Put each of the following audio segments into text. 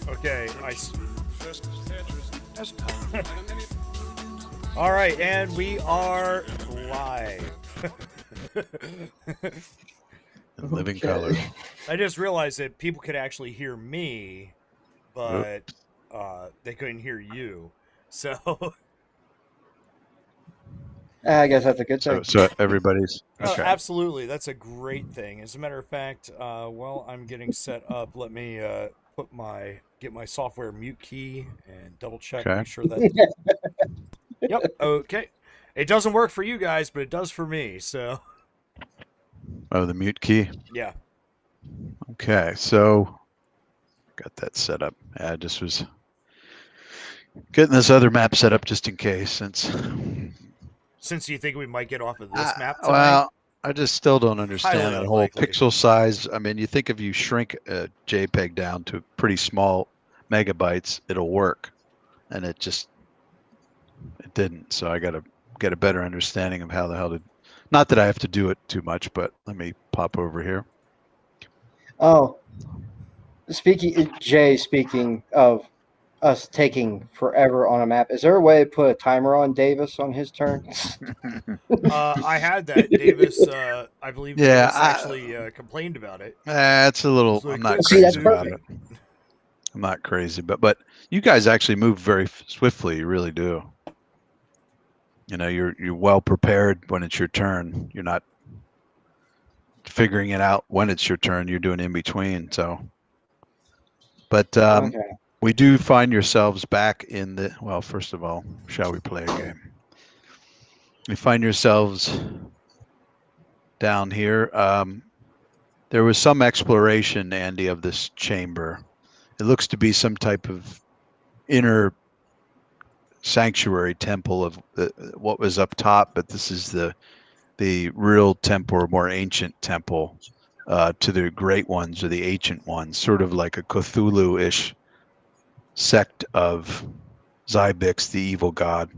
Okay, all right, and we are live. In living color. I just realized that people could actually hear me, but they couldn't hear you. So I guess that's a good thing. So everybody's okay. Absolutely, that's a great thing. As a matter of fact, while I'm getting set up, let me get my software mute key and double check, Okay. make sure that. Yep. Okay. It doesn't work for you guys, but it does for me. So. Oh, the mute key. Yeah. Okay, so got that set up. I just was getting this other map set up just in case, Since you think we might get off of this map tonight? Well, I just still don't understand Highly that whole unlikely. pixel size. I mean, you think if you shrink a JPEG down to pretty small megabytes, it'll work, and it didn't. So I got to get a better understanding of how the hell to. Not that I have to do it too much, but let me pop over here. Oh, speaking of us taking forever on a map, is there a way to put a timer on Davis on his turn? I had that. Davis, I believe Davis actually complained about it. It's a little. Like, I'm not See, that's crazy about it. perfect. I'm not crazy, but you guys actually move very swiftly. You really do. You know, you're well prepared when it's your turn. You're not figuring it out when it's your turn. You're doing in between. So, but Okay. we do find yourselves back in the. Well, first of all, shall we play a game? You find yourselves down here. There was some exploration, Andy, of this chamber. It looks to be some type of inner sanctuary temple of what was up top, but this is the real temple, or more ancient temple, to the great ones or the ancient ones, sort of like a Cthulhu-ish sect of Zybex, the evil god.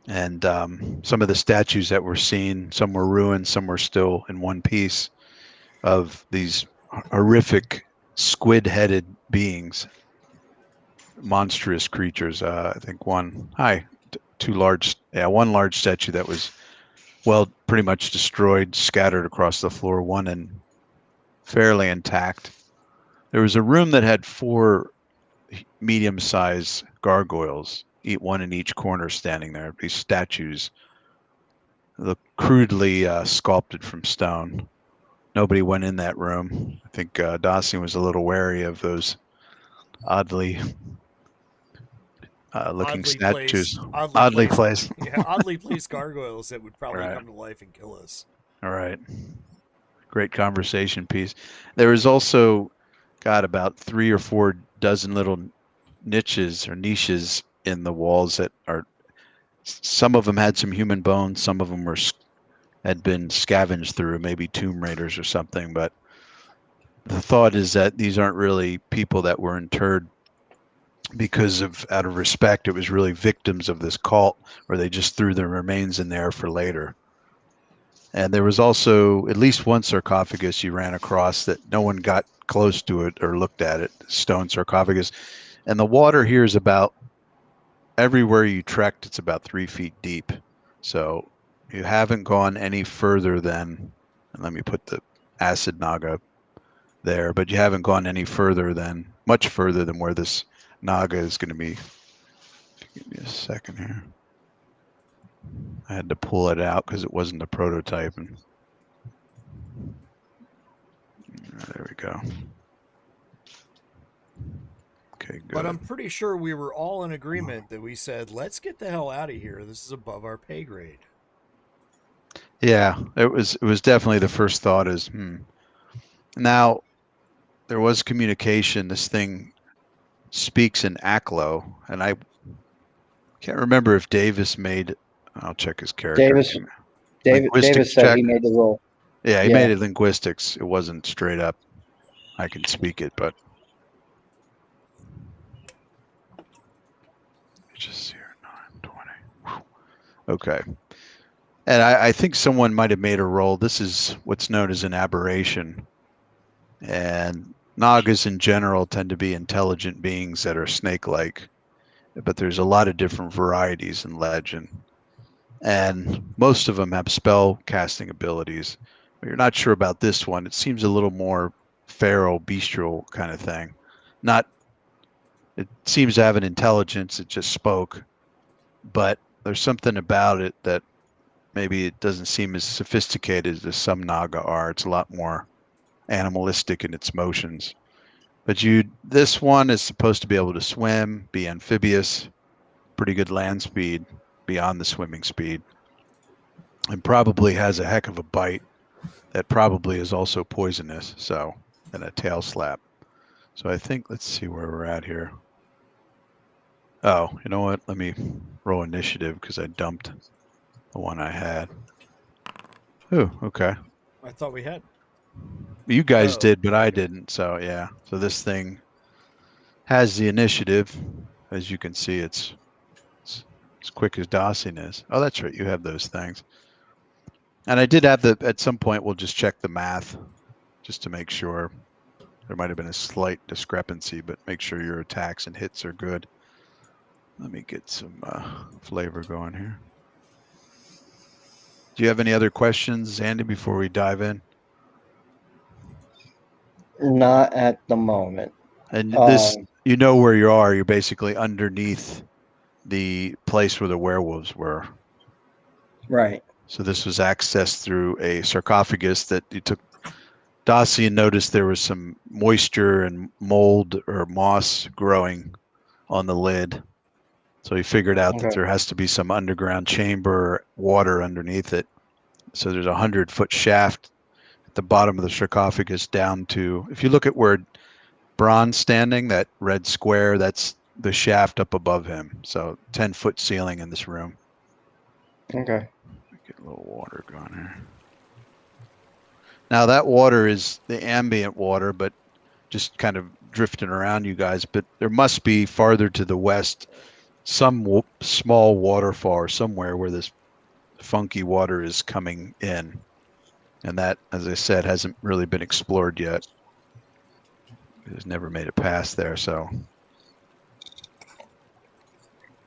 And some of the statues that were seen, some were ruined, some were still in one piece, of these horrific squid-headed beings, monstrous creatures. I think one large statue that was pretty much destroyed, scattered across the floor, one fairly intact. There was a room that had 4 medium-sized gargoyles, one in each corner, standing there. These statues look crudely sculpted from stone. Nobody went in that room. I think Dawson was a little wary of those oddly looking statues. Oddly placed. Yeah, oddly placed gargoyles that would probably come to life and kill us. All right. Great conversation piece. There was also, about 3 or 4 dozen little niches in the walls that are. Some of them had some human bones. Some of them had been scavenged through, maybe tomb raiders or something. But the thought is that these aren't really people that were interred out of respect. It was really victims of this cult, where they just threw their remains in there for later. And there was also at least one sarcophagus you ran across that no one got close to it or looked at it, stone sarcophagus. And the water here is about, everywhere you trekked, it's about 3 feet deep. So you haven't gone any further than, and let me put the acid naga there, but you haven't gone any much further than where this naga is going to be. Give me a second here. I had to pull it out because it wasn't a prototype. And there we go. Okay, good. But I'm pretty sure we were all in agreement that we said, let's get the hell out of here. This is above our pay grade. Yeah, it was definitely the first thought is, Now, there was communication. This thing speaks in Aklo, and I can't remember if Davis made. I'll check his character. Davis said he made the roll. Yeah, he made it linguistics. It wasn't straight up. I can speak it, but just here 9:20. Okay. And I think someone might have made a roll. This is what's known as an aberration. And Nagas in general tend to be intelligent beings that are snake-like, but there's a lot of different varieties in legend. And most of them have spell casting abilities. But you're not sure about this one. It seems a little more feral, bestial kind of thing. Not, it seems to have an intelligence. It just spoke, but there's something about it that maybe it doesn't seem as sophisticated as some Naga are. It's a lot more animalistic in its motions. But this one is supposed to be able to swim, be amphibious, pretty good land speed beyond the swimming speed, and probably has a heck of a bite that probably is also poisonous. So, and a tail slap. So I think, let's see where we're at here. Oh, you know what? Let me roll initiative because I dumped the one I had. Oh, okay. I thought we had. You guys Oh, did, but I okay. didn't. So yeah. So this thing has the initiative. As you can see, it's as quick as dosing is. Oh, that's right. You have those things. And I did have at some point, we'll just check the math just to make sure. There might have been a slight discrepancy, but make sure your attacks and hits are good. Let me get some flavor going here. Do you have any other questions, Andy, before we dive in? Not at the moment. And this, you know where you are. You're basically underneath the place where the werewolves were. Right. So this was accessed through a sarcophagus that you took. Dacian noticed there was some moisture and mold or moss growing on the lid. So he figured out that Okay. there has to be some underground chamber, water underneath it. So there's a 100-foot shaft at the bottom of the sarcophagus down to, if you look at where Braun's standing, that red square, that's the shaft up above him. So 10-foot ceiling in this room. Okay. Get a little water going here. Now that water is the ambient water, but just kind of drifting around you guys. But there must be farther to the west some small waterfall or somewhere where this funky water is coming in. And that, as I said, hasn't really been explored yet. It's never made it past there. So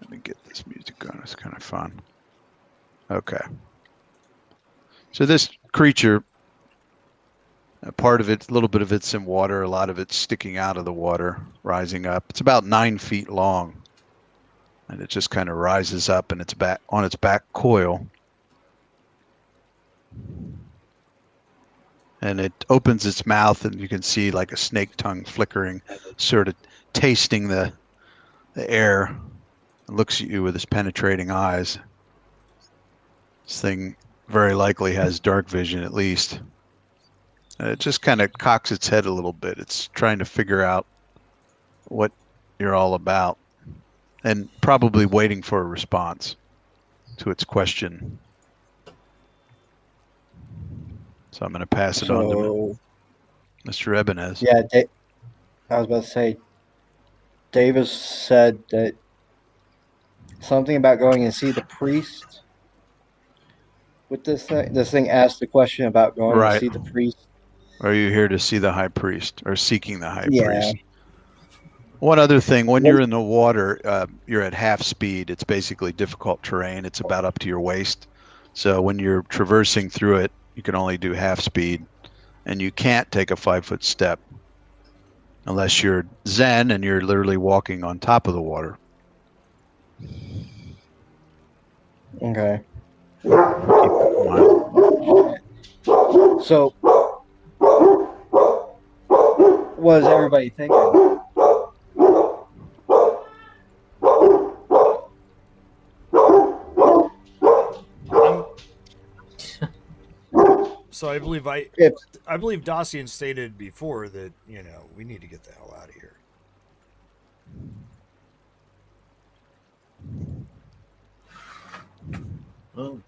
let me get this music going. It's kind of fun. Okay. So this creature, a part of it, a little bit of it's in water, a lot of it's sticking out of the water, rising up. It's about 9 feet long, and it just kind of rises up, and it's back on its back coil, and it opens its mouth, and you can see like a snake tongue flickering, sort of tasting the air. It looks at you with its penetrating eyes. This thing very likely has dark vision, at least. And it just kind of cocks its head a little bit. It's trying to figure out what you're all about, and probably waiting for a response to its question. So I'm going to pass it on to So Mr. Ebenez. yeah, I was about to say, Davis said that something about going and see the priest with this thing. This thing asked the question about going to Right. see the priest. Are you here to see the high priest or seeking the high Yeah. priest? One other thing, when What? you're in the water, you're at half speed. It's basically difficult terrain. It's about up to your waist. So when you're traversing through it, you can only do half speed, and you can't take a 5-foot step unless you're Zen and you're literally walking on top of the water. Okay. Keep that in mind. So what is everybody thinking? I'm. So If I believe Dacian stated before that we need to get the hell out of here. Well,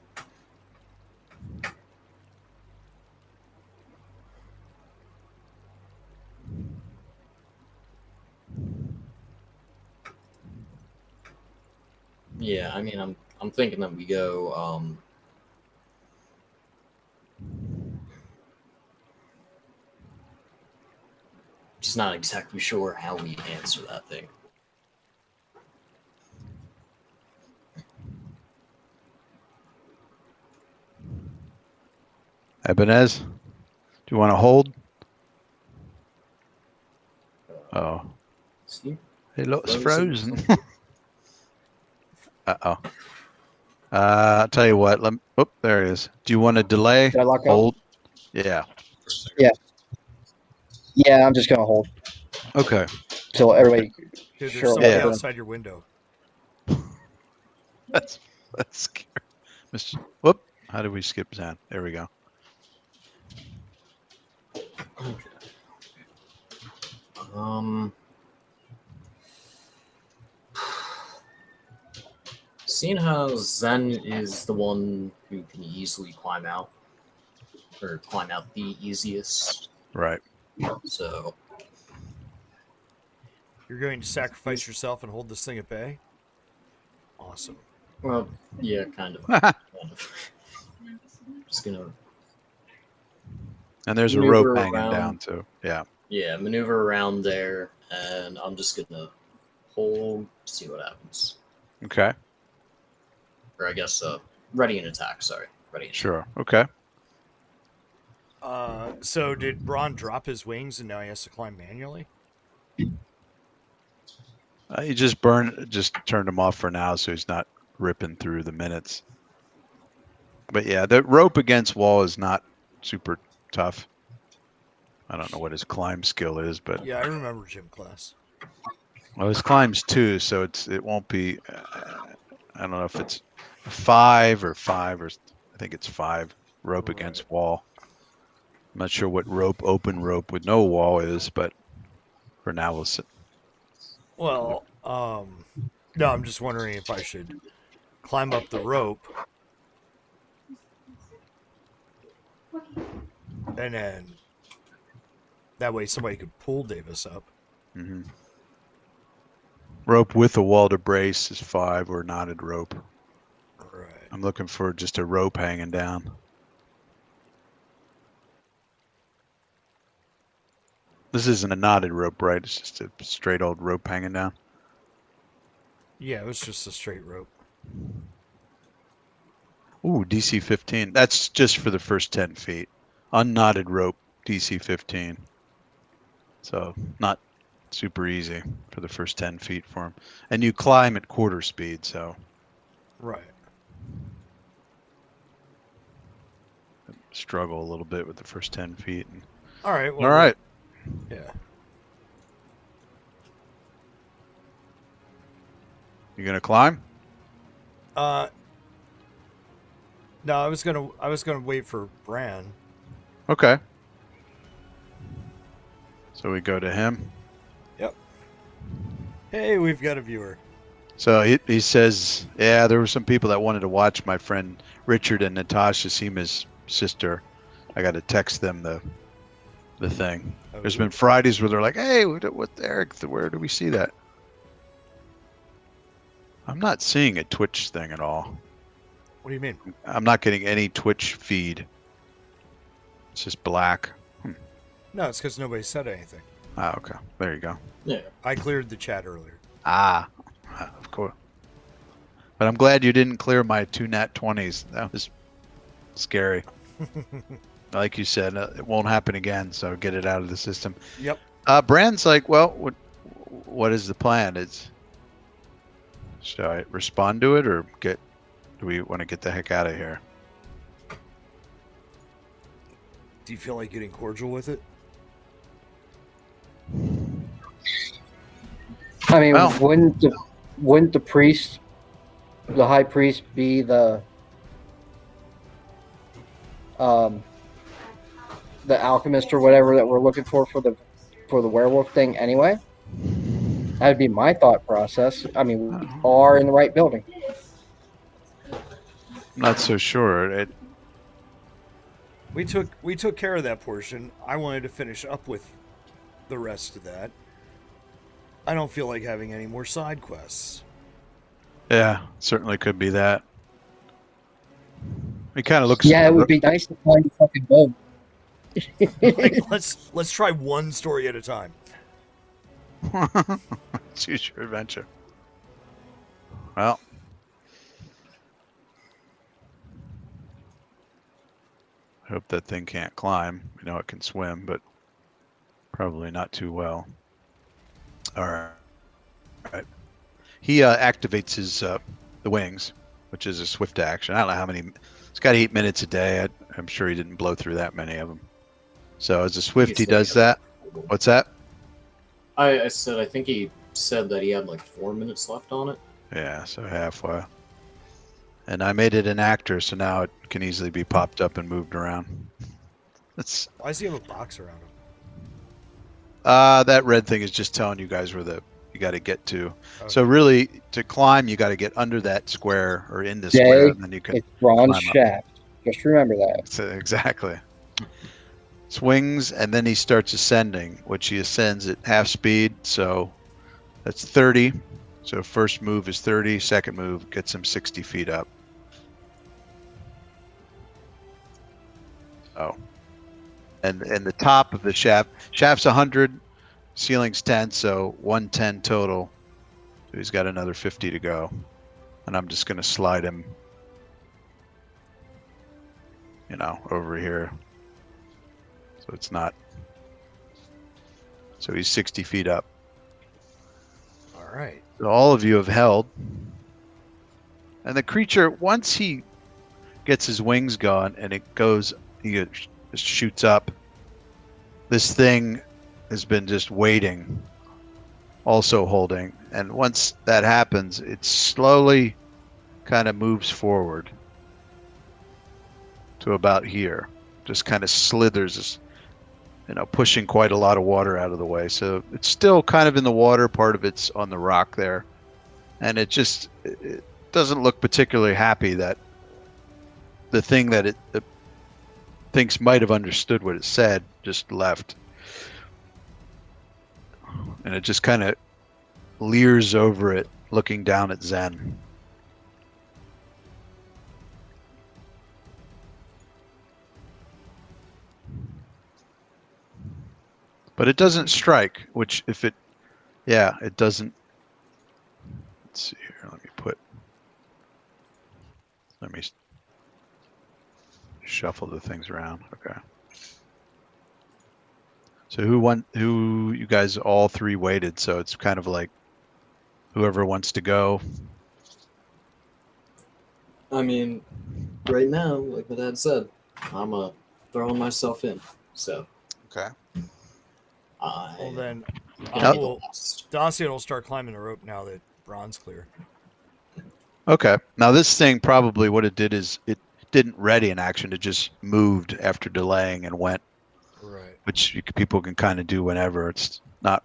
yeah, I mean, I'm thinking that we go. Just not exactly sure how we answer that thing. Ebenez, do you want to hold? Oh, See? it looks Frozen. frozen. Uh-oh. I'll tell you what. Oh, there it is. Do you want to delay? Did I lock out? Hold? Yeah. Yeah, I'm just gonna hold Okay. till everybody. Dude, there's Sure, somebody Yeah. outside your window. That's scary. Whoop. How did we skip Zan? There we go. Okay. Um. Seeing how Zen is the one who can easily climb out, or climb out the easiest, Right. so You're going to sacrifice yourself and hold this thing at bay? Awesome. well, yeah, kind of. Kind of. Just gonna And there's a maneuver rope hanging around. down too. Yeah. Yeah, maneuver around there, and I'm just gonna hold, see what happens. Okay. Or I guess, ready an attack. Sorry, ready. An Sure. Okay. So did Braun drop his wings and now he has to climb manually? You just turned him off for now, so he's not ripping through the minutes. But yeah, the rope against wall is not super tough. I don't know what his climb skill is, but Yeah, I remember gym class. well, his climb's 2, so it won't be. I don't know if it's 5 or I think it's 5 rope Right. against wall. I'm not sure what open rope with no wall is, but for now we'll sit. Well, no, I'm just wondering if I should climb up the rope and then that way somebody could pull Davis up. Mm-hmm. Rope with a wall to brace is 5 or knotted rope. Right. I'm looking for just a rope hanging down. This isn't a knotted rope, right? It's just a straight old rope hanging down. Yeah, it was just a straight rope. Ooh, DC 15. That's just for the first 10 feet. Unknotted rope, DC 15. So not super easy for the first 10 feet for him. And you climb at quarter speed, so. Right. Struggle a little bit with the first 10 feet. All right. Well, All right. Yeah. You gonna climb? No, I was gonna wait for Bran. Okay. So we go to him. Yep. Hey, we've got a viewer. So he says, yeah, there were some people that wanted to watch my friend Richard and Natasha Seema's sister. I got to text them the thing. Oh. There's been Fridays where they're like, hey, what Eric? Where do we see that? I'm not seeing a Twitch thing at all. What do you mean? I'm not getting any Twitch feed. It's just black. No, it's because nobody said anything. Ah, okay. There you go. Yeah. I cleared the chat earlier. Ah, of course. But I'm glad you didn't clear my 2 nat 20s. That was scary. Like you said, it won't happen again, so get it out of the system. Yep. Brand's like, well, what is the plan? Should I respond to it or do we want to get the heck out of here? Do you feel like getting cordial with it? I mean, Well. wouldn't the priest, the high priest, be the alchemist or whatever that we're looking for the werewolf thing anyway? That'd be my thought process. I mean, we are in the right building. I'm not so sure. We took care of that portion. I wanted to finish up with the rest of that. I don't feel like having any more side quests. Yeah, certainly could be that. It kind of looks. Yeah, it would be nice to find a fucking boat. Like, let's try one story at a time. Choose your adventure. Well, I hope that thing can't climb. We know it can swim, but probably not too well. All right. All right. He activates his the wings, which is a swift action. I don't know how many. It's got 8 minutes a day. I'm sure he didn't blow through that many of them. So as a swift, he does that. What's that? I said I think he said that he had like 4 minutes left on it. Yeah, so halfway. And I made it an actor, so now it can easily be popped up and moved around. That's Why does he have a box around him? that red thing is just telling you guys where you got to get to. Okay. So really, to climb, you got to get under that square or in the Jay, square, and then you can It's bronze climb up. shaft. Just remember that. So, exactly. Swings, and then he starts ascending, which he ascends at half speed. So that's 30. So first move is 30. Second move gets him 60 feet up. Oh. And the top of the shaft's 100, ceiling's 10, so 110 total. So he's got another 50 to go. And I'm just going to slide him, over here. So it's not. So he's 60 feet up. All right. So all of you have held. And the creature, once he gets his wings going and it goes, he just shoots up. This thing has been just waiting, also holding. And once that happens, it slowly kind of moves forward to about here. Just kind of slithers, pushing quite a lot of water out of the way. So it's still kind of in the water. Part of it's on the rock there. And it doesn't look particularly happy that the thing that it thinks might have understood what it said just left. And it just kind of leers over it, looking down at Zen. But it doesn't strike, which it doesn't. Let's see here. Let me shuffle the things around. Okay. So who you guys all three waited, so it's kind of like whoever wants to go. I mean, right now, like my dad said, I'm throwing myself in. So. Okay. Well then, Yep. Dacian will start climbing the rope now that Bron's clear. Okay. Now this thing probably what it did is it didn't ready an action. It just moved after delaying and went. Right. Which people can kind of do whenever. It's not.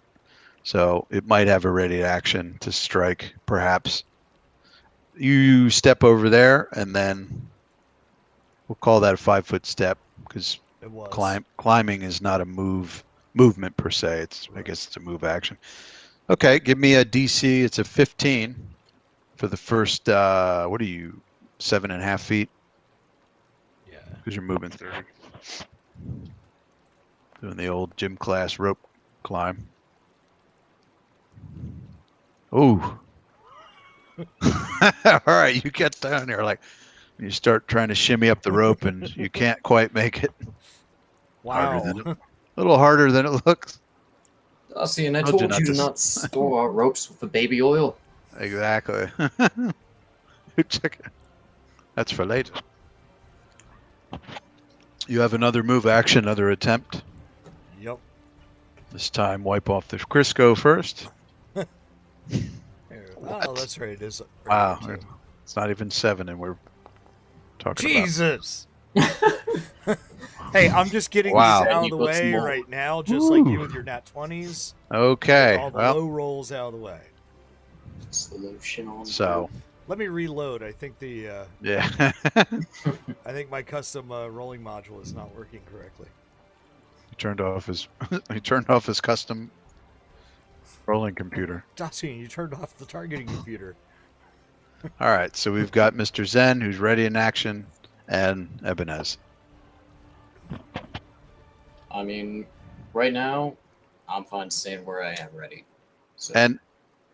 So it might have a ready action to strike, perhaps. You step over there, and then we'll call that a 5-foot step because climbing is not a movement per se. I guess it's a move action. Okay, give me a DC. It's a 15 for the first. What are you? 7.5 feet. Yeah. Because you're moving 30. Doing the old gym class rope climb. Ooh. All right, you get down there like you start trying to shimmy up the rope and you can't quite make it. Wow. A little harder than it looks. See, and I told you to not store ropes with the baby oil. Exactly. Check it. That's for later. You have another move action, another attempt. Yep. This time, wipe off the Crisco first. Oh, that's right. It is. Wow. It's not even 7, and we're talking Jesus. Hey, I'm just getting these out of the way right now, just like you with your nat 20s. Okay. All the low rolls out of the way. Solution on. So. Let me reload. I think the yeah. I think my custom rolling module is not working correctly. He turned off his custom rolling computer. Dacian, you turned off the targeting computer. All right, so we've got Mr. Zen, who's ready in action, and Ebenez. I mean, right now, I'm fine staying where I am ready. So, And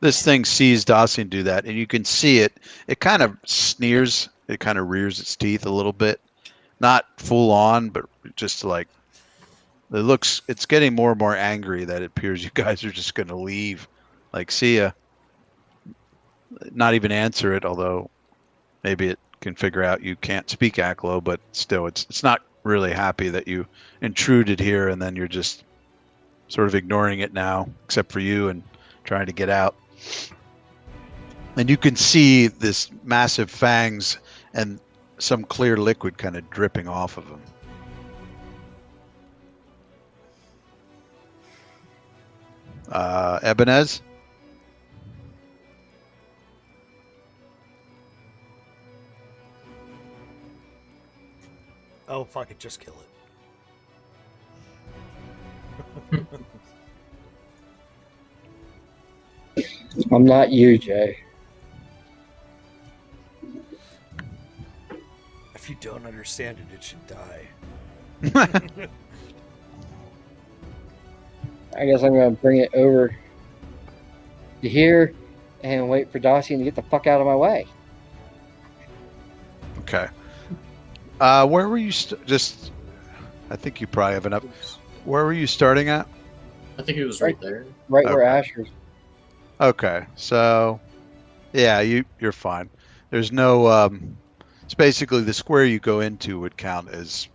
this thing sees Dacian do that, and you can see it. It kind of sneers. It kind of rears its teeth a little bit. Not full on, but just like it's getting more and more angry that it appears you guys are just going to leave. Like, see ya. Not even answer it, although maybe it can figure out you can't speak Aklo, but still, it's not really happy that you intruded here, and then you're just sort of ignoring it now, except for you and trying to get out. And you can see this massive fangs and some clear liquid kind of dripping off of them. Ebenez? Oh, fuck it, just kill it. I'm not you, Jay. If you don't understand it, it should die. I guess I'm gonna bring it over to here and wait for Dacian to get the fuck out of my way. Okay. Where were you just? I think you probably have enough. Where were you starting at? I think it was right there. Right where Okay. Asher's. Okay, so yeah, you're fine. There's no. It's basically the square you go into would count as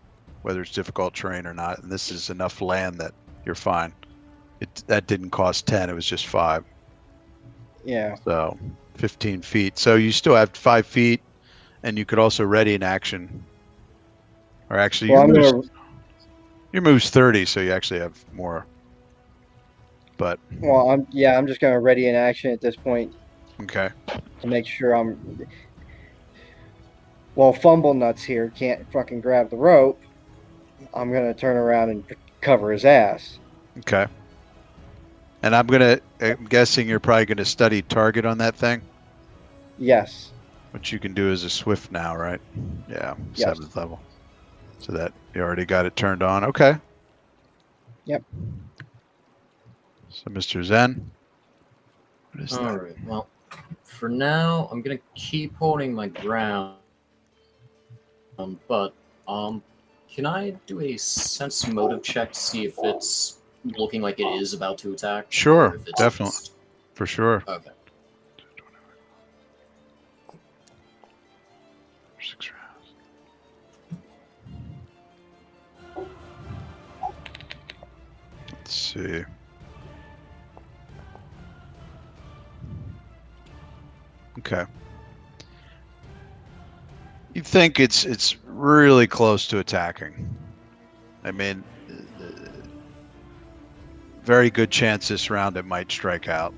whether it's difficult terrain or not, and this is enough land that you're fine. That didn't cost 10; it was just 5. Yeah. So 15 feet. So you still have 5 feet, and you could also ready an action. Or actually, Well, your move's 30, so you actually have more. But I'm just gonna ready an action at this point okay, to make sure I'm. Well, Fumble Nuts here can't fucking grab the rope. I'm gonna turn around and cover his ass. okay. And I'm guessing you're probably gonna study target on that thing, Yes. which you can do as a swift now, right? Yeah, Yes. 7th level. So that you already got it turned on. Okay. Yep. So Mr. Zen, what is All that? right. Well, for now, I'm gonna keep holding my ground. But can I do a sense motive check to see if it's looking like it is about to attack? Sure, or if it's definitely. just- For sure. Okay. 6 rounds. Let's see. Okay. You think it's really close to attacking. I mean, very good chance this round it might strike out,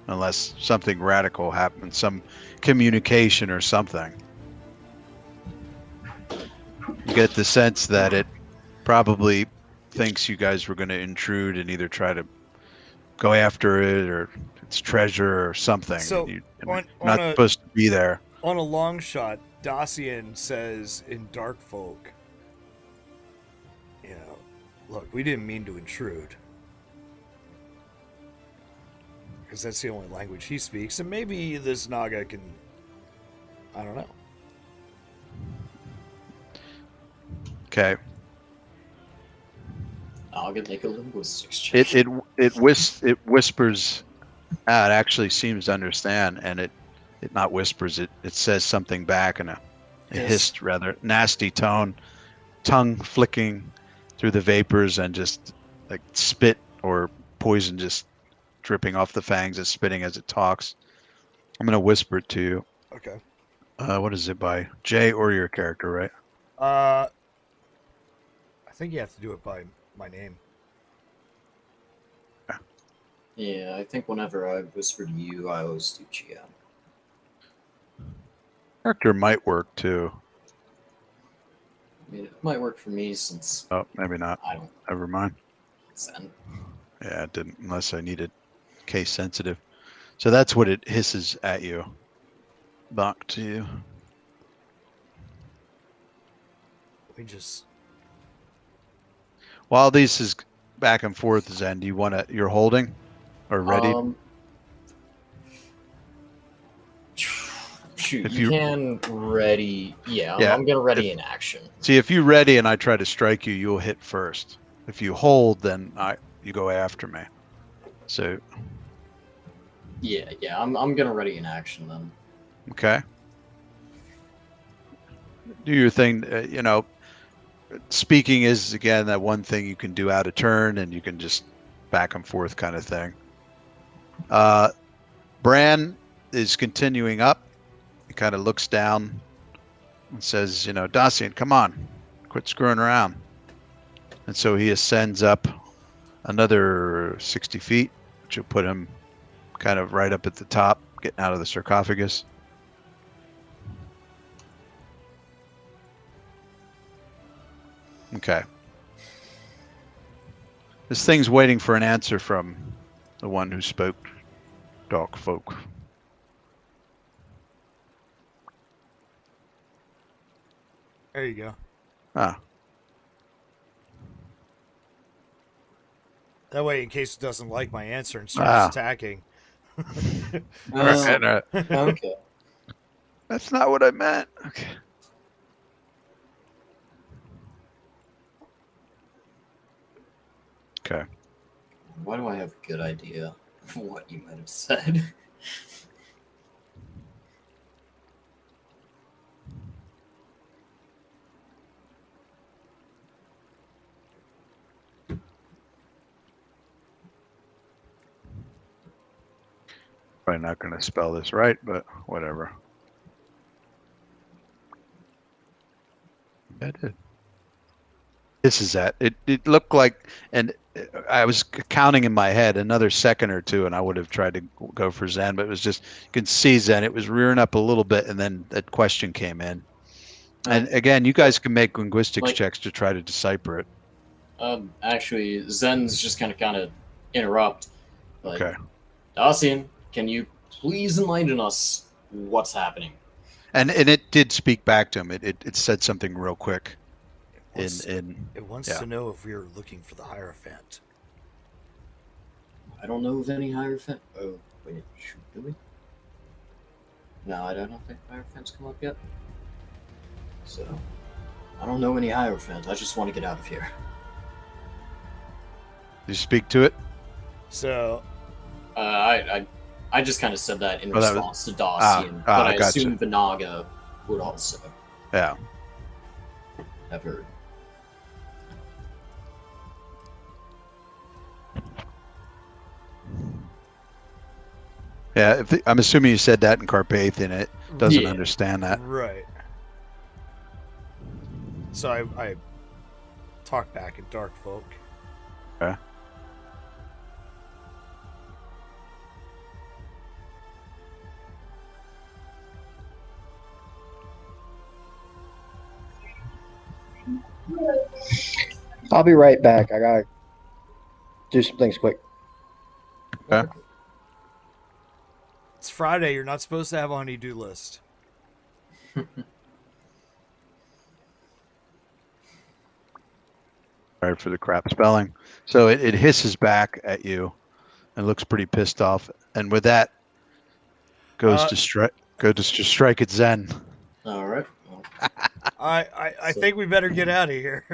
unless something radical happens, some communication or something. You get the sense that it probably thinks you guys were going to intrude and either try to go after it or its treasure or something. So, You're on not a- supposed to be there. On a long shot, Dacian says in Darkfolk, you know, look, we didn't mean to intrude. Because that's the only language he speaks, and maybe this Naga can, I don't know. Okay. I'll make a linguistics check. It whispers. It actually seems to understand, and it not whispers. It says something back in a hissed, rather nasty tone, tongue flicking through the vapors, and just like spit or poison just dripping off the fangs and spitting as it talks. I'm gonna whisper it to you. Okay. What is it by Jay or your character, right? I think you have to do it by my name. Yeah, I think whenever I whisper to you, I always do GM. Character might work too. I mean, it might work for me since Oh, maybe not. I don't Never mind. Zen. Yeah, it didn't, unless I needed case sensitive. So that's what it hisses at you. Back to you. We just. While this is back and forth, Zen, do you want to? You're holding or ready? Shoot, If you you- can ready. Yeah, Yeah, I'm gonna ready in action. See, if you ready and I try to strike you, you'll hit first. If you hold, then you go after me. So, Yeah, I'm gonna ready in action then. okay. Do your thing. Speaking is, again, that one thing you can do out of turn, and you can just back and forth kind of thing. Bran is continuing up. He kind of looks down and says, Dacian, come on, quit screwing around. And so he ascends up another 60 feet, which will put him kind of right up at the top, getting out of the sarcophagus. Okay. This thing's waiting for an answer from the one who spoke dog folk. There you go. Ah, That way, in case it doesn't like my answer and starts attacking. Okay. That's not what I meant. Okay. Okay. Why do I have a good idea of what you might have said? Probably not going to spell this right, but whatever. I did. This is that. It looked like, and I was counting in my head another second or two, and I would have tried to go for Zen, but it was just, you can see Zen. It was rearing up a little bit, and then that question came in. And again, you guys can make linguistics checks to try to decipher it. Actually, Zen's just kind of interrupt. Like, Okay. Dacian, can you please enlighten us what's happening? And it did speak back to him. It said something real quick. It wants yeah. to know if we are looking for the Hierophant. I don't know of any Hierophant. Oh, wait, do we? No, I don't think Hierophant's come up yet. So, I don't know any Hierophant. I just want to get out of here. Did you speak to it? So, I just kind of said that in response to Dacian, but I gotcha. assume Vanaga would also Yeah. have heard. Yeah, I'm assuming you said that in Carpathian. It doesn't Yeah. understand that. right. So I talk back in Dark Folk. Okay. I'll be right back. I gotta do some things quick. Okay. It's Friday. You're not supposed to have a honey-do list. Sorry for the crap spelling. So it hisses back at you and looks pretty pissed off. And with that, goes to strike at Zen. All right. I think we better get out of here.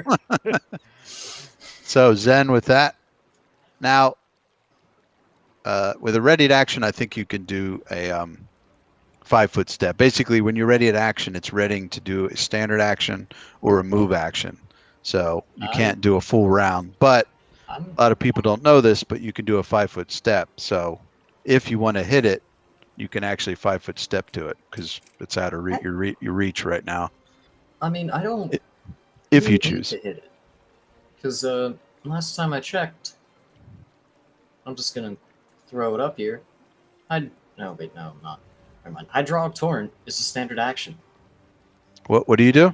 So Zen with that. Now, with a ready to action, I think you can do a 5-foot step. Basically, when you're ready at action, it's readying to do a standard action or a move action. So you can't do a full round. But a lot of people don't know this, but you can do a 5-foot step. So if you want to hit it, you can actually 5-foot step to it because it's out of your reach right now. I mean, I don't. If really you need choose. to hit it, because last time I checked, I'm just gonna throw it up here. No, wait, no, I'm not. Never mind. Hydraulic Torrent is a standard action. What do you do?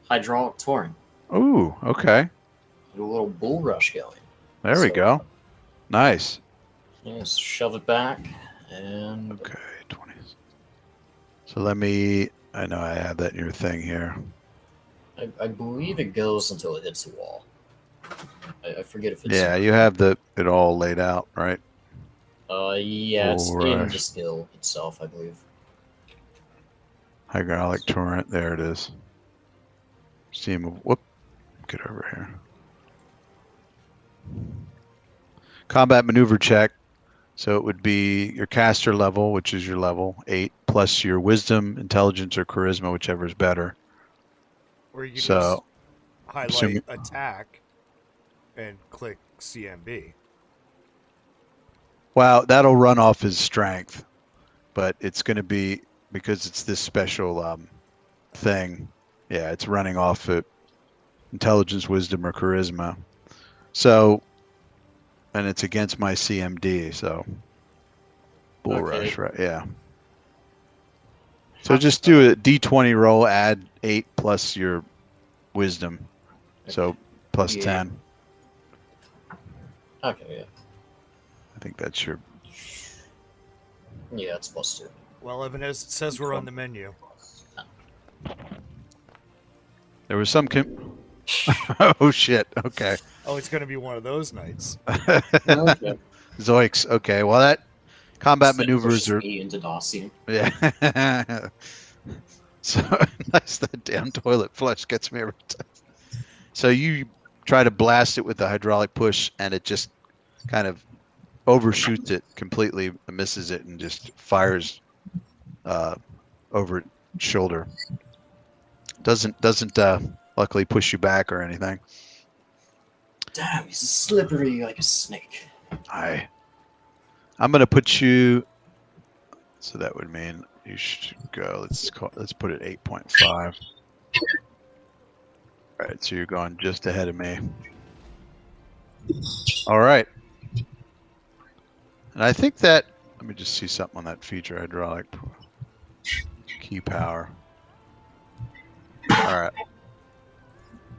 Hydraulic Torrent. Ooh, okay. Get a little bull rush going. There we go. Nice. Just shove it back and. Okay, 20. So let me. I know I have that in your thing here. I believe it goes until it hits the wall. I forget if it's. Yeah, you have it all laid out, right? Yeah, it's in Alright. the skill itself, I believe. Hydraulic torrent. There it is. Steam. Whoop. Get over here. Combat maneuver check. So it would be your caster level, which is your level 8, plus your wisdom, intelligence, or charisma, whichever is better. Or you can just So, highlight assuming- attack and click CMB. wow, that'll run off his strength, but it's going to be, because it's this special thing. Yeah, it's running off of intelligence, wisdom, or charisma. So, and it's against my CMD, so bull Okay. rush, right? Yeah. So just do a D20 roll, add 8 plus your wisdom. So plus Yeah. 10. Okay, yeah. I think that's your. Yeah, it's +2. Well, Evan, as it says we're on the menu. There was some. Oh shit. Okay. Oh, it's going to be one of those nights. Okay. Zoiks. Okay. Well, that combat Instead maneuvers pushes are. me into Dacian. Yeah. So nice, that damn toilet flush gets me every time. So you try to blast it with the hydraulic push, and it just kind of overshoots it completely, misses it, and just fires over its shoulder. Doesn't luckily push you back or anything. Damn, he's slippery like a snake. I'm gonna put you. So that would mean you should go. Let's put it 8.5. All right, so you're going just ahead of me. All right. And I think that, let me just see something on that feature, hydraulic key power. All right.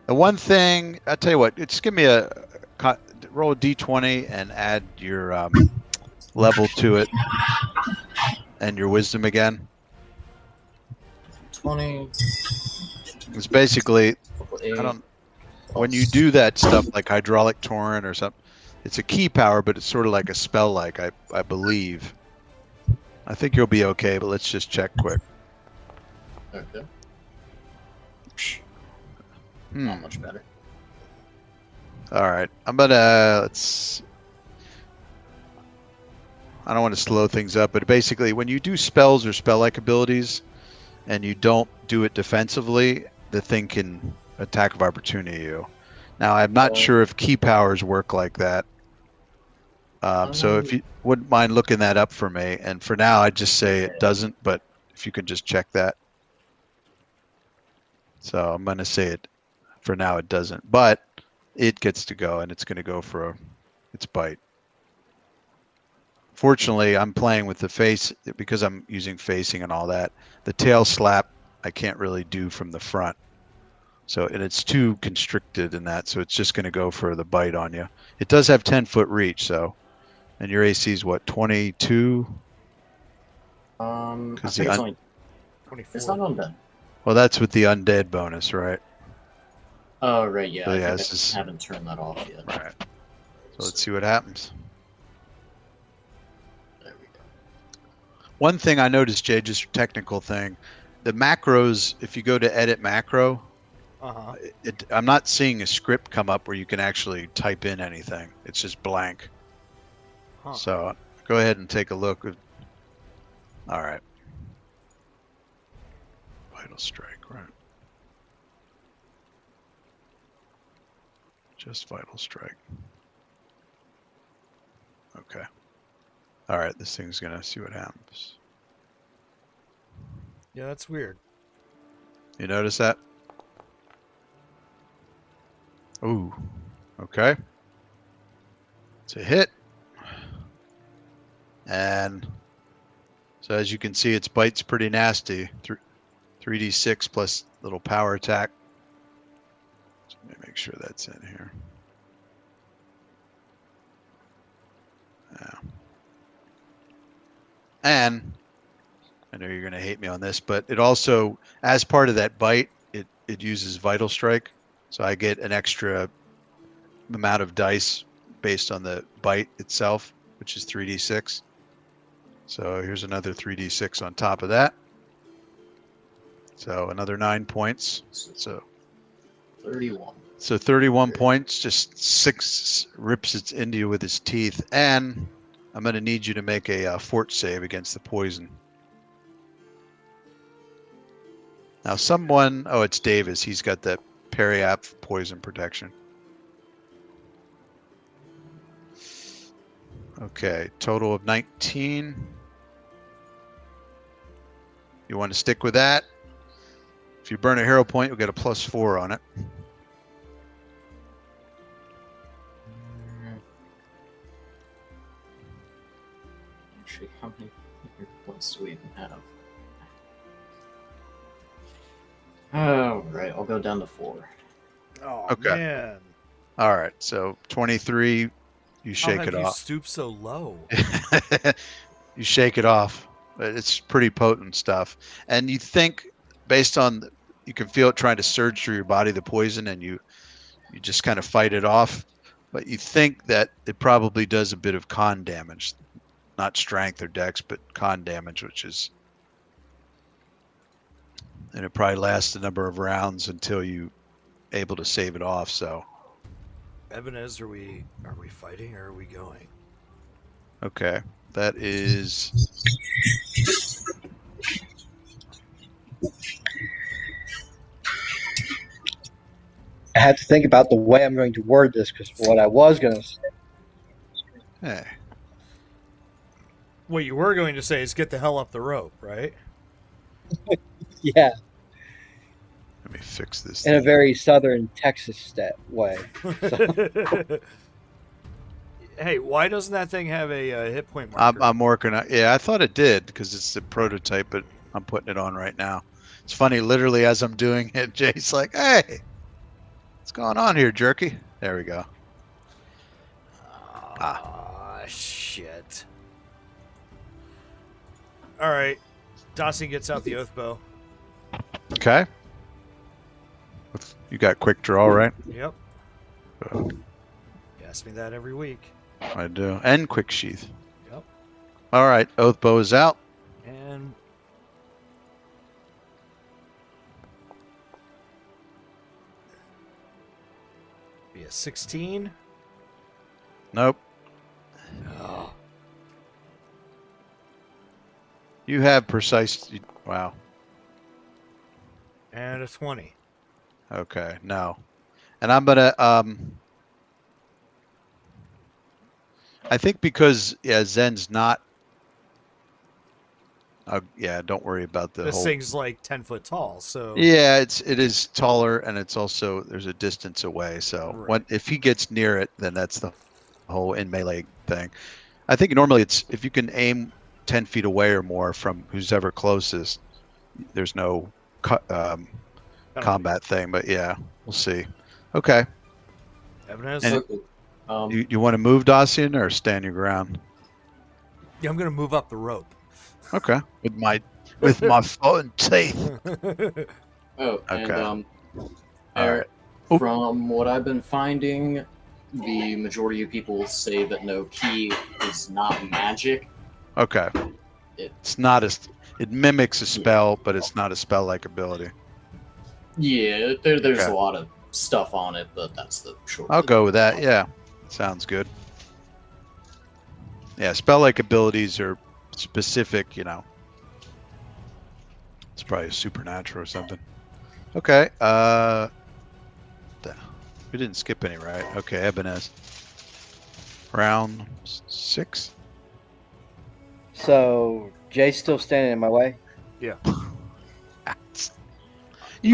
The one thing, I'll tell you what, just give me roll a D20 and add your level to it and your wisdom again. 20. It's basically, when you do that stuff like hydraulic torrent or something, it's a key power, but it's sort of like a spell, like I believe. I think you'll be okay, but let's just check quick. Okay. Not much better. All right, I'm gonna I don't want to slow things up, but basically, when you do spells or spell-like abilities, and you don't do it defensively, the thing can attack of opportunity you. Now, I'm not sure if key powers work like that. So if you wouldn't mind looking that up for me, and for now, I'd just say it doesn't, but if you could just check that. So I'm going to say it, for now it doesn't, but it gets to go, and it's going to go for its bite. Fortunately, I'm playing with the face, because I'm using facing and all that. The tail slap, I can't really do from the front. So, and it's too constricted in that, so it's just going to go for the bite on you. It does have 10-foot reach, so. And your AC is what, 22? I think the it's only. 24. It's not undead. Well, that's with the undead bonus, right? Oh, right, yeah. So, I yeah, think this is- I haven't turned that off yet. Right. So let's see what happens. There we go. One thing I noticed, Jay, just a technical thing, the macros, if you go to edit macro, Uh-huh. I'm not seeing a script come up where you can actually type in anything. It's just blank. Huh. So go ahead and take a look. All right. Vital strike, right? Just vital strike. Okay. All right, this thing's gonna see what happens. Yeah, that's weird. You notice that? Ooh. Okay. It's a hit. And so as you can see, its bite's pretty nasty. 3d6 plus little power attack. So let me make sure that's in here. Yeah. And I know you're going to hate me on this, but it also, as part of that bite, it uses Vital Strike. So I get an extra amount of dice based on the bite itself, which is 3d6. So here's another 3d6 on top of that. So another 9 points. So 31. 31 points. Just 6 rips it into you with his teeth. And I'm going to need you to make a fort save against the poison. Now someone, oh, it's Davis. He's got that Periap poison protection. Okay, total of 19. You want to stick with that? If you burn a hero point, you'll get a +4 on it. Actually, how many hero points do we even have? Oh, right. I'll go down to 4. Oh Okay. man. All right, so 23, you How shake have it you off. stooped so low? You shake it off. It's pretty potent stuff. And you think, based on, you can feel it trying to surge through your body, the poison, and you just kind of fight it off. But you think that it probably does a bit of con damage, not strength or dex, but con damage, which is, and it probably lasts a number of rounds until you able to save it off. So, Ebenezer, are we fighting or are we going? okay, that is. I had to think about the way I'm going to word this because what I was going to say. Hey, What you were going to say is get the hell up the rope, right? Yeah, let me fix this. in a thing. very southern Texas way. Hey, why doesn't that thing have a hit point marker? I'm working on. Yeah, I thought it did because it's the prototype, but I'm putting it on right now. It's funny. Literally, as I'm doing it, Jay's like, "Hey, what's going on here, jerky?" There we go. Ah, shit. All right, Dawson gets out the oath bow. Okay. You got quick draw, right? Yep. Uh, You ask me that every week. I do. And quick sheath. Yep. All right. Oath bow is out. And be a 16. Nope. Oh, You have precise. Wow. and a 20. Okay. No. And I'm gonna. I think because Zen's not. Yeah. Don't worry about the This whole. thing's like 10 foot tall, so Yeah, it is taller, and it's also there's a distance away. So Right. if he gets near it, then that's the whole in melee thing. I think normally it's if you can aim 10 feet away or more from who's ever closest. There's no combat thing, but yeah, we'll see. Okay, Ebenezer, And- you want to move, Dacian, or stand your ground? yeah, I'm gonna move up the rope. Okay, with my fucking teeth. Oh, Okay. and All Eric, right. from what I've been finding, the majority of people say that no, key is not magic. Okay. It's not it mimics a spell, but it's not a spell-like ability. Yeah, there's Okay. a lot of stuff on it, but that's the short. I'll go with that. Yeah, sounds good. Yeah, spell-like abilities are specific, It's probably supernatural or something. Okay. We didn't skip any, right? Okay, Ebenezer. Round 6. So Jay's still standing in my way. You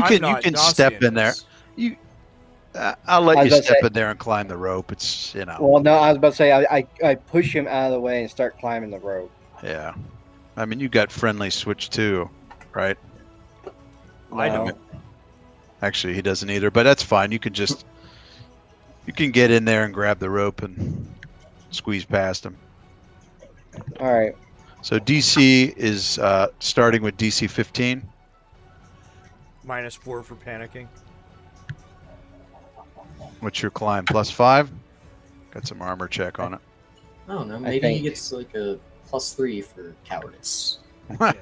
I'm can not, step Dacian in there. is. I'll let I you was about to step say- in there and climb the rope. It's Well, no, I was about to say I push him out of the way and start climbing the rope. yeah. I mean, you got friendly switch too, right? I No. don't. Actually, he doesn't either, but that's fine. You can get in there and grab the rope and squeeze past him. All right. So DC is starting with DC 15. -4 for panicking. What's your climb? +5? Got some armor check on it. I don't know. I Maybe he think- gets like a +3 for cowardice. Yeah.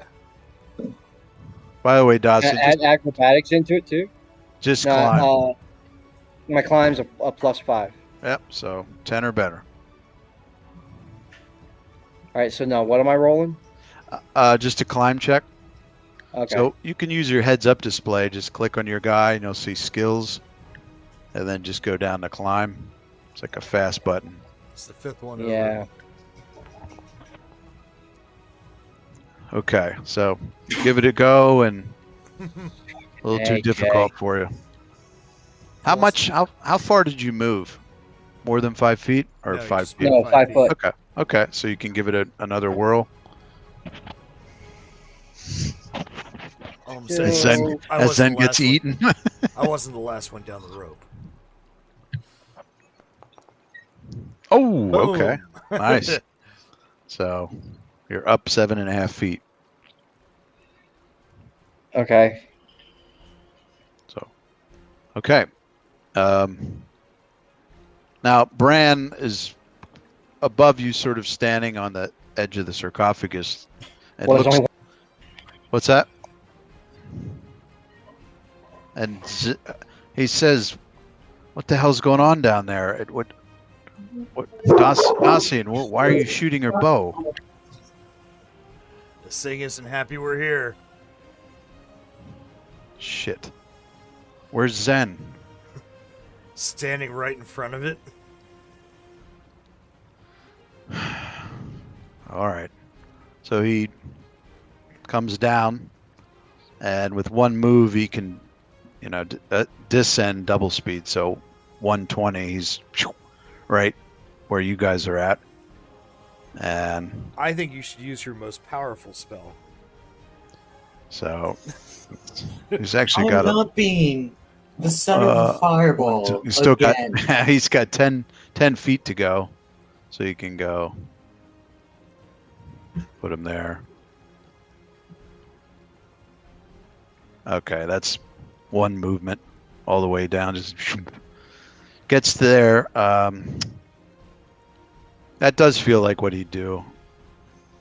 By the way, Can I Dawson, add acrobatics into it too? just No, climb. my climb's a +5. Yep. So 10 or better. All right, so now what am I rolling? Just a climb check. Okay. So you can use your heads-up display. Just click on your guy, and you'll see skills, and then just go down to climb. It's like a fast button. It's the 5th one Yeah. Okay, so give it a go, and a little too Okay. difficult for you. How Awesome. much? How far did you move? More than 5 feet or No, 5 just feet? No, 5 feet. foot. Okay. Okay. So you can give it another whirl. All I'm As saying Zen- is, I As wasn't Zen the gets last one- eaten. I wasn't the last one down the rope. Oh, okay. Boom. Nice. So you're up 7.5 feet. Okay. So, okay. Now Bran is above you, sort of standing on the edge of the sarcophagus. It Well, there's looks. only What's that? And he says, "What the hell's going on down there? What? Dacian, why are you shooting your bow?" This thing isn't happy we're here. Shit. Where's Zen? Standing right in front of it. All right. So he comes down, and with one move, he can, descend double speed. So 120, he's right where you guys are at. And I think you should use your most powerful spell. so he's actually I'm got not being the son of a fireball. he's still again. got he's got 10 feet to go, so you can go put him there. Okay, that's one movement all the way down, just gets there. That does feel like what he'd do,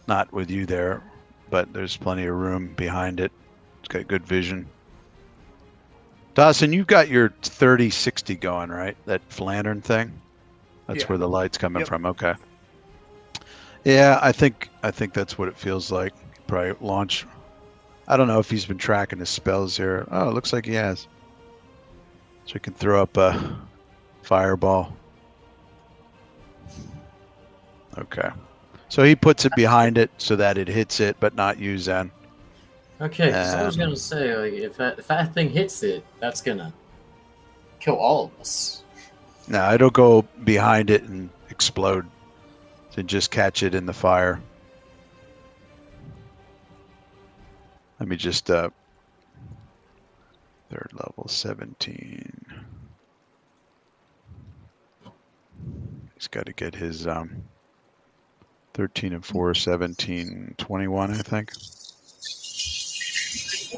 not with you there, but there's plenty of room behind it. It's got good vision. Dawson, you've got your 30-60 going, right? That lantern thing? That's Yeah. where the light's coming Yep. from. Okay. Yeah, I think that's what it feels like. Probably launch. I don't know if he's been tracking his spells here. Oh, it looks like he has. So he can throw up a fireball. Okay. So he puts it behind it so that it hits it, but not you, Zen. Okay, because I was gonna say, like, if that thing hits it, that's gonna kill all of us. No, it'll go behind it and explode to just catch it in the fire. Let me just third level 17. He's got to get his 13 and 4, 17, 21, I think.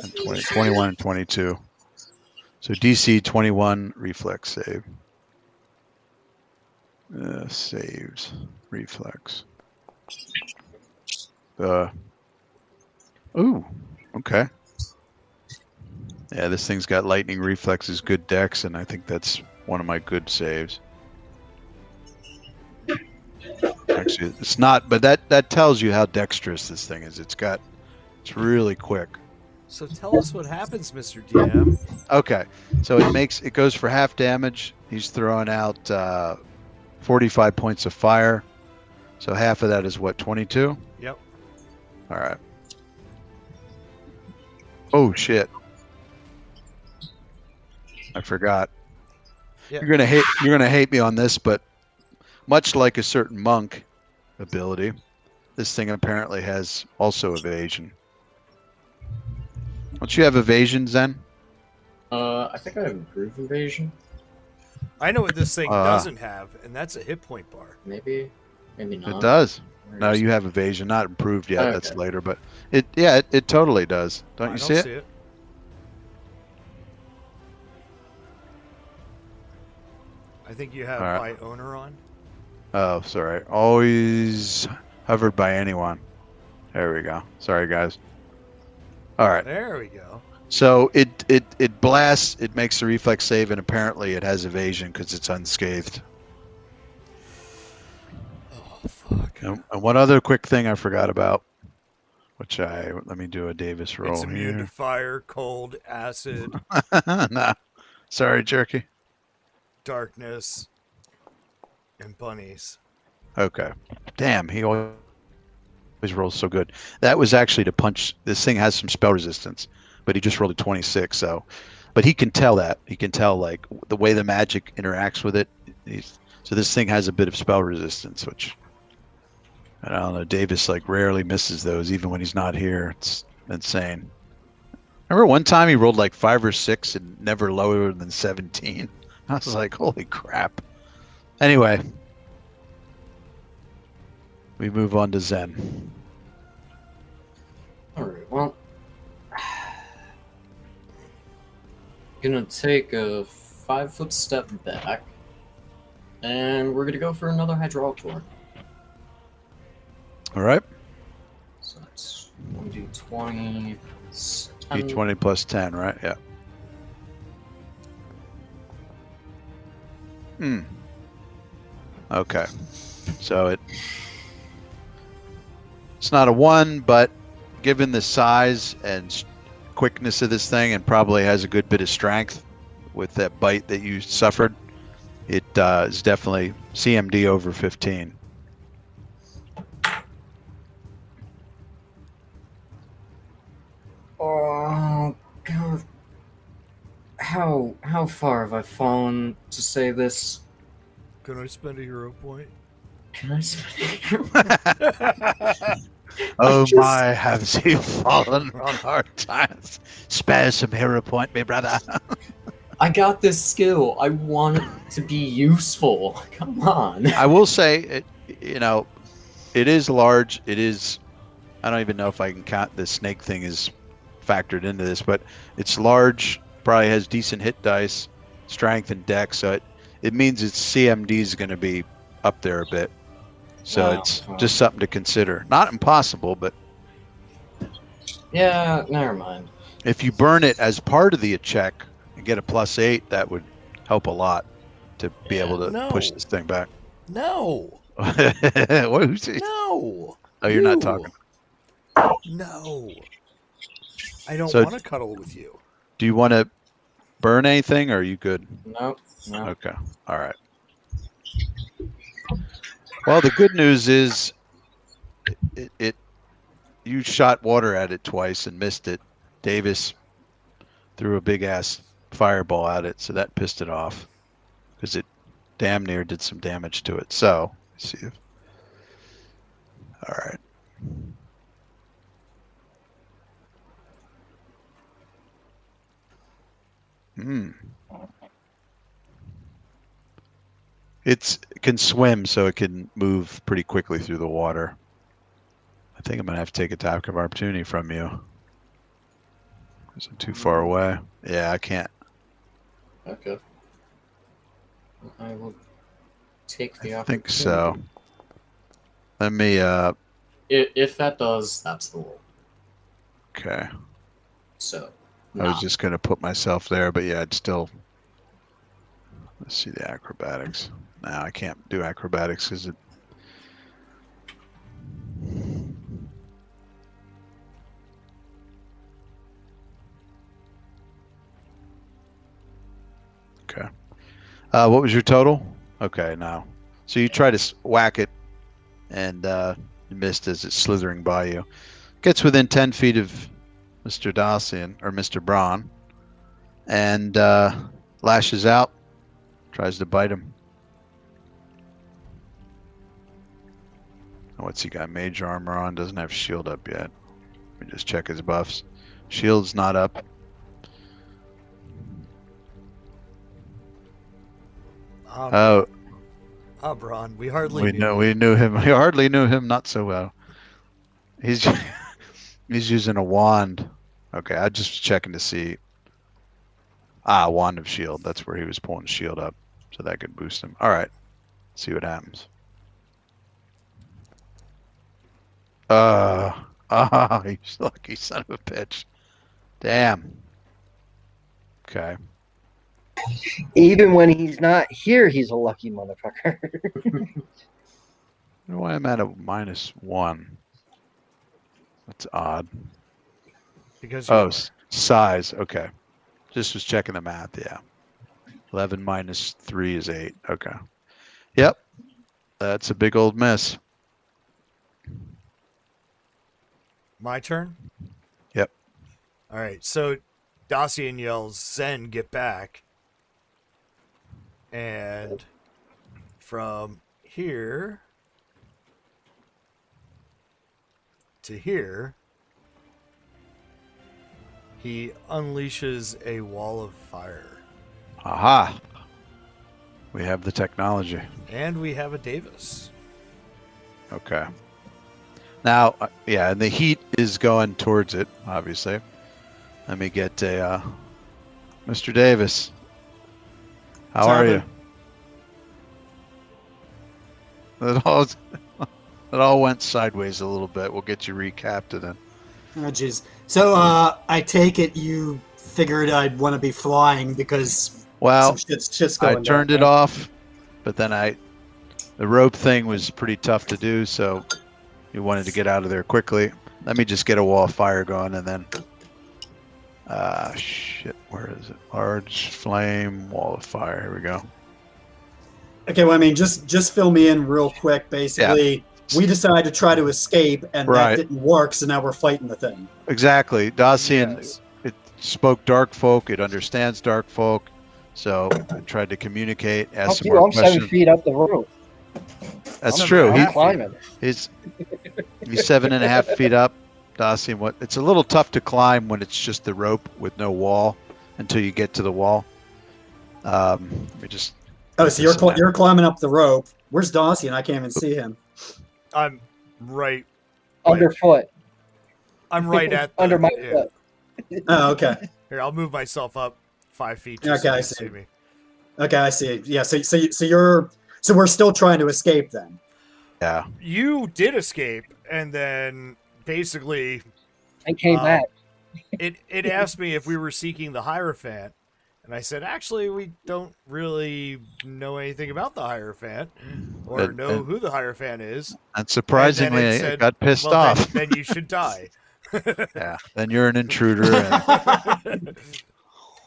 And 21 and 22. So DC 21 reflex save. Saves reflex. Ooh, okay. Yeah, this thing's got lightning reflexes, good dex, and I think that's one of my good saves. Actually, it's not, but that tells you how dexterous this thing is. It's really quick. So tell us what happens, Mr. DM. Okay, so it goes for half damage. He's throwing out 45 points of fire. So half of that is what, 22? Yep. All right. Oh shit. I forgot. Yeah. You're gonna hate me on this, but much like a certain monk ability, this thing apparently has also evasion. Don't you have evasion, Zen? I think I have improved evasion. I know what this thing doesn't have, and that's a hit point bar. Maybe not. It does. Where No, is you it? have evasion, not improved yet. Okay. That's later, but it totally does. Don't I you don't see it? see it. I think you have All right. my owner on. Oh, sorry. Always hovered by anyone. There we go. Sorry, guys. All right. There we go. So it blasts. It makes the reflex save, and apparently it has evasion because it's unscathed. Oh fuck. And one other quick thing I forgot about, let me do a Davis roll It's immune to here. fire, cold, acid, Nah, sorry, Jerky. darkness, and bunnies. Okay. Damn, he always rolls so good. That was actually to punch. This thing has some spell resistance, but he just rolled a 26. So, but he can tell that. He can tell like the way the magic interacts with it. So this thing has a bit of spell resistance, which I don't know. Davis like rarely misses those, even when he's not here. It's insane. Remember one time he rolled like 5 or 6 and never lower than 17. I was like, holy crap. Anyway, we move on to Zen. Alright, well. Gonna take a 5-foot step back. And we're gonna go for another hydraulic tour. All right. So that's 1d20. D20 plus 10, right? Yeah. Okay. So it's not a 1, but given the size and quickness of this thing, and probably has a good bit of strength with that bite that you suffered, it is definitely CMD over 15. Oh, God. How far have I fallen to say this? Can I spend a hero point? Can I spend Oh just- my, have you fallen on hard times? Spare some hero point, me brother. I got this skill. I want it to be useful. Come on. I will say, it is large. It is. I don't even know if I can count the snake thing is factored into this, but it's large. Probably has decent hit dice, strength, and dex. So it means its CMD is going to be up there a bit. So it's just something to consider. Not impossible, but Yeah, never mind. if you burn it as part of the check and get a +8, that would help a lot to be able to push this thing back. No. What? Who's he? No. Oh, you're not talking. No. I don't So- want to cuddle with you. Do you want to burn anything, or are you good? No. Okay. All right. Well, the good news is you shot water at it twice and missed it. Davis threw a big ass fireball at it, so that pissed it off because it damn near did some damage to it. So, let's see if. All right. It can swim, so it can move pretty quickly through the water. I think I'm gonna have to take attack of opportunity from you because I'm too far away. Yeah, I can't. Okay. I will take the I opportunity. think so. Let me. If that does, that's the rule. Okay. So. I was just gonna put myself there, but yeah, I'd still. Let's see the acrobatics. No, I can't do acrobatics because it. Okay. What was your total? Okay, now. So you try to whack it, and you missed as it's slithering by you. Gets within 10 feet of Mr. Dawson, or Mr. Braun, and lashes out, tries to bite him. What's he got? Mage armor on, doesn't have shield up yet. Let me just check his buffs. Shield's not up. Oh, Braun, we hardly knew you. we knew him. We hardly knew him not so well. He's he's using a wand. Okay, I just checking to see. Wand of shield. That's where he was pulling shield up, so that could boost him. All right, see what happens. You lucky son of a bitch. Damn. Okay. Even when he's not here, he's a lucky motherfucker. I don't know why I'm at a -1. That's odd. Because you Oh, are. size. Okay. Just was checking the math. Yeah. 11 minus 3 is 8. Okay. Yep. That's a big old mess. My turn? Yep. All right. So Dacian yells, Zen, get back. And from here to here, he unleashes a wall of fire. Aha. We have the technology. And we have a Davis. Okay. Now, yeah, and the heat is going towards it, obviously. Let me get a Mr. Davis. How are you? It all went sideways a little bit. We'll get you recapped then. Oh, jeez. So, I take it you figured I'd want to be flying because Well, some shit's I going turned down, it right? off, but then the rope thing was pretty tough to do, so you wanted to get out of there quickly. Let me just get a wall of fire going, and then shit, where is it? Large flame, wall of fire. Here we go. Okay, well, I mean, just fill me in real quick. Basically, we decided to try to escape, and Right. that didn't work, so now we're fighting the thing. Exactly. Dacian, Yes. it spoke dark folk. It understands dark folk, so it tried to communicate, ask some Dude, more I'm 7 questions. feet up the roof. That's I'm true. seven and a I'm half climbing. He's 7.5 feet up. Dacian, it's a little tough to climb when it's just the rope with no wall until you get to the wall. Let me just. Oh, so you're climbing up the rope. Where's Dacian? I can't even see him. I'm right. Underfoot. I'm right at the, Under my yeah. foot. Oh, okay. Here, I'll move myself up 5 feet. Okay, So you I can see. see me. Okay, I see. Yeah, so we're still trying to escape then. Yeah. You did escape, and then basically And came back. it asked me if we were seeking the Hierophant, and I said, actually, we don't really know anything about the Hierophant or know who the Hierophant is. And surprisingly, And then it got pissed well, off. Then you should die. Yeah. Then you're an intruder. And,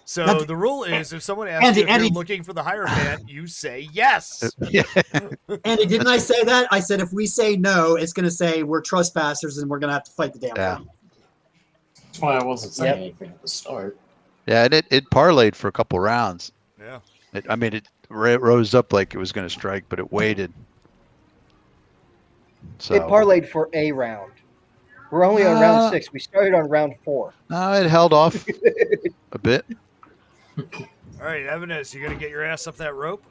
So the rule is, if someone asks Andy- you if Andy- you're looking for the Hierophant, you say yes. yeah. Andy, didn't That's- I say that? I said if we say no, it's going to say we're trespassers and we're going to have to fight the damn Yeah. thing. That's why I wasn't saying Yep. anything at the start. Yeah, and it parlayed for a couple rounds. Yeah. It rose up like it was going to strike, but it waited. So It parlayed for a round. We're only on round 6. We started on round 4. No, it held off a bit. All right, Evanes, you gonna get your ass up that rope?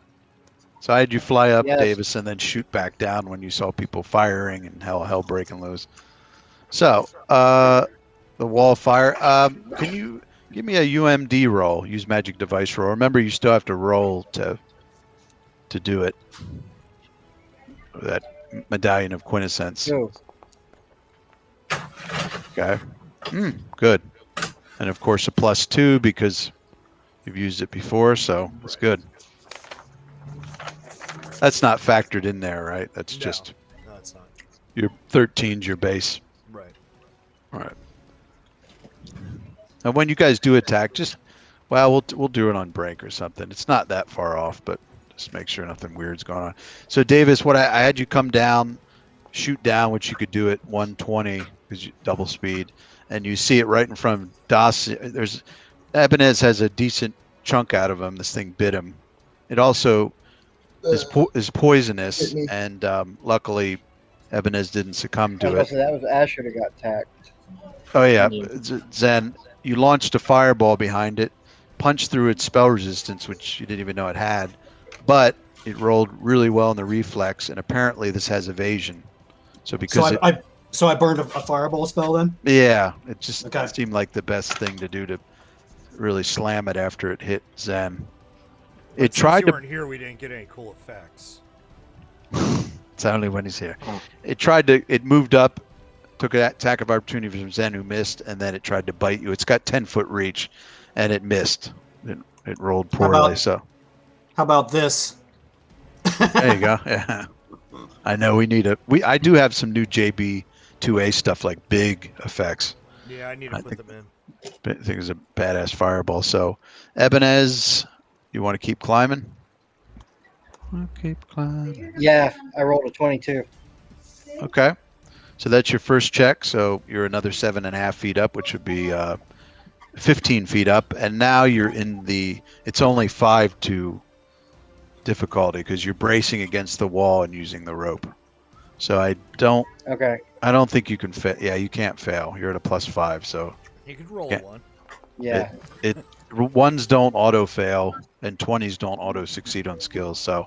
So I had you fly up, Yes. Davis, and then shoot back down when you saw people firing and hell breaking loose. So the wall of fire. Can you give me a UMD roll? Use magic device roll. Remember, you still have to roll to do it. That medallion of quintessence. So, Okay. Good. And of course a +2 because you've used it before, so it's good. That's not factored in there, right? That's No. just No, it's not. your 13's your base. Right. All right. And when you guys do attack, we'll do it on break or something. It's not that far off, but just make sure nothing weird's going on. So Davis, what I had you come down, shoot down, which you could do at 120 because you double speed, and you see it right in front of Das. Ebenez has a decent chunk out of him. This thing bit him. It also is poisonous, and luckily Ebenez didn't succumb to it. so that was Asher that got attacked. Oh yeah, Zen. You launched a fireball behind it, punched through its spell resistance, which you didn't even know it had, but it rolled really well in the reflex, and apparently this has evasion. So because So I burned a fireball spell then? yeah, it just Okay. seemed like the best thing to do to really slam it after it hit Zen. But It since tried you to. weren't here, we didn't get any cool effects. It's only when he's here. It tried to. It moved up took an attack of opportunity from Zen, who missed, and then it tried to bite you. It's got 10-foot reach, and it missed. It rolled poorly. How about this? There you go. Yeah. I know I do have some new JB2A stuff, like big effects. Yeah, I need to put them in. I think it's a badass fireball. So, Ebenez, you want to keep climbing? I'll keep climbing. Yeah, I rolled a 22. Okay. So that's your first check. So you're another 7.5 feet up, which would be 15 feet up. And now you're in it's only 5 difficulty because you're bracing against the wall and using the rope. So I don't think you can fail. Yeah, you can't fail. You're at a +5, so you could roll one. Yeah. Ones don't auto fail and 20s don't auto succeed on skills. So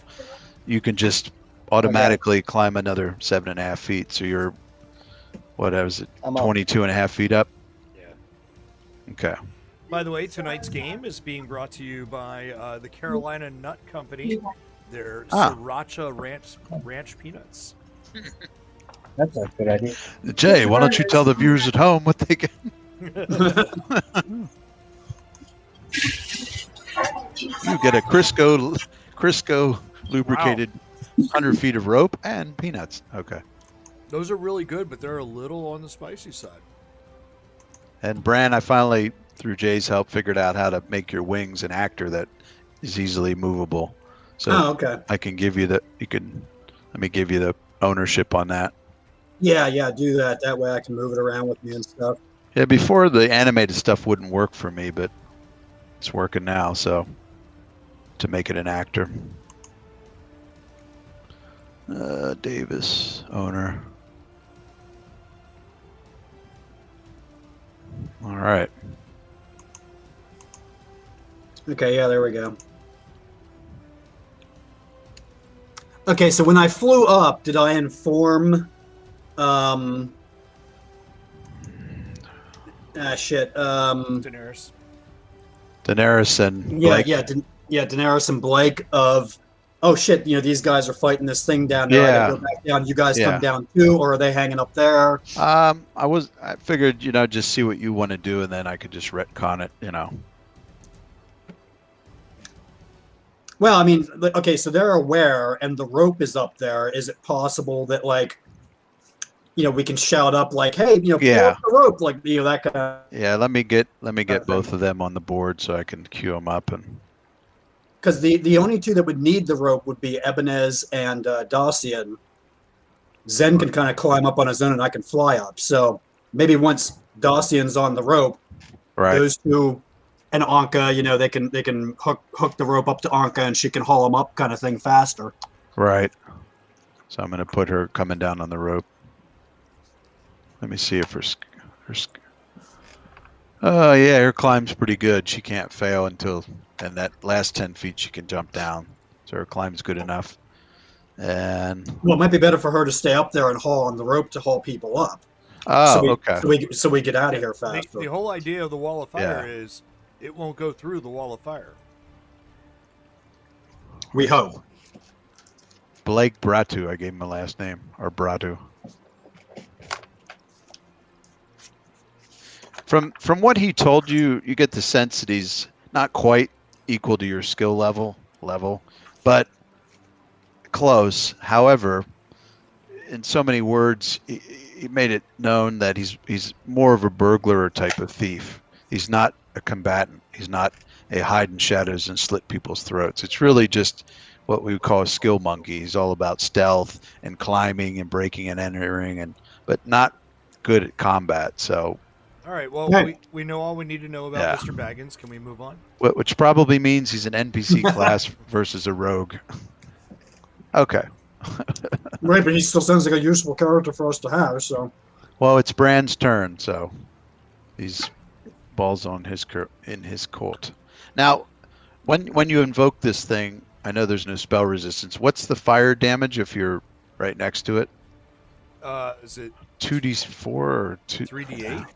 you can just automatically climb another 7.5 feet. So you're 22.5 feet up. Yeah. Okay. By the way, tonight's game is being brought to you by the Carolina Nut Company. Their Sriracha Ranch Peanuts. That's a good idea. Jay, why don't you tell the viewers at home what they get? You get a Crisco lubricated 100 feet of rope and peanuts. Okay. Those are really good, but they're a little on the spicy side. And Bran, I finally, through Jay's help, figured out how to make your wings an actor that is easily movable. So I can give you let me give you the ownership on that. Yeah, do that. That way I can move it around with me and stuff. Yeah, before the animated stuff wouldn't work for me, but it's working now, so to make it an actor. Davis, owner. All right. Okay, yeah, there we go. Okay, so when I flew up, did I inform Daenerys. Daenerys and Blake. Daenerys and Blake of, oh shit, these guys are fighting this thing down there. I gotta go back down. You guys come down too, or are they hanging up there? I figured, just see what you want to do, and then I could just retcon it, Well, I mean, okay, so they're aware, and the rope is up there. Is it possible that, we can shout up, hey, pull up the rope, that kind of... Yeah, let me get both of them on the board so I can queue them up. And because the only two that would need the rope would be Ebenez and Dacian. Zen can kind of climb up on his own, and I can fly up. So maybe once Dacian's on the rope, those two... And Anka, they can hook the rope up to Anka, and she can haul him up, kind of thing, faster. Right. So I'm going to put her coming down on the rope. Let me see if her climb's pretty good. She can't fail and that last 10 feet she can jump down. So her climb's good enough. And well, it might be better for her to stay up there and haul on the rope to haul people up. Oh, okay. So we get out of here faster. The whole idea of the wall of fire is it won't go through the wall of fire. We hope. Blake Bratu, I gave him a last name, or Bratu. From what he told you, you get the sense that he's not quite equal to your skill level, but close. However, in so many words, he made it known that he's more of a burglar type of thief. He's not a combatant. He's not a hide in shadows and slit people's throats. It's really just what we would call a skill monkey. He's all about stealth and climbing and breaking and entering, but not good at combat. So, all right. Well, we know all we need to know about Mr. Baggins. Can we move on? Which probably means he's an NPC class versus a rogue. Okay. Right, but he still sounds like a useful character for us to have. So. Well, it's Bran's turn, so he's balls in his court. Now, when you invoke this thing, I know there's no spell resistance. What's the fire damage if you're right next to it? Is it 2d4 or 3d8?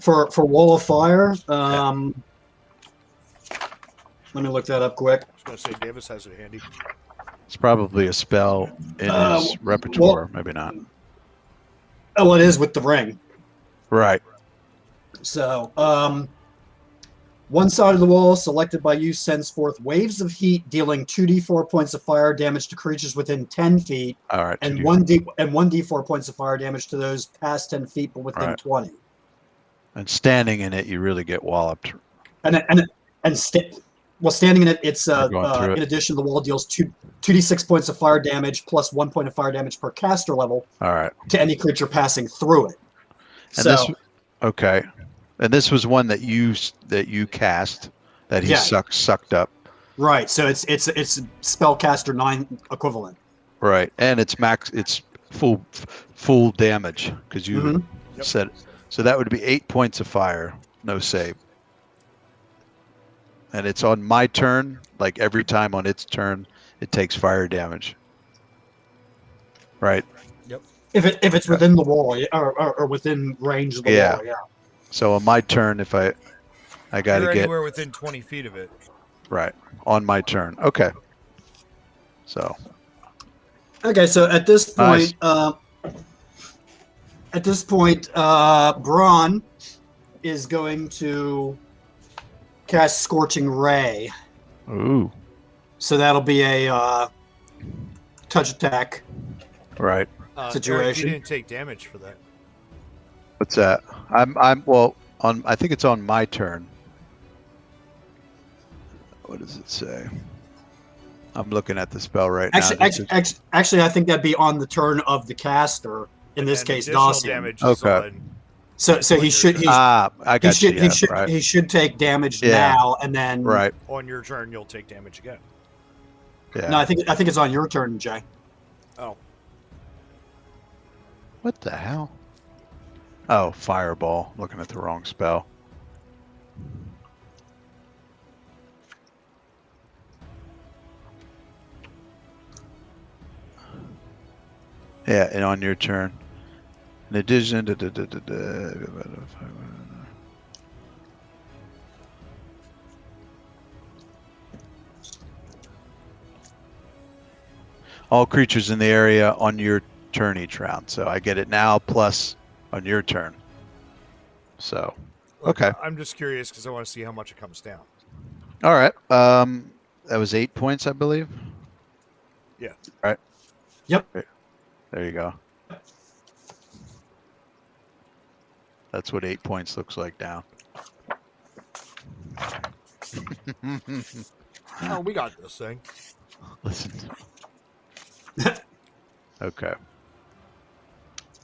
For Wall of Fire, let me look that up quick. I was going to say Davis has it handy. It's probably a spell in his repertoire, maybe not. Oh, it is with the ring. Right. So, one side of the wall selected by you sends forth waves of heat, dealing 2d4 points of fire damage to creatures within 10 feet, All right. and 2D4. 1d4 points of fire damage to those past 10 feet but within Right. 20. And standing in it, you really get walloped. Standing in it, it's We're going through it. in addition, the wall deals 2d6 points of fire damage plus 1 point of fire damage per caster level All right. to any creature passing through it. And this, okay. And this was one that you cast that he sucked up. Right. So it's spellcaster 9 equivalent. Right. And it's full damage because you said so that would be 8 points of fire, no save. And it's on my turn, like every time on its turn, it takes fire damage. Right. Yep. If it's within the wall or within range of the wall, yeah. So on my turn, if I got to get anywhere within 20 feet of it. Right. On my turn. Okay. So. Okay, so at this point, Braun is going to cast Scorching Ray. Ooh. So that'll be a touch attack. Right. Situation. Eric, you didn't take damage for that. What's that? I think it's on my turn. What does it say? I'm looking at the spell right now. Actually, I think that'd be on the turn of the caster. In this case, Dacian. Okay. So he should. I got you. He should take damage now, and then. Right. On your turn, you'll take damage again. Yeah. No, I think it's on your turn, Jay. Oh. What the hell? Oh, fireball. Looking at the wrong spell. Yeah, and on your turn. In addition, all creatures in the area on your turn each round. So I get it now plus on your turn. So, okay. I'm just curious because I want to see how much it comes down. All right. That was 8 points, I believe. Yeah. All right. Yep. There you go. That's what 8 points looks like down. Oh, we got this thing. Listen. Okay.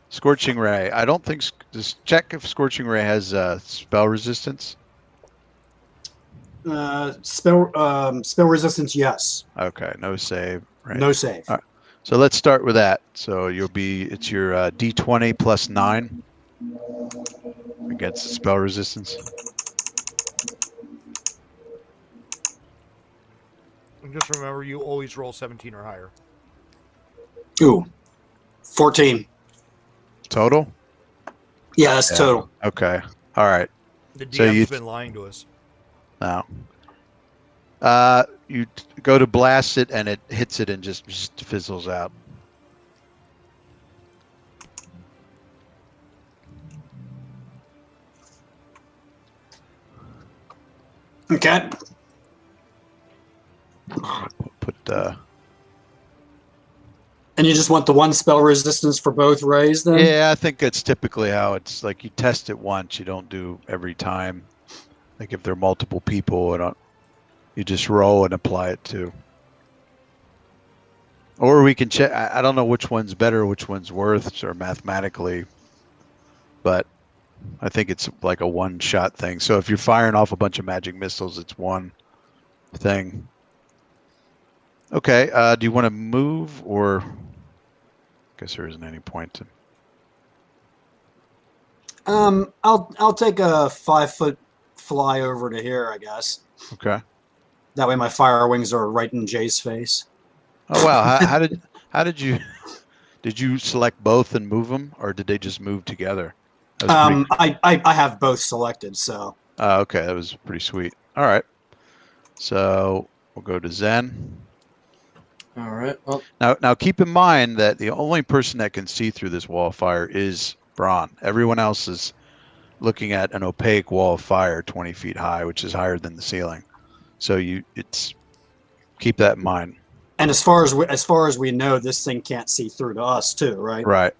Scorching Ray. I don't think. Just check if Scorching Ray has spell resistance. Spell resistance, yes. Okay. No save. Right. No save. All right. So let's start with that. So it's your D20 plus 9 against spell resistance. And just remember, you always roll 17 or higher. Ooh, 14. Total? Yeah, that's total. Okay. All right. The DM's been lying to us. No. You go to blast it, and it hits it and just fizzles out. Okay. Put And you just want the one spell resistance for both rays then? Yeah, I think that's typically how it's like. You test it once, you don't do every time. Like if there are multiple people, you just roll and apply it to. Or we can check. I don't know which one's better, which one's worse, or mathematically. But I think it's like a one-shot thing. So if you're firing off a bunch of magic missiles, it's one thing. Okay. Do you want to move, or? I guess there isn't any point to. I'll take a 5-foot fly over to here, I guess. Okay. That way my fire wings are right in Jay's face. Oh wow! How did you select both and move them, or did they just move together? I have both selected, so. Okay, that was pretty sweet. All right, so we'll go to Zen. All right. Well, Now keep in mind that the only person that can see through this wall of fire is Braun. Everyone else is looking at an opaque wall of fire 20 feet high, which is higher than the ceiling. So keep that in mind. And as far as we know, this thing can't see through to us too, right? Right.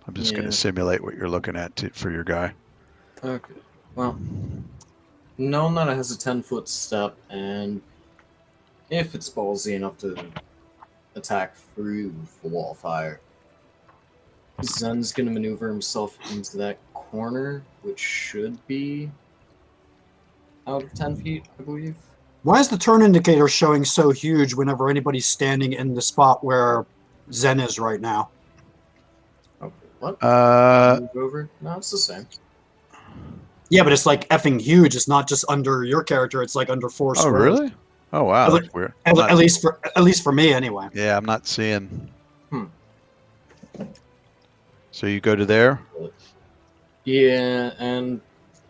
I'm just going Yeah. to simulate what you're looking at for your guy. Okay. Well, knowing that it has a 10-foot step, and if it's ballsy enough to attack through the wall of fire, Zen's gonna maneuver himself into that corner, which should be out of 10 feet, I believe. Why is the turn indicator showing so huge whenever anybody's standing in the spot where Zen is right now? Okay, what? Move over? No, it's the same. Yeah, but it's like effing huge. It's not just under your character. It's like under 4 Oh, squares. really? Oh, wow. That's weird. At least for me, anyway. Yeah, I'm not seeing. Hmm. So you go to there? Yeah, and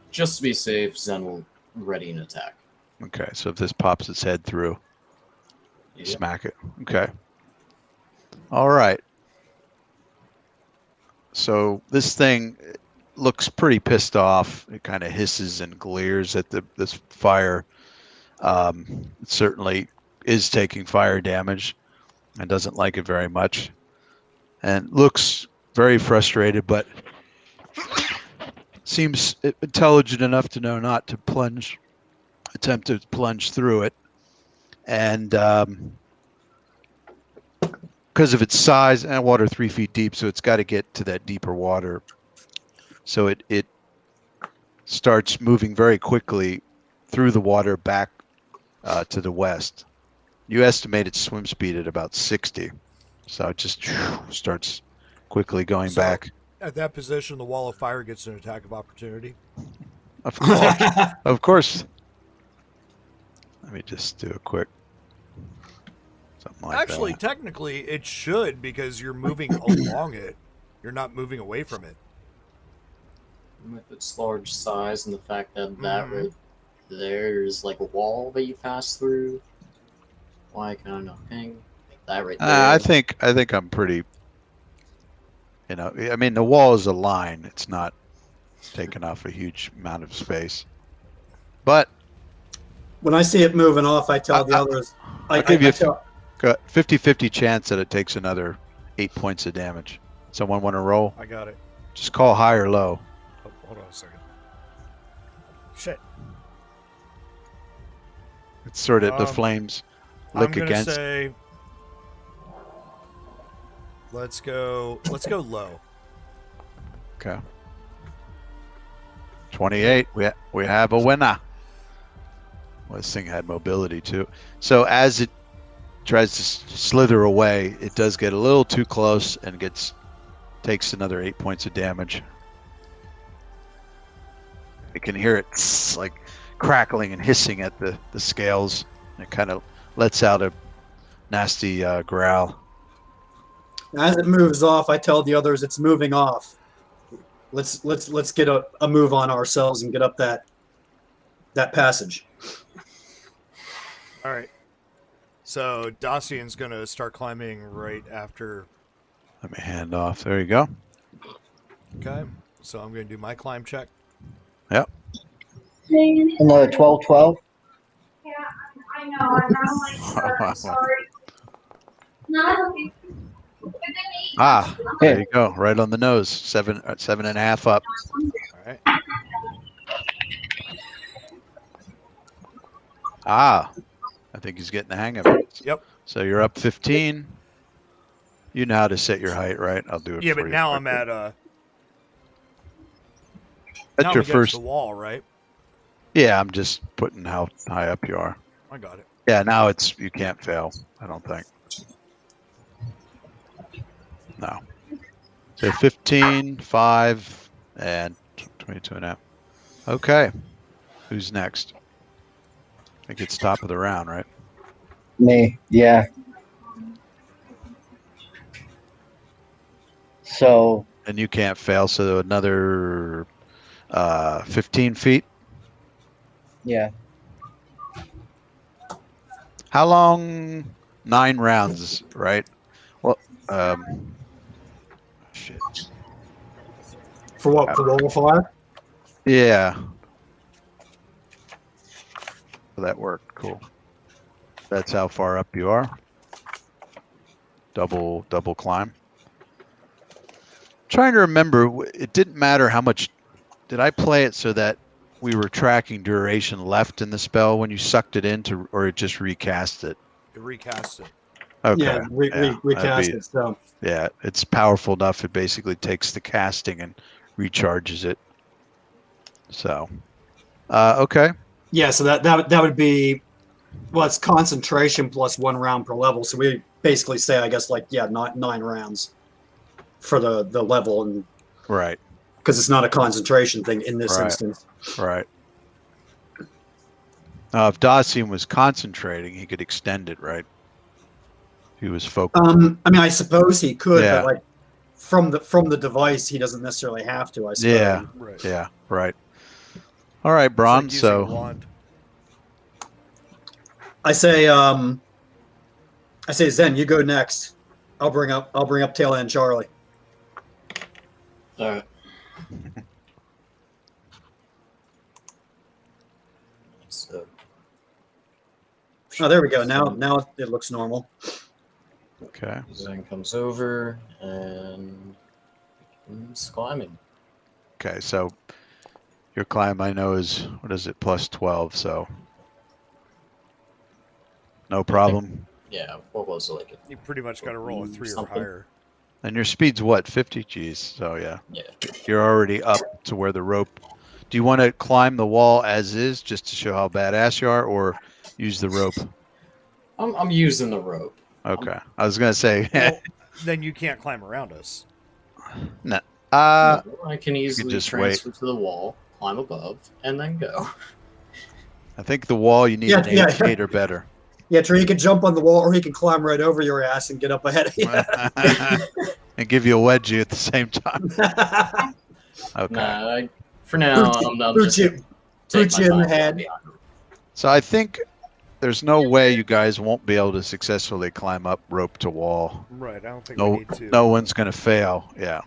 just to be safe, Zen will ready an attack. Okay, so if this pops its head through, Yep. smack it. Okay. All right. So this thing looks pretty pissed off. It kind of hisses and glares at this fire. It certainly is taking fire damage and doesn't like it very much. And looks very frustrated, but seems intelligent enough to know not to attempt to plunge through it. And because of its size and water 3 feet deep, so it's got to get to that deeper water. So it starts moving very quickly through the water back to the west. You estimate its swim speed at about 60. So it just starts quickly going back. At that position, the wall of fire gets an attack of opportunity. Of course. Of course. Let me just do a quick something like Actually, that. technically, it should because you're moving along it. You're not moving away from it. With its large size and the fact that right there is like a wall that you pass through. Why can I not ping? Like that right there. I think I'm pretty. I mean, the wall is a line. It's not taking off a huge amount of space. But When I see it moving off, I tell the others. I'll give you a 50-50 chance that it takes another 8 points of damage. Someone want to roll? I got it. Just call high or low. Oh, hold on a second. Shit. It's sort of the flames lick I'm against. Say, let's go low. Okay. 28. We have a winner. Well, this thing had mobility too. So as it tries to slither away, it does get a little too close and takes another 8 points of damage. You can hear it like crackling and hissing at the scales. It kind of lets out a nasty growl. As it moves off, I tell the others it's moving off. Let's get a move on ourselves and get up that passage. All right. So Dacian's going to start climbing right after. Let me hand off. There you go. Okay. So I'm going to do my climb check. Yep. Another 12-12. Yeah, I know. I'm like, sorry. No, okay. There you go. Right on the nose. 7.5 up. All right. I think he's getting the hang of it. Yep. So you're up 15. You know how to set your height, right? I'll do it. Yeah, for but you now quickly. I'm at That's now your I'm against first. the wall, right? Yeah, I'm just putting how high up you are. I got it. Yeah, now you can't fail. I don't think. No. So 15, 5, and 22.5. Okay. Who's next? I think it's top of the round, right? Me, yeah. So And you can't fail, so another 15 feet. yeah, How long? 9 rounds, right? Well, shit. For what? For wall fire? Yeah. So that worked. Cool. That's how far up you are. Double climb. Trying to remember, it didn't matter how much. Did I play it so that we were tracking duration left in the spell when you sucked it into, or it just recast it? It recast it. Okay. Yeah, recast it. So Yeah, it's powerful enough. It basically takes the casting and recharges it. So, okay. yeah, so that would be, well, it's concentration plus 1 round per level. So we basically say, I guess, like, yeah, not 9 rounds for the level, and Right. because it's not a concentration thing in this Right. instance. Right. If Dacian was concentrating, he could extend it, right? He was focused. I mean, I suppose he could, Yeah. but like from the device, he doesn't necessarily have to. I suppose. Yeah. Right. Yeah. Right. All right, It's Bron. like using a So, wand. I say, Zen, you go next. I'll bring up Tail End Charlie. All right. So, Oh, there we go. Now it looks normal. okay. Zen comes over and begins climbing. Okay. So your climb, I know, is, what is it, plus 12. So no problem. Yeah, what was it, like? You pretty much got to roll a 3 or Something. higher. And your speed's what? 50 Gs. So yeah, Yeah. you're already up to where the rope. Do you want to climb the wall as is just to show how badass you are, or use the rope? I'm using the rope. Okay. I was going to say, Well, then you can't climb around us. no. I can easily just transfer to the wall, climb above, and then go. I think the wall, you need Yeah, an 8, yeah. 8 or better. Yeah, Trey, he can jump on the wall, or he can climb right over your ass and get up ahead of you. And give you a wedgie at the same time. Okay. Nah, for now, I'm just gonna take boot you in my the time head. behind her. So I think there's no way you guys won't be able to successfully climb up rope to wall. Right. I don't think we need to. No one's going to fail. Yeah.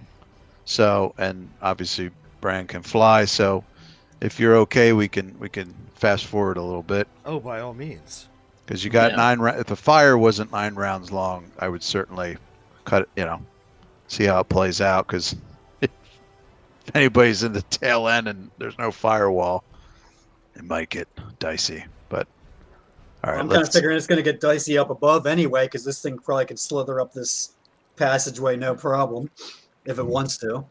So, and obviously Bran can fly. So if you're okay, we can fast forward a little bit. Oh, by all means. Because you got Yeah. 9 rounds. If the fire wasn't 9 rounds long, I would certainly cut it, see how it plays out. Because if anybody's in the tail end and there's no firewall, it might get dicey. But all right, I'm kind of figuring it's going to get dicey up above anyway, because this thing probably could slither up this passageway no problem if it wants to.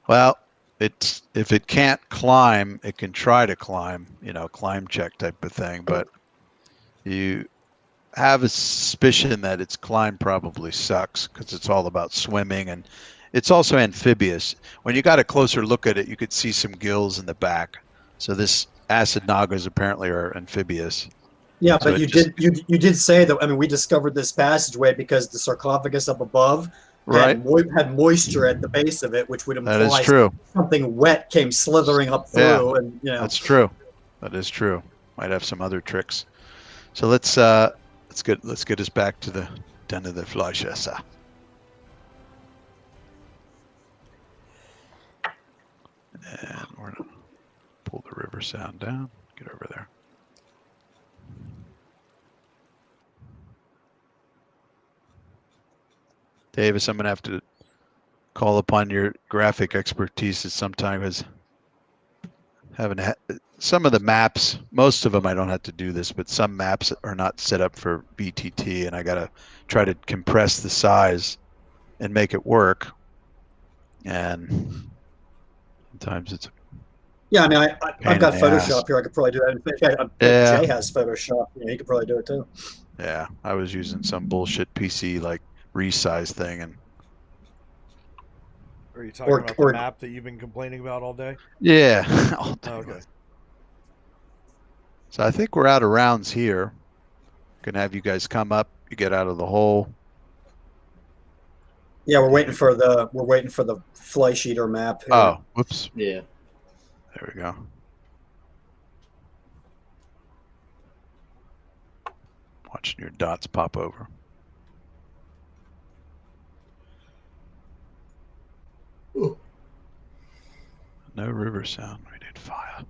Well, if it can't climb, it can try to climb, climb check type of thing. But you have a suspicion that its climb probably sucks because it's all about swimming, and it's also amphibious. When you got a closer look at it, you could see some gills in the back. So this acid nagas apparently are amphibious. Yeah, So but it you did say that. I mean, we discovered this passageway because the sarcophagus up above Right. had moisture at the base of it, which would That is imply true. something wet came slithering up through, and That's true. That is true. Might have some other tricks. So let's get us back to the den of the Fleischesser. And we're gonna pull the river sound down. Get over there. Davis, I'm gonna have to call upon your graphic expertise at some time, because some of the maps, most of them I don't have to do this, but some maps are not set up for VTT, and I gotta try to compress the size and make it work. And sometimes it's yeah. I mean, I've got in the ass. Photoshop here. I could probably do that. In fact, Yeah. Jay has Photoshop. He could probably do it too. Yeah, I was using some bullshit PC like resize thing, and Are you talking about or- the map that you've been complaining about all day? yeah. all day Okay. long. So I think we're out of rounds here. Gonna have you guys come up. You get out of the hole. Yeah, we're waiting for the Fleisch Eater map. Here. Oh, whoops. Yeah. There we go. Watching your dots pop over. Ooh. No river sound. We need fire.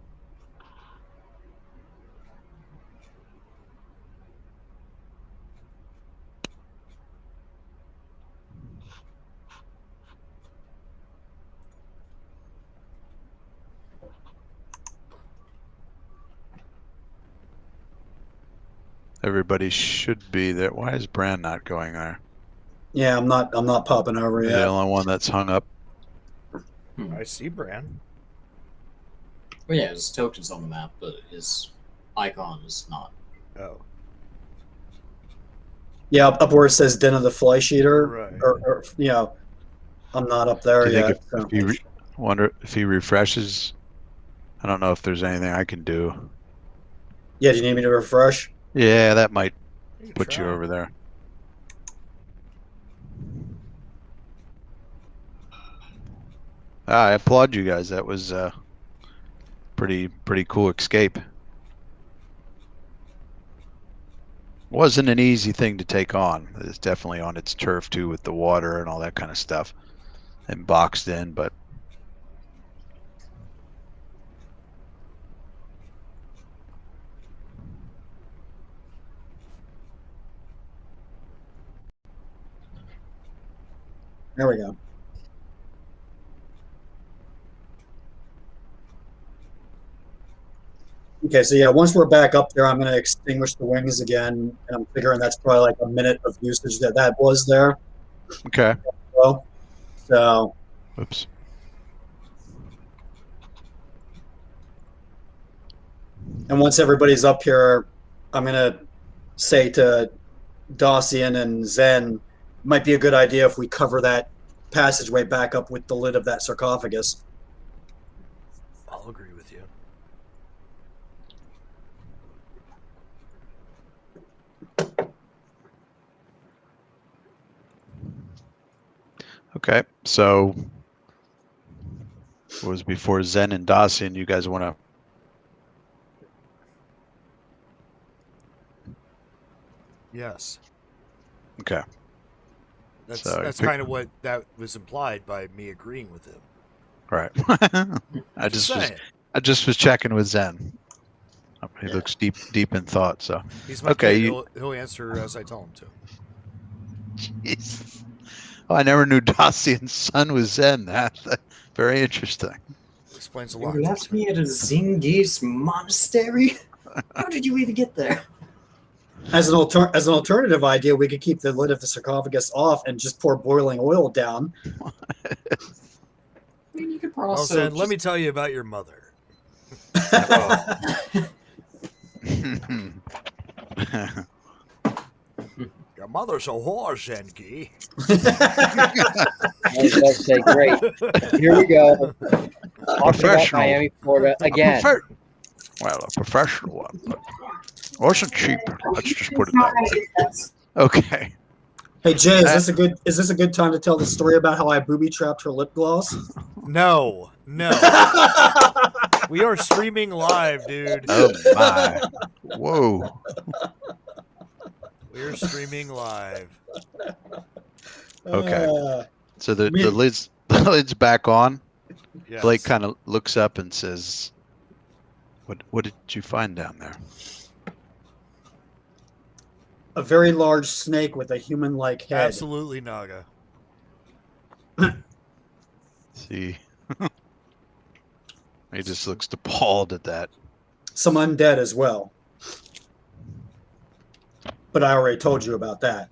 Everybody should be there. Why is Bran not going there? Yeah, I'm not popping over You're the yet. only one that's hung up. I see Bran. Well, yeah, his token's on the map, but his icon is not. Oh, Yeah, up where it says Den of the Flesh Eater, right. or I'm not up there Do you think yet. if so. he wonder if he refreshes? I don't know if there's anything I can do. Yeah, do you need me to refresh? Yeah, that might You can put you try. over there. I applaud you guys. That was a pretty cool escape. Wasn't an easy thing to take on. It's definitely on its turf too, with the water and all that kind of stuff, and boxed in. But There we go. Okay, so yeah, once we're back up there, I'm going to extinguish the wings again, and I'm figuring that's probably like a minute of usage that was there. okay. Well, so Oops. and once everybody's up here, I'm going to say to Dacian and Zen, it might be a good idea if we cover that passageway back up with the lid of that sarcophagus. I'll agree with you. Okay, so it was before Zen and Dacian. You guys want to? Yes. Okay. That's So that's pick- kind of what that was implied by me agreeing with him. Right. I Just just was checking with Zen. He Yeah. looks deep in thought. So he's my Okay, kid. you- He'll answer as I tell him to. Jesus. Oh, I never knew Dacian's son was Zen. That's very interesting. Explains a You lot. left me at a Zingis monastery? How did you even get there? As an alternative idea, we could keep the lid of the sarcophagus off and just pour boiling oil down. I mean, you could Well, also. Zen, let me tell you about your mother. Your mother's a whore, Zenki. I was about to say, great. Here we go. Talking about Professional. Miami, Florida again. Well, a professional one, but it wasn't cheap. Let's just put it that way. Okay. Hey Jay, is this a good time to tell the story about how I booby trapped her lip gloss? No. We are streaming live, dude. Oh my. Whoa. We are streaming live. Okay. So the Me- lid's back on. Yes. Blake kind of looks up and says, "What did you find down there?" A very large snake with a human-like head. Absolutely Naga. See. He just looks appalled at that. Some undead as well. But I already told you about that.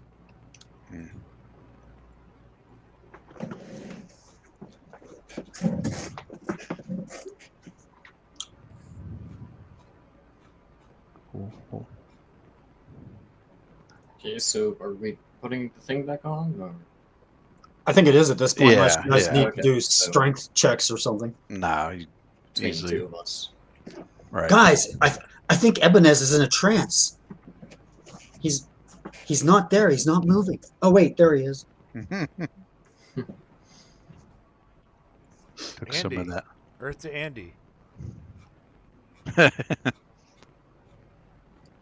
Cool. Okay, so are we putting the thing back on? Or? I think it is at this point, unless Yeah, you guys yeah. need Okay, to do so- strength checks or something. No, Between the easily. two of us. Right. Guys, I think Ebenez is in a trance. He's not there. He's not moving. Oh wait, there he is. Took some of Andy. that. Earth to Andy. I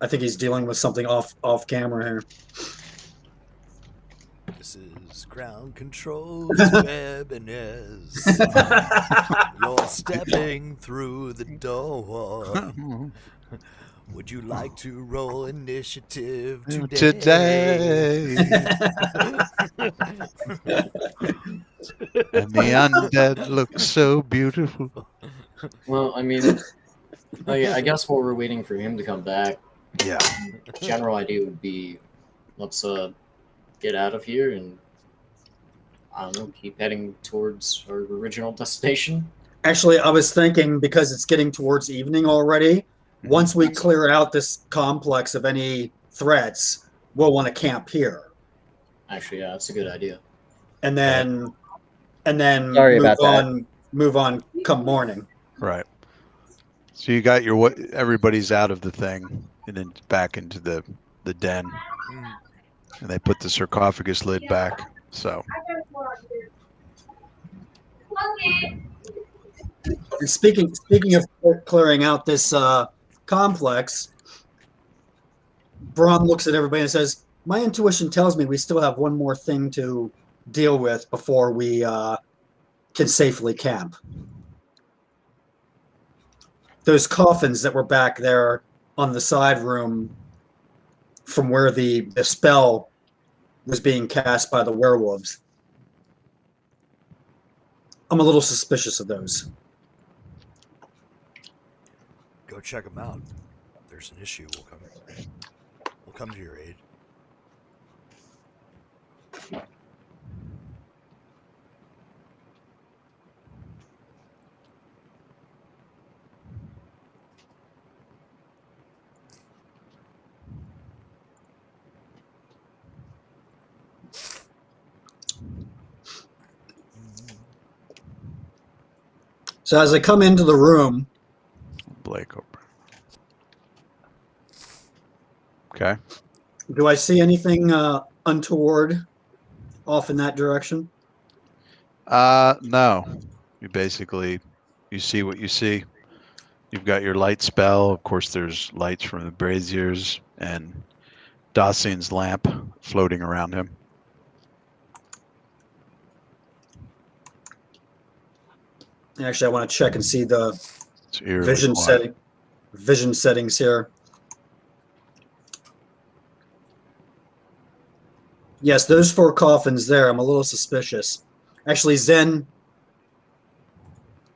think he's dealing with something off camera here. This is ground control to Ebenezer. You're stepping through the door. Would you like to roll initiative today? And the undead looks so beautiful. Well, I mean, I guess while we're waiting for him to come back, Yeah. general idea would be, let's get out of here and, I don't know, keep heading towards our original destination. Actually, I was thinking because it's getting towards evening already, once we clear out this complex of any threats, we'll want to camp here. Actually, yeah, that's a good idea. And then Sorry about that. move on come morning. Right. So you got your everybody's out of the thing and then back into the den, and they put the sarcophagus lid back. So And speaking of clearing out this complex, Braun looks at everybody and says, "My intuition tells me we still have one more thing to deal with before we can safely camp. Those coffins that were back there on the side room from where the spell was being cast by the werewolves. I'm a little suspicious of those." Go check them out. If there's an issue, we'll come to your aid. So as I come into the room, Blake over. Okay. do I see anything untoward off in that direction? No. You see what you see. You've got your light spell. Of course, there's lights from the braziers and Dacian's lamp floating around him. Actually, I want to check and see the It's eerily quiet. vision settings here. Yes, those 4 coffins there, I'm a little suspicious. Actually, Zen,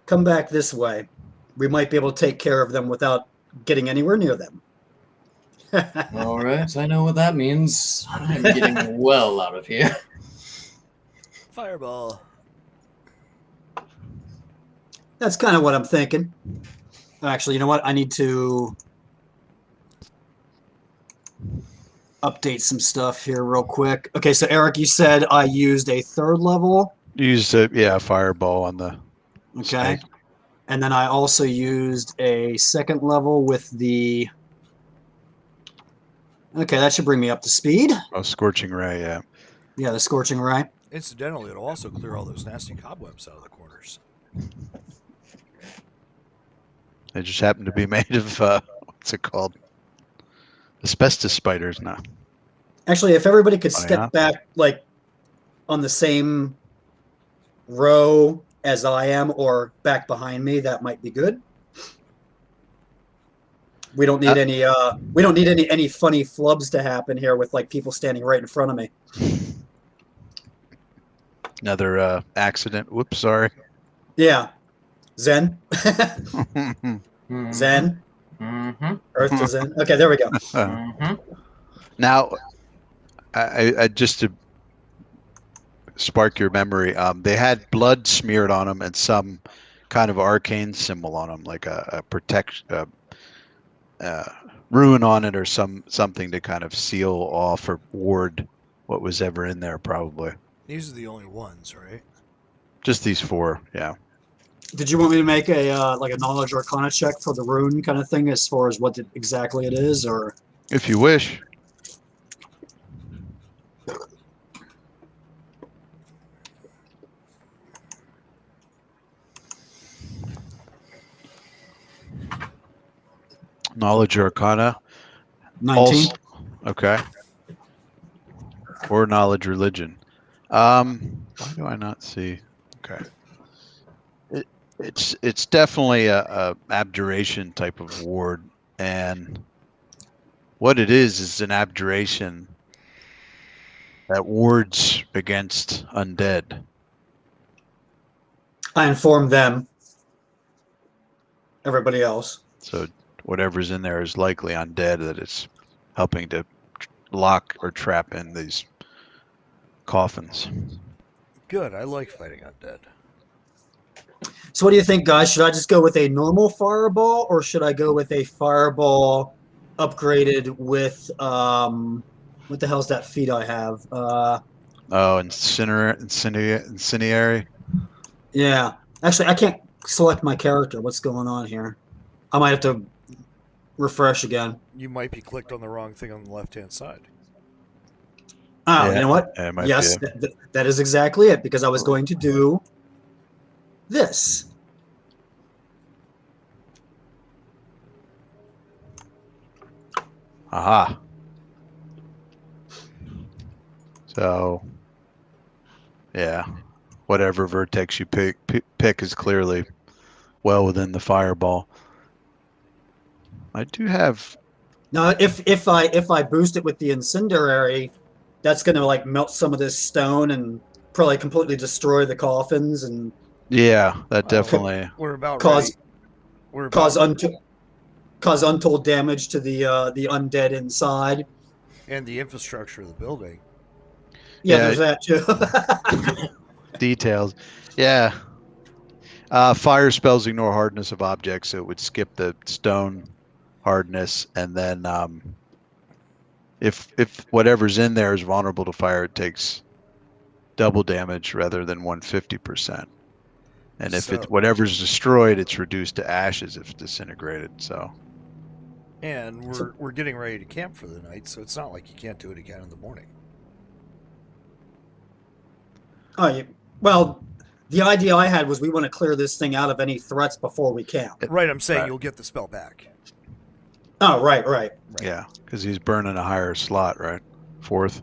come back this way. We might be able to take care of them without getting anywhere near them. All right, I know what that means. I'm getting well out of here. Fireball. That's kind of what I'm thinking. Actually, you know what? I need to update some stuff here real quick. Okay, so Eric, you said I used a 3rd level. You used a fireball on the Okay. snake. And then I also used a 2nd level with the... Okay, that should bring me up to speed. Oh, scorching ray, yeah. Yeah, the Scorching Ray. Incidentally, it'll also clear all those nasty cobwebs out of the corners. They just happen to be made of what's it called? Asbestos spiders now. Actually, if everybody could Funny, step huh? back, like, on the same row as I am or back behind me, that might be good. We don't need any funny flubs to happen here with like people standing right in front of me. Another accident. Whoops, sorry. Yeah. Zen. Mhm. Zen. Mm-hmm. Earth to Zen. Okay, there we go. Mm-hmm. Now, I just to spark your memory, they had blood smeared on them and some kind of arcane symbol on them, like a protection, rune on it, or something to kind of seal off or ward what was ever in there. Probably These are the only ones, right? just these 4. Yeah. Did you want me to make a like a knowledge arcana check for the rune kind of thing as far as what exactly it is, or? If you wish. Knowledge or arcana. 19. Okay. Or knowledge religion. Why do I not see? Okay. It's definitely a abjuration type of ward, and what it is an abjuration that wards against undead. I informed them. Everybody else. So whatever's in there is likely undead that it's helping to lock or trap in these coffins. Good. I like fighting undead. So what do you think, guys? Should I just go with a normal fireball, or should I go with a fireball upgraded with what the hell's that feat I have? Incendiary. Yeah. Actually, I can't select my character. What's going on here? I might have to refresh again. You might be clicked on the wrong thing on the left-hand side. Oh, Yeah, you know what? it might Yes, be that is exactly it, because I was going to do this. Aha. So, yeah, whatever vertex you pick is clearly well within the fireball. I do have. Now, if I boost it with the incendiary, that's going to like melt some of this stone and probably completely destroy the coffins and Yeah, that definitely. We're about cause ready. We're about cause untold damage to the undead inside. and the infrastructure of the building. Yeah, Yeah. there's that too. Details. Yeah. Fire spells ignore hardness of objects, so it would skip the stone hardness, and then if whatever's in there is vulnerable to fire, it takes double damage rather than 150%. And if it's whatever's destroyed, it's reduced to ashes if disintegrated. So. And we're getting ready to camp for the night, so it's not like you can't do it again in the morning. Well, the idea I had was we want to clear this thing out of any threats before we camp. Right, I'm saying Right. you'll get the spell back. Oh, right. Yeah, because he's burning a higher slot, right? Fourth.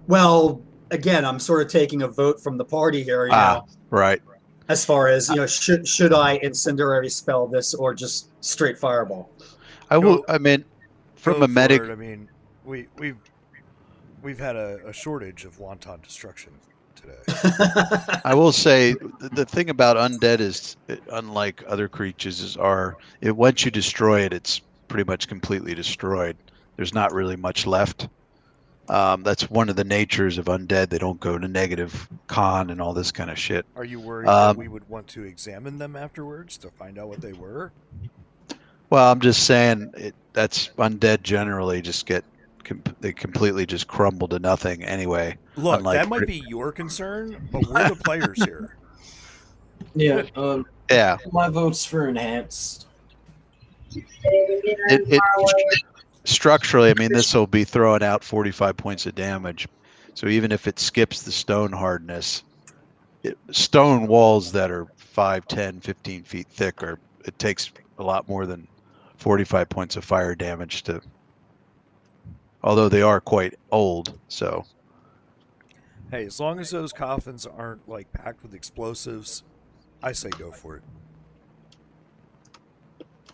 Well, again, I'm sort of taking a vote from the party here, you know, Right. as far as, you know, should I incendiary spell this or just straight fireball? I will. I mean, from Go a medic. for it. I mean, we've had a shortage of wanton destruction today. I will say the thing about undead is, unlike other creatures, once you destroy it, it's pretty much completely destroyed. There's not really much left. That's one of the natures of undead. They don't go to negative con and all this kind of shit. Are you worried that we would want to examine them afterwards to find out what they were? Well, I'm just saying that's undead generally just they completely just crumble to nothing anyway. Look, that might be your concern, but we're the players here. Yeah. Yeah. My vote's for enhanced. Structurally, I mean, this will be throwing out 45 points of damage. So even if it skips the stone hardness, stone walls that are 5, 10, 15 feet thick it takes a lot more than 45 points of fire damage although they are quite old. So, hey, as long as those coffins aren't like packed with explosives, I say go for it.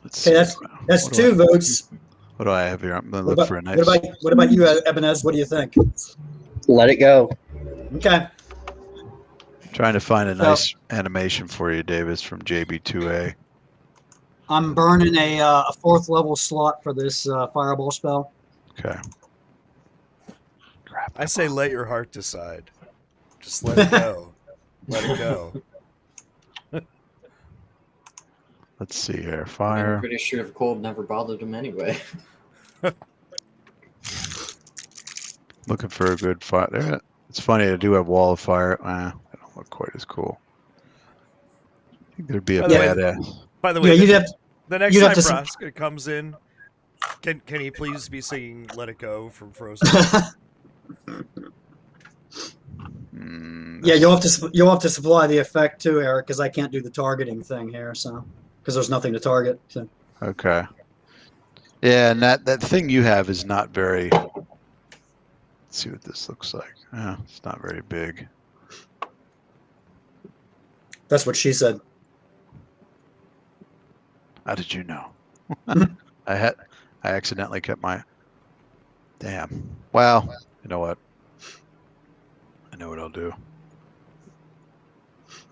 Okay, that's two votes. What do I have here? I'm gonna look for a nice. What about you, Ebenez? What do you think? Let it go. Okay. Trying to find a nice animation for you, Davis, from JB2A. I'm burning a fourth level slot for this fireball spell. Okay. I say let your heart decide. Just let it go. Let it go. Let's see here. Fire. I'm pretty sure the cold never bothered him anyway. Looking for a good fire. There. It's funny, I do have wall of fire. They don't look quite as cool. I think there'd be a badass. By the way, the next you'd time have to Braska comes in, can he please be singing "Let It Go" from Frozen? Yeah, you'll have to supply the effect too, Eric, because I can't do the targeting thing here, so because there's nothing to target. So. Okay. Yeah, and that thing you have is not very Let's see what this looks like. It's not very big. That's what she said. How did you know? I accidentally kept my. Damn. Well, you know what? I know what I'll do.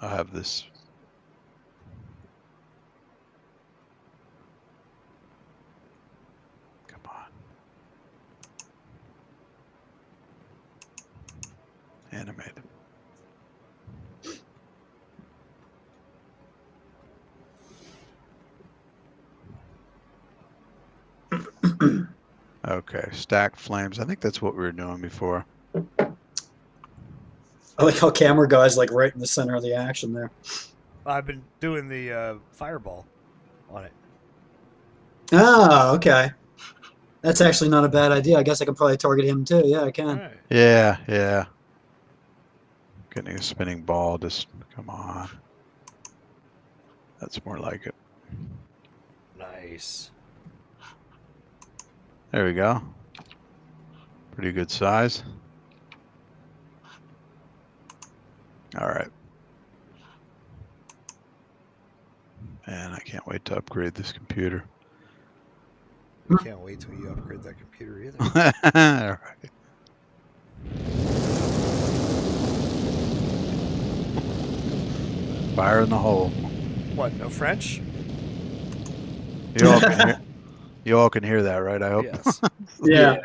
I'll have this. Come on. Animated. Okay, stack flames. I think that's what we were doing before. I like how camera guy's like right in the center of the action there. I've been doing the fireball on it. Ah, okay. That's actually not a bad idea. I guess I can probably target him too. Yeah, I can. All right. Yeah. Getting a spinning ball. Just come on. That's more like it. Nice. There we go. Pretty good size. All right. Man, I can't wait to upgrade this computer. I can't wait till you upgrade that computer either. All right. Fire in the hole. What? No French? You all can hear that, right? I hope. Yes. Yeah.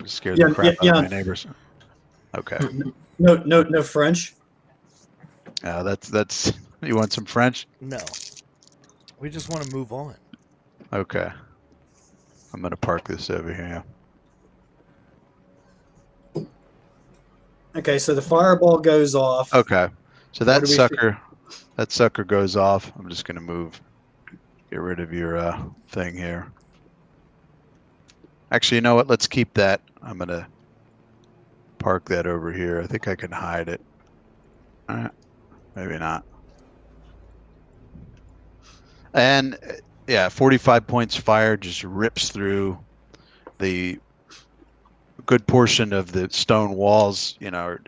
Scared the crap out of my neighbors. Okay. No French. That's. You want some French? No. We just want to move on. Okay. I'm gonna park this over here. Okay, so the fireball goes off. Okay. So What do we that sucker goes off. I'm just gonna get rid of your thing here. Actually, you know what? Let's keep that. I'm gonna park that over here. I think I can hide it. All right. Maybe not. And yeah, 45 points fire just rips through the good portion of the stone walls, are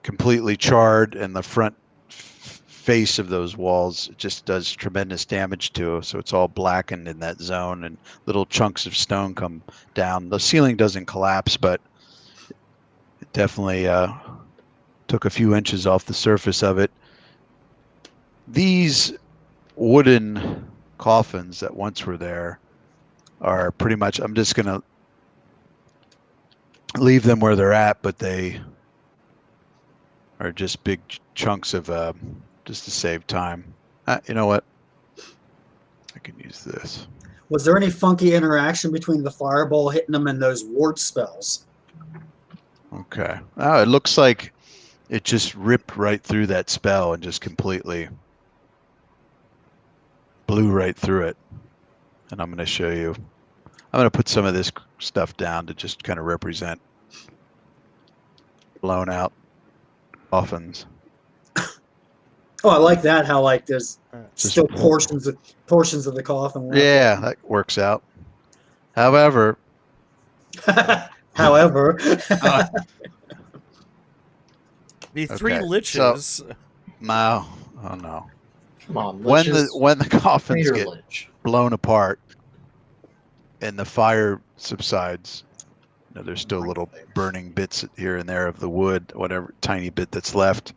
completely charred, and the front face of those walls just does tremendous damage to. So it's all blackened in that zone, and little chunks of stone come down. The ceiling doesn't collapse, but it definitely took a few inches off the surface of it. These wooden coffins that once were there are pretty much, I'm just going to leave them where they're at, but they are just big chunks of, just to save time. You know what? I can use this. Was there any funky interaction between the fireball hitting them and those ward spells? Okay. Oh, it looks like it just ripped right through that spell and just completely blew right through it. And I'm going to show you. I'm going to put some of this stuff down to just kind of represent blown out coffins. Oh, I like that. How like there's Just still portions of the coffin left. Yeah, that works out. However, However, The three Okay, liches. no, oh no. Come on, When liches. the coffins Crater get lich. blown apart and the fire subsides, there's still little burning bits here and there of the wood, whatever tiny bit that's left.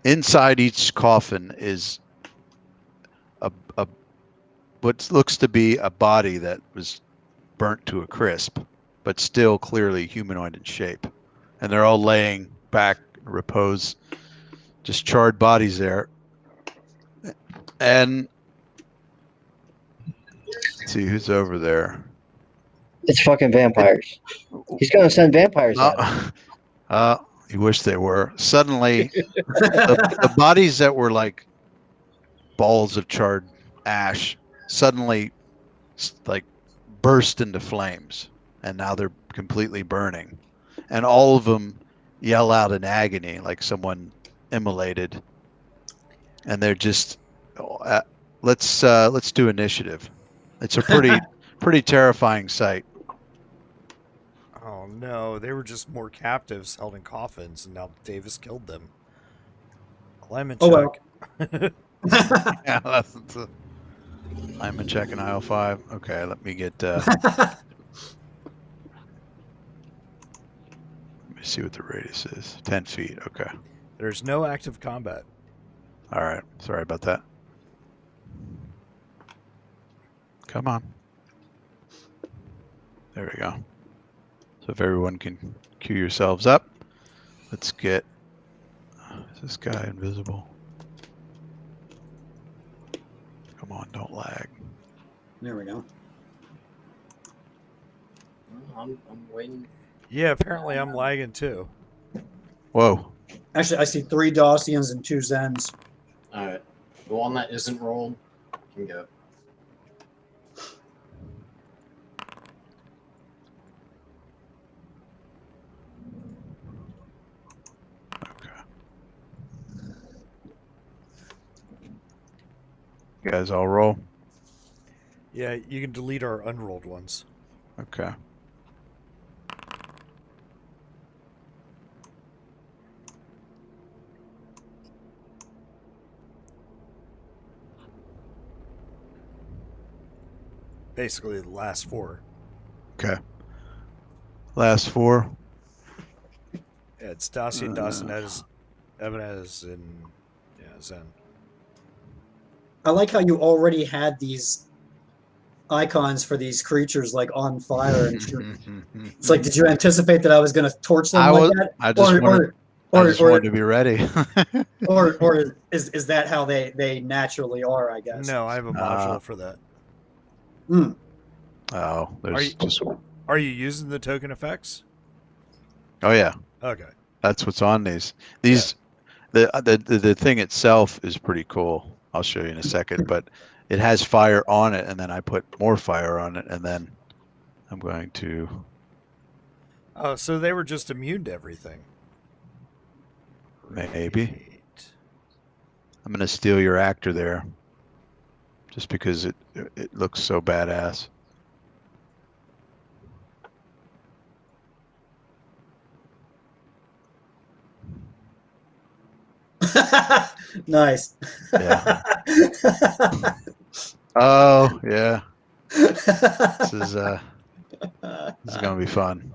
Inside each coffin is a what looks to be a body that was burnt to a crisp, but still clearly humanoid in shape. And they're all laying back in repose, just charred bodies there. And let's see who's over there. It's fucking vampires. He's gonna send vampires at him. You wish they were. Suddenly, the bodies that were like balls of charred ash suddenly like burst into flames, and now they're completely burning, and all of them yell out in agony like someone immolated, and they're just let's do initiative. It's a pretty terrifying sight. Oh no, they were just more captives held in coffins, and now Davis killed them. Alignment Oh, well. check. Yeah, that's I'm in check in aisle 5. Okay, let me get. Let me see what the radius is. 10 feet. Okay. There's no active combat. All right. Sorry about that. Come on. There we go. So if everyone can queue yourselves up, let's get. Is this guy invisible? Come on, don't lag. There we go. I'm waiting. Yeah, apparently I'm lagging too. Whoa. Actually, I see 3 Dawsians and 2 Zens. All right. The one that isn't rolled can go. Okay. You guys all roll? Yeah, you can delete our unrolled ones. Okay. Basically, the last 4. Okay. Last 4. Yeah, it's Dacian, Dawson, Ebenez, and yeah, Zen. I like how you already had these icons for these creatures like on fire and shit. It's like, did you anticipate that I was going to torch them like that? I just wanted to be ready. or is that how they naturally are? I guess. No, I have a module for that. Mm. Oh, there's just. Are you using the token effects? Oh yeah. Okay. That's what's on these. These, the thing itself is pretty cool. I'll show you in a second, but it has fire on it, and then I put more fire on it, and then I'm going to. Oh, so they were just immune to everything. Maybe. Right. I'm going to steal your actor there, just because it looks so badass. Nice. Yeah. Oh yeah. This is going to be fun.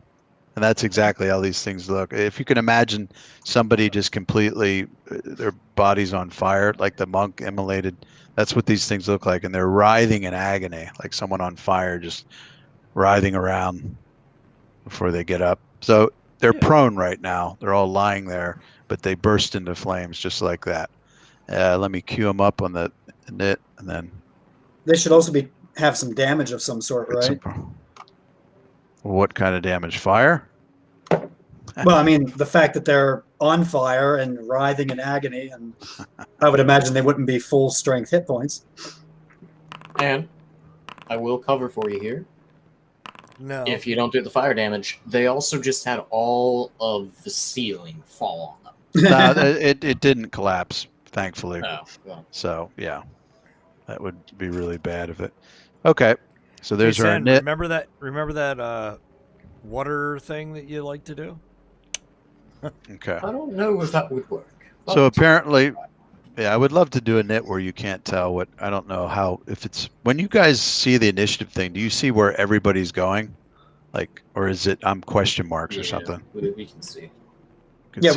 And that's exactly how these things look. If you can imagine somebody just completely, their body's on fire, like the monk immolated, that's what these things look like. And they're writhing in agony, like someone on fire, just writhing around before they get up. So they're prone right now. They're all lying there, but they burst into flames just like that. Let me cue them up on the knit, and then. They should also have some damage of some sort, right? What kind of damage? Fire? Well, I mean, the fact that they're on fire and writhing in agony, and I would imagine they wouldn't be full strength hit points. And I will cover for you here. No. If you don't do the fire damage, they also just had all of the ceiling fall on them. No, it didn't collapse, thankfully. Oh, well. So yeah, that would be really bad if it. Okay, so there's hey, our Zen, knit. Remember that water thing that you like to do? Okay. I don't know if that would work. So apparently, yeah, I would love to do a knit where you can't tell what. I don't know how, if it's when you guys see the initiative thing. Do you see where everybody's going, like, or is it question marks or something? We can see. Yeah,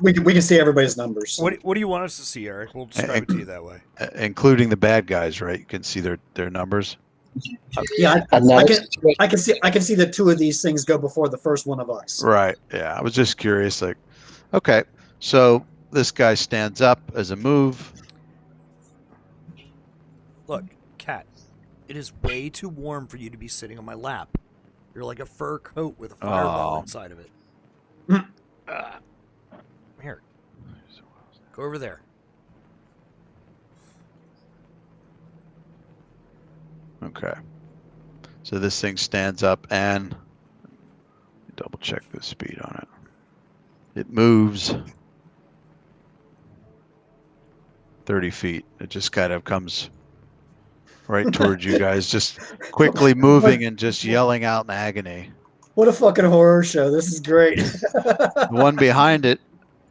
we can see everybody's numbers. What do you want us to see, Eric? We'll describe it to you that way. Including the bad guys, right? You can see their numbers. Yeah, I can see that 2 of these things go before the first one of us. Right. Yeah. I was just curious. Like, okay, so this guy stands up as a move. Look, Cat, it is way too warm for you to be sitting on my lap. You're like a fur coat with a fireball inside of it. Here. Go over there. Okay. So this thing stands up and double check the speed on it. It moves 30 feet. It just kind of comes right towards you guys, just quickly moving and just yelling out in agony. What a fucking horror show. This is great. The one behind it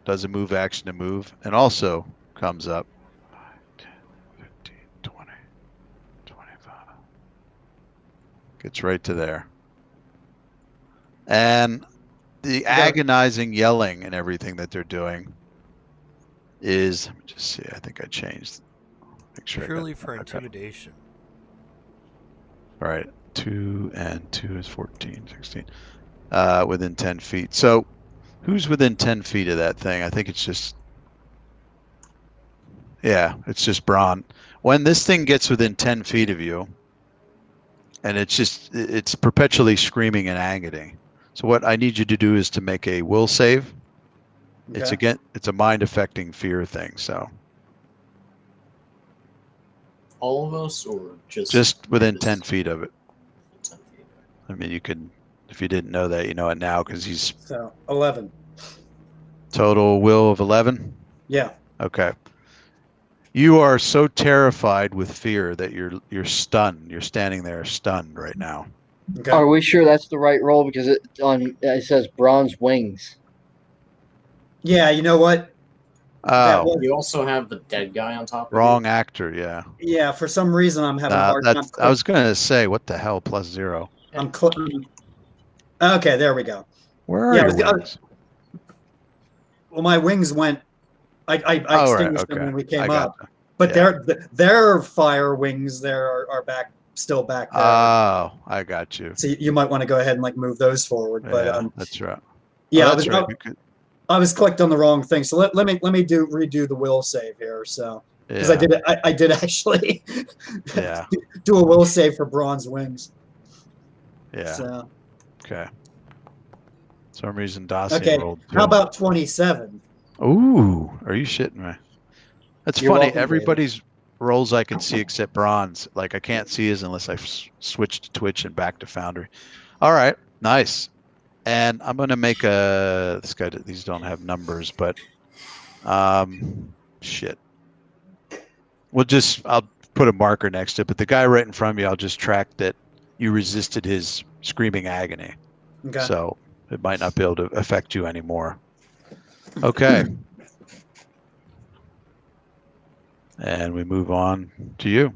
does a move action to move and also comes up. 5, 10, 15, 20, 25. Gets right to there. And the agonizing yelling and everything that they're doing is, let me just see, I think I changed. Make sure Purely I got, for okay. intimidation. All right, 2 and 2 is 14, 16. Within 10 feet. So who's within 10 feet of that thing? I think it's just, yeah, it's just Braun. When this thing gets within 10 feet of you, and it's perpetually screaming and agony. So what I need you to do is to make a will save. Okay. It's a mind affecting fear thing. So All of us, or just within this 10 feet of it. 10 feet? I mean, you can, if you didn't know that, you know it now because he's So 11. total will of 11. Yeah. Okay. You are so terrified with fear that you're stunned. You're standing there stunned right now. Okay. Are we sure that's the right roll? Because it says bronze wings. Yeah, you know what? That Oh, was You also have the dead guy on top of wrong you. actor. Yeah. yeah, for some reason I'm having a hard time. I was gonna say, what the hell? +0. Okay, there we go. Where are Yeah, your wings? well, my wings went. I Oh, right. extinguished them Okay. when we I came got up, you. but Yeah. their fire wings there are back still back there. Oh, I got you. So you might want to go ahead and like move those forward. But Yeah, that's right. yeah, Oh, that's right. I was clicked on the wrong thing. So let me redo the will save here. So because Yeah. I did actually Yeah. do a will save for bronze wings. Yeah. So Okay. Some reason Dacian okay, rolled 2. how about 27? Ooh, are you shitting me? That's You're funny. welcome, David. Everybody's rolls I can see except Bronze. Like I can't see his unless I switch to Twitch and back to Foundry. All right, nice. And I'm gonna make this guy. These don't have numbers, but shit. I'll put a marker next to it. But the guy right in front of you, I'll just track that you resisted his screaming agony. Okay. So it might not be able to affect you anymore. Okay. And we move on to you.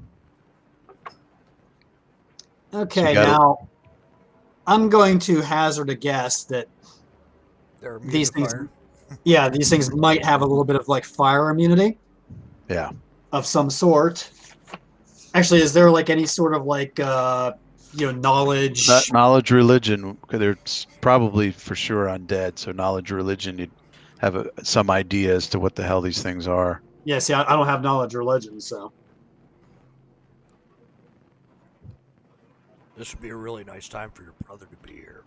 Okay, gotta- now I'm going to hazard a guess that They're immune these to things, fire. yeah, these things might have a little bit of like fire immunity Yeah. of some sort. Actually, is there like any sort of like knowledge? That knowledge religion, they're probably for sure undead. So knowledge religion, you'd have some idea as to what the hell these things are. Yeah, see, I don't have knowledge religion, so This would be a really nice time for your brother to be here.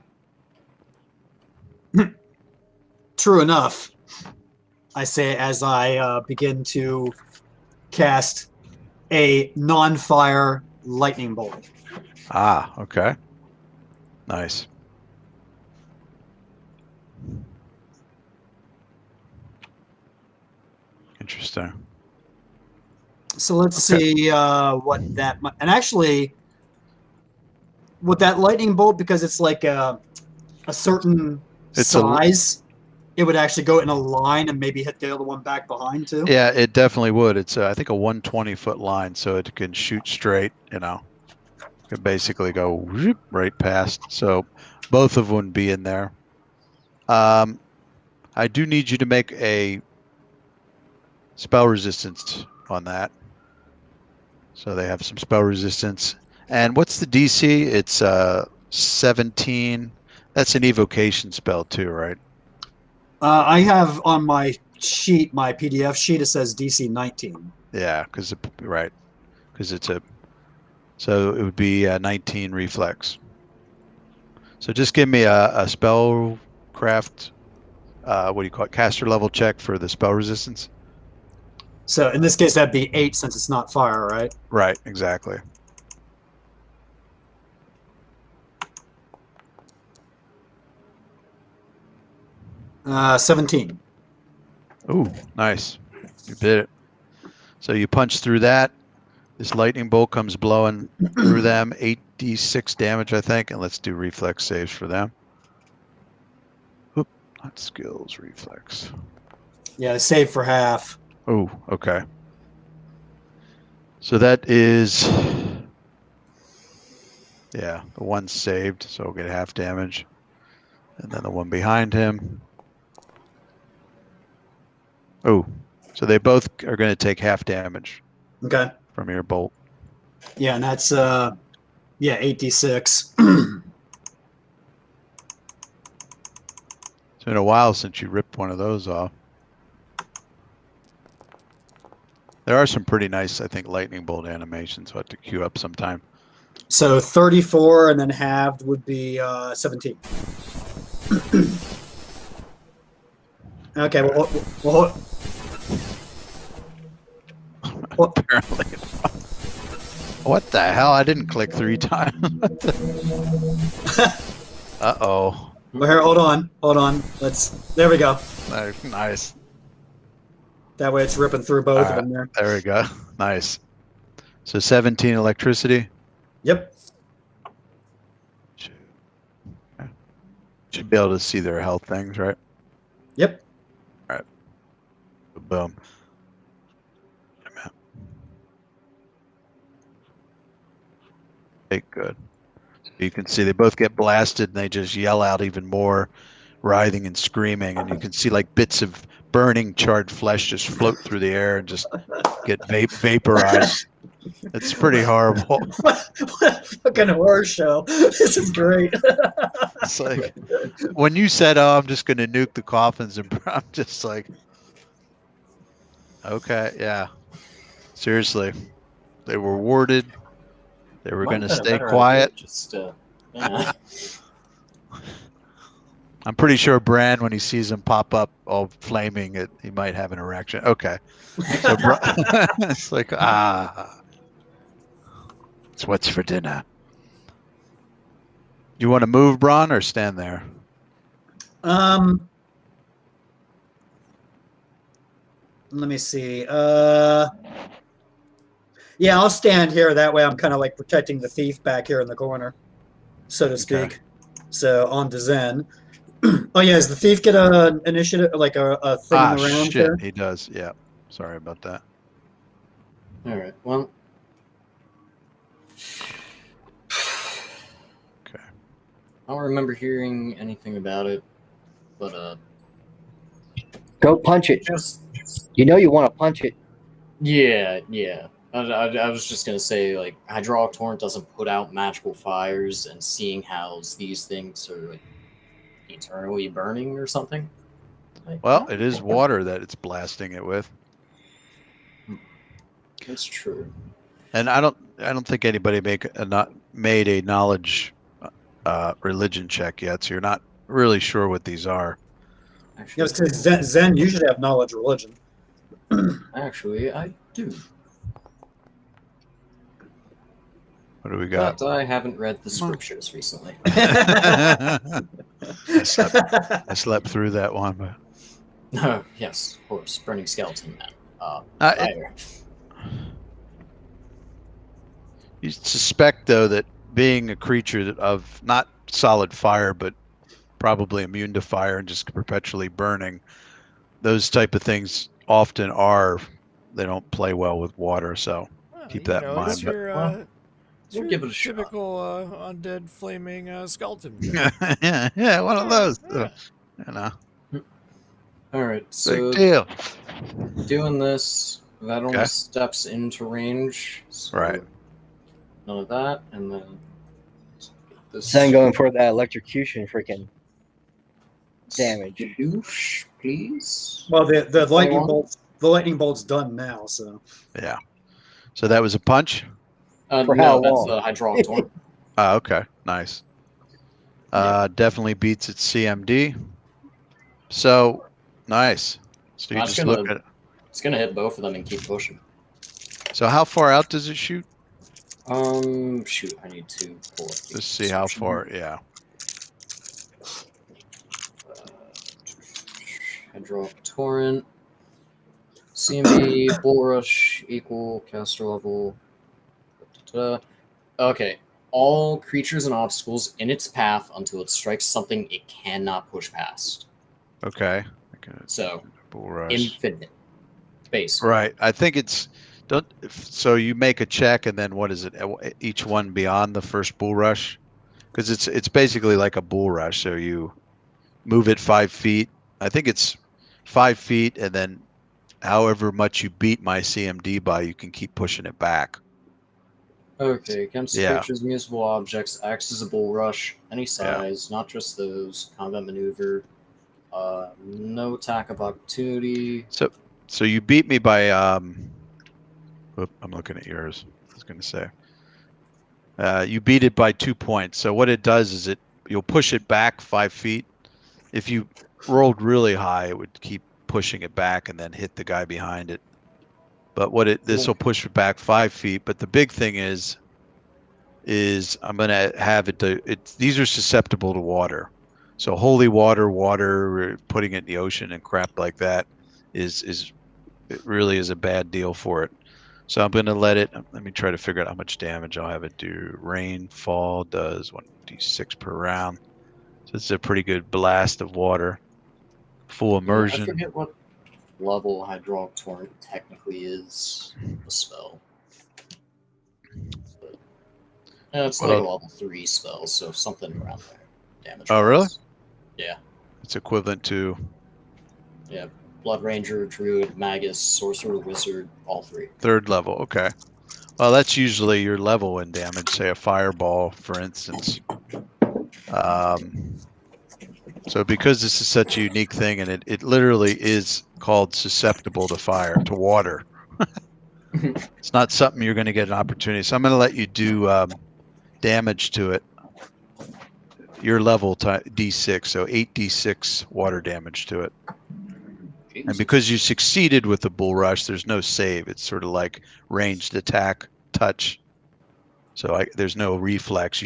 true enough. I say as I begin to cast a non-fire lightning bolt. Ah, okay. Nice. Interesting. So let's see what that might, and actually with that lightning bolt, because it's like a certain size, it would actually go in a line and maybe hit the other one back behind too. Yeah, it definitely would. It's I think a 120-foot line, so it can shoot straight. It can basically go whoop, right past. So both of them would be in there. I do need you to make a spell resistance on that. So they have some spell resistance. And what's the DC? It's 17. That's an evocation spell too, right? I have on my sheet, my PDF sheet, it says DC 19. Yeah, because it's so it would be a 19 reflex. So just give me a spell craft, what do you call it, caster level check for the spell resistance. So in this case, that'd be 8 since it's not fire, right? Right, exactly. Uh, 17. Ooh, nice. You bit it. So you punch through that. This lightning bolt comes blowing through them. 8d6 damage, I think. And let's do reflex saves for them. Not skills, reflex. Yeah, save for half. Oh, okay. So that is, yeah, the one saved, so we'll get half damage. And then the one behind him. Oh, so they both are going to take half damage Okay. from your bolt. Yeah, and that's 8d6. It's been a while since you ripped one of those off. There are some pretty nice, I think, lightning bolt animations. We'll have to queue up sometime. So 34 and then halved would be 17. Okay, well, Apparently. What the hell? I didn't click 3 times. Uh-oh. well, here, hold on. There we go. Nice. That way it's ripping through both of them there. There we go. Nice. So 17 electricity. Yep. Should be able to see their health things, right? Yep. Boom. Okay, good. You can see they both get blasted and they just yell out even more, writhing and screaming. And you can see like bits of burning charred flesh just float through the air and just get vaporized. It's pretty horrible. What a fucking horror show. This is great. It's like when you said, "Oh, I'm just going to nuke the coffins," and I'm just like, okay, yeah. Seriously, they were warded. They were going to stay quiet. Yeah. I'm pretty sure Bran, when he sees him pop up all flaming, he might have an erection. Okay, so it's like it's what's for dinner. You want to move, Bron, or stand there? Let me see. Yeah, I'll stand here. That way I'm kind of like protecting the thief back here in the corner, so to speak. Okay. So on to Zen. Oh, yeah, does the thief get an initiative, like a thing in the round Shit, there? he does. Yeah, sorry about that. All right. Well. Okay. I don't remember hearing anything about it, but Go punch it. just You know you want to punch it. yeah. I was just gonna say, like, hydraulic torrent doesn't put out magical fires, and seeing how these things are like eternally burning or something. Like, Well, it is water that it's blasting it with, it's true. and I don't think anybody made a knowledge religion check yet, so you're not really sure what these are. Yeah, because Zen usually have knowledge religion. Actually, I do. What do we got? But I haven't read the scriptures recently. I slept through that one, but Oh, yes, of course. Burning skeleton man. Fire. You suspect, though, that being a creature of not solid fire, but probably immune to fire and just perpetually burning, those type of things often they don't play well with water, so keep that in mind. It's your, We'll give it a shot. typical undead flaming skeleton. yeah, one of those. Yeah. You know, All right, so big deal. doing this, that Okay. almost steps into range. So Right. none of that, and then this Then going for that electrocution freaking damage. douche, please. Well, the lightning on. bolt's done now, so Yeah. So that was a punch. For No, how that's long? the hydraulic torrent. Oh, okay, nice. Definitely beats its CMD. So nice. So you That's just gonna- look at. It's gonna hit both of them and keep pushing. So how far out does it shoot? Shoot, I need to pull up the Just see how description. far. Yeah. Hydraulic torrent. CMB, bull rush equal caster level. Okay. All creatures and obstacles in its path until it strikes something it cannot push past. Okay. So Bull rush. infinite, basically. Right. I think it's so you make a check and then what is it? Each one beyond the first bull rush, because it's basically like a bull rush. So you move it 5 feet. I think it's 5 feet, and then however much you beat my CMD by, you can keep pushing it back. Okay, against Yeah. creatures, municipal objects, acts as a bull rush, any size, not just those. Combat maneuver. No attack of opportunity. So you beat me by I'm looking at yours. I was going to say. You beat it by 2 points. So what it does is you'll push it back 5 feet. If you rolled really high, it would keep pushing it back and then hit the guy behind it. But this will push it back 5 feet. But the big thing is I'm going to have these are susceptible to water. So holy water, putting it in the ocean and crap like that it really is a bad deal for it. So I'm going to let me try to figure out how much damage I'll have it do. Rainfall does 1d6 per round. So it's a pretty good blast of water. Full Yeah, immersion. I forget what level Hydraulic Torrent technically is a spell. But, it's like a level 3 spell, so something around there. Damage. Oh, really? Yeah. It's equivalent to... Yeah. Blood Ranger, Druid, Magus, Sorcerer, Wizard, all 3. 3rd level, okay. Well, that's usually your level in damage, say a fireball, for instance. So because this is such a unique thing, and it literally is called susceptible to fire, to water. It's not something you're going to get an opportunity. So I'm going to let you do damage to it. Your level D6, so 8d6 water damage to it. Jesus. And because you succeeded with the bull rush, there's no save. It's sort of like ranged attack, touch. So there's no reflex.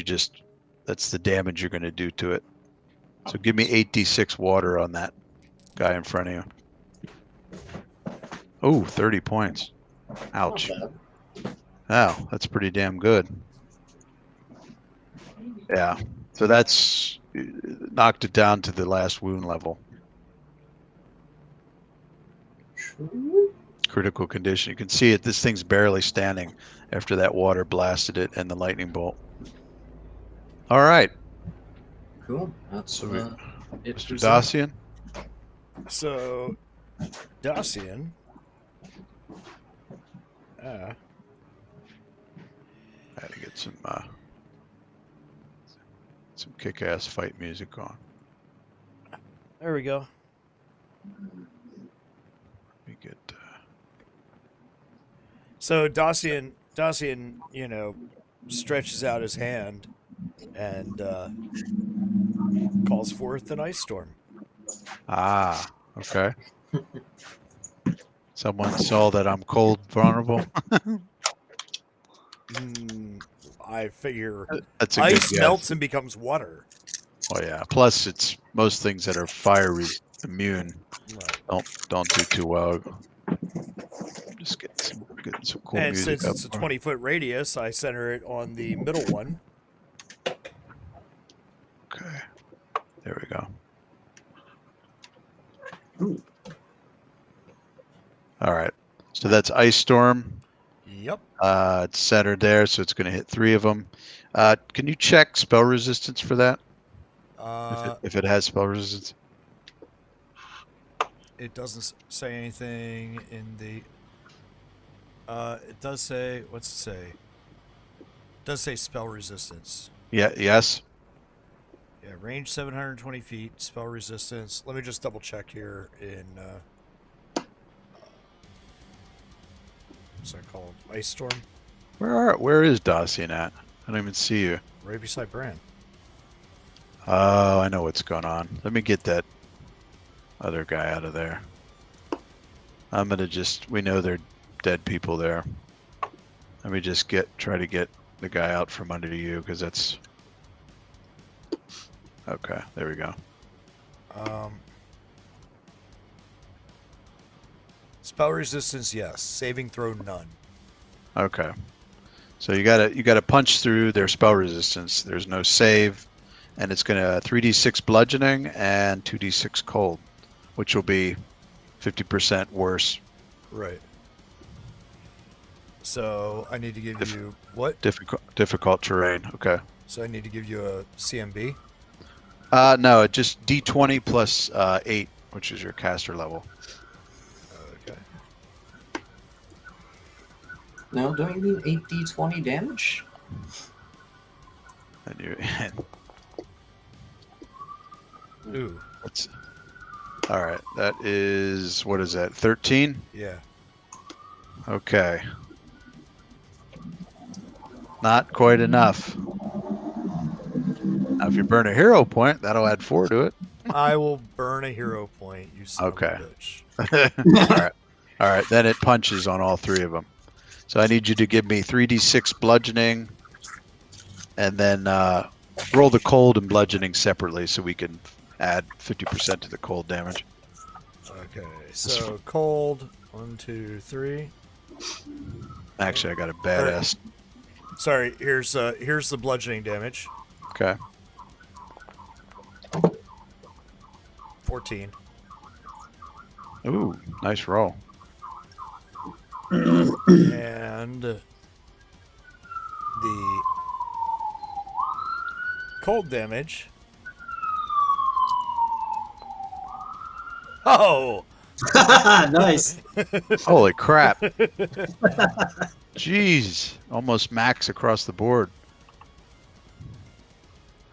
That's the damage you're going to do to it. So give me 8d6 water on that guy in front of you. Oh, 30 points. Ouch. Wow, that's pretty damn good. Yeah. So that's knocked it down to the last wound level. Critical condition. You can see it. This thing's barely standing after that water blasted it and the lightning bolt. All right. Cool. That's it. Mr. Dacian? So, Dacian. I had to get some kick-ass fight music on. There we go. Let me get. So Dacian, stretches out his hand and calls forth an ice storm. Ah, okay. Someone saw that I'm cold vulnerable. I figure That's a ice good guess. melts and becomes water. Oh yeah. Plus, it's most things that are fire immune Right. don't do too well. Just getting some cool And music since up. it's a 20-foot radius, I center it on the middle one. Okay. There we go. Ooh. All right. So that's Ice Storm. Yep. It's centered there, so it's going to hit 3 of them. Can you check spell resistance for that? If it has spell resistance? It doesn't say anything in the... it does say... What's it say? It does say spell resistance. Yeah. Yes. Yeah, range 720 feet, spell resistance. Let me just double check here in... what's that called? Ice Storm? Where is Dacian at? I don't even see you. Right beside Bran. Oh, I know what's going on. Let me get that other guy out of there. I'm gonna we know they're dead people there. Let me just try to get the guy out from under you, because that's... Okay, there we go. Spell resistance, yes. Saving throw, none. Okay. So you gotta punch through their spell resistance. There's no save, and it's gonna 3d6 bludgeoning and 2d6 cold. which will be 50% worse. Right. So I need to give you what? Difficult terrain. Okay. So I need to give you a CMB. No, just D20 plus 8, which is your caster level. Okay. No, don't you mean 8d20 damage? And you, Ooh. all right. That is, what is that? 13. Yeah. Okay. Not quite enough. Now, if you burn a hero point, that'll add 4 to it. I will burn a hero point, you son Okay. of a bitch. All right. All right. Then it punches on all 3 of them. So I need you to give me 3d6 bludgeoning, and then roll the cold and bludgeoning separately so we can add 50% to the cold damage. Okay. So cold. 1, 2, 3. Actually, I got a badass. Sorry. Here's the bludgeoning damage. Okay. 14. Ooh, nice roll. And the cold damage. Oh! Nice. Holy crap. Jeez. Almost max across the board.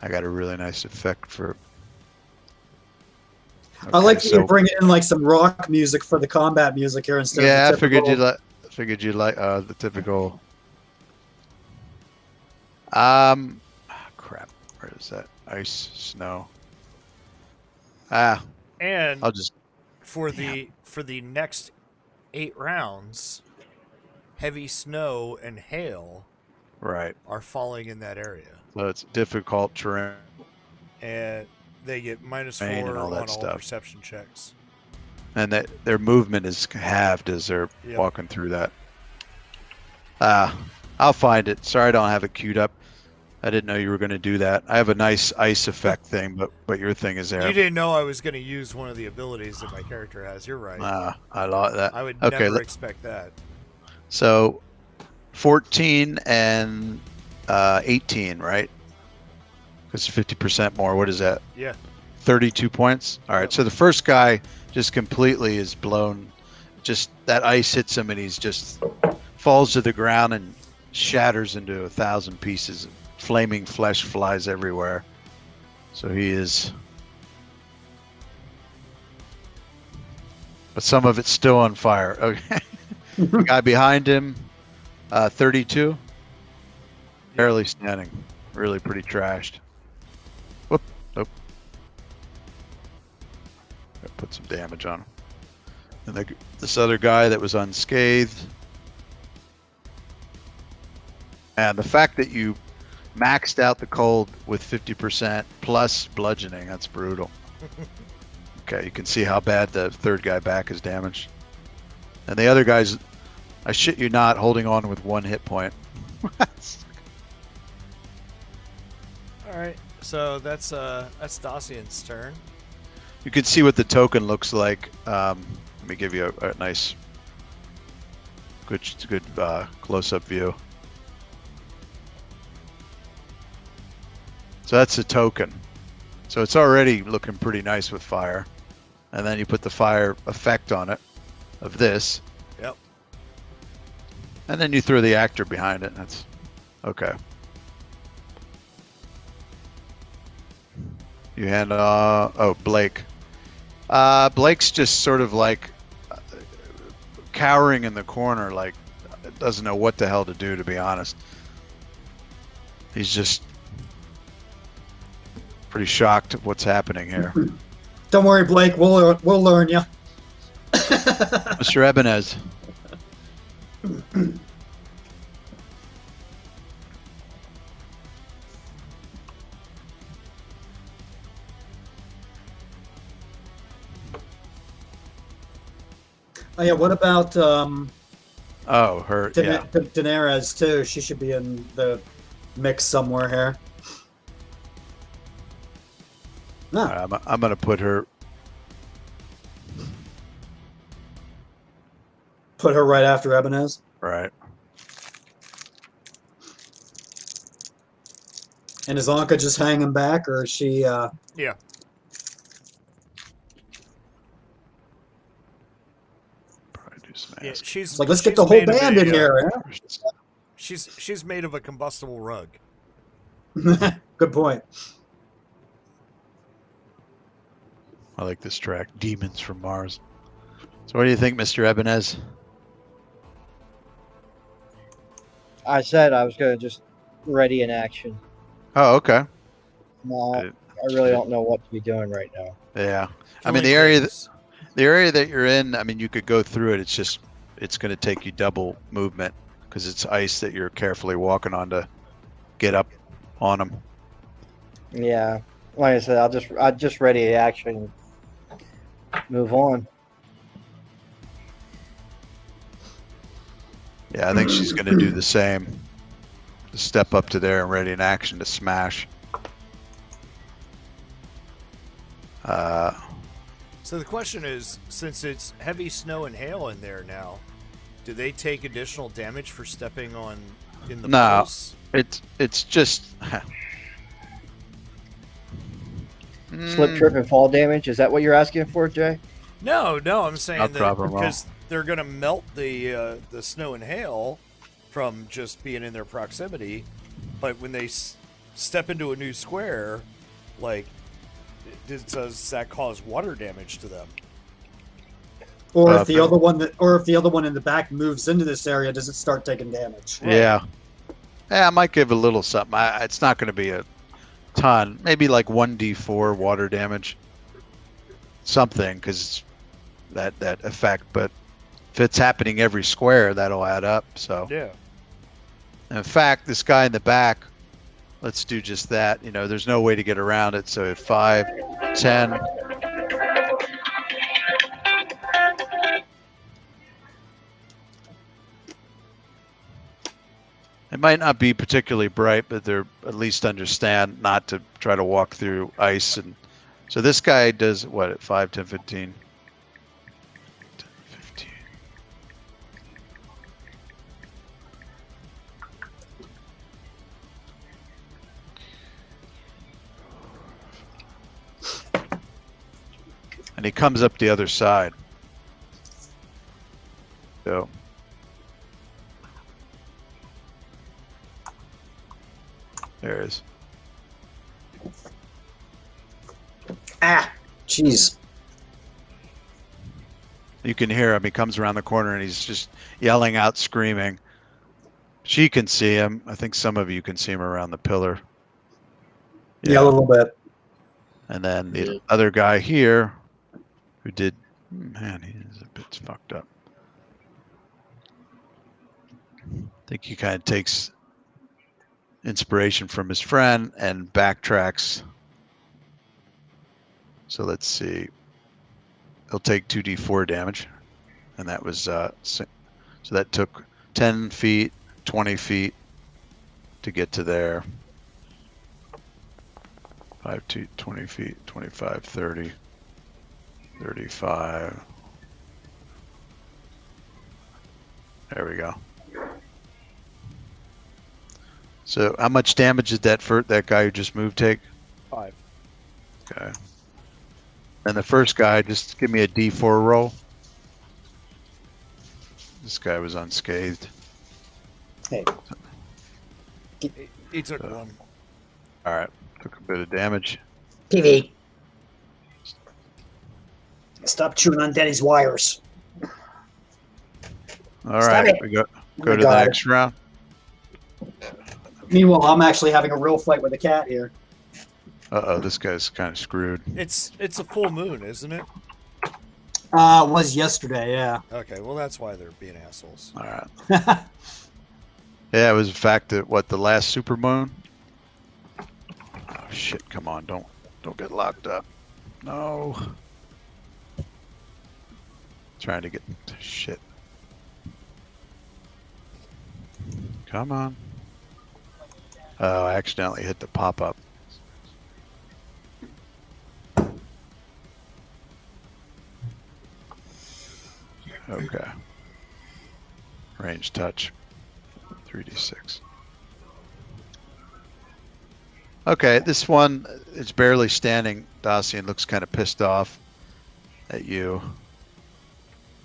I got a really nice effect for... I like that so- you bring in like some rock music for the combat music here instead Yeah, of I the figured typical... you'd like the typical. Crap. Where is that? Ice, snow. And I'll just. for the next 8 rounds, heavy snow and hail Right. are falling in that area. So it's difficult terrain. And they get -4 Rain and all on that all stuff. perception checks. And that their movement is halved as they're Yep. walking through that. I'll find it. Sorry, I don't have it queued up. I didn't know you were going to do that. I have a nice ice effect thing, but your thing is there. You didn't know I was going to use one of the abilities that my character has. You're right. I like that. I would Okay, never expect that. So 14 and 18, right? Because 50% more. What is that? Yeah. 32 points. All right. So the first guy just completely is blown. Just that ice hits him and he's just falls to the ground and shatters into 1,000 pieces. Flaming flesh flies everywhere. So he is. But some of it's still on fire. Okay. The guy behind him, 32. Barely standing. Really pretty trashed. Whoop. Nope. Gotta put some damage on him. And this other guy that was unscathed. And the fact that you maxed out the cold with 50% plus bludgeoning, that's brutal. Okay, you can see how bad the third guy back is damaged. And the other guy's, I shit you not, holding on with 1 hit point. All right. So that's Dacian's turn. You can see what the token looks like. Let me give you a nice, good close-up view. So that's the token. So it's already looking pretty nice with fire. And then you put the fire effect on it of this. Yep. And then you throw the actor behind it. That's okay. You hand Blake. Blake's just sort of like cowering in the corner, like doesn't know what the hell to do, to be honest. He's just pretty shocked at what's happening here. Don't worry, Blake. We'll learn you. Mr. Ebenez. Oh yeah. What about Oh, her. Yeah. Daenerys too? She should be in the mix somewhere here. No. I'm gonna put her. Put her right after Ebenez. Right. And is Anka just hanging back, or is she? Yeah. Probably do some Yeah, ask. she's It's like, let's get she's the whole made of band in here. She's made of a combustible rug. Yeah? Good point. I like this track, Demons from Mars. So what do you think, Mr. Ebenez? I said I was going to just ready in action. Oh, okay. No, I I really don't know what to be doing right now. Yeah. I Killing mean, the things. area that you're in, I mean, you could go through it. It's going to take you double movement because it's ice that you're carefully walking on to get up on them. Yeah, like I said, I'll just ready in action. Move on. Yeah, I think she's going to do the same. Just step up to there and ready in action to smash. So the question is, since it's heavy snow and hail in there now, do they take additional damage for stepping on in the No. puddles? It's just Slip, trip, and fall damage. Is that what you're asking for, Jay? No, I'm saying Not that problem, because they're going to melt the snow and hail from just being in their proximity, but when they step into a new square, like, does that cause water damage to them? Or if the other one in the back moves into this area, does it start taking damage? Right. Yeah. Yeah, I might give a little something. It's not going to be a ton. Maybe like 1d4 water damage. Something, because that effect. But if it's happening every square, that'll add up. So, Yeah. in fact, this guy in the back, let's do just that. You know, there's no way to get around it. So at 5, 10. It might not be particularly bright, but they're at least understand not to try to walk through ice. And so this guy does what at 5, 10, 15? 10, 15. And he comes up the other side. So there it is. Ah, jeez. You can hear him. He comes around the corner and he's just yelling out, screaming. She can see him. I think some of you can see him around the pillar. Yeah, a little bit. And then the other guy here who did, man, he is a bit fucked up. I think he kind of takes inspiration from his friend and backtracks. So let's see. He'll take 2d4 damage. And that was, so that took 10 feet, 20 feet to get to there. 5 to 20 feet, 25, 30, 35. There we go. So how much damage did that guy who just moved take? 5. Okay. And the first guy, just give me a D4 roll. This guy was unscathed. Hey, He took 1. All right. Took a bit of damage. TV. Stop chewing on Daddy's wires. All Stop right. it. We go Oh to my the God. next round. Meanwhile, I'm actually having a real fight with a cat here. Uh-oh, this guy's kind of screwed. It's a full moon, isn't it? It was yesterday, yeah. Okay, well that's why they're being assholes. All right. Yeah, it was in fact that the last supermoon. Oh shit! Come on, don't get locked up. No. Trying to get shit. Come on. Oh, I accidentally hit the pop-up. Okay. Range touch. 3d6. Okay, this one is barely standing. Dacian looks kind of pissed off at you.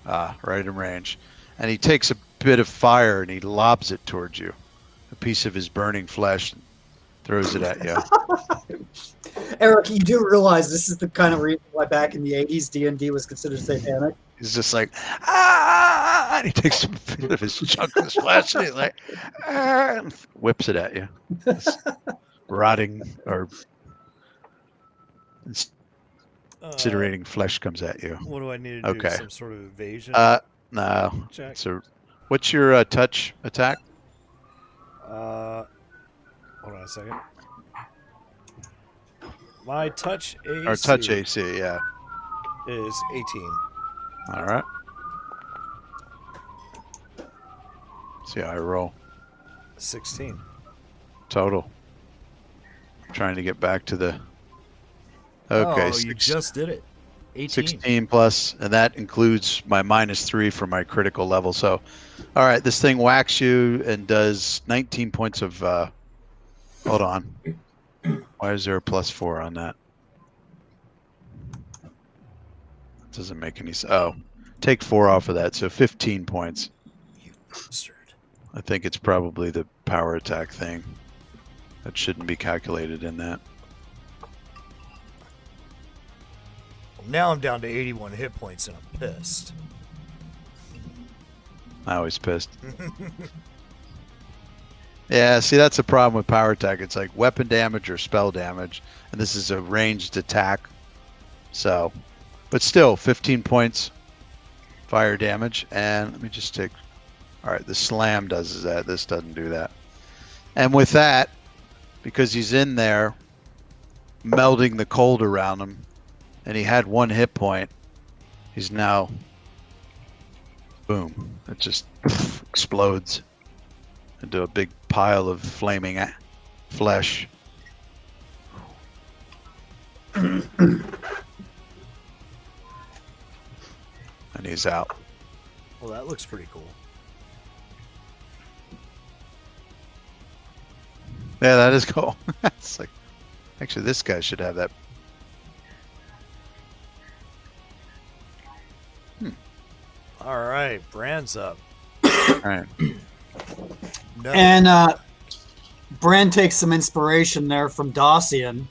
Right in range. And he takes a bit of fire and he lobs it towards you. A piece of his burning flesh, and throws it at you. Eric, you do realize this is the kind of reason why back in the 80s D&D was considered satanic? He's just like, ah! And he takes a bit of his chunk of his flesh and he's like, ah! And whips it at you. This rotting or incinerating flesh comes at you. What do I need to do? Okay. Some sort of evasion? No. Check. So, what's your touch attack? Hold on a second. My touch AC. Or touch AC, yeah. Is 18. All right. See how I roll. 16. Total. I'm trying to get back to the. Okay, Oh, you just did it. 18. 16 plus, and that includes my -3 for my critical level. So, all right, this thing whacks you and does 19 points of. Hold on. Why is there a +4 on that? Doesn't make any sense. Oh, take 4 off of that, so 15 points. You bastard. I think it's probably the power attack thing. That shouldn't be calculated in that. Well, now I'm down to 81 hit points and I'm pissed. I was pissed. Yeah, see, that's the problem with power attack. It's like weapon damage or spell damage, and this is a ranged attack. So, but still, 15 points fire damage. And let me just take. All right, the slam does that. This doesn't do that. And with that, because he's in there, melding the cold around him, and he had 1 hit point, he's now. Boom! It just explodes into a big pile of flaming flesh. And he's out. Well, that looks pretty cool. Yeah, that is cool. It's like, actually, this guy should have that. All right, Brand's up. All right. No. And Bran takes some inspiration there from Dacian.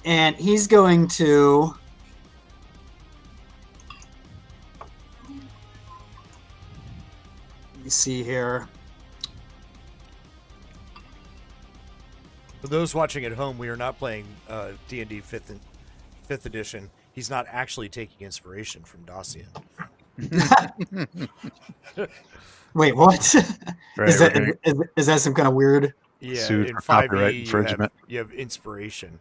And he's going to... Let me see here. For those watching at home, we are not playing D&D 5th edition. He's not actually taking inspiration from Dacian. Wait, what? Right, is that some kind of weird? Yeah, Sued in for copyright 5e, infringement. you have inspiration.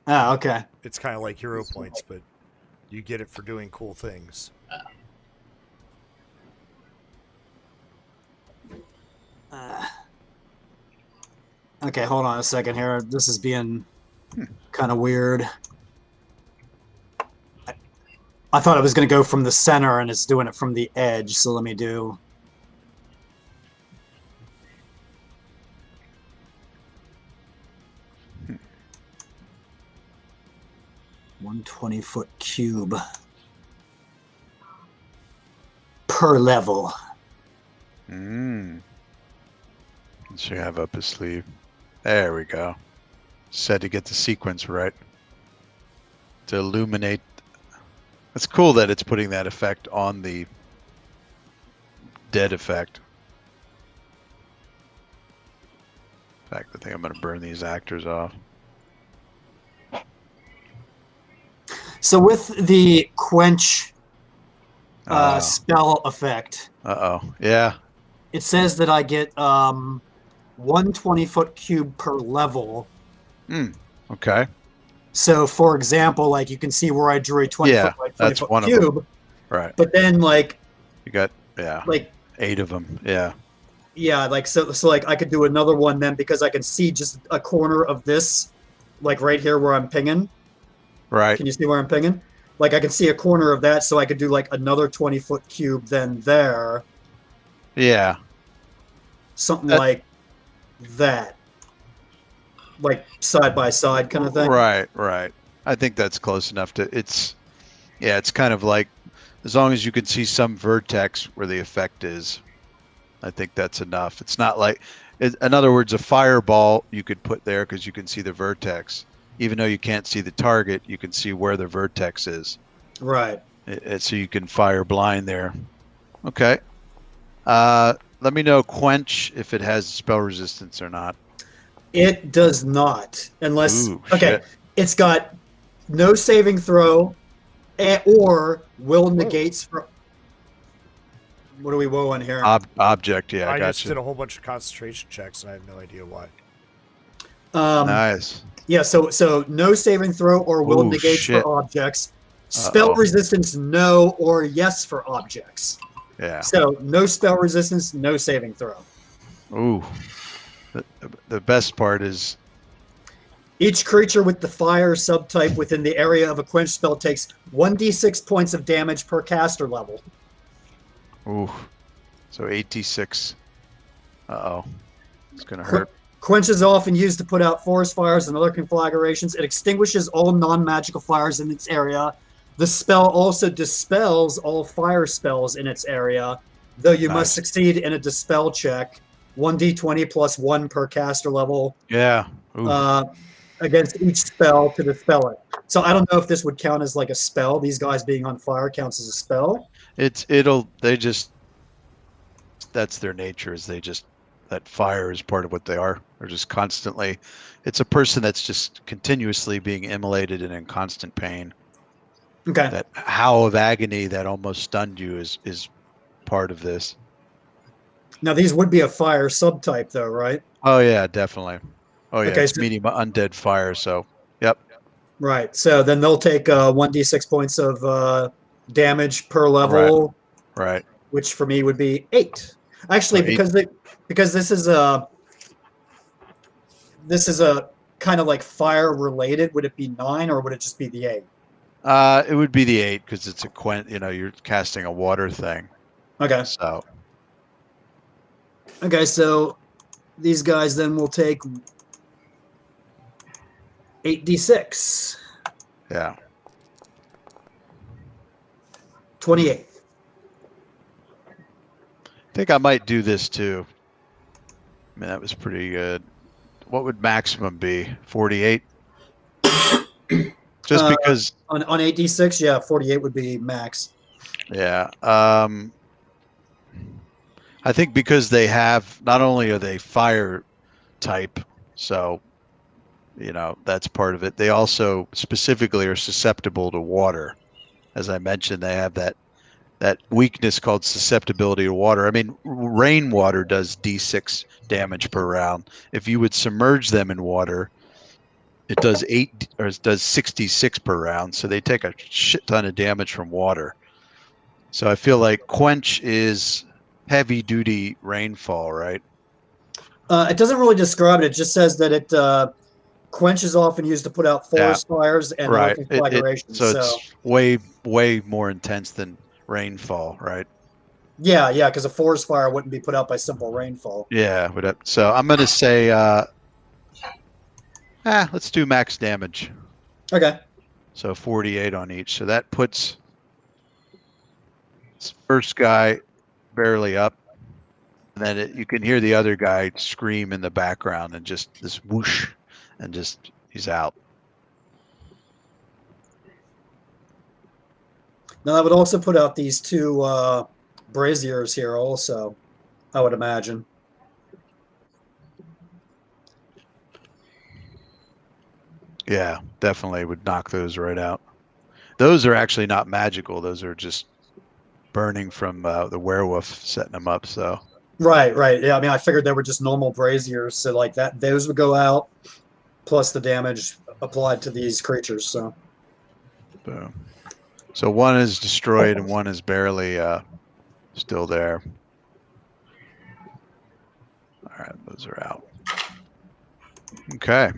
Oh, okay. It's kind of like hero points, but you get it for doing cool things. Okay, hold on a second here. This is being kind of weird. I thought it was going to go from the center, and it's doing it from the edge. So let me do. Hmm. 120-foot cube per level. What should have up his sleeve? There we go. Said to get the sequence right. To illuminate. It's cool that it's putting that effect on the dead effect. In fact, I think I'm going to burn these actors off. So with the quench spell effect, Yeah. it says that I get 120-foot cube per level. Okay. So, for example, like you can see where I drew a 20-foot by 20-foot cube. Right. But then, like, You got, like 8 of them. Yeah. yeah, like so like I could do another one then because I can see just a corner of this, like right here where I'm pinging. Right. Can you see where I'm pinging? like I can see a corner of that, so I could do like another 20-foot cube then there, Yeah. something That- like that, like side by side kind of thing. Right, right. I think that's close enough to it's kind of like as long as you can see some vertex where the effect is, I think that's enough. It's not like in other words, a fireball you could put there because you can see the vertex. Even though you can't see the target, you can see where the vertex is. Right. So you can fire blind there. Okay. Let me know quench if it has spell resistance or not. It does not, unless Ooh, okay, shit. it's got no saving throw, or will negates for. What are we woeing here? Object, yeah, I just gotcha. did a whole bunch of concentration checks and I have no idea why. Nice. Yeah, so no saving throw or will Ooh, negates shit. for objects. Spell Uh-oh. resistance, no or yes for objects. Yeah. So no spell resistance, no saving throw. Ooh. The best part is Each creature with the fire subtype within the area of a quench spell takes 1d6 points of damage per caster level. ooh. So 86. Uh-oh. It's gonna hurt. Quench is often used to put out forest fires and other conflagrations. It extinguishes all non-magical fires in its area. The spell also dispels all fire spells in its area, though you Nice. must succeed in a dispel check, 1d20 plus 1 per caster level, Yeah. Ooh. against each spell to dispel it. So I don't know if this would count as like a spell. These guys being on fire counts as a spell. That's their nature, is that fire is part of what they are. They're just constantly, it's a person that's just continuously being immolated and in constant pain. Okay. That howl of agony that almost stunned you is part of this. Now these would be a fire subtype though, right? Oh yeah, definitely. Oh yeah, Okay, it's so- medium undead fire, so yep. Right. So then they'll take 1d6 points of damage per level, Right. which for me would be 8. Actually, So 8. because this is a kind of like fire related, would it be 9 or would it just be the 8? It would be the 8 because it's you're casting a water thing. Okay. So Okay, so these guys then will take 8d6. yeah. 28. I think I might do this too. I mean, that was pretty good. What would maximum be? 48? Just because. On 8d6, yeah, 48 would be max. Yeah. I think because they have, not only are they fire type, so, that's part of it. They also specifically are susceptible to water. As I mentioned, they have that weakness called susceptibility to water. I mean, rainwater does d6 damage per round. If you would submerge them in water, it does 66 per round. So they take a shit ton of damage from water. So I feel like quench is heavy duty rainfall, right? It doesn't really describe it. It just says that it quench is often used to put out forest fires and other Right. conflagrations. So it's way more intense than rainfall, right? Yeah, because a forest fire wouldn't be put out by simple rainfall. Yeah. So I'm going to say, let's do max damage. Okay. So 48 on each. So that puts this first guy barely up. And then you can hear the other guy scream in the background and just this whoosh and just he's out. Now that would also put out these 2 braziers here also, I would imagine. Yeah, definitely would knock those right out. Those are actually not magical. Those are just burning from the werewolf setting them up. So Right. Yeah, I mean, I figured they were just normal braziers, so like that, those would go out, plus the damage applied to these creatures. So boom. So one is destroyed and one is barely still there. All right, those are out. Okay.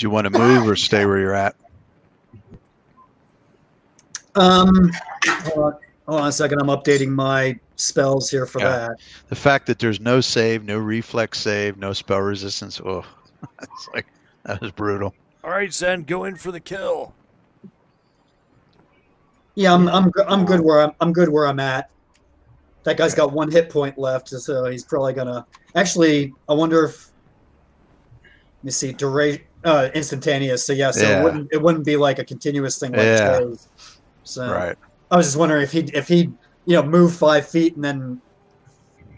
you want to move or stay where you're at? Hold on a second. I'm updating my spells here for Yeah. that. The fact that there's no save, no reflex save, no spell resistance. Oh, it's like that was brutal. All right, Zen, go in for the kill. Yeah, I'm good where I'm at. That guy's got 1 hit point left, so he's probably gonna. Actually, I wonder if. Let me see. Duration. Instantaneous. So yeah. So Yeah. it wouldn't be like a continuous thing like Yeah. Jay's. So Right. I was just wondering if he'd move 5 feet and then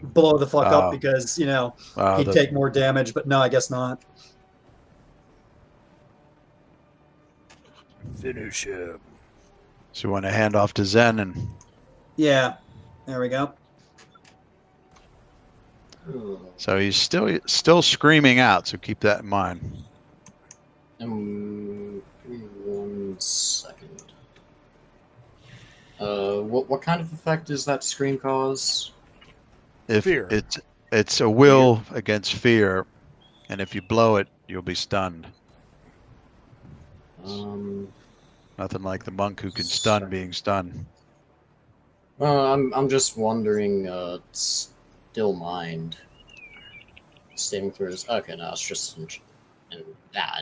blow the fuck up Oh. because he'd The- take more damage. But no, I guess not. Finish him. So you want to hand off to Zen and Yeah. There we go. so he's still screaming out. So keep that in mind. Give me 1 second. What kind of effect does that scream cause? If Fear. it's a will against fear, and if you blow it, you'll be stunned. Nothing like the monk who can stun being stunned. I'm just wondering. Still mind. Saving throws. Okay, no, it's just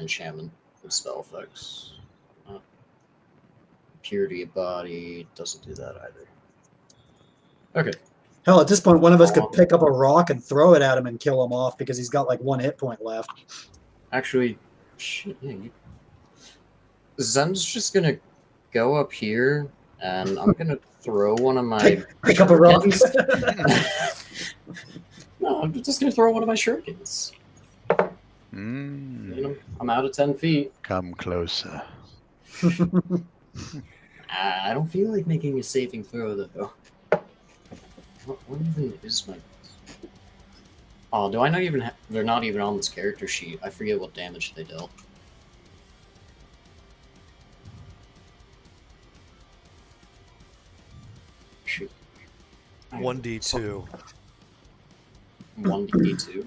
enchantment with spell effects. Purity of body doesn't do that either. Okay. Hell, at this point, one of us could pick up a rock and throw it at him and kill him off because he's got like 1 hit point left. Actually, shit, yeah, Zen's just gonna go up here and I'm gonna throw one of my Pick up a rock. No, I'm just gonna throw one of my shurikens. Mm, You know, I'm out of 10 feet. come closer. I don't feel like making a saving throw though. What even is my? Oh, do I not even? They're not even on this character sheet. I forget what damage they dealt. Shoot. 1d2. 1d2.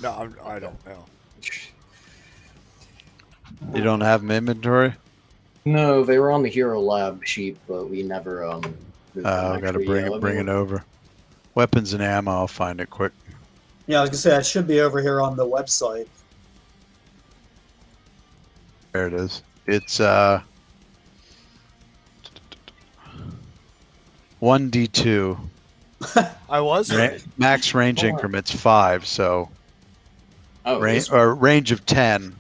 No, I don't know. You don't have them inventory? No, they were on the Hero Lab sheet, but we never moved them. I gotta Actually, bring it over. Weapons and ammo. I'll find it quick. Yeah, I was gonna say it should be over here on the website. There it is. It's 1d2. I was right. Max range increments 5. So Oh, range of 10.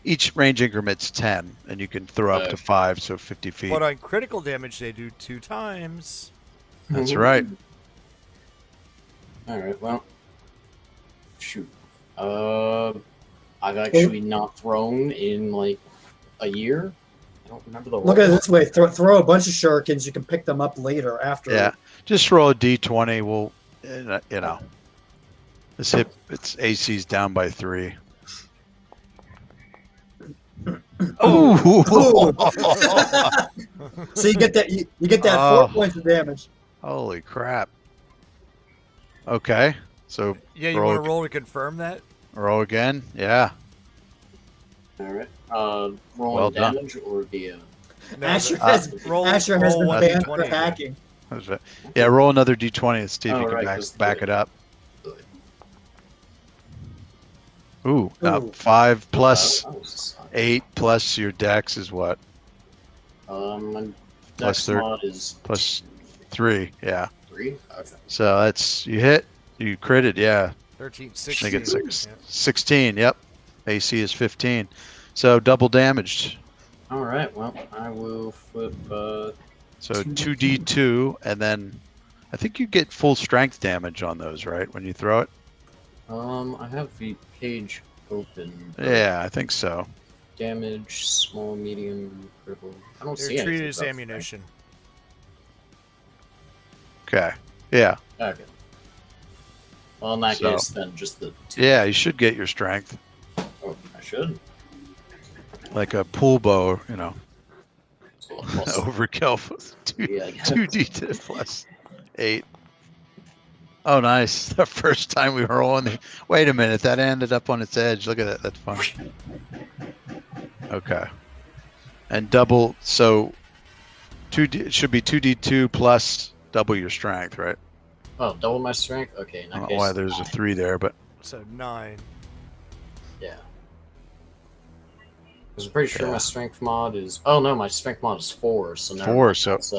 Each range increment's 10, and you can throw up to 5, so 50 feet. But on critical damage, they do 2 times. That's right. Alright, well. Shoot. I've actually not thrown in like a year. I don't remember the Look at it this way: throw a bunch of shurikens. You can pick them up later after. Yeah, just roll a d20. We'll, its AC's down by 3. Oh! So you get that 4 points of damage. Holy crap! Okay, so Yeah, you want to roll to confirm that? roll again. Yeah. Alright. Rolling Well done. damage or the No, Asher the- has roll been one banned for d20. hacking. Yeah, roll another d20 and see if you can right, back, 'cause back it up. Good. Ooh, Ooh. 5 plus That was 8 plus your dex is what? my Plus dex third- mod is Plus 3, yeah. 3? Okay. So that's, you hit, you critted, yeah. 13, I 16. think it's Yeah. 16, yep. AC is 15. So double damaged. Alright, well, I will flip So 2d2, and then I think you get full strength damage on those, right? When you throw it? I have the page open. but Yeah, I think so. Damage, small, medium, critical. I don't see They're treated anything as about ammunition. Okay. Yeah. strength. Okay. Well, in that So- case, then just the 2. Yeah, you should get your strength. Oh, I should. Like a pool bow, So a plus overkill for Yeah, I guess. 2d2 plus 8. Oh, nice. The first time we were rolling the... Wait a minute, that ended up on its edge. Look at that. That's fun. Okay. And double, so it should be 2d2 plus double your strength, right? Oh, double my strength? Okay, in I that don't know case. why there's a 3 there, but So 9. Yeah. Because I'm pretty sure Yeah. my strength mod is. Oh no, my strength mod is 4. So never 4, mind. so That's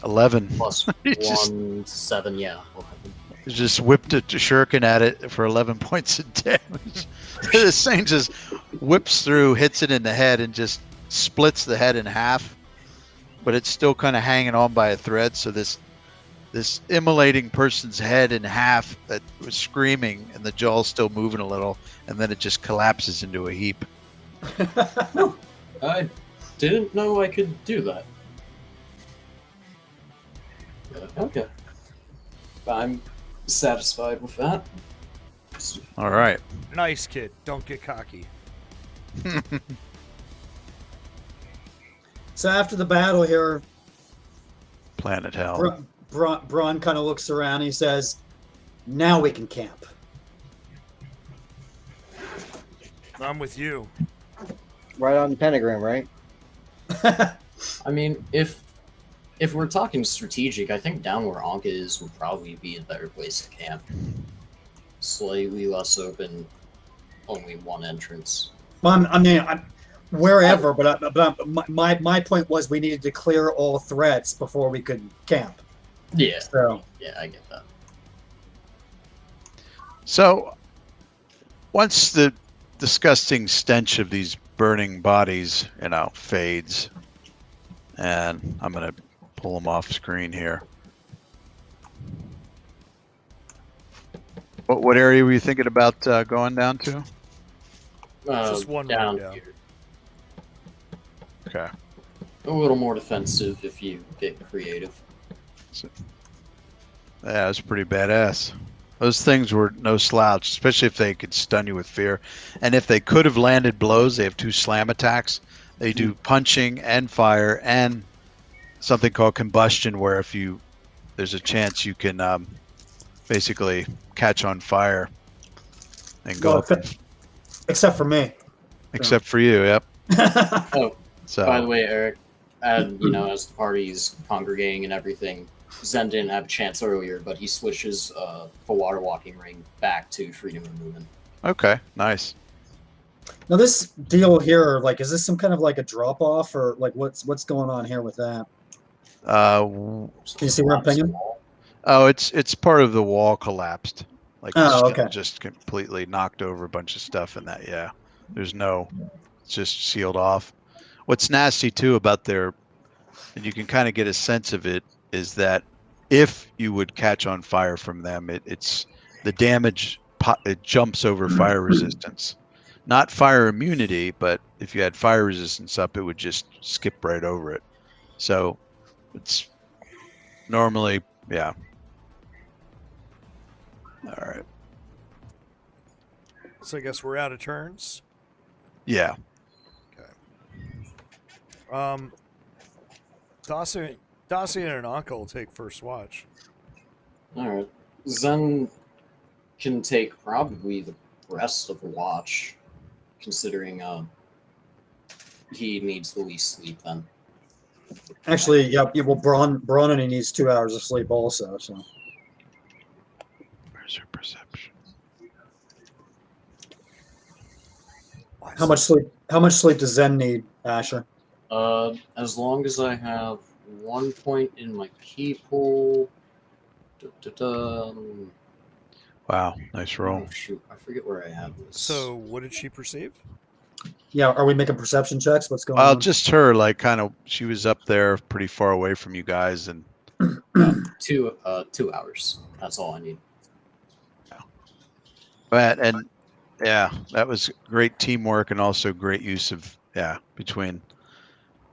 11. plus You 1 to 7. Yeah. 11. just whipped it to shuriken at it for 11 points of damage. This thing just whips through, hits it in the head, and just splits the head in half. But it's still kind of hanging on by a thread. So this immolating person's head in half that was screaming, and the jaw's still moving a little, and then it just collapses into a heap. I didn't know I could do that. Okay. I'm satisfied with that. All right. Nice, kid. Don't get cocky. So after the battle here, Planet Hell. Braun kind of looks around. He says, "Now we can camp." I'm with you. Right on the pentagram, right? I mean, if we're talking strategic, I think down where Anka is would probably be a better place to camp. Slightly less open, only one entrance. Well, wherever, but my point was we needed to clear all threats before we could camp. Yeah. So Yeah, I get that. So, once the disgusting stench of these burning bodies, fades, and I'm going to pull them off screen here. What area were you thinking about going down to? Just one down window. here. Okay. A little more defensive if you get creative. Yeah, it's pretty badass. Those things were no slouch, especially if they could stun you with fear. And if they could have landed blows, they have 2 slam attacks. They do punching and fire and something called combustion, where there's a chance you can basically catch on fire and go well, up. except for me. Except for you, yep. Oh, So by the way, Eric, as the party's congregating and everything, Zen didn't have a chance earlier, but he switches the water walking ring back to freedom of movement. okay, nice. Now this deal here, is this some kind of a drop off, or what's going on here with that? Can you see where I'm pinging? Oh, it's part of the wall collapsed. Oh, okay. Just completely knocked over a bunch of stuff in that. Yeah, it's just sealed off. What's nasty too about and you can kind of get a sense of it, is that if you would catch on fire from them, it's the damage. It jumps over fire resistance, not fire immunity, but if you had fire resistance up, it would just skip right over it. So it's normally, yeah. All right. So I guess we're out of turns. Yeah. Dacian and Anka will take first watch. Alright. Zen can take probably the rest of the watch, considering he needs the least sleep then. Actually, yeah. Well, Braun and he needs 2 hours of sleep also. So Where's your perception? how much sleep does Zen need, Asher? As long as I have 1 point in my key pool. Wow, nice roll. Oh, shoot, I forget where I have this. So what did she perceive? Yeah, are we making perception checks? What's going Well, on? just her, she was up there pretty far away from you guys, and 2 hours. That's all I need. and yeah, that was great teamwork and also great use of between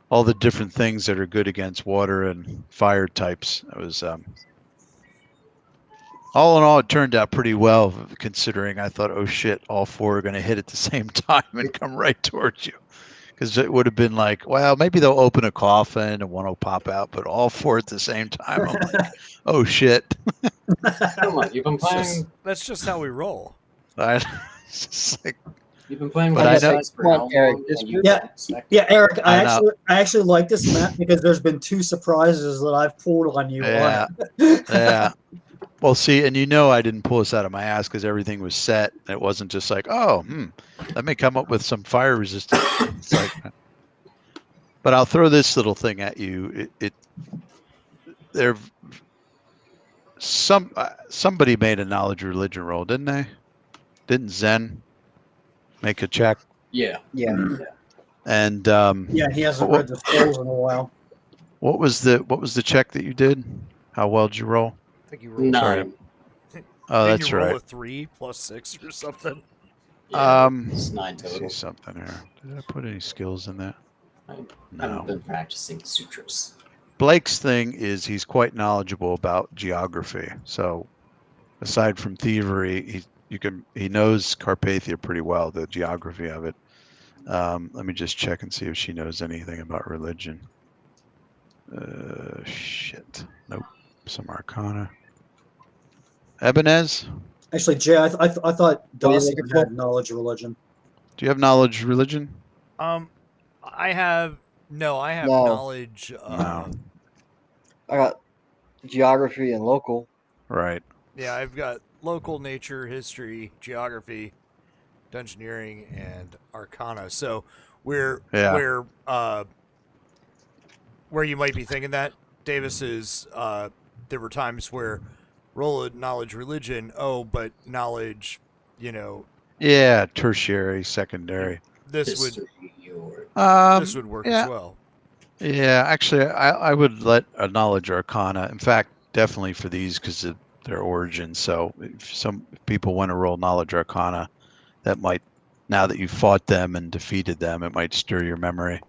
all the different things that are good against water and fire types. It was all in all, it turned out pretty well, considering I thought, oh shit, all 4 are going to hit at the same time and come right towards you. Because it would have been like, well, maybe they'll open a coffin and one will pop out, but all 4 at the same time. I'm like, oh shit. Come on, you've been playing. That's just how we roll. It's just like, You've been playing But with I these know- guys for Come on, how Eric, long? this and you group- can't expect Yeah, Eric, I know. I actually like this map because there's been 2 surprises that I've pulled on you Yeah. on it. Yeah. Well, see, and I didn't pull this out of my ass because everything was set. It wasn't just like, oh, let me come up with some fire resistance. It's like, but I'll throw this little thing at you. There, somebody made a knowledge religion roll, didn't they? Didn't Zen make a check? Yeah. Yeah. And Yeah, he hasn't what, read the scrolls in a while. what was the check that you did? How well did you roll? I think you rolled. 9. Oh, Didn't that's you roll right. a 3 plus 6 or something? Yeah, it's 9 Let's see total. something here. Did I put any skills in that? I No. haven't been practicing sutras. Blake's thing is he's quite knowledgeable about geography. So aside from thievery, he knows Carpathia pretty well, the geography of it. Let me just check and see if she knows anything about religion. Shit. Nope. Some arcana. Ebenez, Actually, Jay, I thought What are you Dawson looking for? had knowledge of religion. do you have knowledge religion? I have No. knowledge. No. I got geography and local. Right. Yeah, I've got local, nature, history, geography, dungeoneering, and arcana. So where you might be thinking that, Davis, is there were times where roll a knowledge religion, but knowledge, Yeah, tertiary, secondary. this would History or work yeah. as well. Yeah, actually, I would let a knowledge arcana. In fact, definitely for these because of their origin. So if some people want to roll knowledge arcana, that might, now that you've fought them and defeated them, it might stir your memory.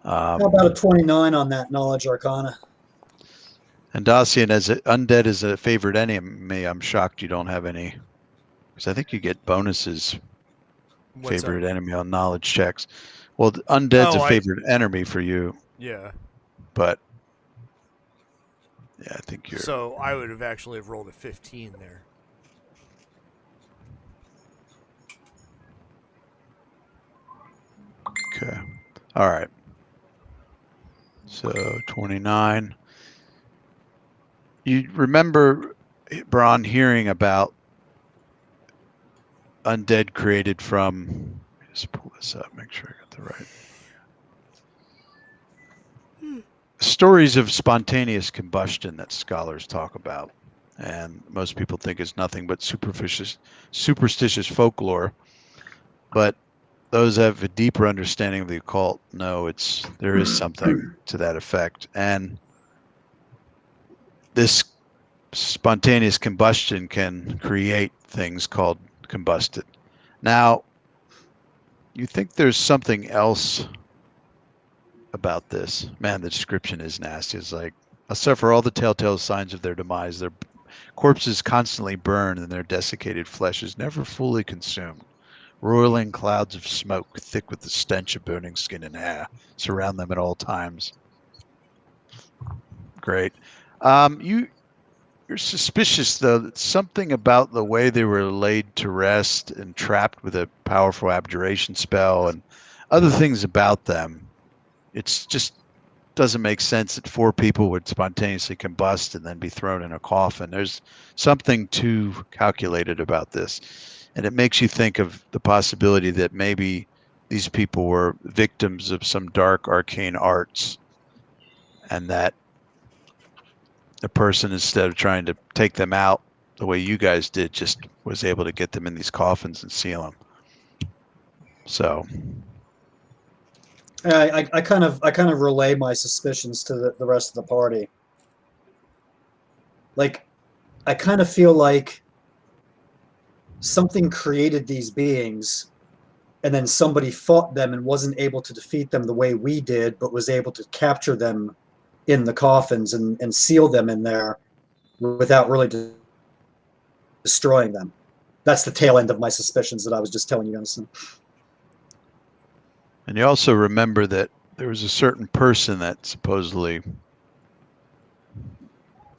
How about a 29 on that knowledge arcana? And Dacian, as undead is a favorite enemy, I'm shocked you don't have any, because I think you get bonuses. What's Favorite up? enemy on knowledge checks. Well, undead's a I- favorite enemy for you, Yeah. but yeah, I think you're. So I would have actually have rolled a 15 there. Okay. All right. So 29. You remember, Braun, hearing about undead created from. Just pull this up, make sure I got the right. Stories of spontaneous combustion that scholars talk about, and most people think it's nothing but superstitious folklore. But those that have a deeper understanding of the occult know there is something to that effect. And this spontaneous combustion can create things called combusted. Now, you think there's something else about this? Man, the description is nasty. It's like, I suffer all the telltale signs of their demise. Their corpses constantly burn, and their desiccated flesh is never fully consumed. Roiling clouds of smoke, thick with the stench of burning skin and hair, surround them at all times. Great. You're suspicious, though, that something about the way they were laid to rest and trapped with a powerful abjuration spell and other things about them, it's just doesn't make sense that 4 people would spontaneously combust and then be thrown in a coffin. There's something too calculated about this. And it makes you think of the possibility that maybe these people were victims of some dark arcane arts, and that the person, instead of trying to take them out the way you guys did, just was able to get them in these coffins and seal them. So I kind of relay my suspicions to the rest of the party. Like, I kind of feel like something created these beings, and then somebody fought them and wasn't able to defeat them the way we did, but was able to capture them in the coffins and seal them in there without really destroying them. That's the tail end of my suspicions that I was just telling you guys. and you also remember that there was a certain person that supposedly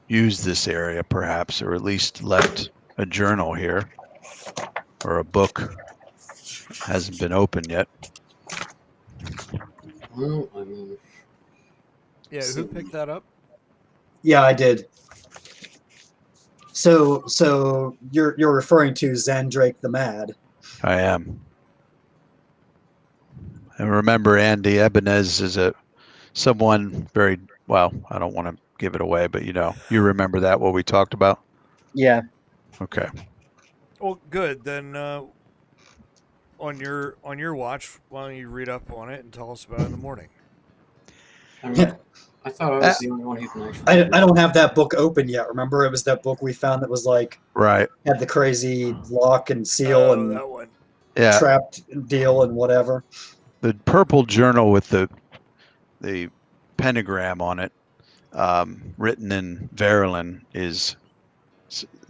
used this area, perhaps, or at least left a journal here. or a book hasn't been opened yet. Well, I mean, Yeah, who picked that up? Yeah, I did. So you're referring to Zandrake the Mad. I am. And remember, Andy Ebenez is someone very well. I don't want to give it away, but you remember that what we talked about. Yeah. Okay. Well, good. Then on your watch, why don't you read up on it and tell us about it in the morning? I mean, I thought I was the only one who can actually. I don't have that book open yet. Remember, it was that book we found that was like Right. had the crazy lock and seal Oh, and that one. Yeah. trapped deal and whatever. The purple journal with the pentagram on it, written in Verilyn, is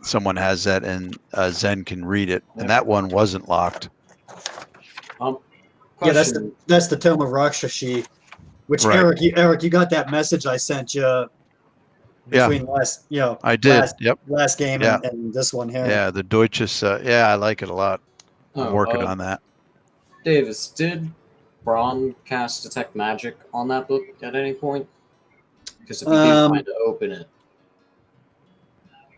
someone has that, and Zen can read it, and that one wasn't locked. Yeah, Question. that's the Tome of Rakshashi, which Right. Eric, you got that message I sent you between last, I did. Yep. last game Yeah. and this one here. Yeah, the Deutsches. Yeah, I like it a lot. I'm working on that. Davis, did Braun cast Detect Magic on that book at any point? Because if he did find to open it.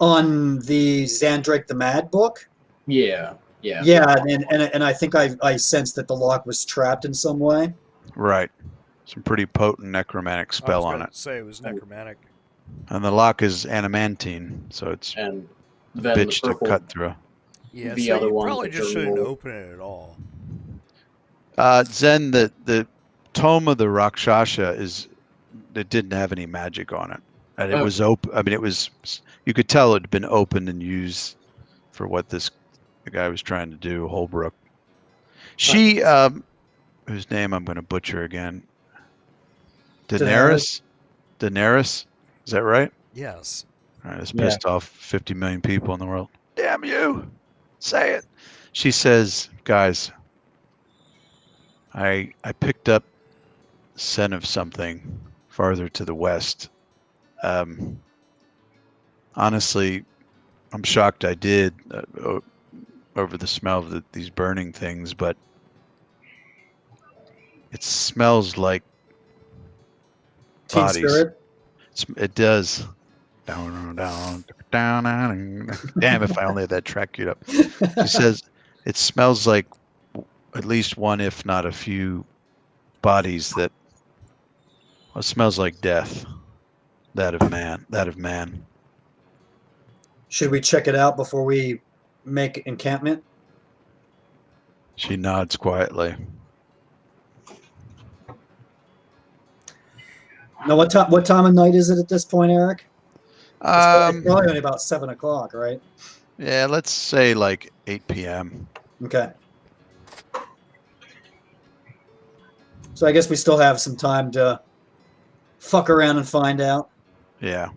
On the Zandrake the Mad book? Yeah. And I think I sensed that the lock was trapped in some way. Right. Some pretty potent necromantic spell on it. Say it was necromantic. And the lock is adamantine, so it's and a then bitch the to purple, cut through. Yeah, the so other you one, probably the just shouldn't journal. open it at all. Zen, the Tome of the Rakshasa it didn't have any magic on it. And it was open. I mean, you could tell it had been opened and used for what the guy was trying to do, Holbrook. She, whose name I'm going to butcher again. Daenerys? Is that right? Yes. All right, this pissed off 50 million people in the world. Damn you! Say it. She says, guys, I picked up scent of something farther to the west. Honestly, I'm shocked I did over the smell of these burning things, but it smells like Teen bodies. Spirit? It does. Down. Damn, if I only had that track queued up. She says it smells like at least one, if not a few, bodies that it smells like death. That of man. Should we check it out before we make encampment? She nods quietly. Now, what time of night is it at this point, Eric? It's probably only about 7 o'clock, right? Yeah, let's say like 8 p.m. Okay. So I guess we still have some time to fuck around and find out. Yeah.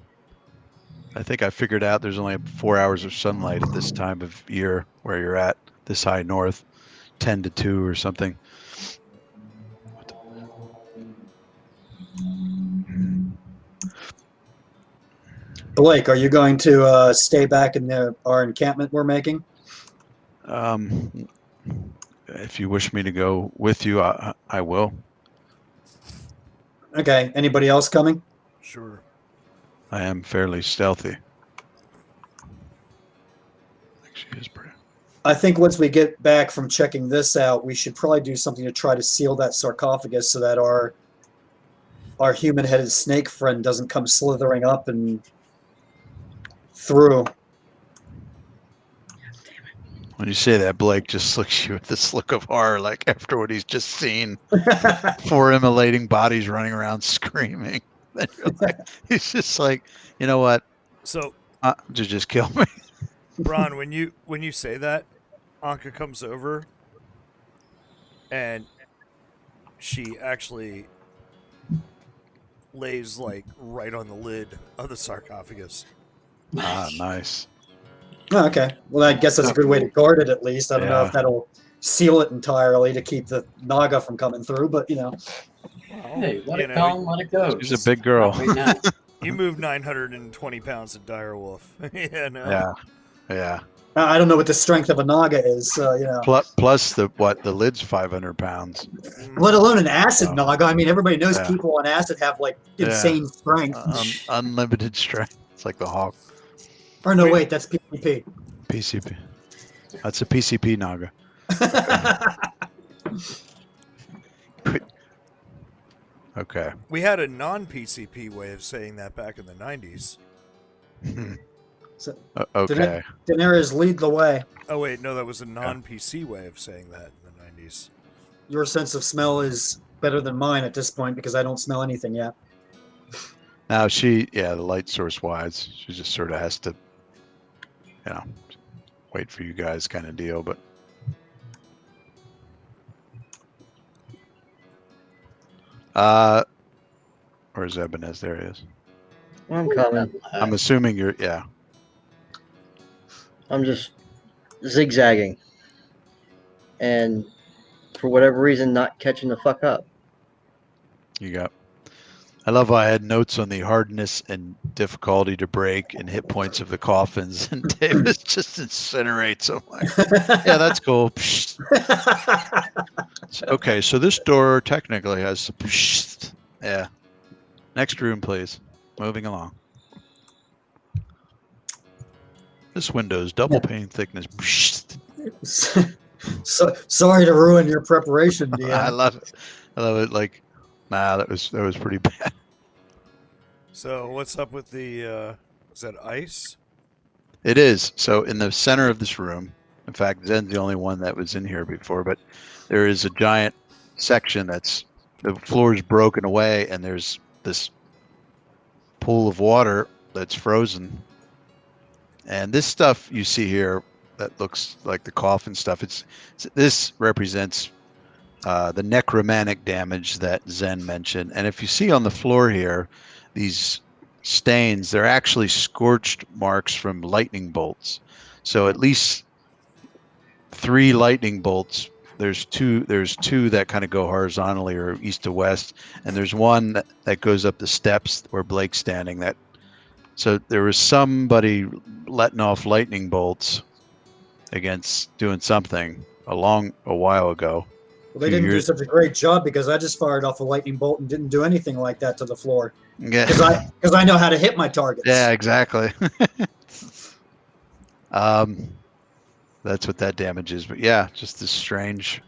I think I figured out there's only 4 hours of sunlight at this time of year where you're at, this high north, 10 to 2 or something. Blake, are you going to stay back in our encampment we're making? If you wish me to go with you, I will. Okay. Anybody else coming? Sure. I am fairly stealthy. She is pretty. I think once we get back from checking this out, we should probably do something to try to seal that sarcophagus so that our human-headed snake friend doesn't come slithering up and through. When you say that, Blake just looks at you with this look of horror, like after what he's just seen. 4 immolating bodies running around screaming. Then you're like, he's just like, you know what? So, just kill me. Bron, when you say that, Anka comes over and she actually lays like right on the lid of the sarcophagus. Nice. Oh, okay. Well, I guess that's a good way to guard it, at least. I don't know if that'll seal it entirely to keep the Naga from coming through, but Hey, let it come, let it go. She's a big girl. You move 920 pounds of direwolf. Yeah. All I don't know what the strength of a Naga is, so Plus the lid's 500 pounds. Let alone an acid Wow. Naga. I mean, everybody knows Yeah. people on acid have like insane strength. Unlimited strength. It's like the Hawk. Or no, wait, that's PvP. PCP. That's a PCP Naga. Okay. We had a non-PCP way of saying that back in the 90s. So, Okay. Daenerys, lead the way. Oh, wait, no, that was a non-PC way of saying that in the 90s. Your sense of smell is better than mine at this point because I don't smell anything yet. Now the light source wise, she just sort of has to, wait for you guys kind of deal, but. Where's Ebenez? There he is. I'm coming. I'm assuming you're, I'm just zigzagging. And for whatever reason, not catching the fuck up. You got. I love how I had notes on the hardness and difficulty to break and hit points of the coffins, and Davis just incinerates them. Like, yeah, that's cool. Okay, so this door technically has. Yeah. Next room, please. Moving along. This window's double pane thickness. So sorry to ruin your preparation, Dan. I love it. I love it. Like, that was pretty bad. So what's up with the? Is that ice? It is. So in the center of this room, in fact, Zen's the only one that was in here before, but there is a giant section that's the floor is broken away, and there's this pool of water that's frozen. And this stuff you see here that looks like the coffin stuff, this represents the necromantic damage that Zen mentioned. And if you see on the floor here, these stains, they're actually scorched marks from lightning bolts. So at least 3 lightning bolts. There's two that kind of go horizontally or east to west, and there's one that goes up the steps where Blake's standing. So there was somebody letting off lightning bolts against doing something a while ago. Well, they didn't do such a great job because I just fired off a lightning bolt and didn't do anything like that to the floor. Yeah, because I know how to hit my targets. Yeah, exactly. That's what that damage is. But yeah, just this strange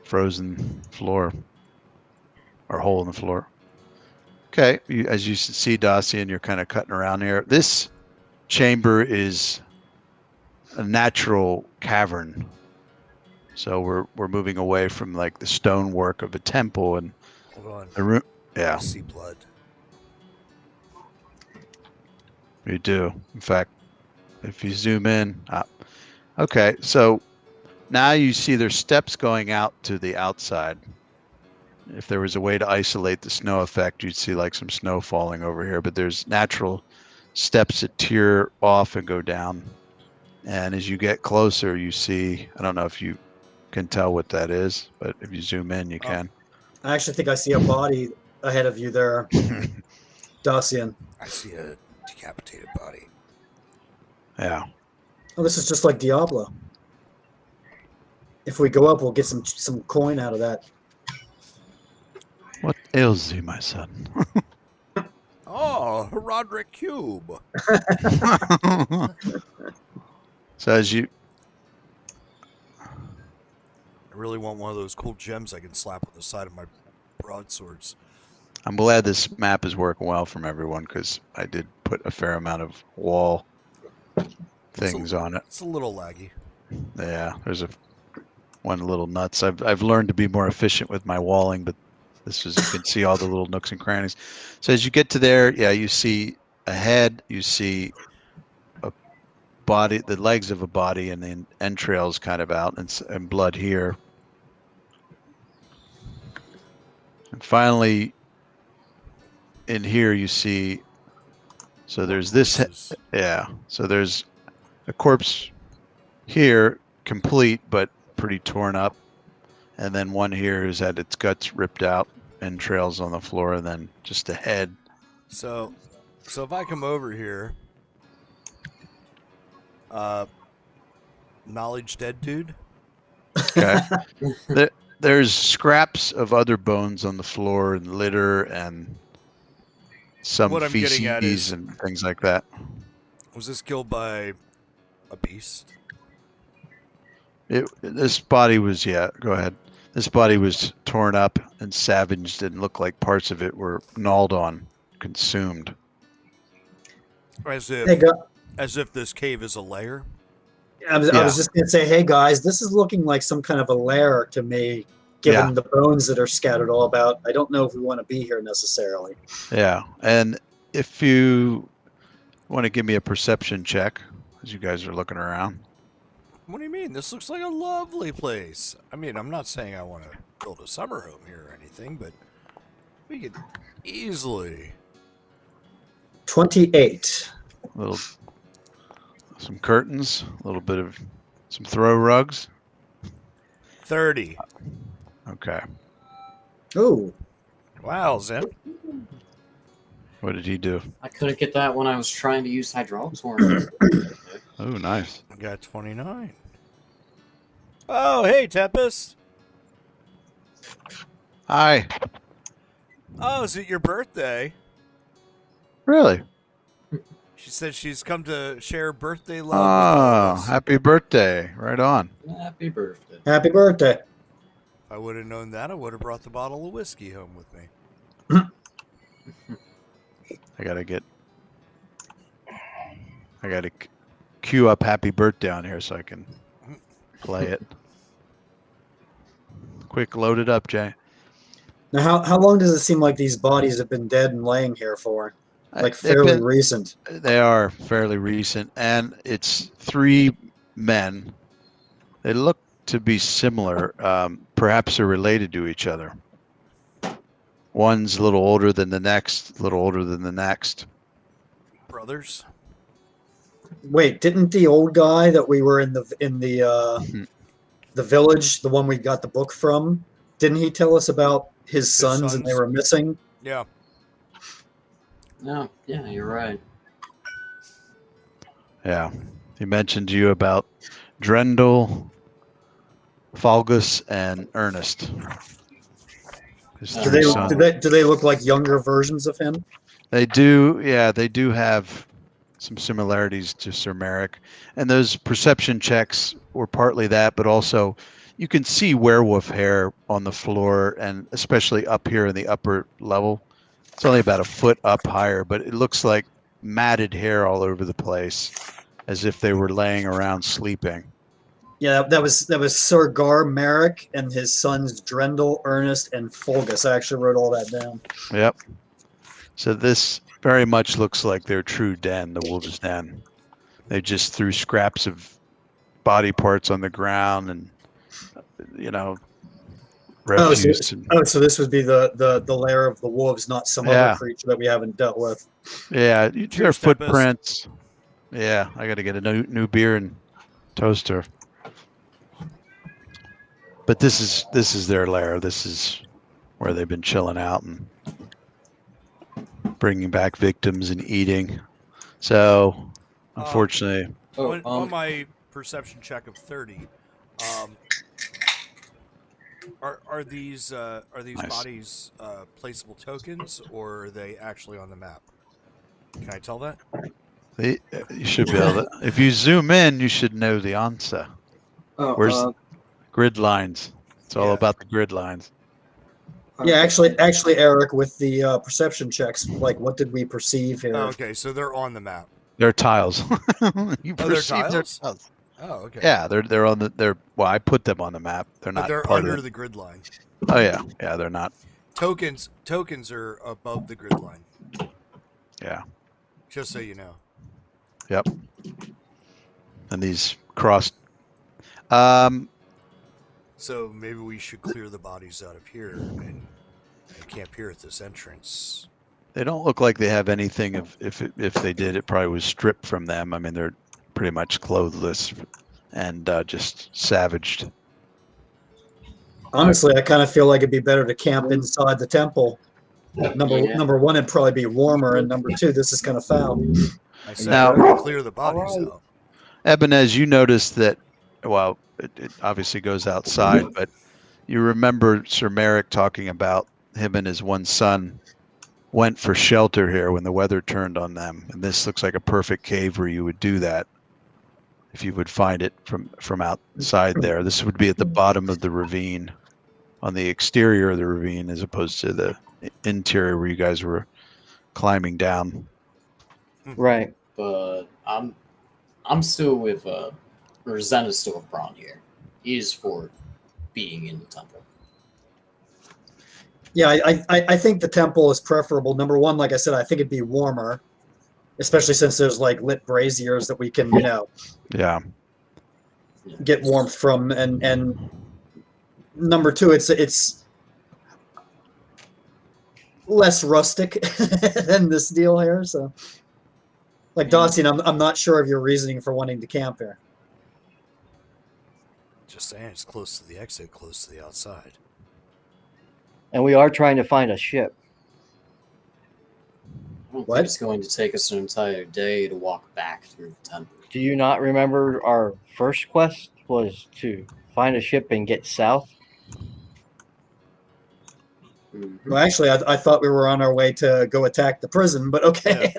frozen floor or hole in the floor. Okay, as you see, Dacian, you're kind of cutting around here. This chamber is a natural cavern. So we're moving away from like the stonework of a temple and Hold on. a room. I Yeah, see blood. you do. In fact, if you zoom in, okay. So now you see there's steps going out to the outside. If there was a way to isolate the snow effect, you'd see like some snow falling over here. But there's natural steps that tear off and go down. And as you get closer, you see. I don't know if you can tell what that is, but if you zoom in, you can. I actually think I see a body ahead of you there, Dacian. I see a decapitated body. Yeah. Oh, this is just like Diablo. If we go up, we'll get some coin out of that. What ails thee, my son? Oh, Roderick Cube. So as you, I really want one of those cool gems I can slap on the side of my broadswords. I'm glad this map is working well from everyone because I did put a fair amount of wall things on it. It's a little laggy. Yeah, there's one little nuts. I've learned to be more efficient with my walling, but this is, you can see all the little nooks and crannies. So as you get to there, yeah, you see a head, you see a body, the legs of a body, and the entrails kind of out, and blood here. And finally, in here you see, so there's this, yeah, so there's a corpse here, complete, but pretty torn up. And then one here who's had its guts ripped out, entrails on the floor, and then just a head. So if I come over here, Knowledge dead dude. Okay. There's scraps of other bones on the floor and litter and some What I'm getting at feces is- and things like that. Was this killed by a beast? This body was, yeah, go ahead. This body was torn up and savaged and looked like parts of it were gnawed on, consumed. As Hey, if this cave is a lair. I was just going to say, hey guys, this is looking like some kind of a lair to me, given Yeah. the bones that are scattered all about. I don't know if we want to be here necessarily. Yeah. And if you want to give me a perception check as you guys are looking around. What do you mean? This looks like a lovely place. I mean, I'm not saying I want to build a summer home here or anything, but we could easily. 28. Some curtains, a little bit of some throw rugs. 30. Okay. Oh, Wow, Zen. What did he do? I couldn't get that when I was trying to use hydraulics horn. Oh, nice. I got 29. Oh, hey, Tempest. Hi. Oh, is it your birthday? Really? She said she's come to share birthday love with all Oh, of us. happy birthday. Right on. Happy birthday. happy birthday. If I would have known that, I would have brought the bottle of whiskey home with me. I gotta queue up happy birthday on here so I can play it. Quick, load it up, Jay. Now, how long does it seem like these bodies have been dead and laying here for? Like They've fairly been- recent. They are fairly recent, and it's 3 men. They look to be similar. Perhaps they're related to each other. One's a little older than the next, a little older than the next. Brothers? Wait, didn't the old guy that we were in the village, the one we got the book from, didn't he tell us about his sons and they sons. were missing? Yeah. No, yeah, you're right. Yeah. He mentioned to you about Drendel, Falgus, and Ernest. His Do 3 they, sons. do they look like younger versions of him? They do, yeah, they do have some similarities to Sir Merrick. And those perception checks were partly that, but also you can see werewolf hair on the floor, and especially up here in the upper level. It's only about a foot up higher, but it looks like matted hair all over the place, as if they were laying around sleeping. Yeah, that was Sir Gar Merrick and his sons Drendel, Ernest, and Fulgus. I actually wrote all that down. Yep. So this very much looks like their true den, the wolf's den. They just threw scraps of body parts on the ground and, refuse. So this would be the lair of the wolves, not some Yeah. other creature that we haven't dealt with. Yeah, their Cheers, Tempest. footprints. Yeah, I got to get a new beer and toaster. But this is their lair. This is where they've been chilling out and bringing back victims and eating. So, unfortunately, On my perception check of 30, are these Nice. bodies placeable tokens, or are they actually on the map? Can I tell that? you should be able to. If you zoom in, you should know the answer. Oh, Where's grid lines? It's all Yeah. about the grid lines. Yeah, actually, Eric, with the perception checks, like what did we perceive here? Oh, okay, so they're on the map. They're tiles. You they're perceive their tiles? Oh, okay. Yeah, they're on the well, I put them on the map. They're But not they're part under of it. the grid line. Oh yeah, they're not. Tokens are above the grid line. Yeah. Just so you know. Yep. And these crossed. So maybe we should clear the bodies out of here and camp here at this entrance. They don't look like they have anything. If they did, it probably was stripped from them. I mean, they're pretty much clothless and just savaged. Honestly, I kind of feel like it'd be better to camp inside the temple. Number one, it'd probably be warmer, and number two, this is kind of foul. I said Now- we're gonna clear the bodies out. Ebenez, you noticed that, well, it obviously goes outside, but you remember Sir Merrick talking about him and his one son went for shelter here when the weather turned on them. And this looks like a perfect cave where you would do that if you would find it from outside there. This would be at the bottom of the ravine, on the exterior of the ravine, as opposed to the interior where you guys were climbing down. Right. But I'm still with or Zen is still with Braun here. He is for being in the temple. Yeah, I think the temple is preferable. Number one, like I said, I think it'd be warmer, especially since there's like lit braziers that we can, Yeah. get warmth from. And number two, it's less rustic than this deal here. So, like Dacian, I'm not sure of your reasoning for wanting to camp here. Just saying, it's close to the exit, close to the outside. And we are trying to find a ship. I don't What? think it's going to take us an entire day to walk back through the temple. Do you not remember our first quest was to find a ship and get south? Mm-hmm. Well, actually, I thought we were on our way to go attack the prison, but okay.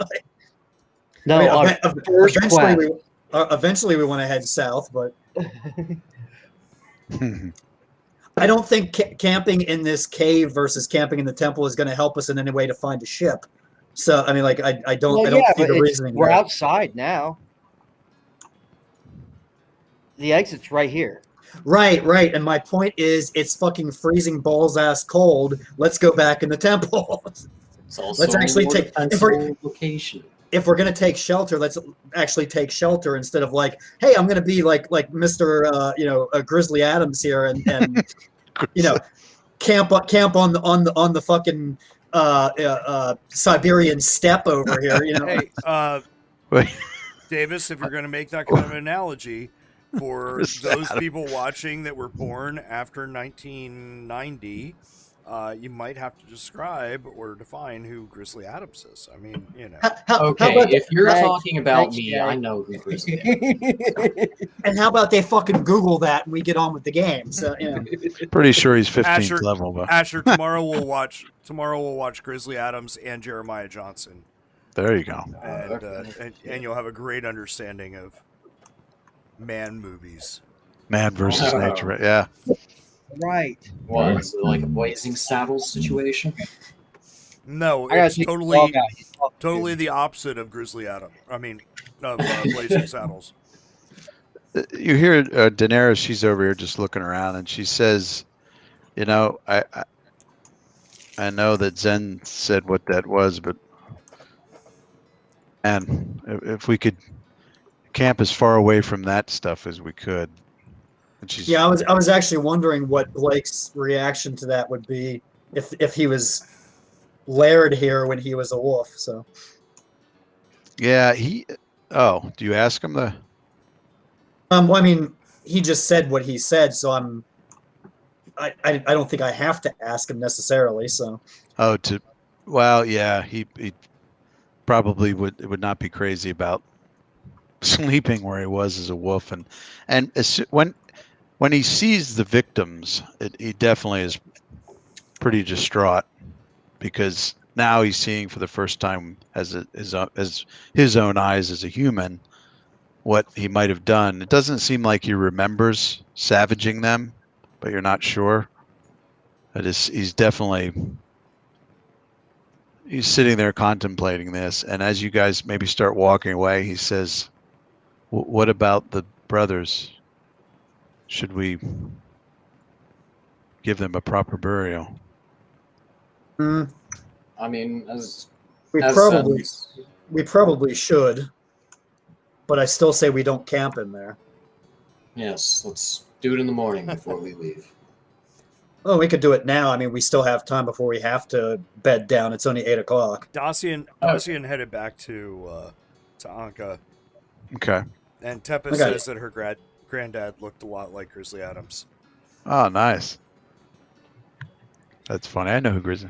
No, I mean, our first quest. eventually we want to head south, but I don't think camping in this cave versus camping in the temple is going to help us in any way to find a ship. So I mean, like I don't Well, I don't yeah, see the but reasoning. we're there. outside now. The exit's right here. Right. And my point is, it's fucking freezing balls ass cold. Let's go back in the temple. It's also Let's actually a more take- defensible location. If we're gonna take shelter, let's actually take shelter instead of like, hey, I'm gonna be like Mr. Grizzly Adams here and camp on the fucking Siberian steppe over here. Hey, Wait. Davis, if you're going to make that kind of an analogy for What's those that? people watching that were born after 1990, you might have to describe or define who Grizzly Adams is. I mean, How Okay, about if you're Thanks, talking about thanks, me, Jerry. I know who Grizzly is. and how about they fucking Google that and we get on with the game? So Pretty sure he's 15th Asher, level, but Asher, tomorrow we'll watch Grizzly Adams and Jeremiah Johnson, there you go. and you'll have a great understanding of man movies. Man versus Oh. nature. Yeah. Right. What, is it like a Blazing Saddles situation? No, I gotta it's take the dog totally out. He's talking to totally me. the opposite of Grizzly Adam. I mean, of Blazing Saddles. You hear Daenerys, she's over here just looking around, and she says, I know that Zen said what that was, but man, if we could camp as far away from that stuff as we could. And she's, yeah, I was actually wondering what Blake's reaction to that would be if he was laird here when he was a wolf. So yeah, do you ask him the? well, I mean, he just said what he said, so I don't think I have to ask him necessarily. So Well, yeah, he probably would not be crazy about sleeping where he was as a wolf, and when he sees the victims, he definitely is pretty distraught because now he's seeing for the first time as his own eyes as a human what he might have done. It doesn't seem like he remembers savaging them, but you're not sure. He's definitely sitting there contemplating this, and as you guys maybe start walking away, he says, "What about the brothers? Should we give them a proper burial?" I mean, as we probably should, but I still say we don't camp in there. yes, let's do it in the morning before we leave. Oh, we could do it now. I mean, we still have time before we have to bed down. It's only 8 o'clock. Dacian headed back to Anka, Okay. and Teppa Okay. says that her granddad looked a lot like Grizzly Adams. Oh, nice. That's funny. I know who Grizzly.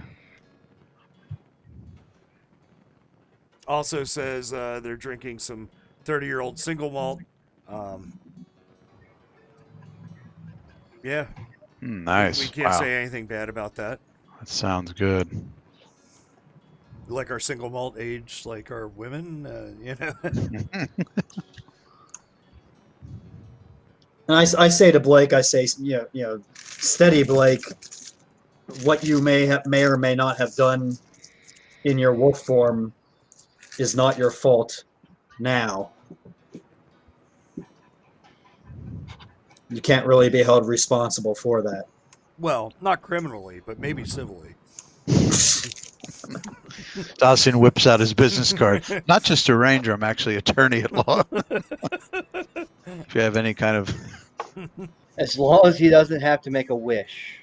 Also says they're drinking some 30-year-old single malt Yeah, Nice. we can't Wow. say anything bad about that. That sounds good. Like our single malt age, like our women, you know. And I say to Blake, I say, steady Blake. What you may or may not have done in your wolf form is not your fault now. You can't really be held responsible for that. Well, not criminally, but maybe civilly. Dawson whips out his business card. Not just a ranger, I'm actually attorney at law. If you have any kind of... As long as he doesn't have to make a wish.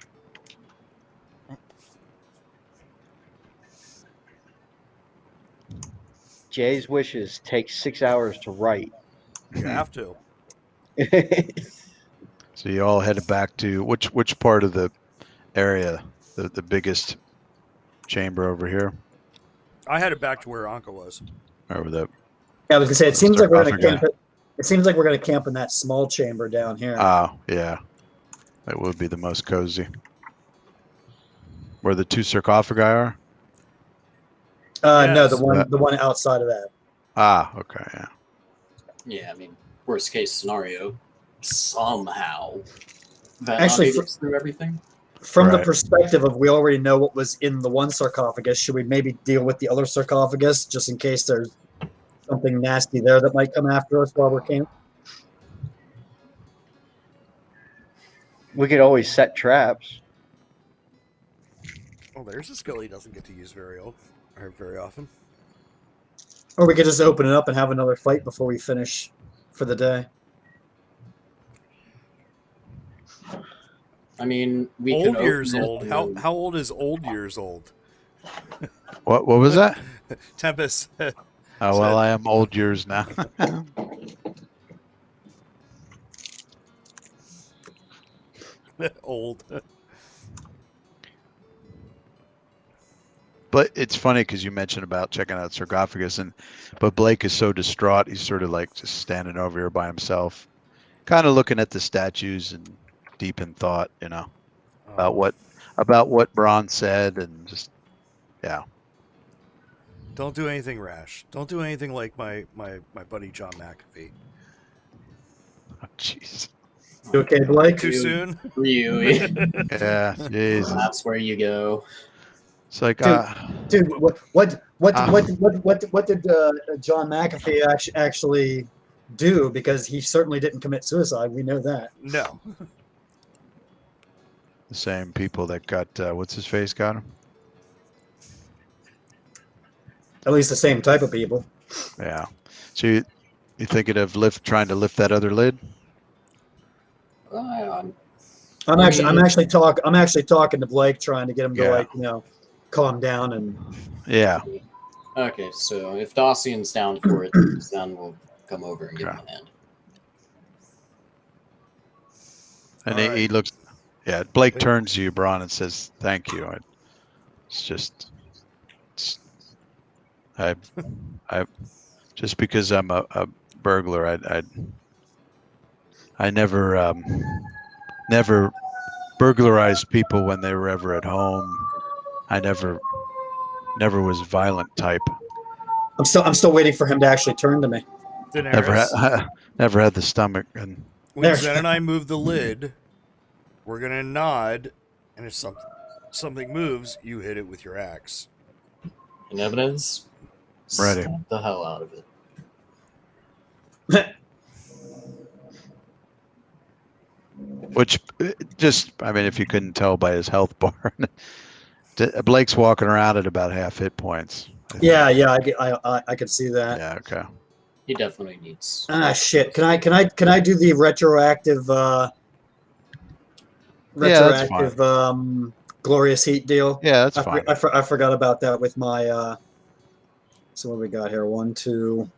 Jay's wishes take 6 hours to write. You have to. So you all headed back to which part of the area? The biggest chamber over here? I had it back to where Anka was. Over the... Yeah, I was gonna say it seems like we're gonna sarcophagus. camp. It seems like we're gonna camp in that small chamber down here. Oh, yeah. That would be the most cozy. Where the two sarcophagi are? No, Yes. the one outside of that. Ah, okay, yeah. Yeah, I mean, worst case scenario, somehow that Actually, navigates through everything. From the Right. perspective of we already know what was in the one sarcophagus, should we maybe deal with the other sarcophagus just in case there's something nasty there that might come after us while we're camping? We could always set traps. Oh, there's a skill he doesn't get to use very often. Or we could just open it up and have another fight before we finish for the day. I mean, we Old can years open it old. and- How old is old years old? What was that? Tempest. Oh, well, I am old years now. Old. But it's funny because you mentioned about checking out sarcophagus, but Blake is so distraught. He's sort of like just standing over here by himself, kind of looking at the statues and deep in thought, about what Braun said, and just, yeah. Don't do anything rash. Don't do anything like my buddy John McAfee. Oh, jeez. You okay, Blake? Too soon? Really? Yeah, jeez. That's where you go. It's like, Dude, what did John McAfee actually do? Because he certainly didn't commit suicide. We know that. No. the same people that got, what's his face got him? At least the same type of people. Yeah. So you thinking of trying to lift that other lid? I'm actually talking to Blake, trying to get him to calm down and. Yeah. Okay, so if Dacian's down for it, then we'll come over and give him a hand. And All he looks, yeah. Blake turns to you, Braun, and says, "Thank you." I just because I'm a burglar, I never burglarized people when they were ever at home. I never was a violent type. I'm still waiting for him to actually turn to me. Never had the stomach. And when Zen and I move the lid, we're gonna nod, and if something moves, you hit it with your axe. In evidence, Ready. stomp the hell out of it. Which if you couldn't tell by his health bar, Blake's walking around at about half hit points. Yeah, I could see that. Yeah, okay. He definitely needs. Shit! Can I do the retroactive glorious heat deal? Yeah, that's fine. I forgot about that with my. So what do we got here? 1, 2.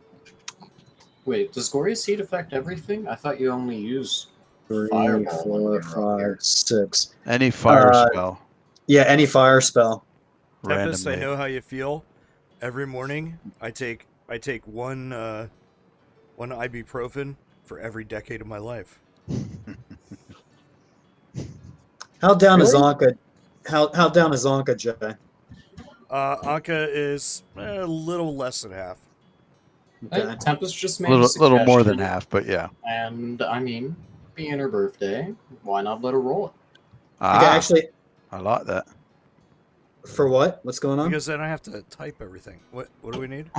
Wait, does glorious heat affect everything? I thought you only use 3, Fireball when 4, you're up here. 5, 6. Any fire spell. Yeah, any fire spell. Tempest, I Randomly. know how you feel. Every morning, I take one ibuprofen for every decade of my life. How down is Really? Anka? How down is Anka, Jay? Anka is a little less than half. Okay. Tempest just A made a little more than suggestion, half, but yeah. And I mean, being her birthday, why not let her roll it? Okay, actually, I like that. for what? What's going on? Because then I have to type everything. What do we need?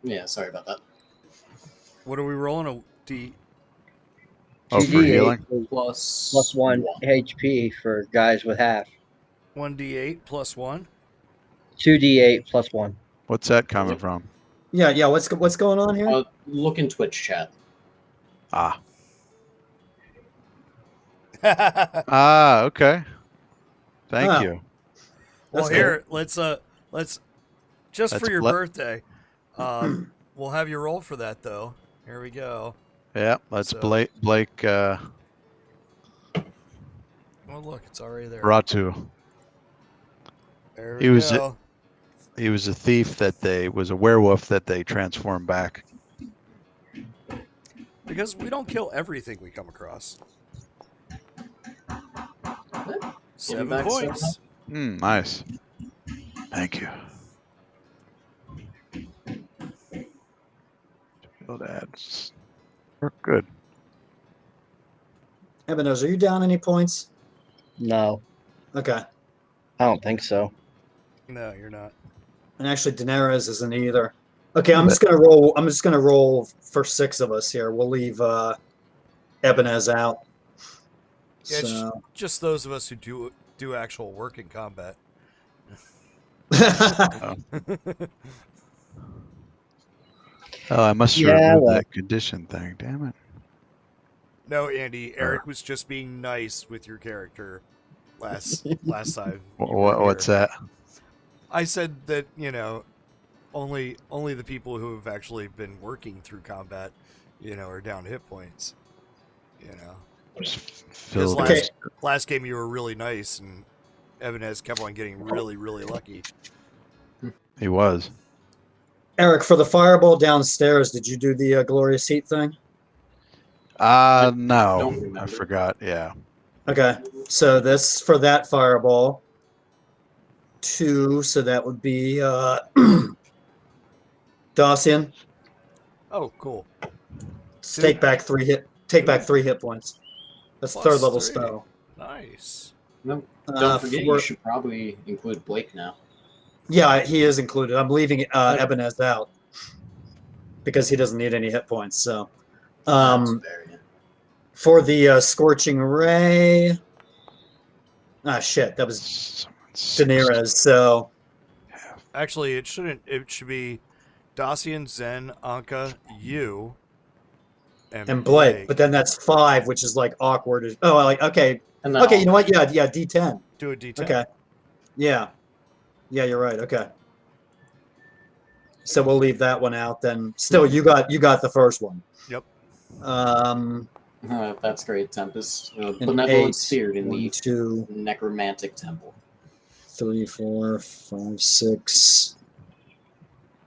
Yeah, sorry about that. What are we rolling? A D. Oh, for 2d8 healing? plus 1 HP for guys with half. 1d8 plus 1. 2d8 plus 1. What's that coming from? Yeah. What's going on here? Look in Twitch chat. Ah. Ah, okay. Thank Ah. you. Well, That's here, let's just Let's for your bl- birthday, we'll have you roll for that though. Here we go. Yeah, let's So- Blake Oh, look, it's already there. Ratu. There He we was- go. He was a thief was a werewolf that they transformed back. Because we don't kill everything we come across. 7 back points. Nice. Thank you. Field ads. Work good. Ebenezer, are you down any points? No, Okay. I don't think so. No, you're not. And actually, Daenerys isn't either. Okay, I'm just gonna roll. I'm just gonna roll for 6 of us here. We'll leave Ebenezer out. Yeah, it's So. just those of us who do actual work in combat. Oh, I must have Yeah, removed well. that condition thing. Damn it. No, Andy, Eric was just being nice with your character last time. What's that? I said that, only the people who have actually been working through combat, are down hit points. Just Because filled Okay. it. last game you were really nice and Ebenezer kept on getting really, really lucky. He was. Eric, for the fireball downstairs, did you do the glorious heat thing? No. Don't I remember. forgot. Yeah. Okay, so this for that fireball. 2, so that would be Dacian. Oh, cool. Take back 3 hit. Take back 3 hit points. That's Plus 3rd level 3. spell. Nice. No, don't forget, for- you should probably include Blake now. Yeah, he is included. I'm leaving Ebenezer out because he doesn't need any hit points. So, That's fair, yeah. for the scorching ray. Ah, shit, that was Daenerys. So, Actually, it shouldn't. It should be Dacian, Zen, Anka, you, and Blake. But then that's 5, which is like awkward. Oh, like okay, And then okay. You know what? Yeah, D10. do a D10. Okay. Yeah, you're right. Okay. So we'll leave that one out then. Still, you got the first one. Yep. That's great, Tempest. An Benevolent 8, spirit in 1, the 2, necromantic temple. 3, 4, 5, 6,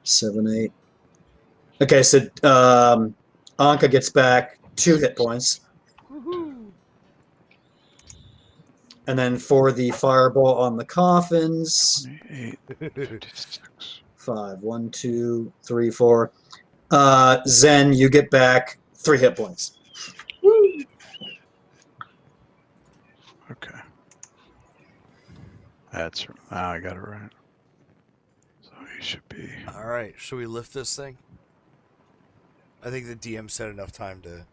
7, 8. Okay, so Anka gets back 2 hit points. And then for the fireball on the coffins, 28, 56. 5, 1, 2, 3, 4. Zen, you get back 3 hit points. Okay. That's. I got it right. So he should be. All right. Should we lift this thing? I think the DM said enough time to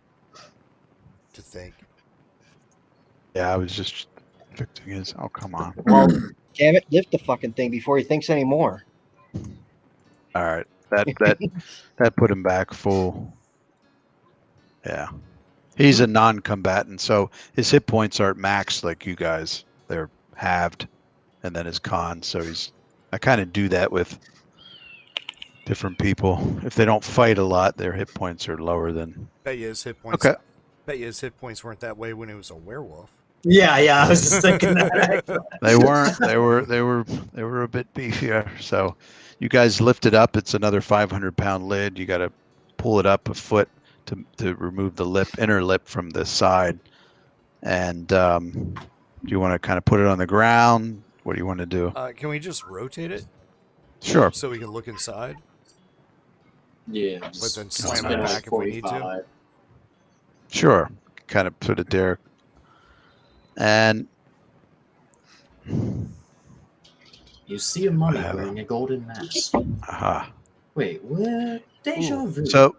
think. Yeah, I was just fixing his. Oh, come on. Well, damn it, lift the fucking thing before he thinks anymore. All right. That put him back full. Yeah. He's a non-combatant, so his hit points aren't maxed like you guys. They're halved, and then his con. So I kind of do that with different people. If they don't fight a lot, their hit points are lower than. Bet you his hit points. Okay. Bet you his hit points weren't that way when he was a werewolf. Yeah, I was just thinking that. They weren't. They were a bit beefier. So you guys lift it up. It's another 500-pound lid. You got to pull it up a foot to remove the inner lip from the side. And do you want to kind of put it on the ground? What do you want to do? Can we just rotate it Sure. so we can look inside? Yeah. But then just slam spin it on back if we need to? 45. Sure. Kind of put it there. And You see a mummy Whatever. wearing a golden mask. aha. Wait, what? Deja vu. So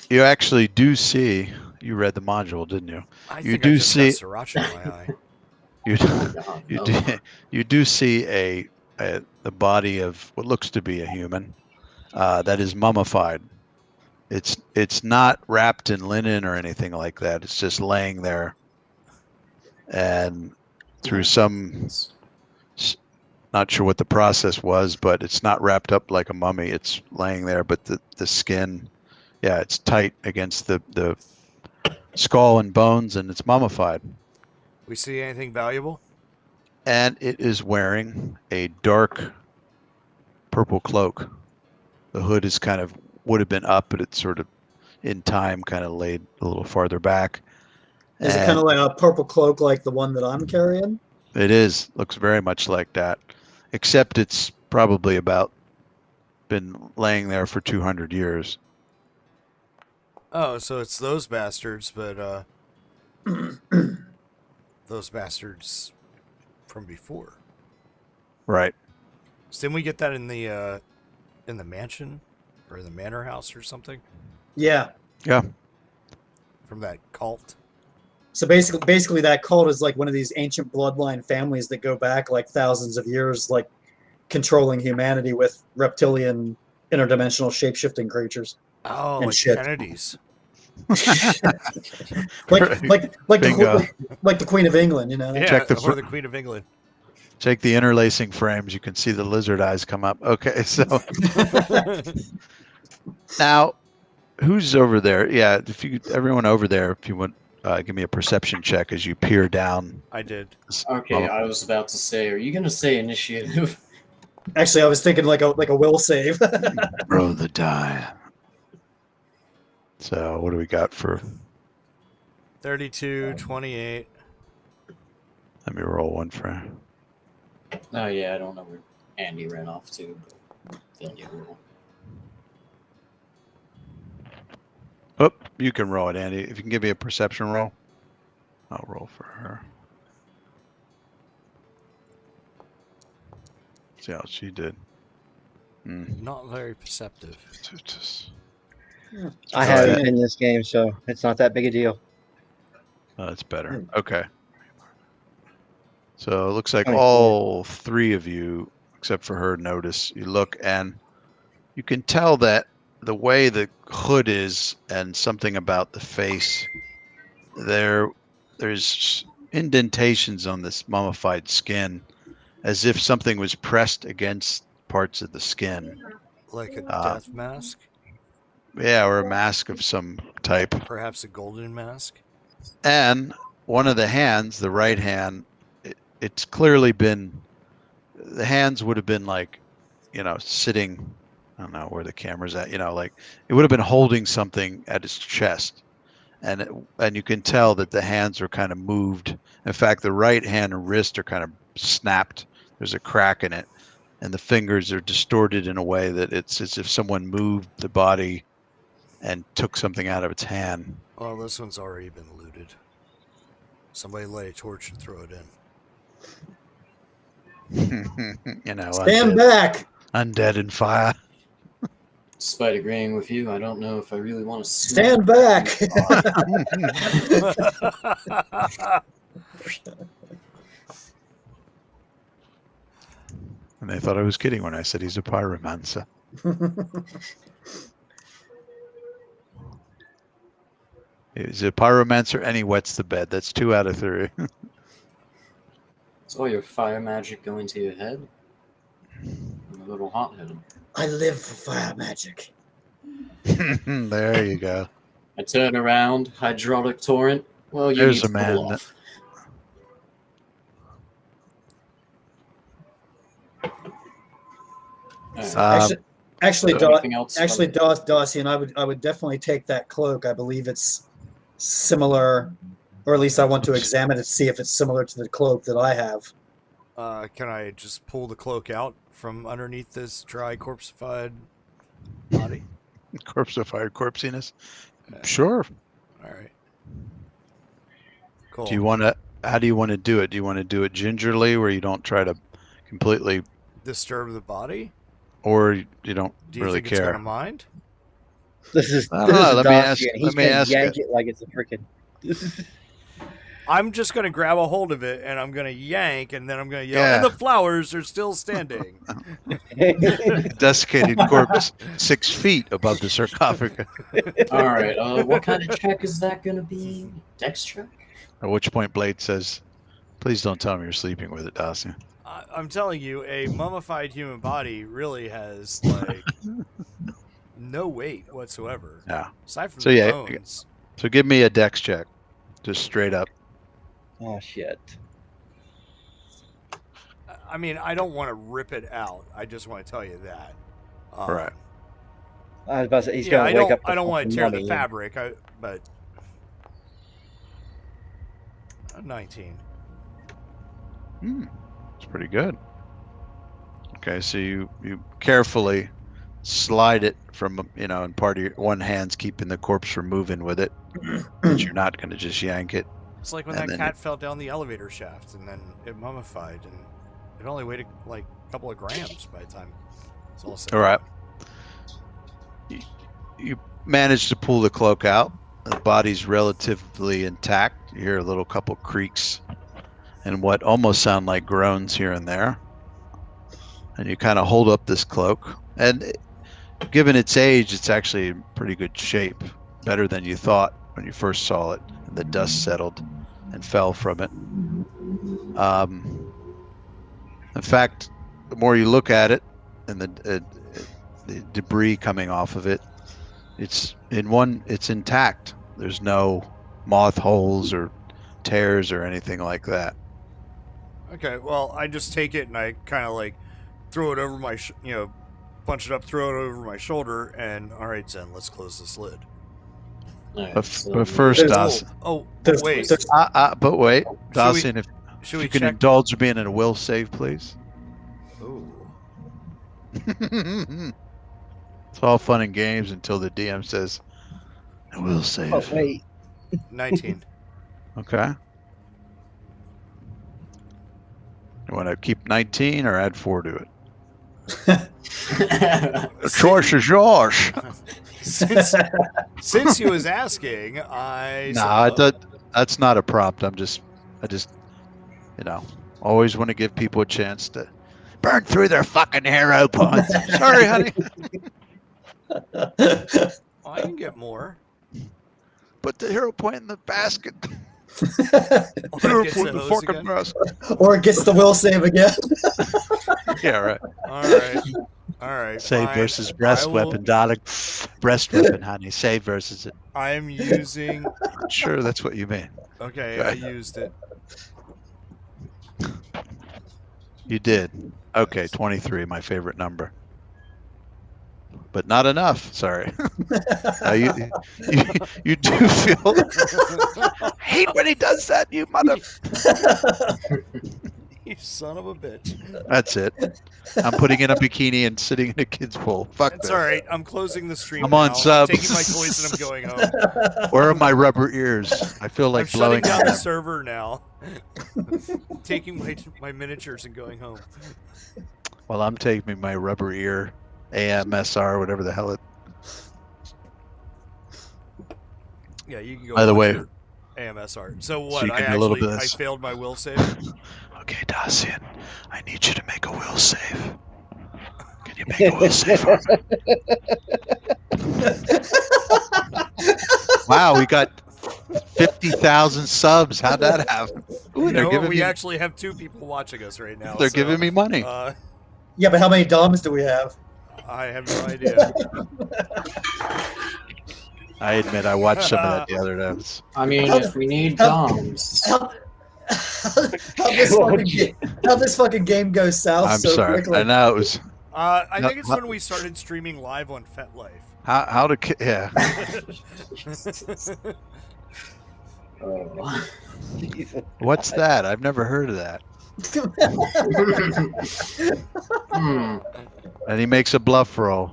you actually do see. You read the module, didn't you? I You think do I just see- got sriracha in my eye. You Oh my God, you no. do you do see the body of what looks to be a human that is mummified. It's not wrapped in linen or anything like that. It's just laying there, and through some not sure what the process was, but it's not wrapped up like a mummy. It's laying there, but the skin, yeah, it's tight against the skull and bones, and it's mummified. We see anything valuable? And it is wearing a dark purple cloak. The hood is would have been up, but it's sort of in time kind of laid a little farther back. Is it kind of like a purple cloak like the one that I'm carrying? It is. Looks very much like that, except it's probably been laying there for 200 years. Oh, so it's those bastards, but those bastards from before. Right. So didn't we get that in the mansion or the manor house or something Yeah. Yeah. from that cult? So basically, that cult is like one of these ancient bloodline families that go back like thousands of years, like controlling humanity with reptilian, interdimensional shape-shifting creatures. Oh, And like shit. Kennedy's. like Bingo. the Queen of England, you know. Yeah, Check the or the Queen of England. Check the interlacing frames. You can see the lizard eyes come up. Okay, so now who's over there? Yeah, everyone over there, if you want, give me a perception check as you peer down. I did. Okay, I was about to say, are you gonna say initiative? Actually, I was thinking like a will save. Roll the die. So what do we got for? 32, 28. Let me roll one for. Oh yeah, I don't know where Andy ran off to. But then you roll. Oh, you can roll it, Andy. If you can give me a perception roll, I'll roll for her. See how she did. Not very perceptive. I haven't in this game, so it's not that big a deal. Oh, that's better. Okay. So it looks like 24. all three of you, except for her, notice. You look and you can tell that the way the hood is and something about the face, there's indentations on this mummified skin as if something was pressed against parts of the skin. Like a death mask? Yeah, or a mask of some type. Perhaps a golden mask? And one of the hands, the right hand, it's clearly been, the hands would have been like, sitting, I don't know where the camera's at, like it would have been holding something at his chest. And you can tell that the hands are kind of moved. In fact, the right hand and wrist are kind of snapped. There's a crack in it. And the fingers are distorted in a way that it's as if someone moved the body and took something out of its hand. Well, this one's already been looted. Somebody light a torch and throw it in. Stand back. Undead in fire. Despite agreeing with you, I don't know if I really want to Stand back. And they thought I was kidding when I said he's a pyromancer. He's a pyromancer and he wets the bed. That's 2 out of 3. Is all your fire magic going to your head? I'm a little hot-headed. I live for fire magic. There you go. I turn around, hydraulic torrent. Well, you There's need to a man pull off. All right. Actually, So anything else? Dacian, I would definitely take that cloak. I believe it's similar, or at least I want to examine it to see if it's similar to the cloak that I have. Can I just pull the cloak out from underneath this dry corpseified body? Corpseified corpsiness. Sure. All right. Cool. Do you want to? How do you want to do it? Do you want to do it gingerly, where you don't try to completely disturb the body? Or you don't Do you really think care? it's gonna mind? This is I don't know, let me ask- Dacian. He's let me gonna ask yank it. it like it's a freaking. I'm just gonna grab a hold of it and I'm gonna yank and then I'm gonna yell, Yeah. and the flowers are still standing. Desiccated corpse 6 feet above the sarcophagus. All right. What kind of check is that going to be? Dex check? At which point Blade says, "Please don't tell me you're sleeping with it, Dacia." I'm telling you, a mummified human body really has like no weight whatsoever. Yeah. Aside from So, the yeah, bones. So give me a dex check, just straight up. Oh shit! I mean, I don't want to rip it out. I just want to tell you that. Right. I was about to say he's Yeah, gonna I wake don't. up. I don't want to tear the mummy. fabric. But 19. It's pretty good. Okay, so you carefully slide it from, and part of your one hand's keeping the corpse from moving with it, but you're not going to just yank it. It's like when And that then cat fell down the elevator shaft and then it mummified and it only weighed like a couple of grams by the time it's all said. All right. You manage to pull the cloak out. The body's relatively intact. You hear a little couple creaks and what almost sound like groans here and there. And you kind of hold up this cloak. And given its age, it's actually in pretty good shape. Better than you thought when you first saw it. And the dust settled and fell from it. In fact, the more you look at it and the debris coming off of it, it's intact. There's no moth holes or tears or anything like that. Okay, well, I just take it and I kind of like throw it over my, bunch it up, throw it over my shoulder, and all right, Zen, let's close this lid. But first, Dawson. But wait. But wait, Should Dawson, if Should you we can check? indulge me in a will save, please. Ooh. It's all fun and games until the DM says, "I will save." Oh wait, 19. Okay. You want to keep 19 or add 4 to it? The choice is yours. Since you was asking, I No, that's not a prompt. I just, always want to give people a chance to burn through their fucking hero points. Sorry, honey. I can get more. Put the hero point in the basket. Or Hero it gets point in the the hose fucking again. basket. Or it gets the will save again. Yeah, right. All right. Save fine. versus breast I will- weapon, darling. Breast weapon, honey. Save versus it. I am using. Sure, that's what you mean. Okay, I used it. You did. Okay, 23, my favorite number. But not enough. Sorry. You do feel. I hate when he does that, you mother. You son of a bitch. That's it. I'm putting in a bikini and sitting in a kid's pool. Fuck It's that. all right. I'm closing the stream. I'm on now. sub. I'm taking my toys and I'm going home. Where are my rubber ears? I feel like I'm shutting blowing down on the them. server now. Taking my miniatures and going home. Well, I'm taking my rubber ear, AMSR, whatever the hell it. Yeah, you can go. By the watch way- your AMS art. So what? you I can do a little actually bit of I this. failed my will save. Okay, Dacian, I need you to make a will save. Can you make a will save for me? Wow, we got 50,000 subs. How'd that happen? Ooh, You they're know, giving we me. actually have 2 people watching us right now. They're so, giving me money. Yeah, but how many DOMs do we have? I have no idea. I admit I watched some of that the other day. I mean, if we need DOMs. How this fucking game goes south I'm so sorry. quickly. I know it was. I No, think it's when we started streaming live on FetLife. How to yeah. Oh. Jesus. What's that? I've never heard of that. Hmm. And he makes a bluff roll.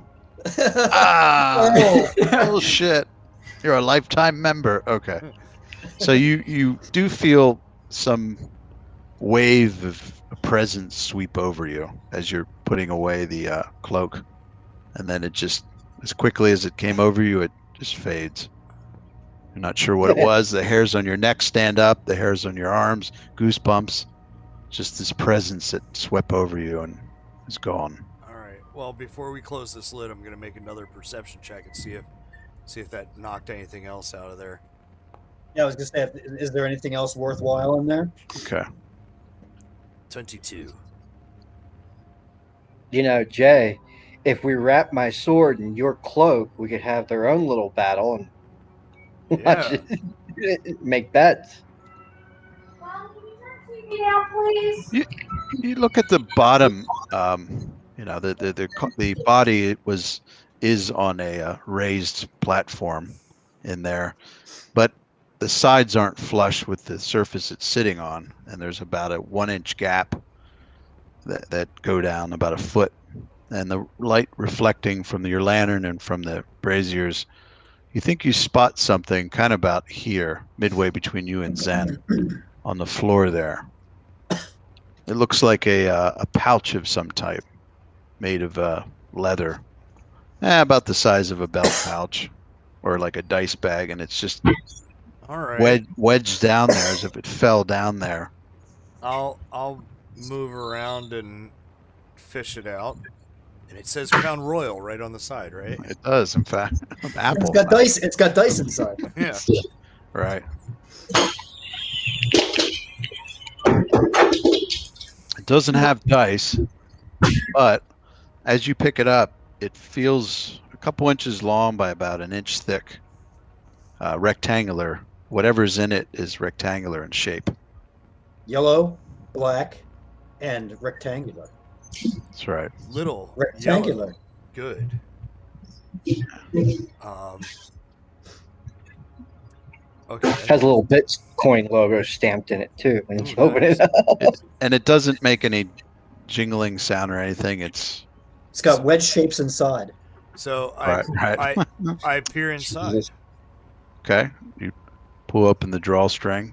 Ah, oh shit! You're a lifetime member. Okay, so you do feel some wave of presence sweep over you as you're putting away the cloak, and then it just, as quickly as it came over you, it just fades. You're not sure what it was. The hairs on your neck stand up. The hairs on your arms, goosebumps. Just this presence that swept over you and is gone. All right. Well, before we close this lid, I'm gonna make another perception check and see if that knocked anything else out of there. Yeah, I was gonna say, is there anything else worthwhile in there? Okay. 22. You know, Jay, if we wrap my sword in your cloak, we could have their own little battle and Yeah. make bets. Mom, can you turn TV down, please? You look at the bottom. The body is on a raised platform in there, but the sides aren't flush with the surface it's sitting on, and there's about a 1-inch gap that go down about a foot, and the light reflecting from your lantern and from the braziers, you think you spot something kind of about here, midway between you and Zen, on the floor there. It looks like a pouch of some type, made of leather, about the size of a belt pouch, or like a dice bag, and it's just All right. wedged down there as if it fell down there. I'll move around and fish it out, and it says Crown Royal right on the side, right? It does, in fact. Apple. It's got dice. It's got dice inside. Yeah. Right. It doesn't have dice, but as you pick it up, it feels a couple inches long by about an inch thick, rectangular. Whatever's in it is rectangular in shape. Yellow, black, and rectangular. That's right. Little. Rectangular. Yellow. Good. Okay. Has a little Bitcoin logo stamped in it too when you Ooh, open nice. it up. And it doesn't make any jingling sound or anything. It's It's got wedge shapes inside. So right. I peer inside. Jesus. Okay. You pull open the drawstring.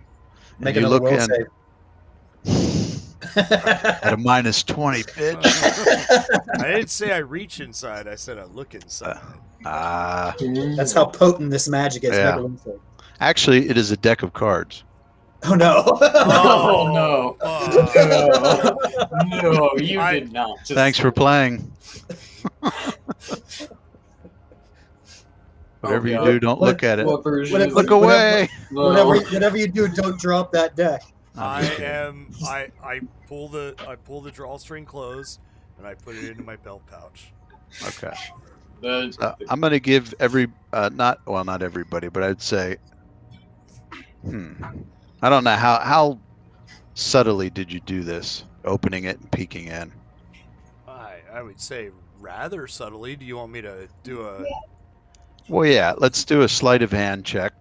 Make you another look will in save. at a -20, bitch. I didn't say I reach inside. I said I look inside. That's how potent this magic is. Yeah. Make a will save. Actually, it is a deck of cards. Oh no! Oh, no. fuck. No, you I- did not. Just Thanks for playing. Whatever you God. do, don't look at it. What version What- is Look it? away. No. Whatever you do, don't drop that deck. I pull the drawstring close and I put it into my belt pouch. Okay. The- I'm going to give not everybody, but I'd say, I don't know how subtly did you do this, opening it and peeking in? I would say rather subtly. Do you want me to do a? Well, yeah. Let's do a sleight of hand check.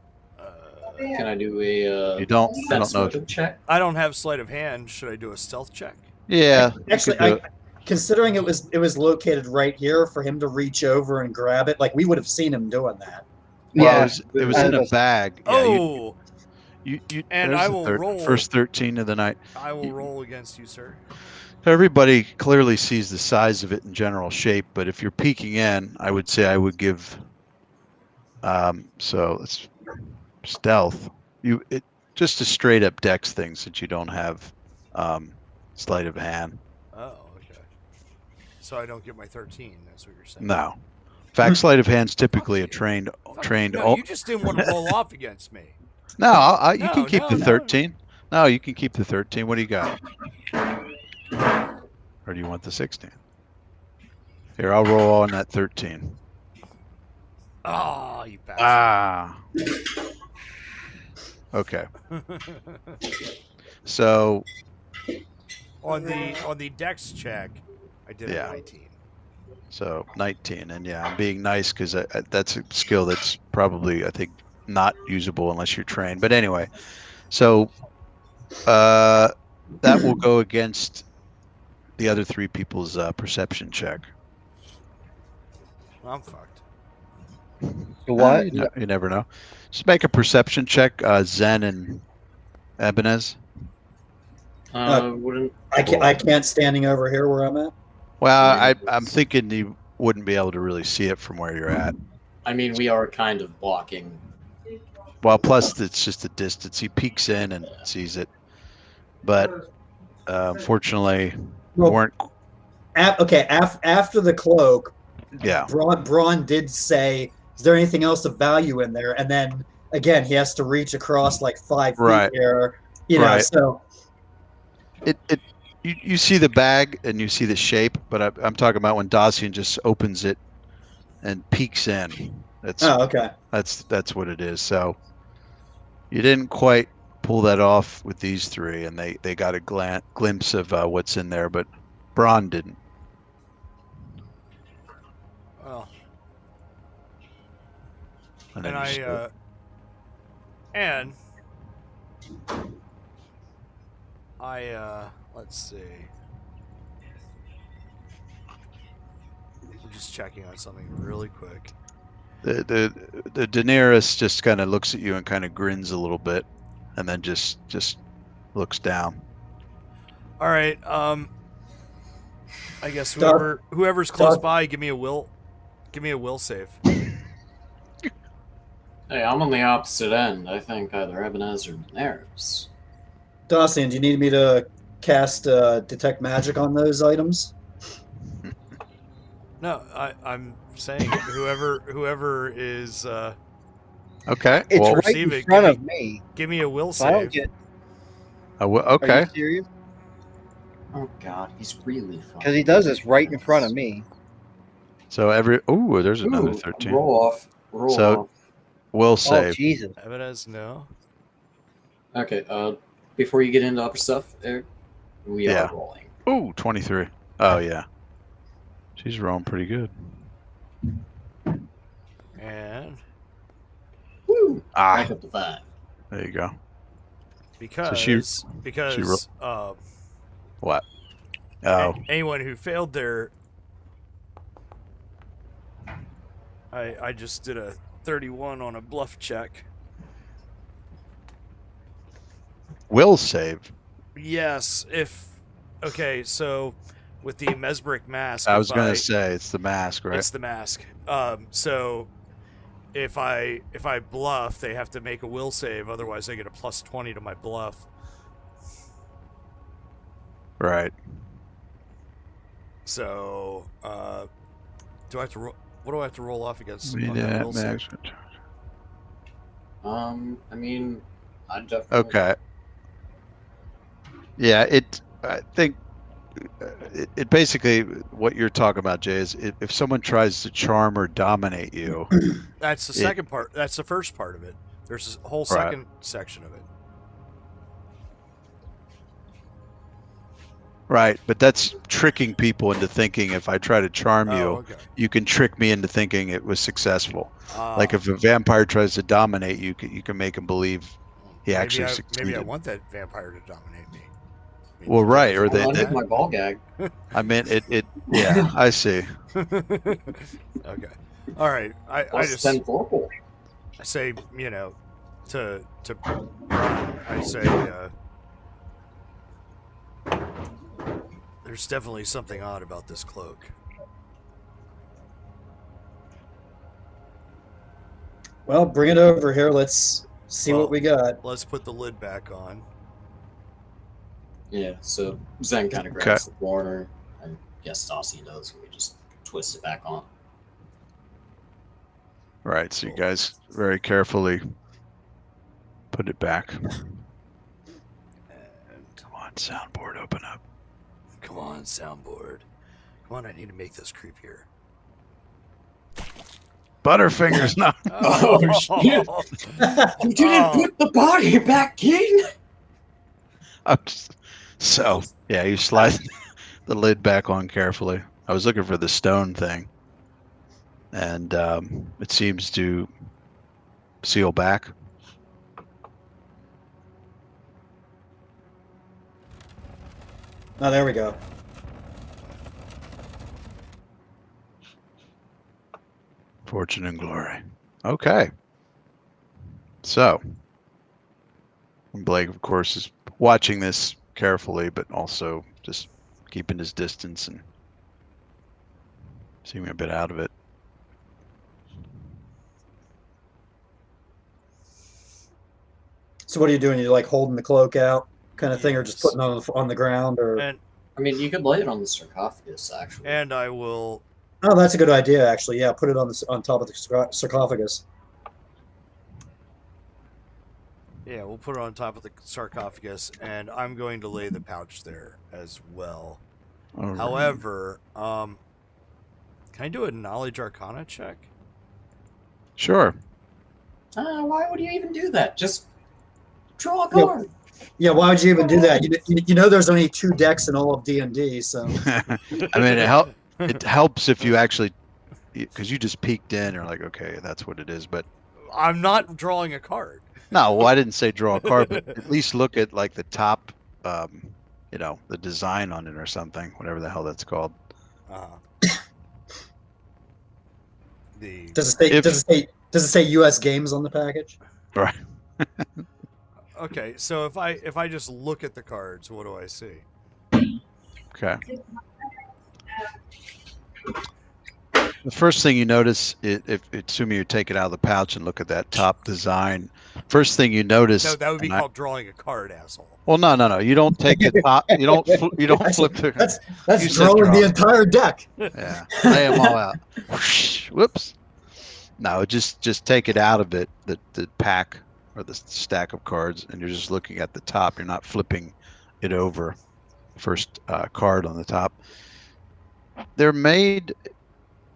Can I do a You don't. I sense don't know. motive check? I don't have sleight of hand. Should I do a stealth check? Yeah. you Actually, could do it. considering it was located right here for him to reach over and grab it, like we would have seen him doing that. Well, Yeah. it was in a bag. Yeah, Oh, you, and there's I the will roll. First 13 of the night. I will roll against you, sir. Everybody clearly sees the size of it in general shape, but if you're peeking in, I would say I would give. So it's stealth. It just a straight up dex thing since you don't have sleight of hand. Oh, okay. So I don't get my 13. That's what you're saying. No. In fact, sleight of hand's typically a Fuck you. trained. No, you just didn't want to roll off against me. No, you No, can keep no, the no. 13. No, you can keep the 13. What do you got? Or do you want the 16? Here, I'll roll on that 13. Oh, you bastard. Ah. Okay. So on the dex check, I did Yeah. a 19. So 19, and yeah, I'm being nice because that's a skill that's probably, I think, not usable unless you're trained. But anyway, so that will go against the other three people's perception check. I'm fucked. What? You never know. Just make a perception check, Zen and Ebenez. Wouldn't I can't standing over here where I'm at. Well, Yeah, I'm it's- thinking you wouldn't be able to really see it from where you're at. I mean, we are kind of blocking. Well, plus it's just a distance. He peeks in and sees it, but unfortunately, Well, weren't. After the cloak, Yeah, Braun did say, "Is there anything else of value in there?" And then again, he has to reach across like 5 feet Right. here. You know, Right. so you see the bag and you see the shape, but I'm talking about when Dacian just opens it and peeks in. That's okay. that's what it is. So you didn't quite pull that off with these three, and they got a glimpse of what's in there, but Braun didn't. Well, And and then you I and I let's see. I'm just checking on something really quick. the Daenerys just kind of looks at you and kind of grins a little bit, and then just looks down. All right. I guess Doc- whoever's close Doc- by, give me a will save. Hey, I'm on the opposite end. I think either Ebenezer or Daenerys. Dawson, do you need me to cast detect magic on those items? No, I'm saying whoever is Okay. It's well, right receive in it, front give of me. give me a will So I don't save. get. okay. Are you serious? Oh God, he's really fun. Because he does this right in front of me. So there's another 13. Roll off. Roll So- off. Will Oh save. Jesus! Evidence, no. Okay. Before you get into other stuff, Eric, we Yeah. are rolling. Ooh, 23. Oh yeah. She's rolling pretty good. And Woo! Ah, Back up to 5. there you go. because What? Oh, anyone who failed their I just did a 31 on a bluff check. will save. Yes, okay, so with the mesmeric mask, I was gonna say it's the mask, right? it's the mask. So if I bluff, they have to make a will save. Otherwise, I get a plus 20 to my bluff. Right. So do I have to roll? What do I have to roll off against? on that Yeah, will save? mask. I mean, I definitely. Okay. Yeah, I think it basically what you're talking about, Jay, is if someone tries to charm or dominate you, That's the second part. That's the first part of it. There's a whole Right. second section of it. right? But that's tricking people into thinking if I try to charm Oh, you, okay. you can trick me into thinking it was successful. Ah, Like if a vampire tries to dominate you, you can make him believe he actually maybe I succeeded. want that vampire to dominate me. I mean, Well, right, or I they, need my ball gag. I meant it. Yeah, I see. Okay. All right. I Plus just 10 Vorpal. I say, to Brian, I say there's definitely something odd about this cloak. Well, bring it over here. Let's see Well- what we got. Let's put the lid back on. Yeah, so Zen kind of grabs the corner. I guess Stassi does. We just twist it back on. Right, so you guys very carefully put it back. And Come on, soundboard, open up. come on, soundboard. Come on, I need to make this creepier. Butterfingers, no. Oh, shit. You didn't put the body back in? So, yeah, you slide the lid back on carefully. I was looking for the stone thing, and it seems to seal back. Oh, there we go. Fortune and glory. Okay. So, Blake, of course, is watching this carefully, but also just keeping his distance and seeming a bit out of it. So what are you doing? You like holding the cloak out, kind of thing, or just Yes. putting it on the ground, or? And I mean, you could lay it on the sarcophagus, actually. I will. Oh, that's a good idea, actually. Yeah, put it on top of the sarcophagus. Yeah, we'll put it on top of the sarcophagus, and I'm going to lay the pouch there as well. All right. However, can I do a knowledge arcana check? Sure. Why would you even do that? Just draw a Yeah. card. Yeah, why would you even do that? You know, there's only 2 decks in all of D&D, so. I mean, it helps if you actually, because you just peeked in or like, okay, that's what it is. But I'm not drawing a card. no, well, I didn't say draw a card, but at least look at like the top, the design on it or something, whatever the hell that's called. Does it say U.S. games on the package? Right. Okay, so if I just look at the cards, what do I see? Okay. The first thing you notice, if assuming you take it out of the pouch and look at that top design, first thing you notice. No, that would be and called drawing a card, asshole. Well, no. You don't take the top. You don't flip the. That's You said drawing draw. the entire deck. Yeah, lay them all out. Whoops. No, just take it out of it, the pack or the stack of cards, and you're just looking at the top. You're not flipping it over. First card on the top. They're made.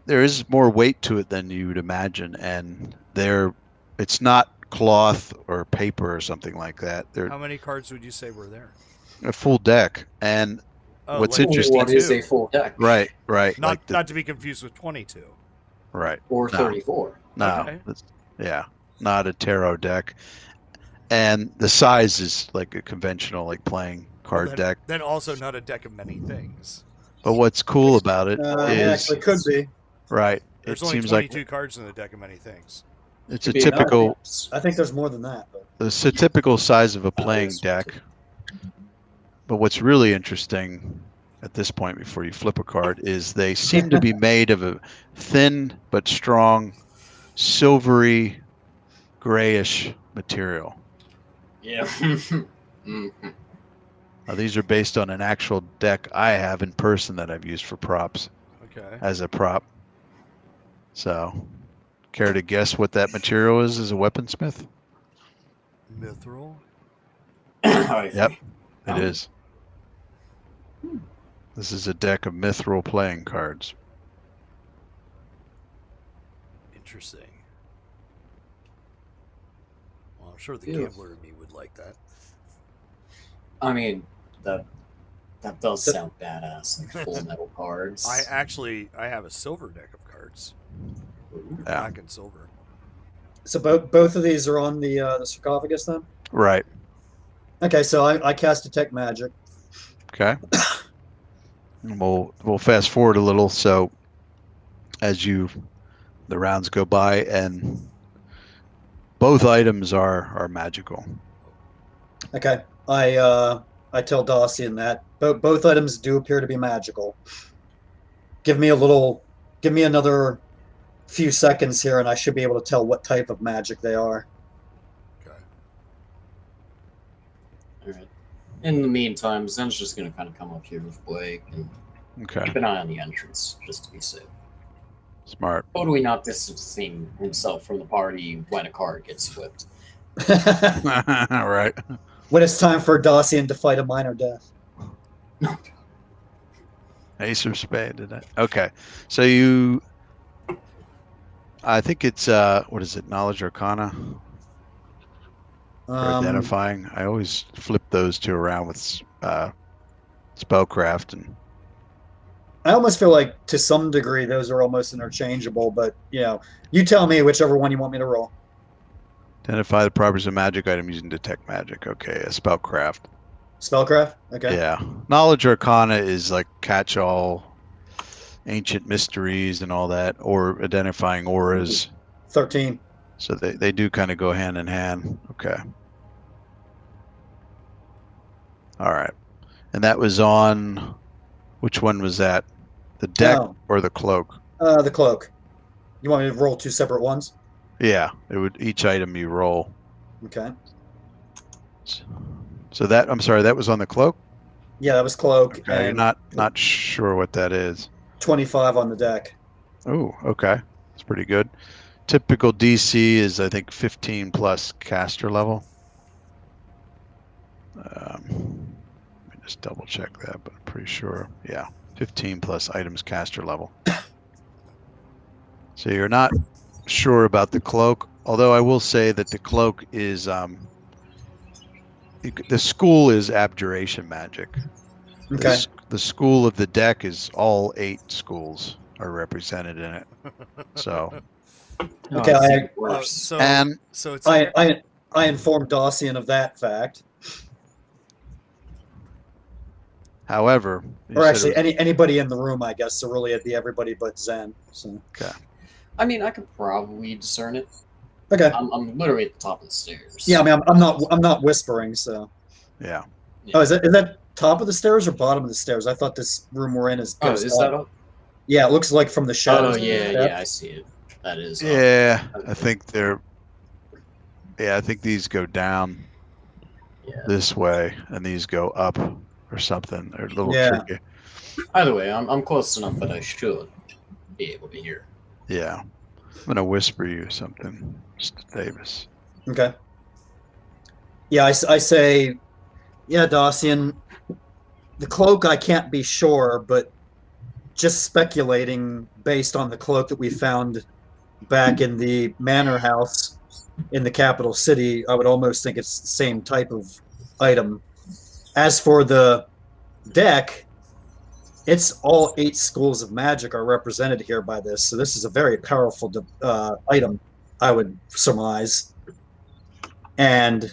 There is more weight to it than you would imagine, and it's not cloth or paper or something like that. They're How many cards would you say were there? a full deck, and what's interesting- What is a 22. full deck? right. Not like to be confused with 22. right. Or No. 34. No, Okay. yeah, not a tarot deck, and the size is like a conventional like playing card Well, deck. Then also not a deck of many things. But what's cool about it It is actually could be. right. There's It only seems like 22 cards in the deck of many things. it's Could a be another typical. box. I think there's more than that. But. It's a typical size of a playing yes, deck. But what's really interesting at this point, before you flip a card, is they seem to be made of a thin but strong, silvery, grayish material. Yeah. Mhm. Now, these are based on an actual deck I have in person that I've used for props Okay. as a prop. So, care to guess what that material is as a weaponsmith? Mithril. Yep. It Oh. is. This is a deck of mithril playing cards. Interesting. Well, I'm sure the Beautiful. gambler in me would like that. I mean, that does sound badass. Like full metal cards. I have a silver deck of cards. Yeah. Black and silver. So both of these are on the sarcophagus then? Right. Okay, so I cast Detect Magic. Okay. And we'll fast forward a little. So as the rounds go by, and both items are magical. Okay, I tell Dawson that both items do appear to be magical. Give me another few seconds here, and I should be able to tell what type of magic they are. Okay. All right. In the meantime, Zen's just going to kind of come up here with Blake and Okay. keep an eye on the entrance, just to be safe. Smart. Totally not distancing himself from the party when a card gets flipped. All right. When it's time for Dawson to fight a minor death. Ace or spade. Did that? Okay. So I think it's what is it? Knowledge Arcana or identifying. I always flip those two around with spellcraft, and I almost feel like to some degree those are almost interchangeable, but you tell me whichever one you want me to roll. Identify the properties of magic item using detect magic. Okay, a spellcraft. Spellcraft? Okay. Yeah. Knowledge Arcana is like catch all ancient mysteries and all that, or identifying auras. 13. So they do kind of go hand in hand. Okay. All right. And that was on, which one was that? The deck Oh, or the cloak? the cloak. You want me to roll two separate ones? Yeah, it would each item you roll. Okay. So that, I'm sorry, that was on the cloak? Yeah, that was cloak Okay, you're and not sure what that is. 25 on the deck. Oh, okay. It's pretty good. Typical DC is, I think, 15 plus caster level. Let me just double check that, but I'm pretty sure. Yeah, 15 plus items caster level. So you're not sure about the cloak, although I will say that the cloak is, the school is abjuration magic. Okay. The school of the deck is all 8 schools are represented in it. So. Okay, it's I- even worse. So And so it's I informed Dossian of that fact. however, you Or said actually, it was- anybody in the room, I guess. So really, it'd be everybody but Zen. So I mean, I could probably discern it. okay. I'm literally at the top of the stairs. Yeah, I mean, I'm not whispering. So yeah. oh, is that top of the stairs or bottom of the stairs? I thought this room we're in is. Oh, goes is up. that up? Yeah, it looks like from the shadows. Oh, yeah, Yep. yeah, I see it. That is up. Yeah, Okay. I think they're. Yeah, I think these go down Yeah. this way, and these go up or something. They're a little Yeah. tricky. Either way, I'm close enough that I should be able to hear. Yeah, I'm gonna whisper you something, Mr. Davis. Okay. Yeah, I say, yeah, Dossian. The cloak, I can't be sure, but just speculating based on the cloak that we found back in the manor house in the capital city, I would almost think it's the same type of item. As for the deck, it's all 8 schools of magic are represented here by this. So this is a very powerful item, I would surmise. And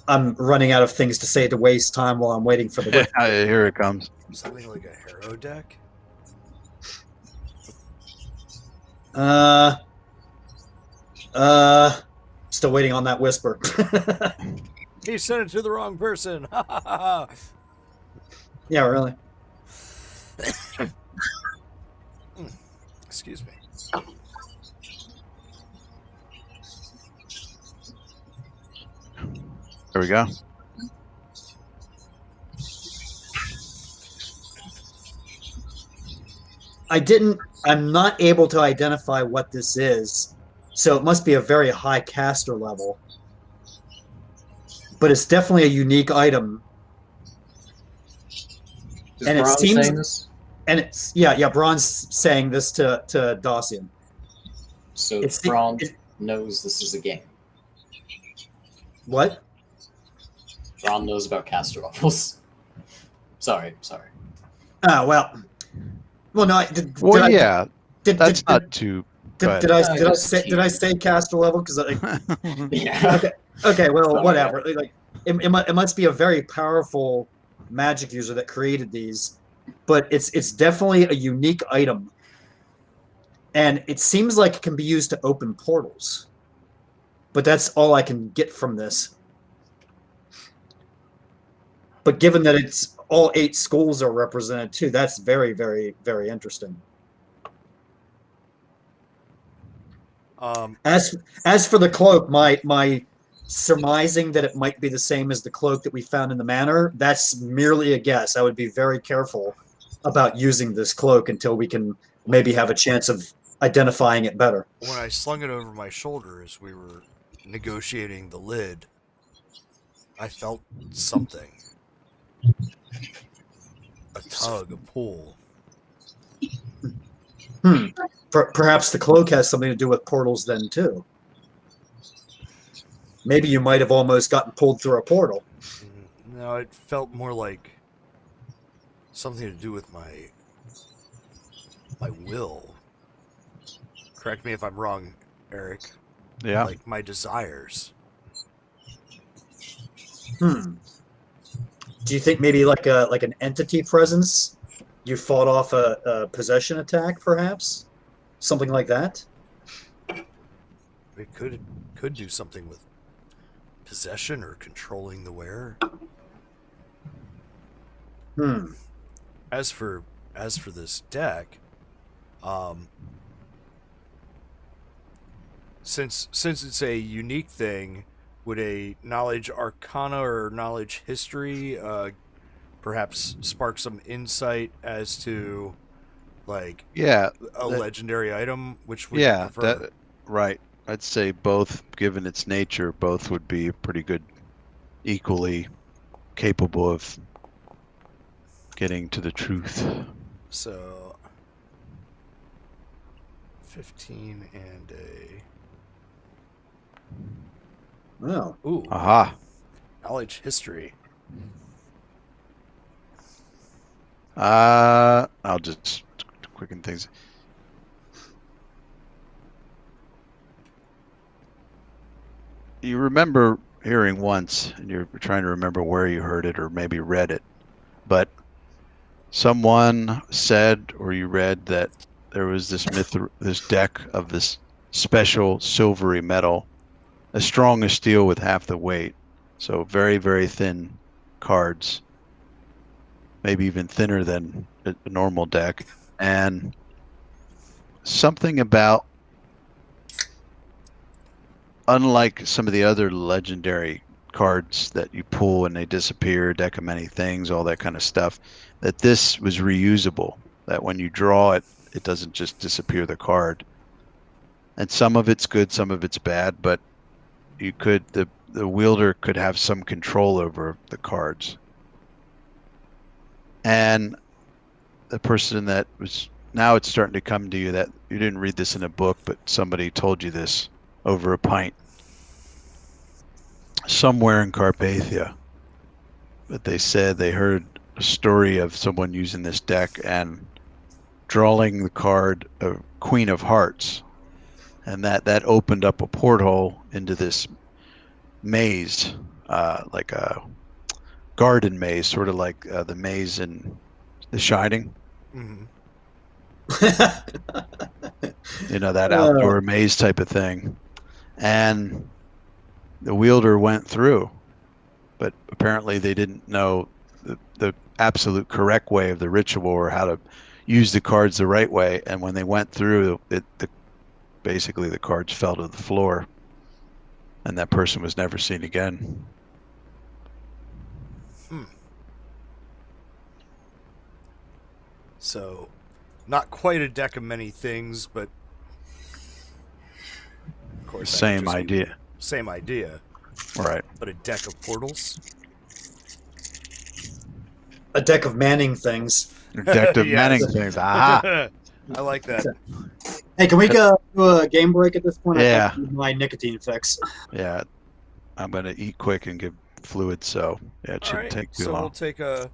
I'm running out of things to say to waste time while I'm waiting for the whip. Here it comes. something like a hero deck. Still waiting on that whisper. He sent it to the wrong person. Yeah, really. Excuse me. There we go. I'm not able to identify what this is, so it must be a very high caster level. But it's definitely a unique item. Is And it Braun seems- saying this? And it's yeah, Braun's saying this to Dossian. So It's the- Braun it- knows this is a game. What? Braun knows about caster levels. Sorry. Oh well. Well, no. Did Well, I, yeah, did, that's did, not too. did, go did I just did I say caster level? Because Yeah. okay, well, Sorry. whatever. Like it must be a very powerful magic user that created these, but it's definitely a unique item, and it seems like it can be used to open portals. But that's all I can get from this. But given that it's all 8 schools are represented too, that's very, very, very interesting. As for the cloak, my surmising that it might be the same as the cloak that we found in the manor, that's merely a guess. I would be very careful about using this cloak until we can maybe have a chance of identifying it better. When I slung it over my shoulder as we were negotiating the lid, I felt something. A tug, a pull. Perhaps the cloak has something to do with portals then too. Maybe you might have almost gotten pulled through a portal. No, it felt more like something to do with my my will. Correct me if I'm wrong, Eric. Yeah. Like my desires. Do you think maybe like an entity presence? You fought off a possession attack, perhaps? Something like that? It could do something with possession or controlling the wearer. As for this deck, since it's a unique thing, would a knowledge arcana or knowledge history perhaps spark some insight as to like Yeah. a legendary item? Which would Yeah. you prefer? That right. I'd say both, given its nature, both would be pretty good, equally capable of getting to the truth. So 15 and Oh. ooh, Aha. knowledge history. I'll just quicken things. You remember hearing once, and you're trying to remember where you heard it or maybe read it, but someone said or you read that there was this this deck of this special silvery metal, as strong as steel with half the weight, so very, very thin cards, maybe even thinner than a normal deck, and something about, unlike some of the other legendary cards that you pull and they disappear, deck of many things, all that kind of stuff, that this was reusable, that when you draw it, it doesn't just disappear the card. And some of it's good, some of it's bad, but you could, the wielder could have some control over the cards. And the person that was, now it's starting to come to you that you didn't read this in a book, but somebody told you this over a pint somewhere in Carpathia. But they said they heard a story of someone using this deck and drawing the card of Queen of Hearts, and that opened up a porthole into this maze, like a garden maze, sort of like the maze in The Shining. Mm-hmm. You know, that outdoor maze type of thing. And the wielder went through, but apparently they didn't know the absolute correct way of the ritual or how to use the cards the right way. And when they went through, basically the cards fell to the floor, and that person was never seen again. So, not quite a deck of many things, but of course, Same idea. Same idea. Right. But a deck of portals. A deck of Manning things. A deck of Yes. Manning things. Aha. I like that. Hey, can we go do a game break at this point? Yeah. I need my nicotine fix. Yeah. I'm going to eat quick and give fluid, so yeah, it All shouldn't right, take too so long. we'll take a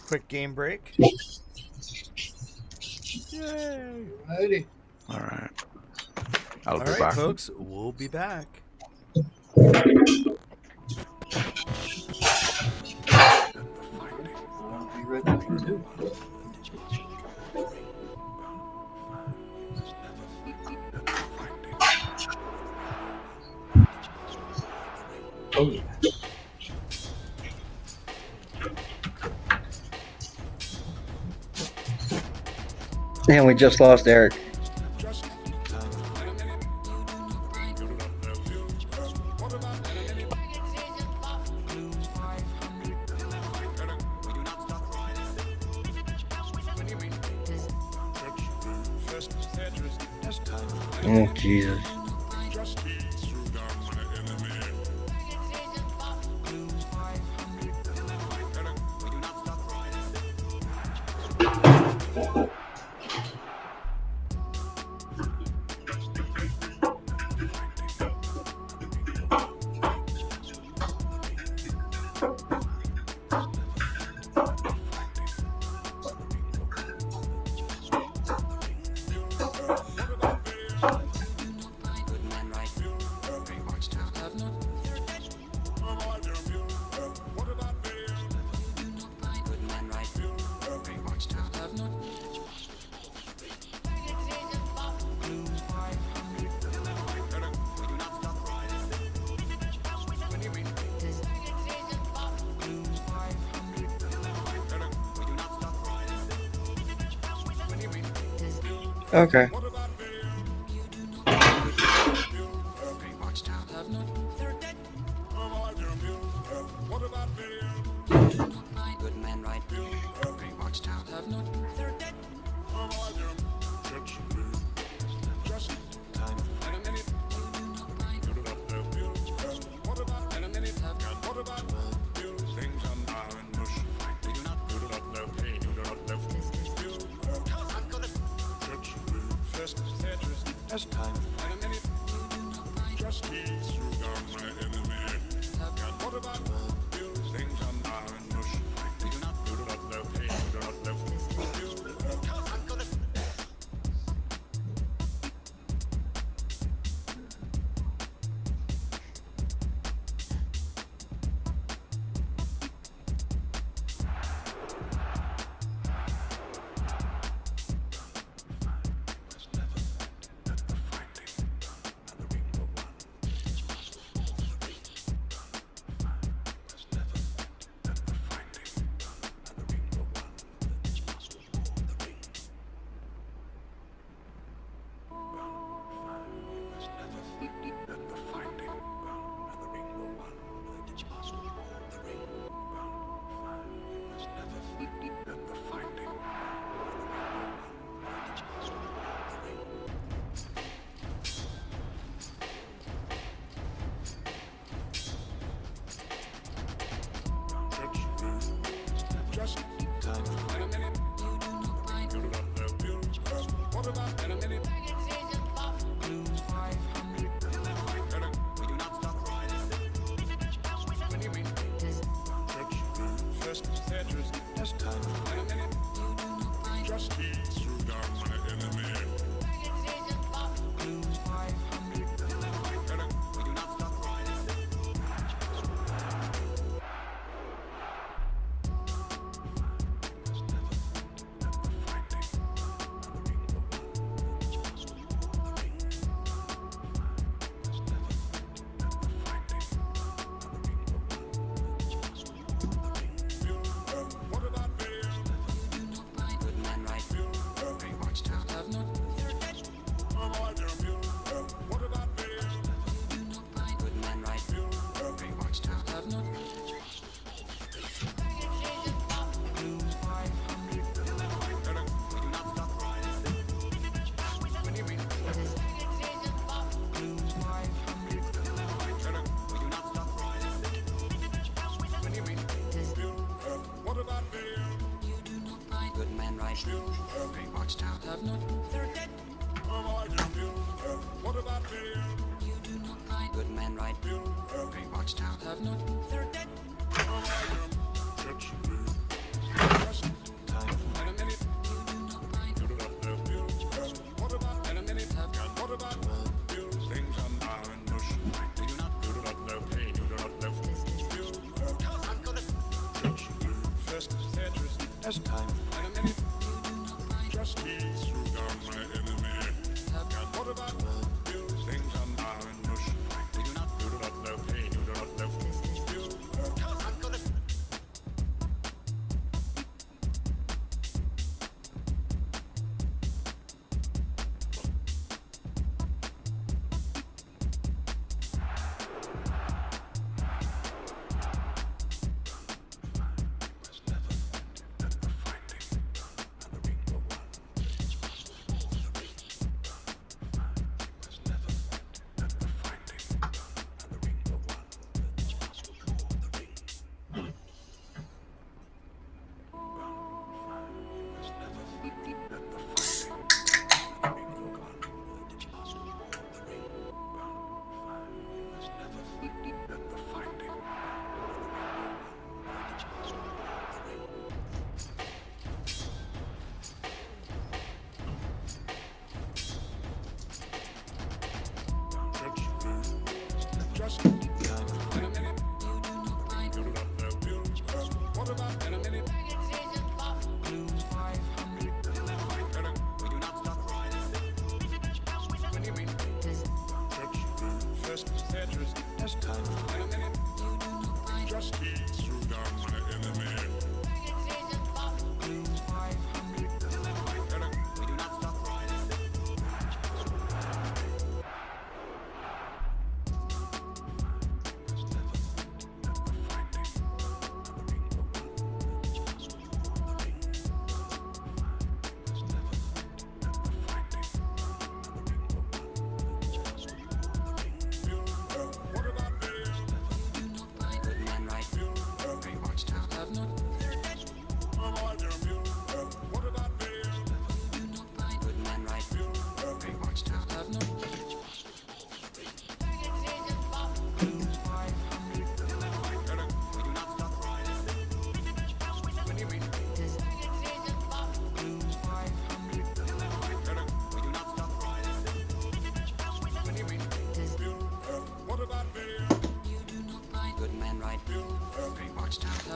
quick game break. Yay! Alrighty. All right. I'll All be right, back. folks, we'll be back. I'll be right back too. Oh yeah. And we just lost Eric. Oh, Jesus. Okay. Good man, right? Good man, right? Okay, watchtower. Have not. They're dead.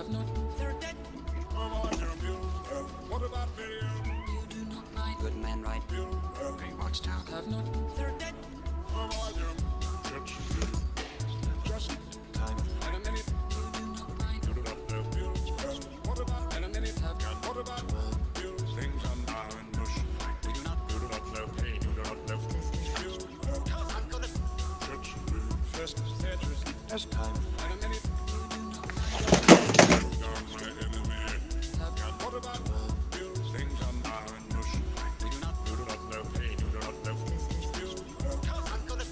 have not. They're dead. What about you? You do not find good men right. Great watchtower have not. They're dead. Just time and a minute. You do not find. You do not know. What about and a minute? What about things are now in mush? You do not know. Hey, you do not know. I'm gonna just as time and a minute. What about things are now in mush? You do not know. Hey, you do not know. I'm gonna.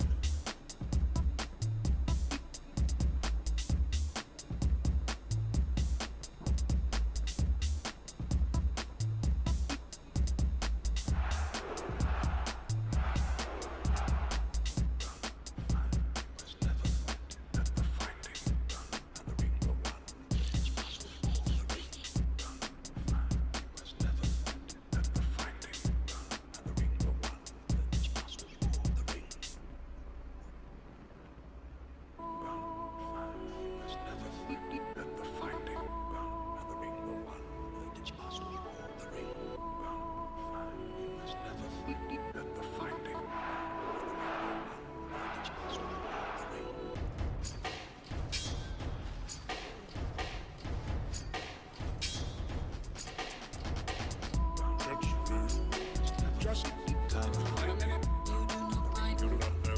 Just time and a minute. You do not find. You do not know.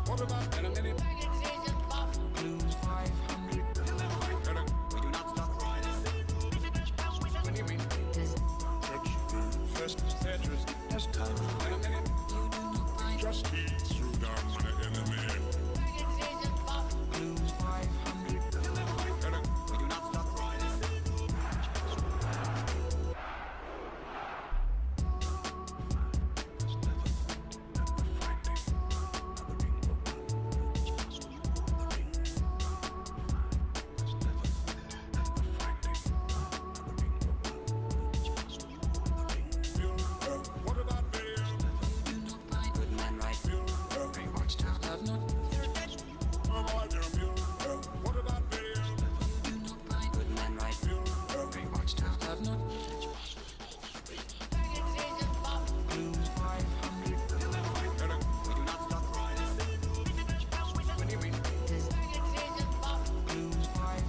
What about in a minute? Lose 500. We do not stop riding. What do you mean? First Tetris. Just time and a minute. You do not find. Just eat through down in a minute. Lose 500. We do not stop riding. What about you? You do not find good men right. Great watchtower have not. They're dead. What about you? You do not find good men right. Great watchtower have not. Lose 500. We do not stop riding. What do you mean? Lose 500.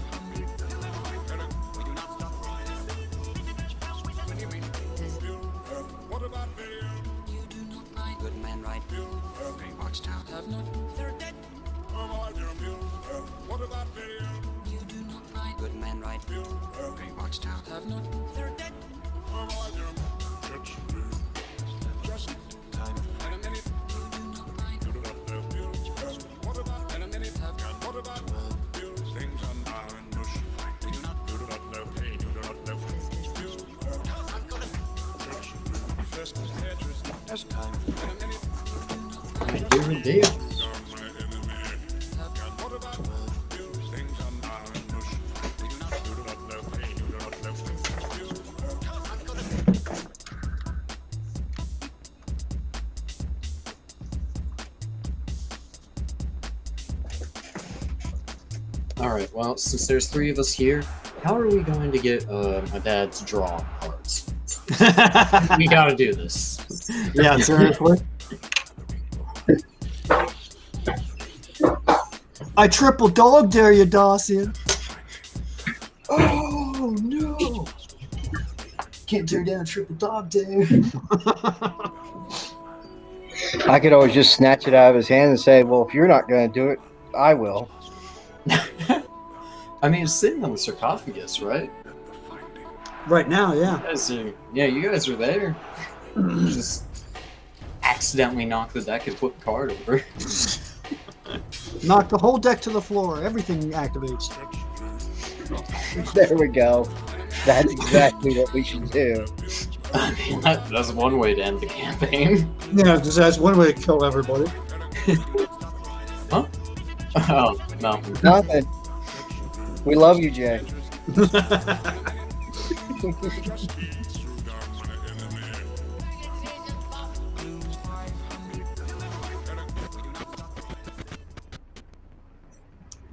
We do not stop riding. What do you mean? What about you? You do not find good men right. Great watchtower have not. They're dead. What about you? You do not find good men right. Great watchtower have not. They're dead. Just time and a minute. You do not find. You do not know. What about in a minute? What about things are now in mush? We do not know. Hey, you do not know. I'm gonna. First Tetris. Just time and a minute. I do indeed. What about things are now in mush? We do not know. Hey, you do not know. I'm gonna. All right. Well, since there's 3 of us here, how are we going to get my dad to draw cards? We gotta do this. Yeah, seriously. I triple dog dare you, Dawson. Oh no! Can't tear down a triple dog dare. I could always just snatch it out of his hand and say, "Well, if you're not going to do it, I will." I mean, it's sitting on the sarcophagus, right? Right now, yeah. You guys are there. Just accidentally knock the deck and flip the card over. Knock the whole deck to the floor. Everything activates. There we go. That's exactly what we should do. I mean, that's one way to end the campaign. Yeah, because that's one way to kill everybody. Huh? Oh, no. Nothing. We love you, Jay.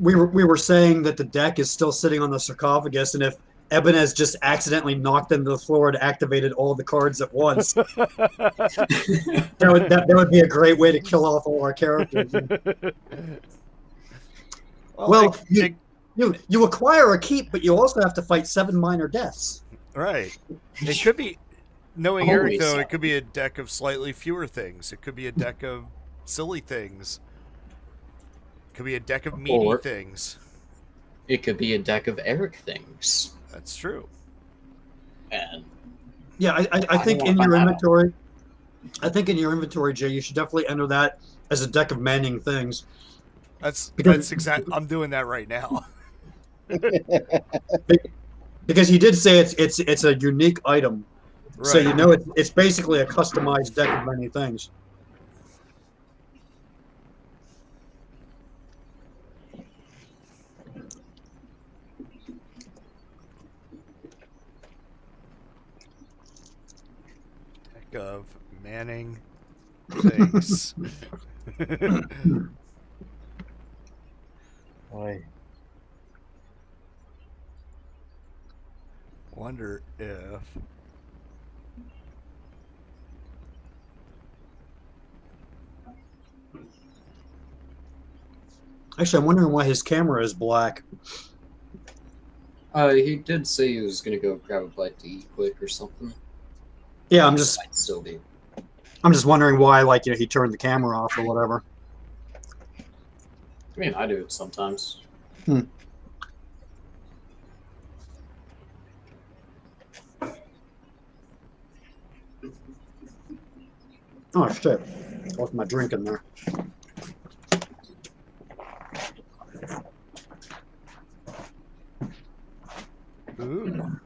we were saying that the deck is still sitting on the sarcophagus, and if Ebenez just accidentally knocked into the floor and activated all the cards at once, that would be a great way to kill off all our characters. Well, you acquire a keep, but you also have to fight 7 minor deaths. Right. It could be, knowing Holy Eric, though, seven. it could be a deck of slightly fewer things. It could be a deck of silly things. It could be a deck of meaty Or- things. It could be a deck of Eric things. That's true. And Yeah, I think don't in want your that. inventory, Jay, you should definitely enter that as a deck of Manning things. That's Because- exact. I'm doing that right now. Because he did say it's a unique item, so Right. you know it's basically a customized deck of many things. Deck of Manning things. Boy. Wonder if. Actually, I'm wondering why his camera is black. he did say he was gonna go grab a bite to eat quick or something. Yeah, I'm just Might still be. wondering why, like, he turned the camera off or whatever. I mean, I do it sometimes. Oh shit! Left my drink in there. Ooh.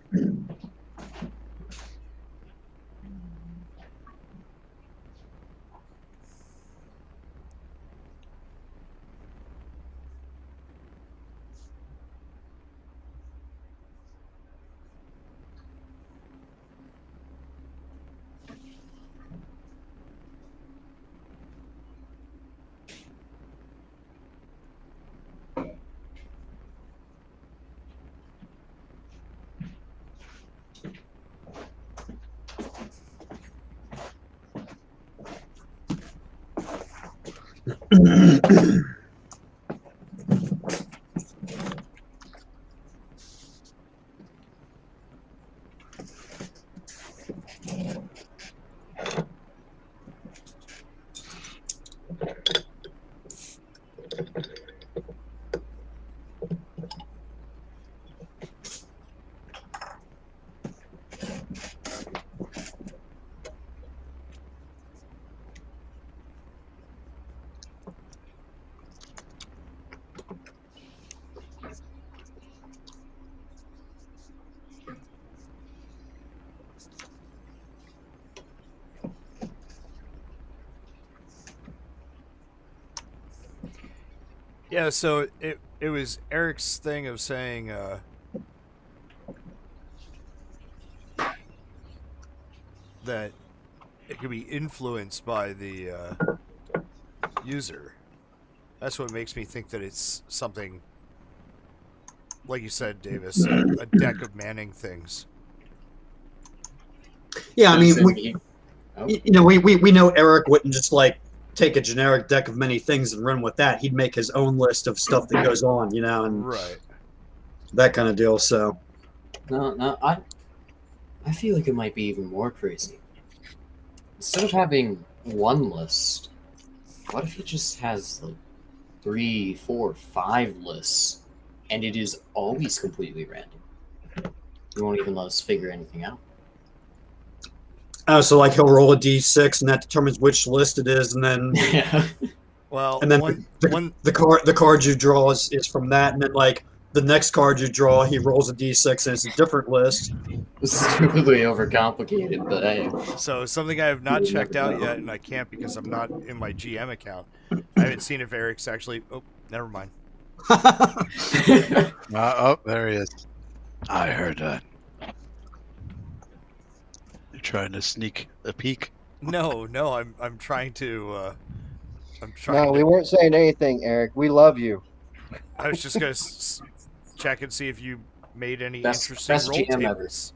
Yeah, so it was Eric's thing of saying that it could be influenced by the user. That's what makes me think that it's something, like you said, Davis, a deck of Manning things. Yeah, I mean, Doesn't we, he- Oh. you know, we know Eric wouldn't just like take a generic deck of many things and run with that. He'd make his own list of stuff that goes on, you know, and Right. that kind of deal. So No, I feel like it might be even more crazy. Instead of having one list, what if he just has like 3, 4, 5 lists, and it is always completely random? He won't even let us figure anything out. so like he'll roll a d6 and that determines which list it is, and then Yeah. Well, And then one the card you draw is from that, and then like the next card you draw, he rolls a d6 and it's a different list. Stupidly overcomplicated, but hey. So something I have not checked out yet, and I can't because I'm not in my GM account. I haven't seen if Eric's actually. Oh, never mind. Oh, there he is. I heard that. You're trying to sneak a peek. No, I'm trying to. I'm trying. No, to, we weren't saying anything, Eric. We love you. I was just gonna check and see if you made any Best interesting roll GM ever. tables.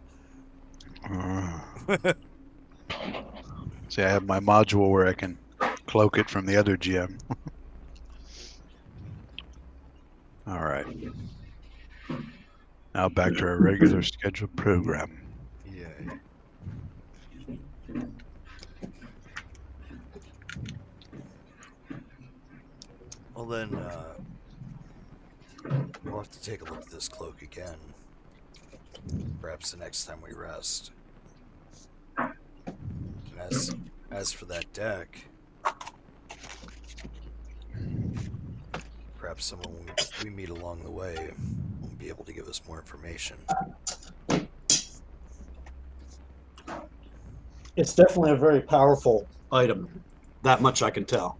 See, I have my module where I can cloak it from the other GM. All right. Now back to our regular scheduled program. Yay. Well then, we'll have to take a look at this cloak again. Perhaps the next time we rest. And as for that deck, perhaps someone we meet along the way will be able to give us more information. It's definitely a very powerful item. That much I can tell.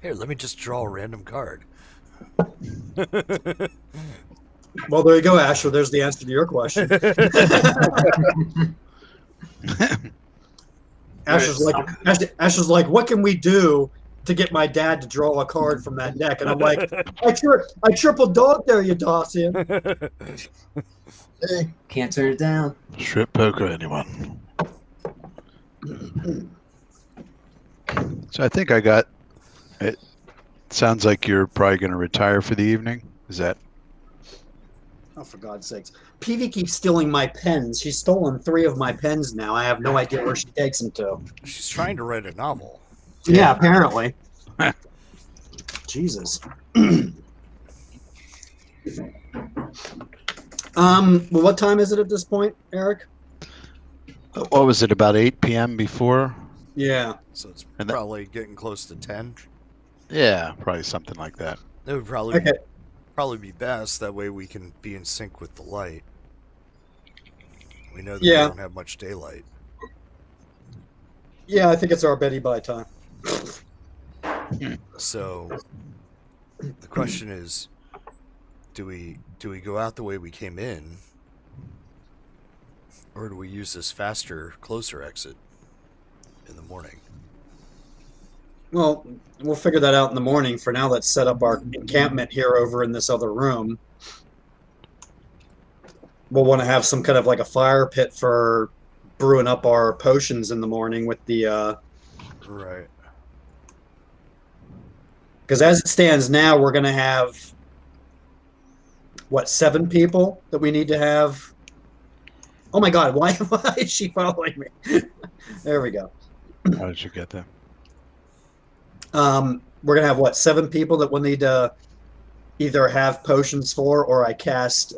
Here, let me just draw a random card. Well, there you go, Asher. There's the answer to your question. Asher's like, what can we do to get my dad to draw a card from that deck? And I'm like, I triple dog dare you, Dawson. Hey, Can't turn it down. Strip poker, anyone? So I think I got it. Sounds like you're probably going to retire for the evening. Is that? Oh, for God's sakes. Peavy keeps stealing my pens. She's stolen 3 of my pens now. I have no idea where she takes them to. She's trying to write a novel. Yeah, apparently. Jesus. Well, what time is it at this point, Eric? What was it? About 8 p.m. before? Yeah. So it's And that- probably getting close to 10. Yeah, probably something like that. It would probably Okay. probably be best. That way we can be in sync with the light. We know that Yeah. we don't have much daylight. Yeah, I think it's our Betty Bye time. So the question is, do we go out the way we came in, or do we use this faster, closer exit in the morning? Well, we'll figure that out in the morning. For now, let's set up our encampment here over in this other room. We'll want to have some kind of like a fire pit for brewing up our potions in the morning with the... Right. Because as it stands now, we're going to have, what, 7 people that we need to have? Oh my God, why is she following me? There we go. How did you get that? We're going to have, what, 7 people that we'll need to either have potions for or I cast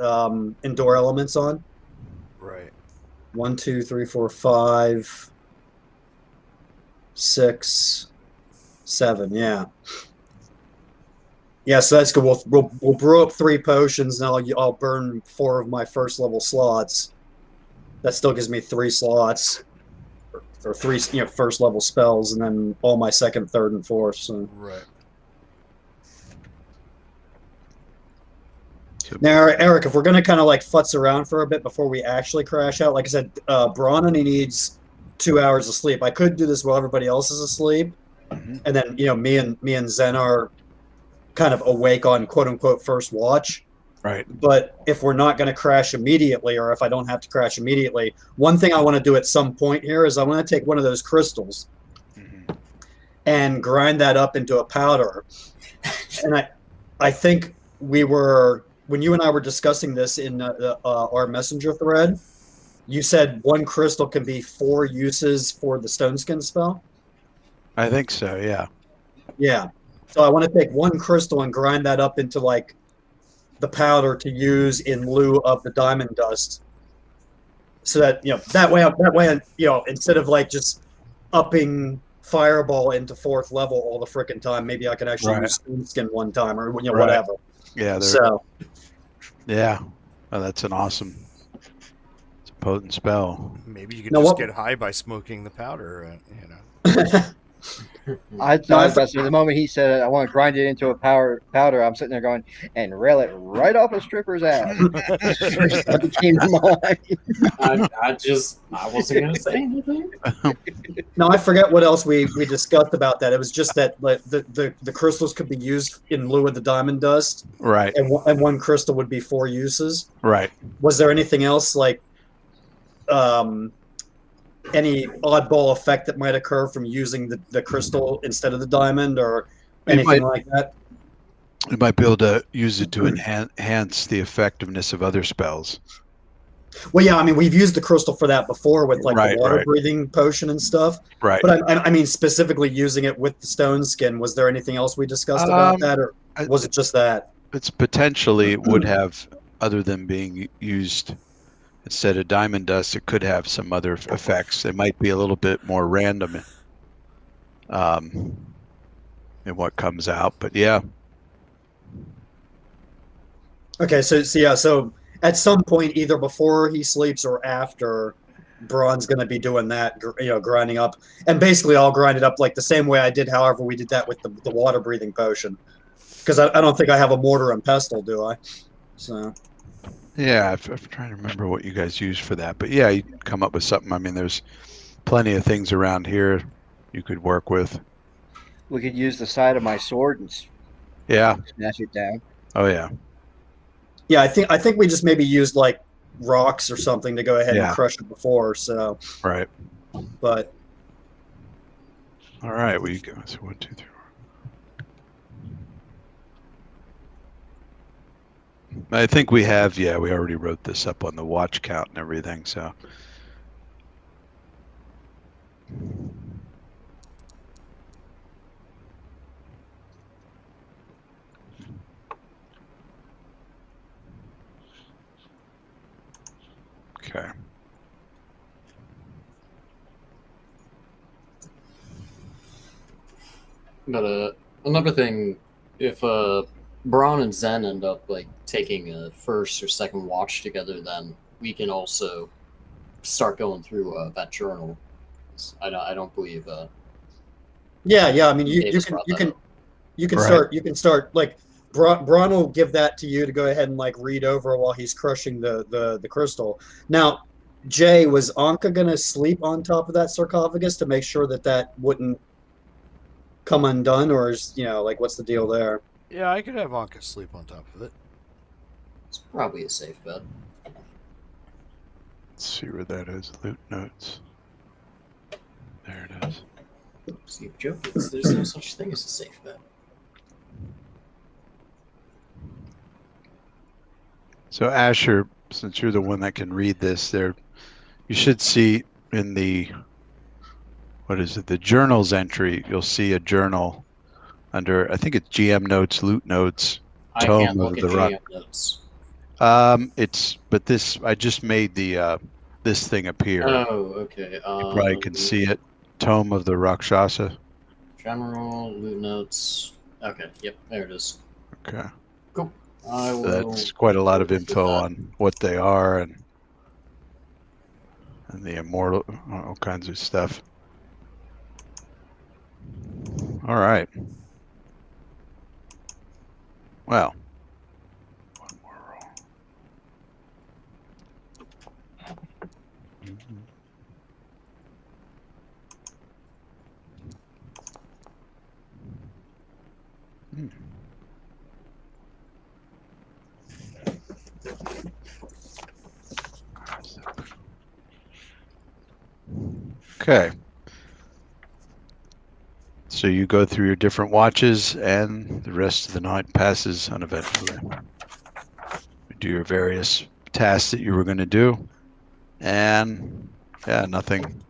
indoor elements on? Right. 1, 2, 3, 4, 5, 6, 7, yeah. Yeah, so that's good. We'll brew up 3 potions, and I'll burn 4 of my first level slots. That still gives me 3 slots, or 3 first level spells, and then all my second, third, and fourth. So. Right. Now, Eric, if we're gonna kind of like futz around for a bit before we actually crash out, like I said, Braun only needs 2 hours of sleep. I could do this while everybody else is asleep, and then me and Zen are kind of awake on quote unquote first watch. Right. But if we're not going to crash immediately, or if I don't have to crash immediately, one thing I want to do at some point here is I want to take one of those crystals and grind that up into a powder. And I think when you and I were discussing this in our messenger thread, you said 1 crystal can be 4 uses for the stone skin spell. I think so, yeah. Yeah. So I want to take 1 crystal and grind that up into like the powder to use in lieu of the diamond dust. So that that way instead of like just upping fireball into 4th level all the frickin' time, maybe I can actually use stone skin one time or whatever. Yeah. So Yeah. Oh, that's an awesome. It's a potent spell. Maybe you could Now just what- get high by smoking the powder. I No, was about to say, the moment he said, I want to grind it into a powder, I'm sitting there going, and rail it right off a stripper's ass. First thought that came to mind. I wasn't gonna say anything. No, I forget what else we discussed about that. It was just that like the crystals could be used in lieu of the diamond dust, Right. and one crystal would be 4 uses. Right. Was there anything else like any oddball effect that might occur from using the crystal instead of the diamond or anything like that? You might be able to use it to enhance the effectiveness of other spells. Well, yeah, I mean, we've used the crystal for that before with like Right, the water right. breathing potion and stuff. Right. But I mean, specifically using it with the stone skin. Was there anything else we discussed about that, or was it just that? It's potentially would have, other than being used instead of diamond dust, it could have some other effects. It might be a little bit more random in what comes out, but yeah. Okay, so at some point, either before he sleeps or after, Braun's going to be doing that, grinding up, and basically I'll grind it up like the same way I did. However, we did that with the water breathing potion, because I don't think I have a mortar and pestle, do I? So Yeah, I'm trying to remember what you guys use for that, but yeah, you can come up with something. I mean, there's plenty of things around here you could work with. We could use the side of my sword and Yeah. smash it down. Oh yeah. yeah, I think we just maybe used like rocks or something to go ahead and Yeah. crush it before. So, Right. but All right. We go. So 1, 2, 3. I think we have. Yeah, we already wrote this up on the watch count and everything. So. Okay. But another thing, if Braun and Zen end up like taking a first or second watch together, then we can also start going through that journal. I don't believe. yeah. I mean, you Davis can brought you that can up. you can Right. start like Braun will give that to you to go ahead and like read over while he's crushing the crystal. Now, Jay, was Anka gonna sleep on top of that sarcophagus to make sure that that wouldn't come undone, or is like what's the deal there? Yeah, I could have Anka sleep on top of it. It's probably a safe bet. Let's see where that is. Loot notes. There it is. See, joke is there's no such thing as a safe bet. So Asher, since you're the one that can read this, there, you should see in the, what is it, the journals entry, you'll see a journal under, I think it's GM notes, loot notes, I Tome can't look of at the Rock. GM notes. But this, I just made the, this thing appear. Oh, okay. You probably can see it. Tome of the Rakshasa. General loot notes. Okay, yep, there it is. Okay. Cool. I will. So that's quite a lot of look at info that. on what they are and the immortal, all kinds of stuff. All right. Well, one more roll. Hmm. Okay. So you go through your different watches, and the rest of the night passes uneventfully. You do your various tasks that you were going to do, and yeah, nothing.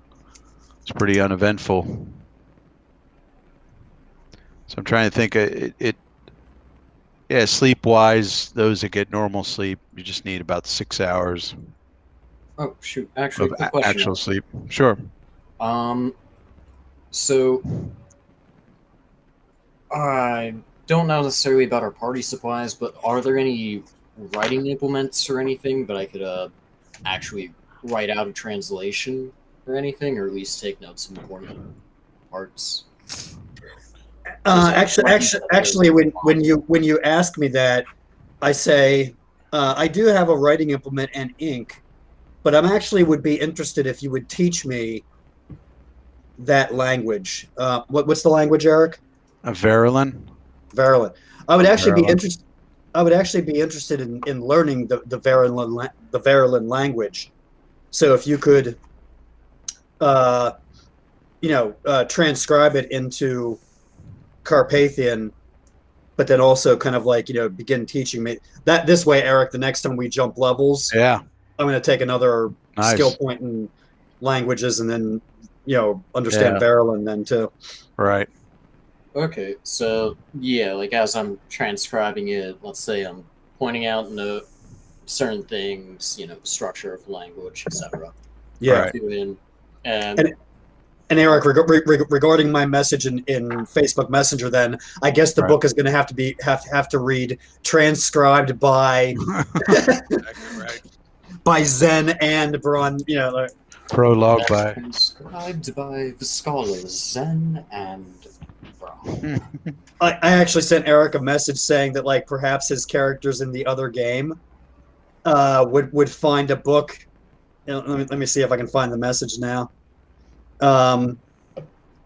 It's pretty uneventful. So I'm trying to think. Yeah, sleep-wise, those that get normal sleep, you just need about 6 hours Oh shoot! Actually, of quick question. actual sleep. Sure. So I don't know necessarily about our party supplies, but are there any writing implements or anything that I could actually write out a translation or anything, or at least take notes in important parts? Actually, when you ask me that, I say I do have a writing implement and ink, but I'm actually would be interested if you would teach me that language. What's the language, Eric? A Verilyn? Verilyn. I would actually be Verilyn. interested. I would actually be interested in learning the Verilyn language. So if you could, uh, transcribe it into Carpathian, but then also kind of like begin teaching me that this way, Eric. The next time we jump levels, Yeah. I'm going to take another Nice. skill point in languages, and then understand Yeah. Verilyn then too. Right. Okay, so yeah, like as I'm transcribing it, let's say I'm pointing out certain things, structure of language, etc. Yeah. Right. And And Eric, regarding my message in Facebook Messenger, then I guess the Right. book is going to have to read transcribed by Right. by Zen and Braun. Prologue by. transcribed by the scholars Zen and Braun. I actually sent Eric a message saying that like perhaps his characters in the other game would find a book. Let me see if I can find the message now.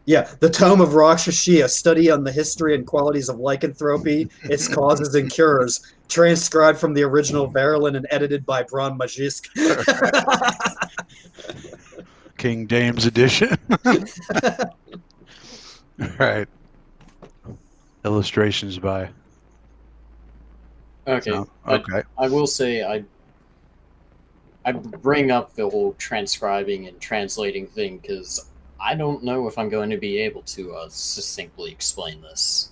Yeah, the Tome of Rakshasi, a study on the history and qualities of lycanthropy, its causes and cures, transcribed from the original Verilyn and edited by Bron Majisk. King James edition. Right. Illustrations by. Okay. So, okay. I will say I bring up the whole transcribing and translating thing because I don't know if I'm going to be able to succinctly explain this.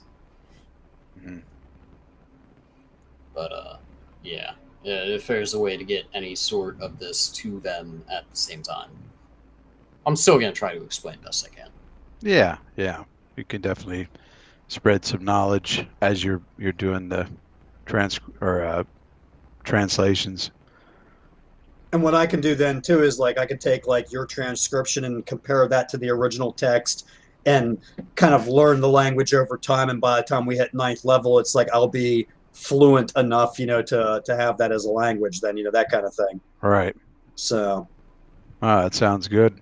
Mhm. But yeah, if there's a way to get any sort of this to them at the same time, I'm still going to try to explain best I can. Yeah. Yeah. You can definitely spread some knowledge as you're doing the translations. And what I can do then too is like I can take like your transcription and compare that to the original text and kind of learn the language over time. And by the time we hit 9th level, it's like I'll be fluent enough, to have that as a language. Then that kind of thing. Right. So. That sounds good.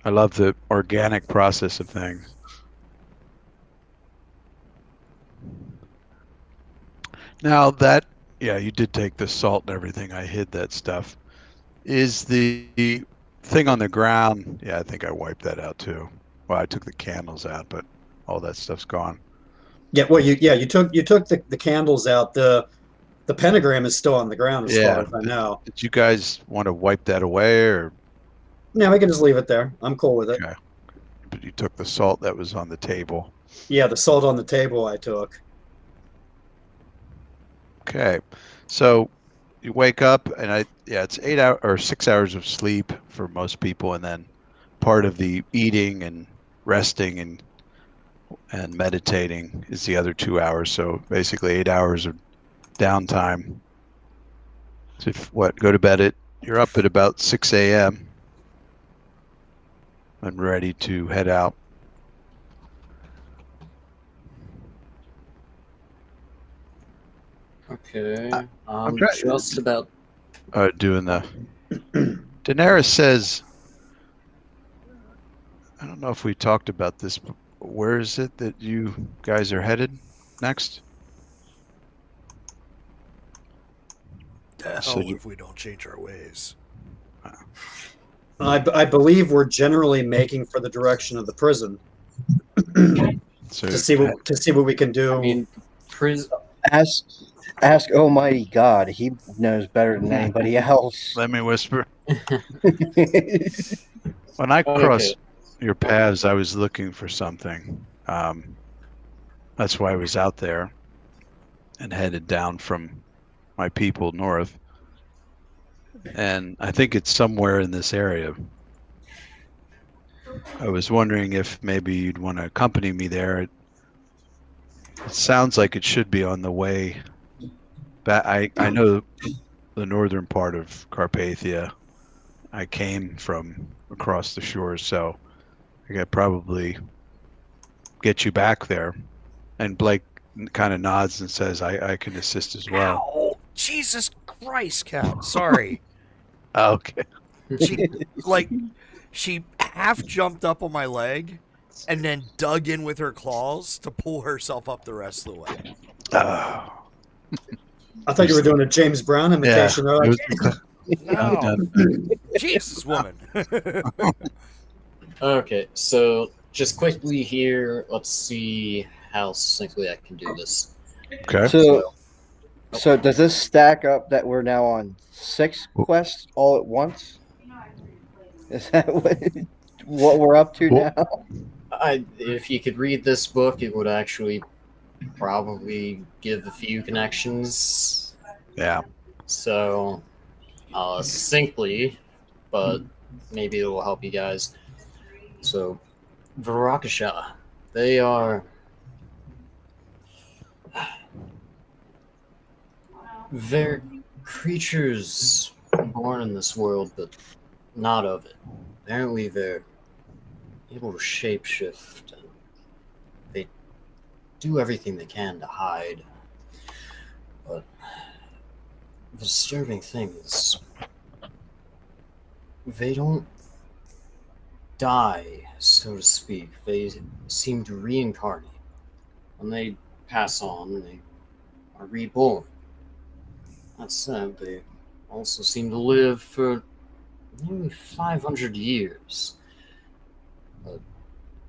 I love the organic process of things. Now that, yeah, you did take the salt and everything. I hid that stuff. Is the thing on the ground? Yeah, I think I wiped that out too. Well, I took the candles out, but all that stuff's gone. Yeah, well, you took the candles out. The pentagram is still on the ground as far as I know. Did you guys want to wipe that away, or? No, we can just leave it there. I'm cool with it. Okay. But you took the salt that was on the table. Yeah, the salt on the table I took. Okay, so you wake up and it's 8 hours or 6 hours of sleep for most people, and then part of the eating and resting and meditating is the other 2 hours. So basically 8 hours of downtime. So go to bed you're up at about 6 a.m. and ready to head out. Okay. I'm Just about. Doing the. Daenerys says, I don't know if we talked about this, but where is it that you guys are headed next? Hell if we don't change our ways. I believe we're generally making for the direction of the prison So to see what we can do. I mean, Ask Almighty God. He knows better than anybody else. let me whisper. When I crossed your paths, I was looking for something. That's why I was out there and headed down from my people north. And I think it's somewhere in this area. I was wondering if maybe you'd want to accompany me there. It sounds like it should be on the way back. I know the northern part of Carpathia. I came from across the shore, so I could probably get you back there. And Blake kind of nods and says, I can assist as well. Ow! Jesus Christ, Cat. Sorry. Okay. She half jumped up on my leg and then dug in with her claws to pull herself up the rest of the way. Oh. I thought you were doing a James Brown imitation. Yeah, No. Jesus, woman. Okay, so just quickly here, let's see how succinctly I can do this. Okay. So does this stack up that we're now on 6 quests all at once? Is that what we're up to now? If you could read this book, it would actually probably give a few connections. Yeah. So, succinctly, but maybe it will help you guys. So, Varakasha, they are they're creatures born in this world, but not of it. Apparently, they're able to shapeshift, and they do everything they can to hide. But the disturbing thing is, they don't die, so to speak. They seem to reincarnate. When they pass on, they are reborn. That said, they also seem to live for nearly 500 years.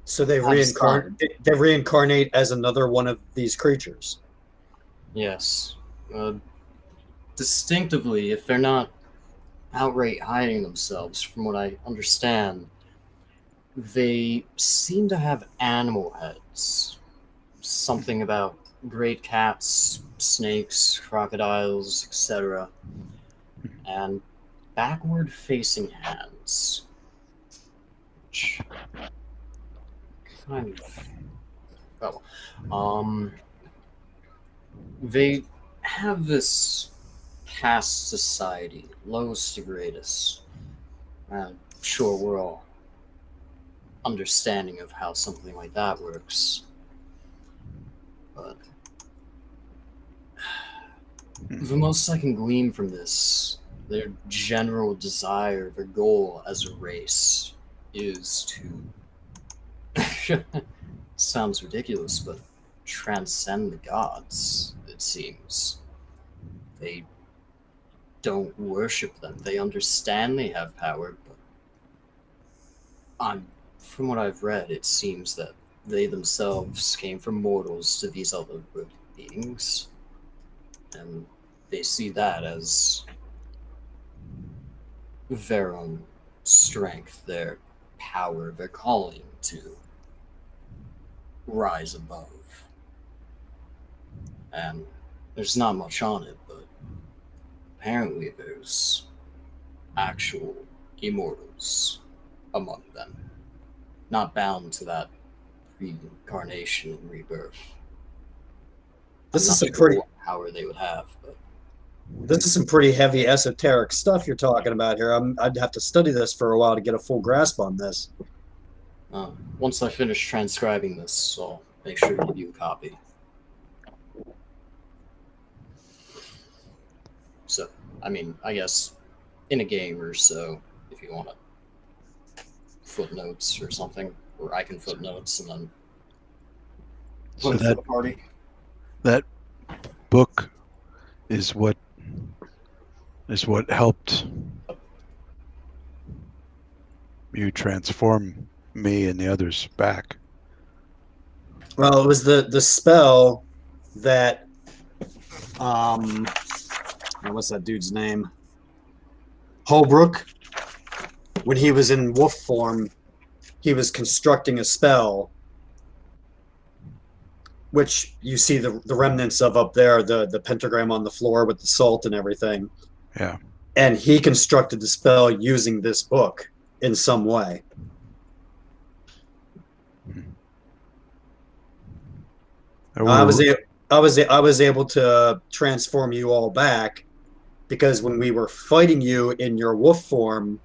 So they I'm sorry. reincarnate as another one of these creatures. Yes. Distinctively, if they're not outright hiding themselves, from what I understand, they seem to have animal heads. Something about great cats, snakes, crocodiles, etc. And backward-facing hands. Which kind of... Well, they have this caste society, lowest to greatest. I'm sure we're all understanding of how something like that works. But the most I can glean from this, their general desire, their goal as a race, is to sounds ridiculous, but transcend the gods, it seems. They don't worship them. They understand they have power, but from what I've read, it seems that they themselves came from mortals to these other beings, and they see that as their own strength, their power, their calling to rise above. And there's not much on it, but apparently there's actual immortals among them, not bound to that reincarnation and rebirth. This I'm is not some sure pretty. what power they would have, but This is some pretty heavy esoteric stuff you're talking about here. I'd have to study this for a while to get a full grasp on this. once I finish transcribing this, I'll make sure to give you a copy. So, I mean, I guess in a game or so, if you want to footnotes or something, or I can footnotes and then So put it for the party. that book is what helped you transform me and the others back. Well, it was the spell that what's that dude's name? Holbrook. When he was in wolf form, he was constructing a spell, which you see the remnants of up there, the pentagram on the floor with the salt and everything. Yeah. And he constructed the spell using this book in some way. I was able to transform you all back because when we were fighting you in your wolf form,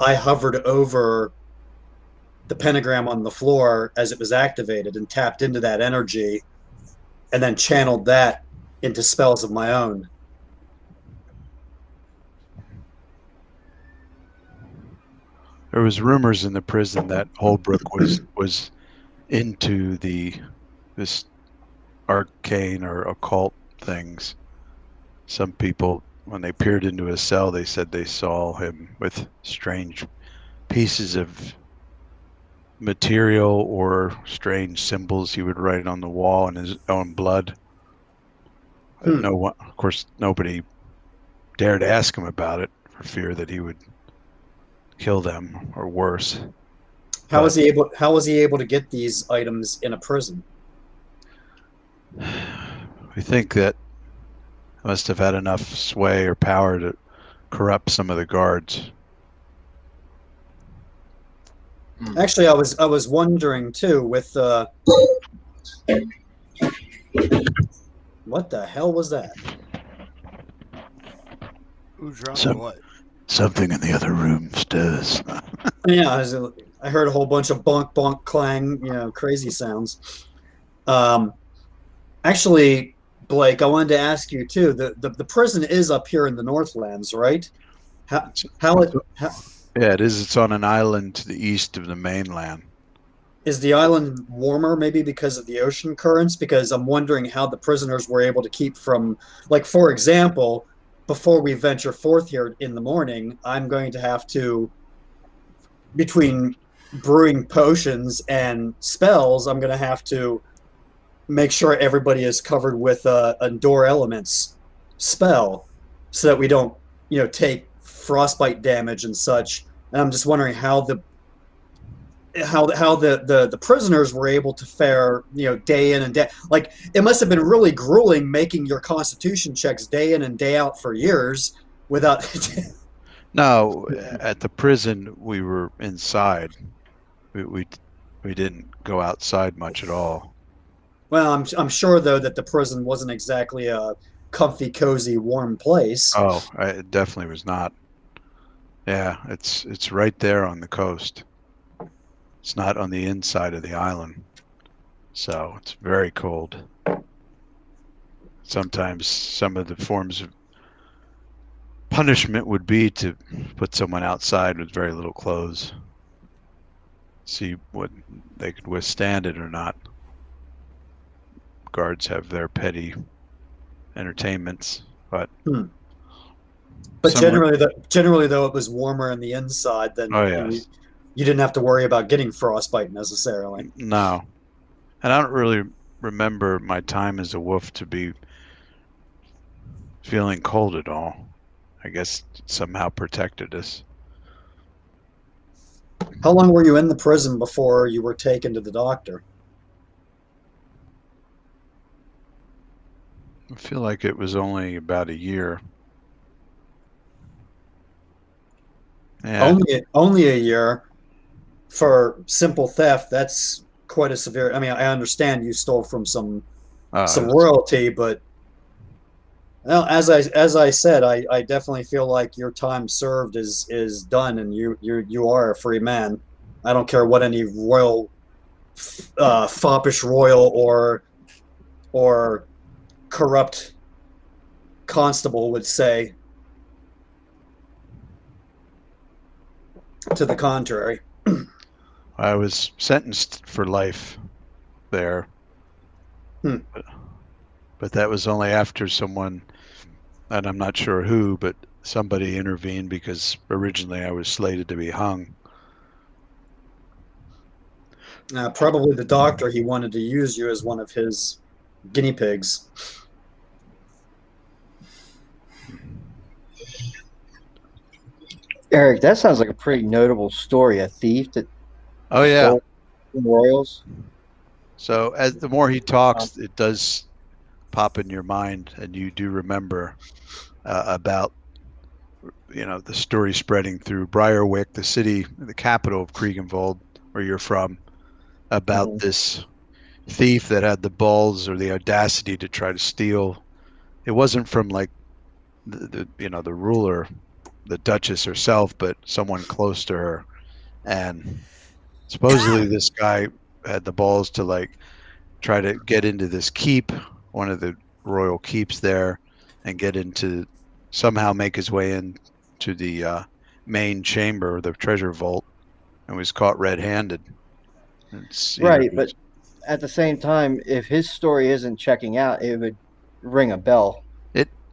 I hovered over the pentagram on the floor as it was activated and tapped into that energy and then channeled that into spells of my own. There was rumors in the prison that Holbrook was into this arcane or occult things. Some people, when they peered into his cell, they said they saw him with strange pieces of material or strange symbols he would write on the wall in his own blood. No one, of course, nobody dared ask him about it for fear that he would kill them or worse. How was he able to get these items in a prison? We think that must have had enough sway or power to corrupt some of the guards. Actually, I was wondering too with what the hell was that? Who dropped Some- what? Something in the other room stirs. Yeah, I heard a whole bunch of bonk bonk clang, crazy sounds. Actually, Blake, I wanted to ask you too. The prison is up here in the Northlands, right? How Yeah, it is. It's on an island to the east of the mainland. is the island warmer? Maybe because of the ocean currents? Because I'm wondering how the prisoners were able to keep from, like, for example, before we venture forth here in the morning, I'm going to have to, between brewing potions and spells, I'm going to have to make sure everybody is covered with a door elements spell so that we don't, take frostbite damage and such. And I'm just wondering how the prisoners were able to fare, day in and day. Like, it must have been really grueling making your constitution checks day in and day out for years without. No, at the prison we were inside. We didn't go outside much at all. Well, I'm sure though that the prison wasn't exactly a comfy, cozy, warm place. Oh, it definitely was not. Yeah, it's right there on the coast. It's not on the inside of the island, so it's very cold. Sometimes some of the forms of punishment would be to put someone outside with very little clothes, see what they could withstand it or not. Guards have their petty entertainments, but But some generally though, it was warmer on the inside than Oh, yes. you didn't have to worry about getting frostbite necessarily. No, and I don't really remember my time as a wolf to be feeling cold at all. I guess it somehow protected us. How long were you in the prison before you were taken to the doctor? I feel like it was only about a year. Yeah, Only a year for simple theft. That's quite a severe. I mean, I understand you stole from some royalty, but well, as I said, I definitely feel like your time served is done, and you are a free man. I don't care what any royal, foppish royal or corrupt constable would say to the contrary. I was sentenced for life there. But that was only after someone, and I'm not sure who, but somebody intervened because originally I was slated to be hung. Probably the doctor. He wanted to use you as one of his guinea pigs. Eric, that sounds like a pretty notable story. A thief that Oh yeah. stole from royals. So as the more he talks, it does pop in your mind, and you do remember about the story spreading through Briarwick, the city, the capital of Kriegenwald, where you're from, about this thief that had the balls or the audacity to try to steal. It wasn't from like the ruler, the Duchess herself, but someone close to her, and Supposedly, this guy had the balls to like try to get into this keep, one of the royal keeps there, and get into somehow make his way in to the main chamber, the treasure vault, and was caught red-handed. It's either Right, but at the same time, if his story isn't checking out, it would ring a bell.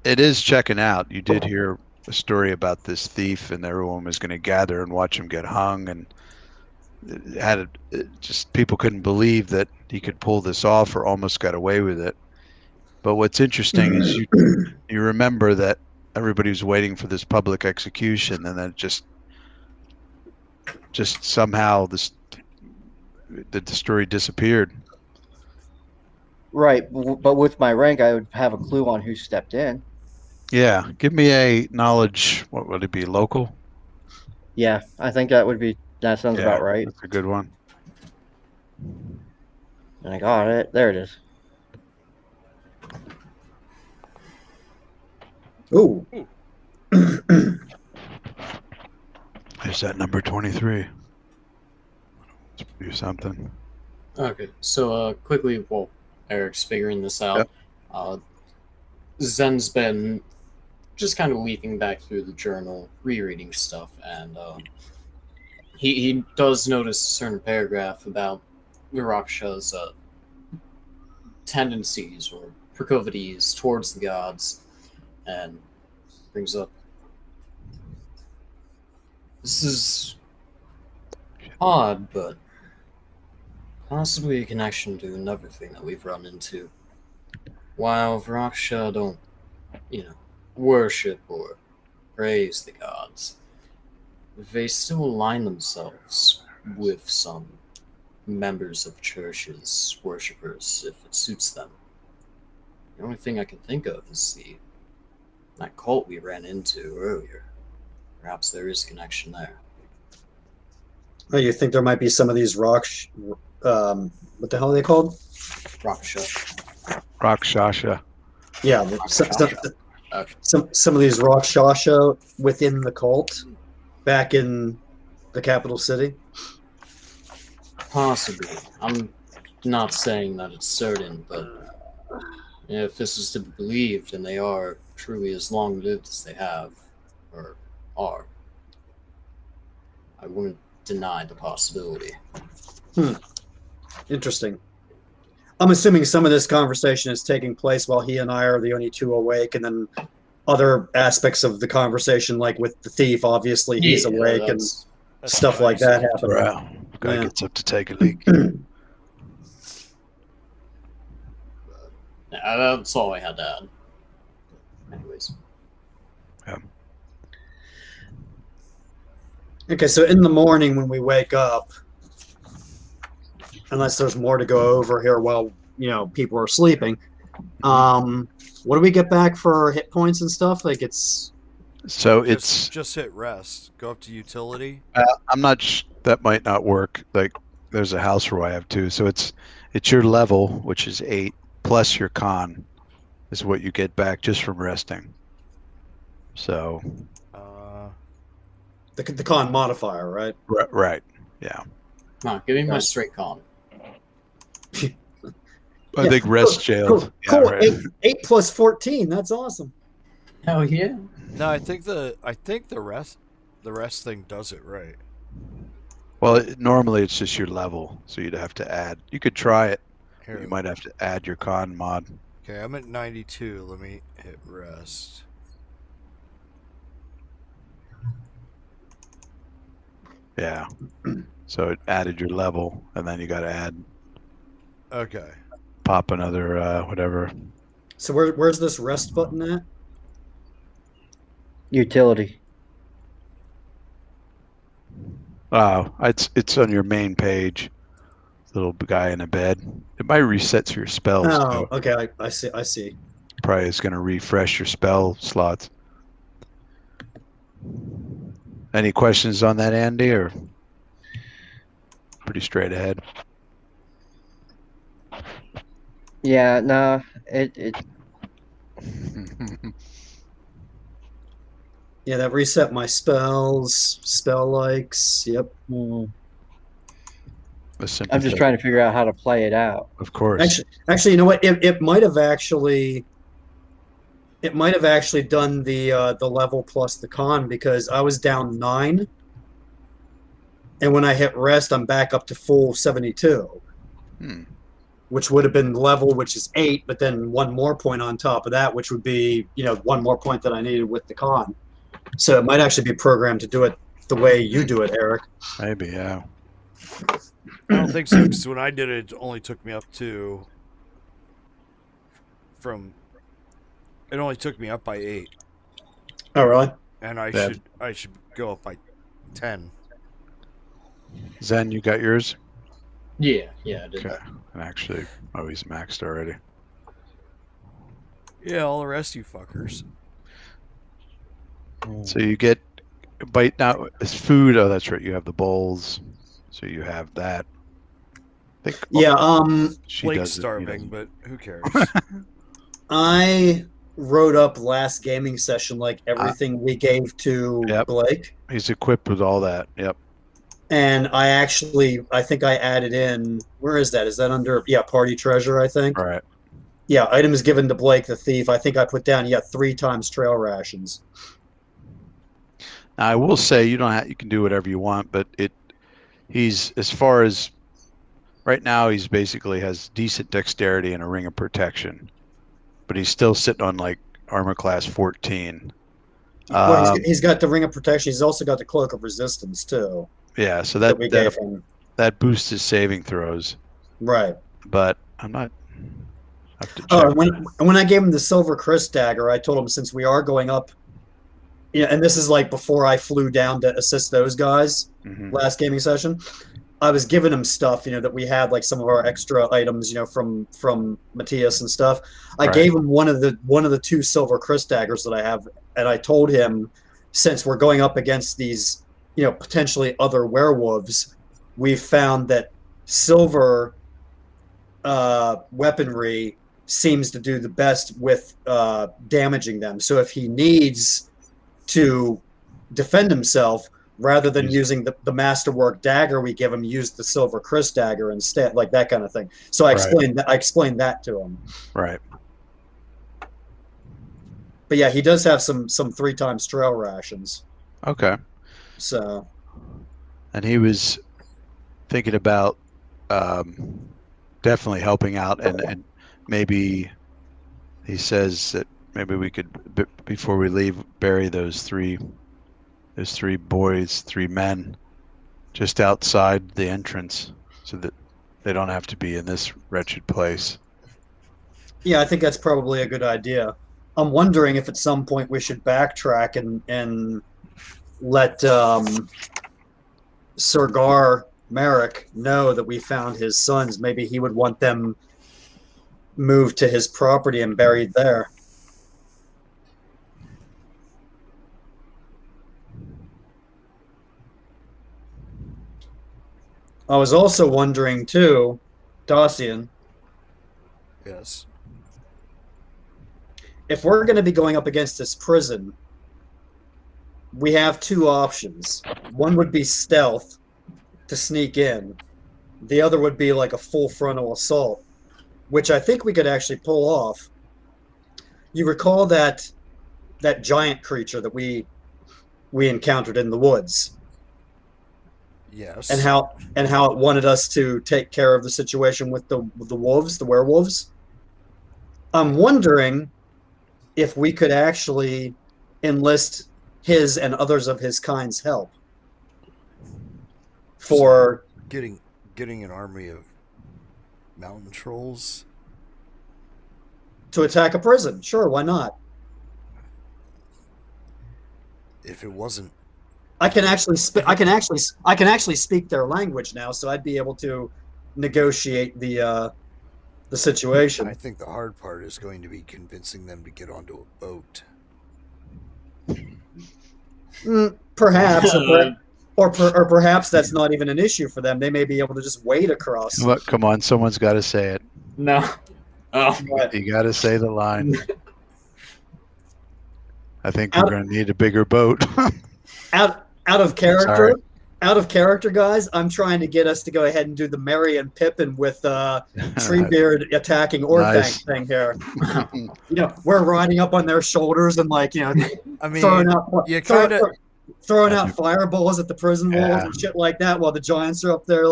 it is checking out. You did hear a story about this thief, and everyone was going to gather and watch him get hung, and just people couldn't believe that he could pull this off, or almost got away with it. But what's interesting is you remember that everybody was waiting for this public execution, and then just somehow the story disappeared. Right, but with my rank, I would have a clue on who stepped in. Yeah, give me a knowledge. What would it be? Local? Yeah, I think that sounds about right. That's a good one. And I got it. There it is. Ooh. Is that number 23? Let's do something. Okay, so quickly, while Eric's figuring this out, Zen's been just kind of leafing back through the journal, rereading stuff, and he does notice a certain paragraph about Viraksha's tendencies or proclivities towards the gods, and brings up, this is odd, but possibly a connection to another thing that we've run into. While Viraksha don't, worship or praise the gods, they still align themselves with some members of churches, worshippers, if it suits them. The only thing I can think of is that cult we ran into earlier. Perhaps there is a connection there. Oh, you think there might be some of these what the hell are they called? Rakshasha. Yeah, some of these Rakshasha within the cult back in the capital city. Possibly. I'm not saying that it's certain, but if this is to be believed, and they are truly as long-lived as they have, or are, I wouldn't deny the possibility. Interesting. I'm assuming some of this conversation is taking place while he and I are the only two awake, and then other aspects of the conversation, like with the thief, obviously he's awake and stuff like that happen. Wow. Guy gets up to take a leak. Yeah, that's all I had to add. Anyways. Yeah. Okay, so in the morning when we wake up, unless there's more to go over here while people are sleeping, what do we get back for hit points and stuff? Like it's just hit rest. Go up to utility. I'm not. That might not work. Like there's a house where I have 2, so it's your level, which is 8, plus your con, is what you get back just from resting. So. The con modifier, right? Right. Yeah. No, give me my straight con. I think rest jailed. Cool. Yeah, right. 8 plus 14. That's awesome. Hell yeah. No, I think the rest thing does it right. Well, normally it's just your level, so you'd have to add. You could try it. Here. You might have to add your con mod. Okay, I'm at 92. Let me hit rest. Yeah. So it added your level, and then you got to add. Okay. Pop another whatever. So where's this rest button at? Utility. Oh, it's on your main page. Little guy in a bed. It might reset your spells. Oh, okay. I see. Probably is going to refresh your spell slots. Any questions on that, Andy, or pretty straight ahead? Yeah, no, it Yeah, that reset my spells, spell likes. Yep. I'm just trying to figure out how to play it out. Of course. Actually, you know what? It might have actually done the level plus the con, because I was down 9, and when I hit rest, I'm back up to full 72, which would have been level, which is 8, but then 1 more point on top of that, which would be 1 more point that I needed with the con. So it might actually be programmed to do it the way you do it, Eric. Maybe, yeah. I don't think so, because when I did it, it only took me up to it only took me up by 8. Oh, really? And I should go up by 10. Zen, you got yours? Yeah, I did. Okay. And actually, he's maxed already. Yeah, all the rest of you fuckers. So you get bite now. It's food. Oh, that's right. You have the bowls, so you have that. I think, she Blake's does starving, but who cares? I wrote up last gaming session like everything we gave to Blake. He's equipped with all that. Yep. And I think I added in, where is that? Is that under, party treasure, I think? All right. Yeah, items given to Blake the thief. I think I put down, 3 times trail rations. Now, I will say you can do whatever you want, but he's, as far as right now, he's basically has decent dexterity and a ring of protection, but he's still sitting on like armor class 14. Well, he's got the ring of protection. He's also got the cloak of resistance too. Yeah, so that we gave him. That boosts his saving throws. Right. But I'm not. I have to check. Oh, when I gave him the silver Chris dagger, I told him, since we are going up, and this is like before I flew down to assist those guys last gaming session, I was giving him stuff, that we had, like some of our extra items, from Matthias and stuff. I gave him one of the 2 silver Chris daggers that I have, and I told him, since we're going up against these, potentially other werewolves, we've found that silver weaponry seems to do the best with damaging them. So if he needs to defend himself, rather than using the masterwork dagger we give him, use the silver Chris dagger instead, like that kind of thing. So I explained that to him. Right. But yeah, he does have some 3 times trail rations. Okay. So. And he was thinking about definitely helping out, and maybe he says that maybe we could, before we leave, bury those 3 boys, 3 men, just outside the entrance, so that they don't have to be in this wretched place. Yeah, I think that's probably a good idea. I'm wondering if at some point we should backtrack and let Sirgar Merrick know that we found his sons. Maybe he would want them moved to his property and buried there. I was also wondering too, Dacian. Yes. If we're going to be going up against this prison, we have 2 options. One would be stealth to sneak in. The other would be like a full frontal assault, which I think we could actually pull off. You recall that giant creature that we encountered in the woods? Yes. And how it wanted us to take care of the situation with the wolves, the werewolves? I'm wondering if we could actually enlist his and others of his kind's help for getting an army of mountain trolls to attack a prison. Sure, why not? If it wasn't, I can actually speak their language now, so I'd be able to negotiate the situation. I think the hard part is going to be convincing them to get onto a boat. Perhaps, or perhaps that's not even an issue for them. They may be able to just wade across. Look, come on, someone's got to say it. No. Oh. You got to say the line. I think we're going to need a bigger boat. Out of character. out of character, guys. I'm trying to get us to go ahead and do the Merry and Pippin with Treebeard attacking Orthanc Nice. thing here. We're riding up on their shoulders and I mean, throwing out you kinda- throwing out fireballs at the prison walls Yeah. and shit like that while the giants are up there.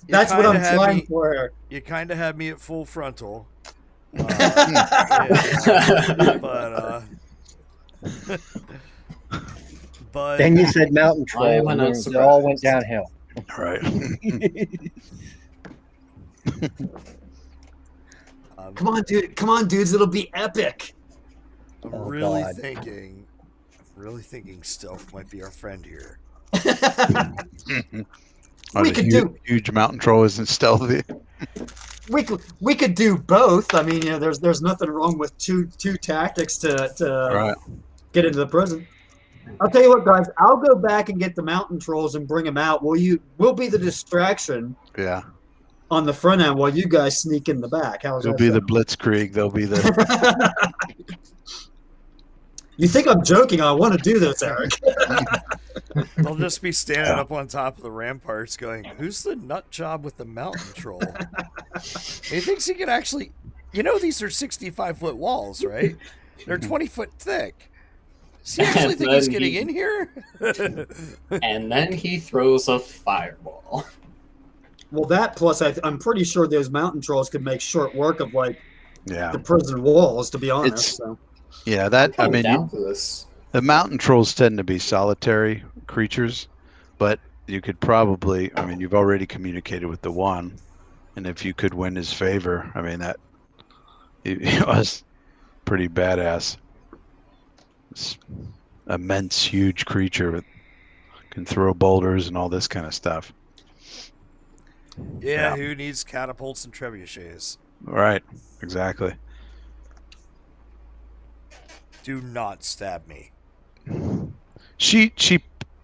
That's what kinda I'm had trying me- for here. You kind of had me at full frontal. But but Then you said mountain troll, Why am I and not then it all went surprised? downhill. Right. Come on, dudes. It'll be epic. I'm Oh, really God. thinking stealth might be our friend here. We could do- huge mountain troll isn't stealthy. We could do both. I mean, there's nothing wrong with two tactics to Right. get into the prison. I'll tell you what, guys. I'll go back and get the mountain trolls and bring them out. We'll be the distraction Yeah. on the front end while you guys sneak in the back. How's They'll that be the sound? blitzkrieg. They'll be the. You think I'm joking? I want to do this, Eric. They'll just be standing up on top of the ramparts going, "Who's the nut job with the mountain troll?" He thinks he can actually... these are 65-foot walls, right? They're 20 foot thick. Does he actually And think he's then getting he- in here? And then he throws a fireball. Well, that plus I'm pretty sure those mountain trolls could make short work of Yeah. the prison walls. To be honest, It's- so. Yeah. That. I I'm mean, down for this. the mountain trolls tend to be solitary creatures, but you could probably. I mean, you've already communicated with the one, and if you could win his favor, I mean that. It was pretty badass. This immense, huge creature that can throw boulders and all this kind of stuff. Yeah, Yeah. who needs catapults and trebuchets? Right. Exactly. Do not stab me. She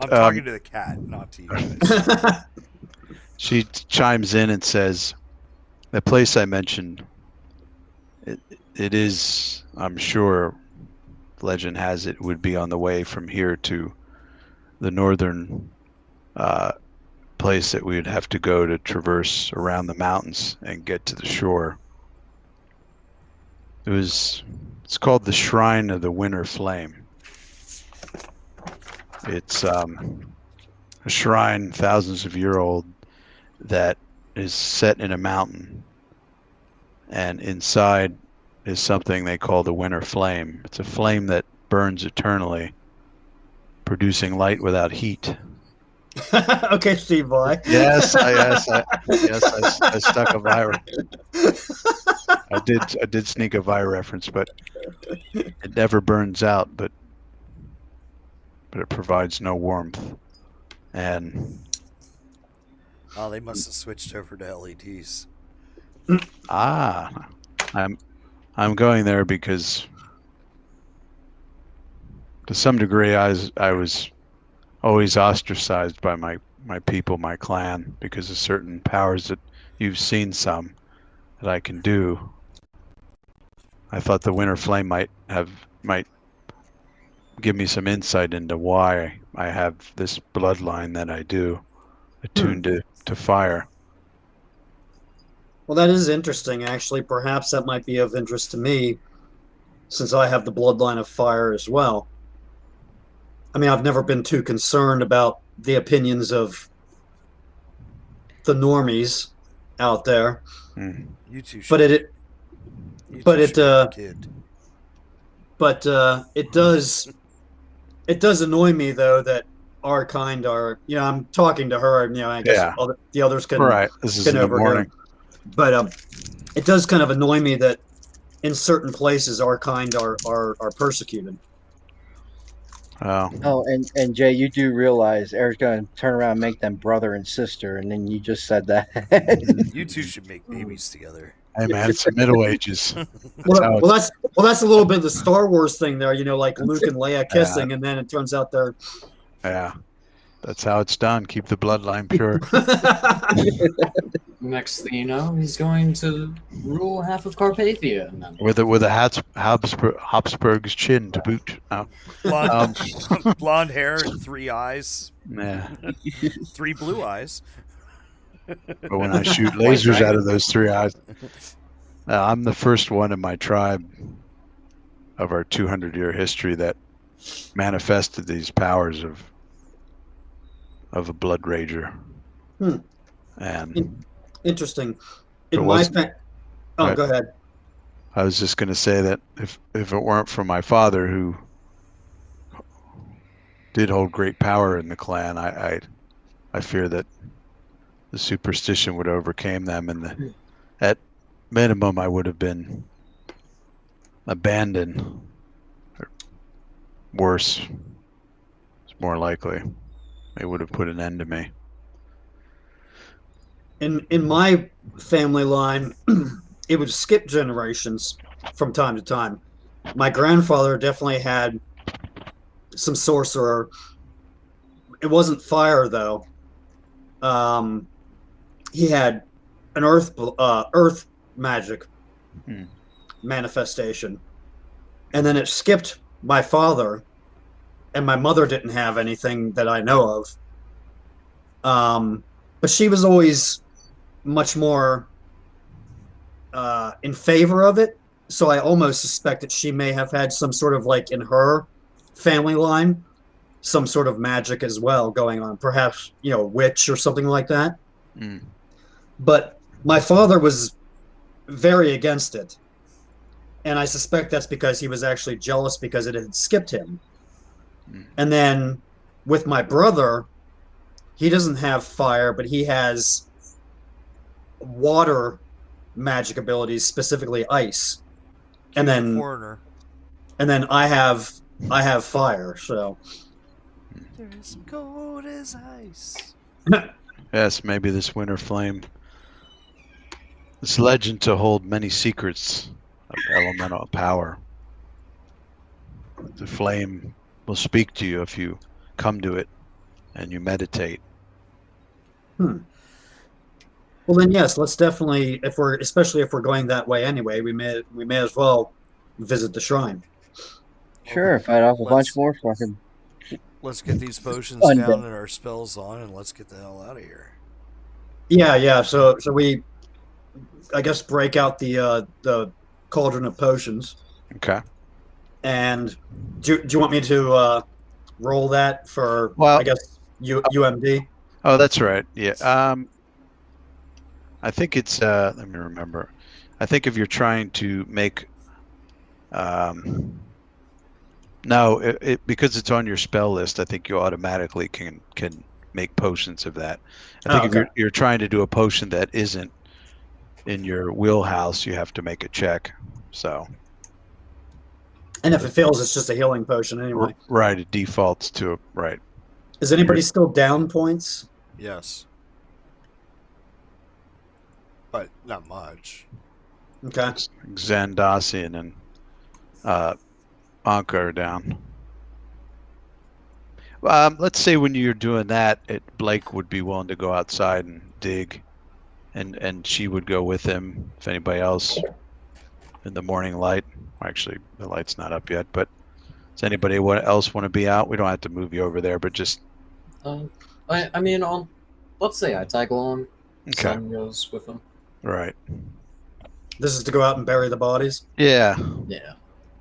I'm talking to the cat, not to you guys. She chimes in and says, "The place I mentioned, it is, I'm sure, legend has it, would be on the way from here to the northern place that we would have to go to traverse around the mountains and get to the shore. It's called the Shrine of the Winter Flame. It's a shrine thousands of years old that is set in a mountain, and inside is something they call the Winter Flame. It's a flame that burns eternally, producing light without heat." Okay, Steve Boy. Yes, I stuck a Vi. I did sneak a Vi reference, but it never burns out, but it provides no warmth. And Oh, they must have switched over to LEDs. I'm going there because to some degree I was always ostracized by my people, my clan, because of certain powers that you've seen some that I can do. I thought the Winter Flame might give me some insight into why I have this bloodline that I do, attuned to fire. Well, that is interesting, actually. Perhaps that might be of interest to me, since I have the bloodline of fire as well. I mean, I've never been too concerned about the opinions of the normies out there, Mm. You two should. but it you but two it, should have a kid. it does annoy me though that our kind are. I'm talking to her, and I guess Yeah. the others can. Right, this is can in the overhear. morning. But it does kind of annoy me that in certain places our kind are persecuted. Oh, Oh, and Jay, you do realize Eric's going to turn around and make them brother and sister, and then you just said that. You two should make babies together. hey man, it's the Middle Ages. Well, that's a little bit of the Star Wars thing there, like Luke and Leia kissing, and then it turns out they're. Yeah, that's how it's done. Keep the bloodline pure. Next thing you know, he's going to rule half of Carpathia. And then with a Habsburg's chin to boot. Oh. Blonde, blonde hair and 3 eyes. Yeah. 3 blue eyes. But when I shoot White lasers out dragon. of those 3 eyes, I'm the first one in my tribe of our 200-year history that manifested these powers of a blood rager. Hmm. And Interesting. it In my wasn't. oh, Right. go ahead. I was just going to say that if it weren't for my father, who did hold great power in the clan, I fear that the superstition would overcame them, and at minimum, I would have been abandoned. Or worse, it's more likely. They would have put an end to me. In my family line, it would skip generations from time to time. My grandfather definitely had some sorcerer. It wasn't fire though. Um, he had an earth magic Hmm. manifestation, and then it skipped my father, and my mother didn't have anything that I know of. But she was always much more in favor of it. So I almost suspect that she may have had some sort of like in her family line, some sort of magic as well going on. Perhaps, witch or something like that. Hmm. But my father was very against it. And I suspect that's because he was actually jealous because it had skipped him. Hmm. And then with my brother, he doesn't have fire, but he has water magic abilities, specifically ice. And Cute then foreigner. I have fire. So There is cold as ice. Yes, maybe this winter flame. This legend to hold many secrets of elemental power. The flame will speak to you if you come to it and you meditate. Well, then yes, let's definitely, especially if we're going that way anyway, we may as well visit the shrine. Sure, fight off a bunch Let's more fucking let's get these potions undead. down and our spells on, and let's get the hell out of here. Yeah. So we, I guess, break out the cauldron of potions. Okay. And do you want me to roll that for, Well- I guess, UMD? Oh, that's right. Yeah. I think it's let me remember. I think if you're trying to make no, because it's on your spell list, I think you automatically can make potions of that. I think if okay. you're trying to do a potion that isn't in your wheelhouse, you have to make a check. So And if it fails, it's just a healing potion anyway. right, it defaults to right. Is anybody still down points? Yes. But not much. Okay. Xandosian and Anka are down. Let's say when you're doing that, Blake would be willing to go outside and dig, and she would go with him. If anybody else in the morning light, actually the light's not up yet, but does anybody else want to be out? We don't have to move you over there, but just I mean, let's say I tag along. okay, Son goes with him. right? This is to go out and bury the bodies. Yeah, Yeah.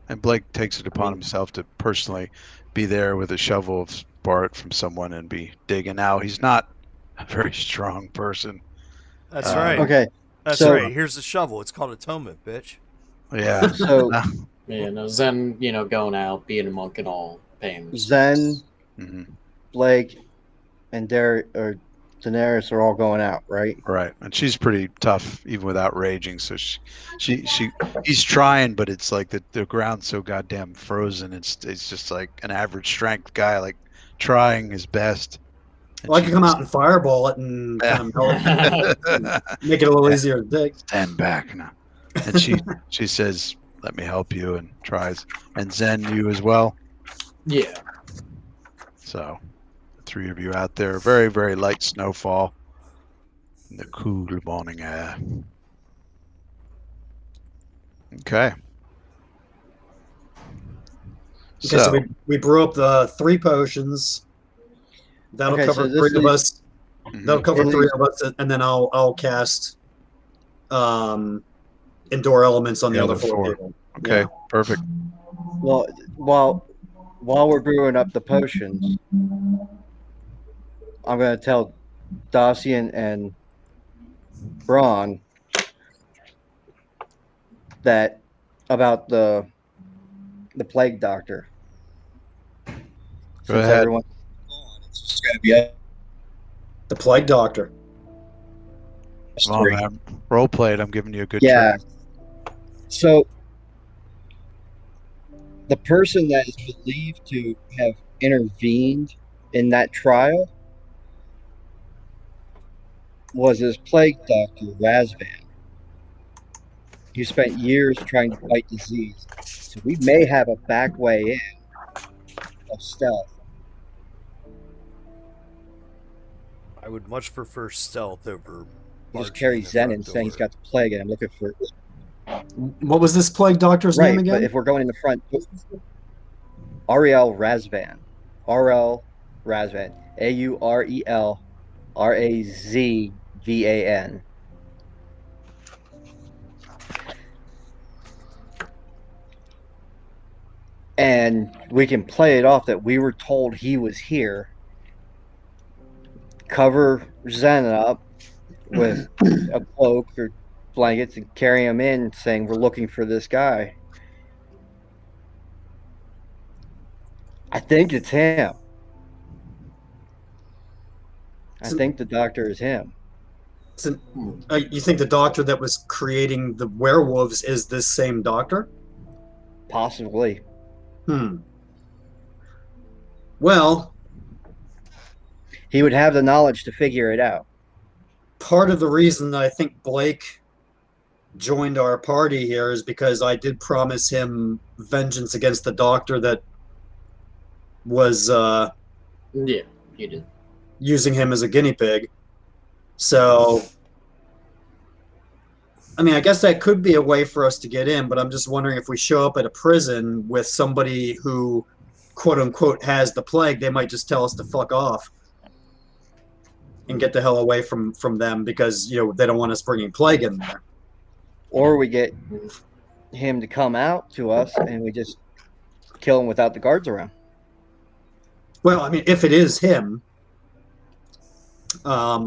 and Blake takes it upon himself to personally be there with a shovel of Bart from someone and be digging out. He's not a very strong person. That's right. Okay, That's so- right. Here's the shovel. It's called atonement, bitch. Yeah. So Yeah, no, Zen, going out, being a monk and all, paying. Zen, hmm Blake, and Daenerys are all going out, right? Right, and she's pretty tough even without raging. So he's trying, but it's like the ground's so goddamn frozen. It's just like an average strength guy, like trying his best. And Well, I could come out and fireball it and Yeah. kind of melt it, make it a little easier to dig. Stand back now. And she says, "Let me help you," and tries. And Zen, you as well. Yeah. So, the 3 of you out there, very very light snowfall in the cool morning air. Okay. Okay, so we brew up the 3 potions. That'll Okay, cover so this three of leaves- us. That'll cover It three leaves- of us, and then I'll cast indoor elements on the other four people. Okay, Yeah. perfect. Well, while we're brewing up the potions, I'm going to tell Dacian and Braun that about the plague doctor. Since ahead. everyone, it's just going to be The plague doctor. us Come on, three. man. Role played. I'm giving you a good Yeah. training. So the person that is believed to have intervened in that trial was this plague doctor, Razvan. He spent years trying to fight disease. So we may have a back way in of stealth. I would much prefer stealth over. You just barging carry in the Zen front and saying he's door. got the plague and I'm looking for it. What was this plague doctor's name Right, again? but if we're going in the front, Ariel Razvan. RL Razvan. AURELRAZVAN. And we can play it off that we were told he was here. Cover Zen up with a cloak or blankets and carry him in saying we're looking for this guy. I think it's him. I think the doctor is him. So, you think the doctor that was creating the werewolves is this same doctor? Possibly. Well, He would have the knowledge to figure it out. part of the reason that I think Blake joined our party here is because I did promise him vengeance against the doctor that was Yeah, you did. using him as a guinea pig. So, I mean, I guess that could be a way for us to get in, but I'm just wondering if we show up at a prison with somebody who, quote unquote, has the plague, they might just tell us to fuck off and get the hell away from them because, you know, they don't want us bringing plague in there. Or we get him to come out to us and we just kill him without the guards around. Well, I mean, if it is him, I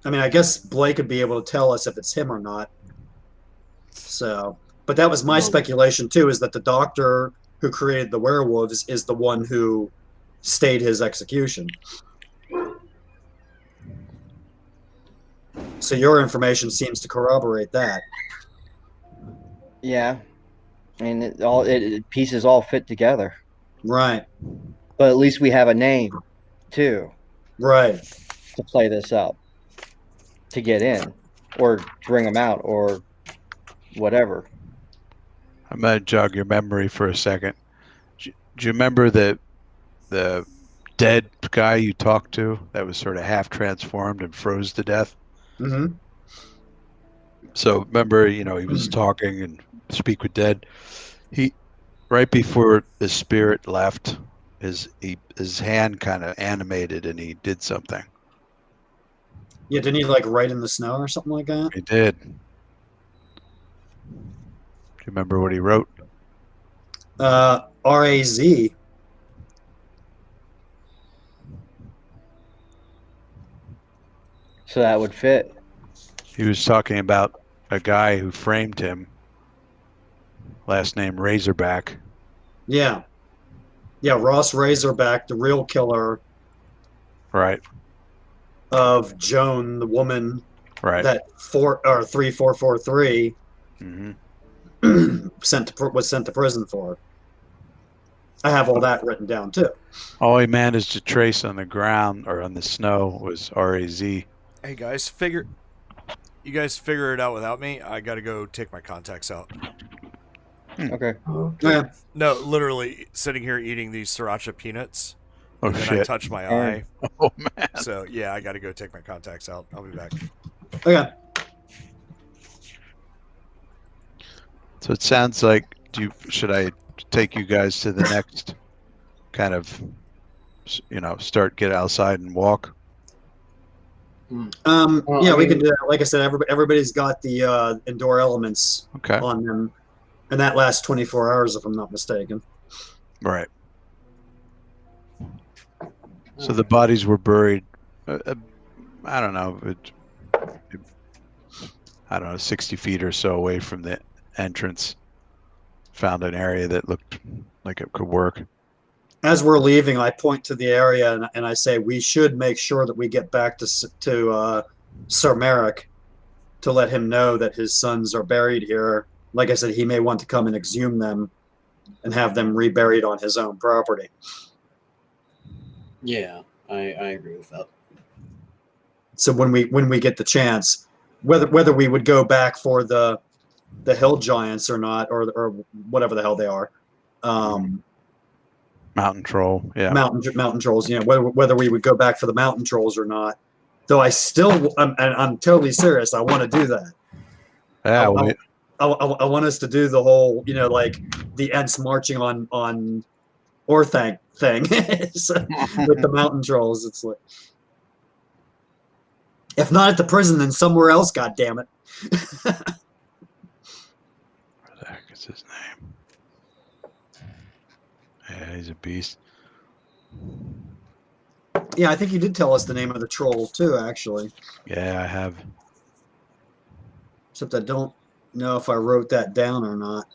mean, I guess Blake would be able to tell us if it's him or not. So, but that was my speculation too, is that the doctor who created the werewolves is the one who stayed his execution. So your information seems to corroborate that. Yeah. And it pieces all fit together. Right. But at least we have a name too Right. to play this up. To get in. Or bring him out or whatever. I'm going to jog your memory for a second. Do you remember the dead guy you talked to that was sort of half transformed and froze to death? Mm-hmm. So remember, you know, he was talking and speak with dead. He, right before the spirit left, his hand kind of animated and he did something. Yeah, didn't he like write in the snow or something like that? He did. Do you remember what he wrote? R-A-Z. So that would fit. He was talking about a guy who framed him. Last name Razorback. Yeah. Yeah, Ross Razorback, the real killer Right. of Joan, the woman Right. that 3443 Mm-hmm. was sent to prison for. I have all that written down too. All he managed to trace on the ground or on the snow was R-A-Z. Hey guys, you guys figure it out without me. I gotta go take my contacts out. Okay. Yeah. No, literally sitting here eating these sriracha peanuts. Oh, And then I shit. touch my Darn. eye. Oh, man. So yeah, I gotta go take my contacts out. I'll be back. Okay. So it sounds like, should I take you guys to the next kind of get outside and walk? Well, Yeah, I we can mean- do that. Like I said, everybody's got the indoor elements Okay. on them, and that lasts 24 hours if I'm not mistaken. Right. So the bodies were buried, I don't know, 60 feet or so away from the entrance. Found an area that looked like it could work. As we're leaving, I point to the area and I say we should make sure that we get back to Sir Merrick to let him know that his sons are buried here. Like I said, he may want to come and exhume them and have them reburied on his own property. Yeah, I agree with that. So when we get the chance, whether we would go back for the hill giants or not, or whatever the hell they are, Mountain troll, yeah. mountain trolls. You know, whether we would go back for the mountain trolls or not. Though I'm totally serious. I want to do that. Yeah, I want us to do the whole, like the Ents marching on Orthanc thing with the mountain trolls. It's like, if not at the prison, then somewhere else. God damn it! What the heck is his name? Yeah, he's a beast. Yeah, I think you did tell us the name of the troll too, actually. Yeah, I have. Except I don't know if I wrote that down or not.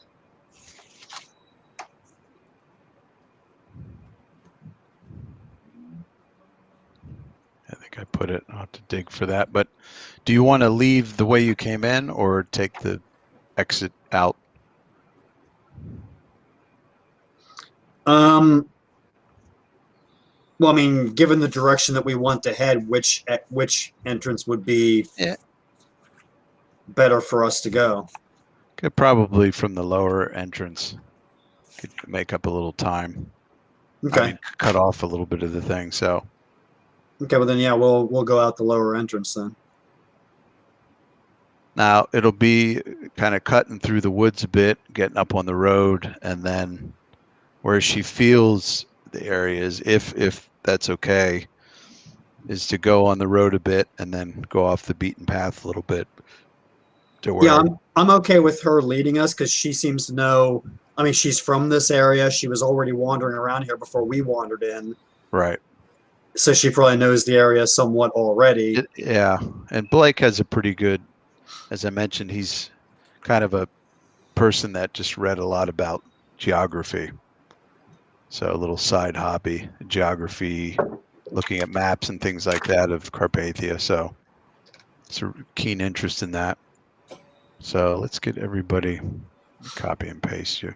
I think I put it. I'll have to dig for that. But do you want to leave the way you came in or take the exit out? Well, I mean, given the direction that we want to head, which entrance would be better for us to go? Could probably from the lower entrance. Could make up a little time. Okay. I mean, cut off a little bit of the thing. So. Okay, well then, yeah, we'll go out the lower entrance then. Now it'll be kind of cutting through the woods a bit, getting up on the road, and then where she feels the area is, if that's okay, is to go on the road a bit and then go off the beaten path a little bit to where. Yeah, I'm okay with her leading us because she seems to know. I mean, she's from this area. She was already wandering around here before we wandered in. Right. So she probably knows the area somewhat already. Yeah, and Blake has a pretty good, as I mentioned, he's kind of a person that just read a lot about geography. So a little side hobby, geography, looking at maps and things like that of Carpathia. So it's a keen interest in that. So let's get everybody, copy and paste you.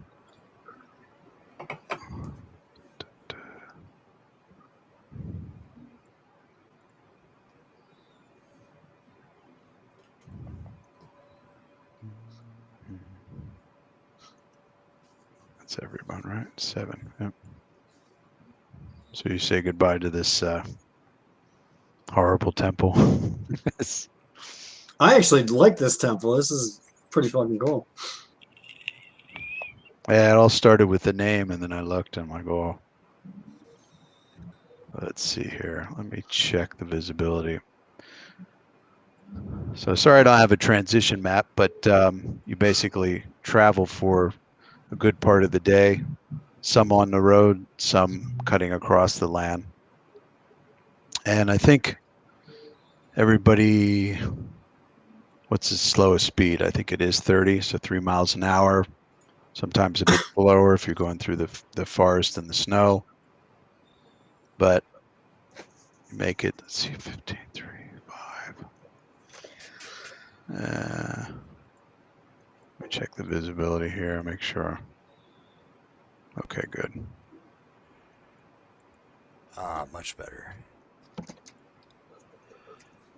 That's everyone, right? 7. Yep. So you say goodbye to this horrible temple. I actually like this temple. This is pretty fucking cool. Yeah, it all started with the name, and then I looked, and I'm like, oh. Let's see here. Let me check the visibility. So sorry I don't have a transition map, but you basically travel for a good part of the day. Some on the road, some cutting across the land. And I think everybody, what's the slowest speed? I think it is 30, so 3 miles an hour. Sometimes a bit slower if you're going through the forest and the snow. But you make it, let's see, 15, 3, 5. Let me check the visibility here, make sure. Okay, good. Much better.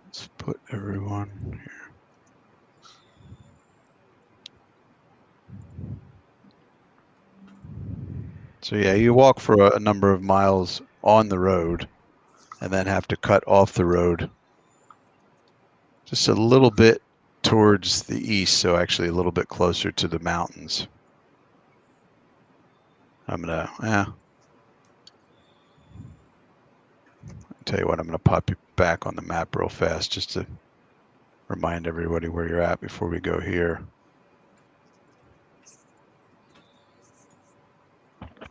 Let's put everyone here. So yeah, you walk for a number of miles on the road and then have to cut off the road just a little bit towards the east, so actually a little bit closer to the mountains. I'm gonna, Tell you what, I'm going to pop you back on the map real fast just to remind everybody where you're at before we go here. That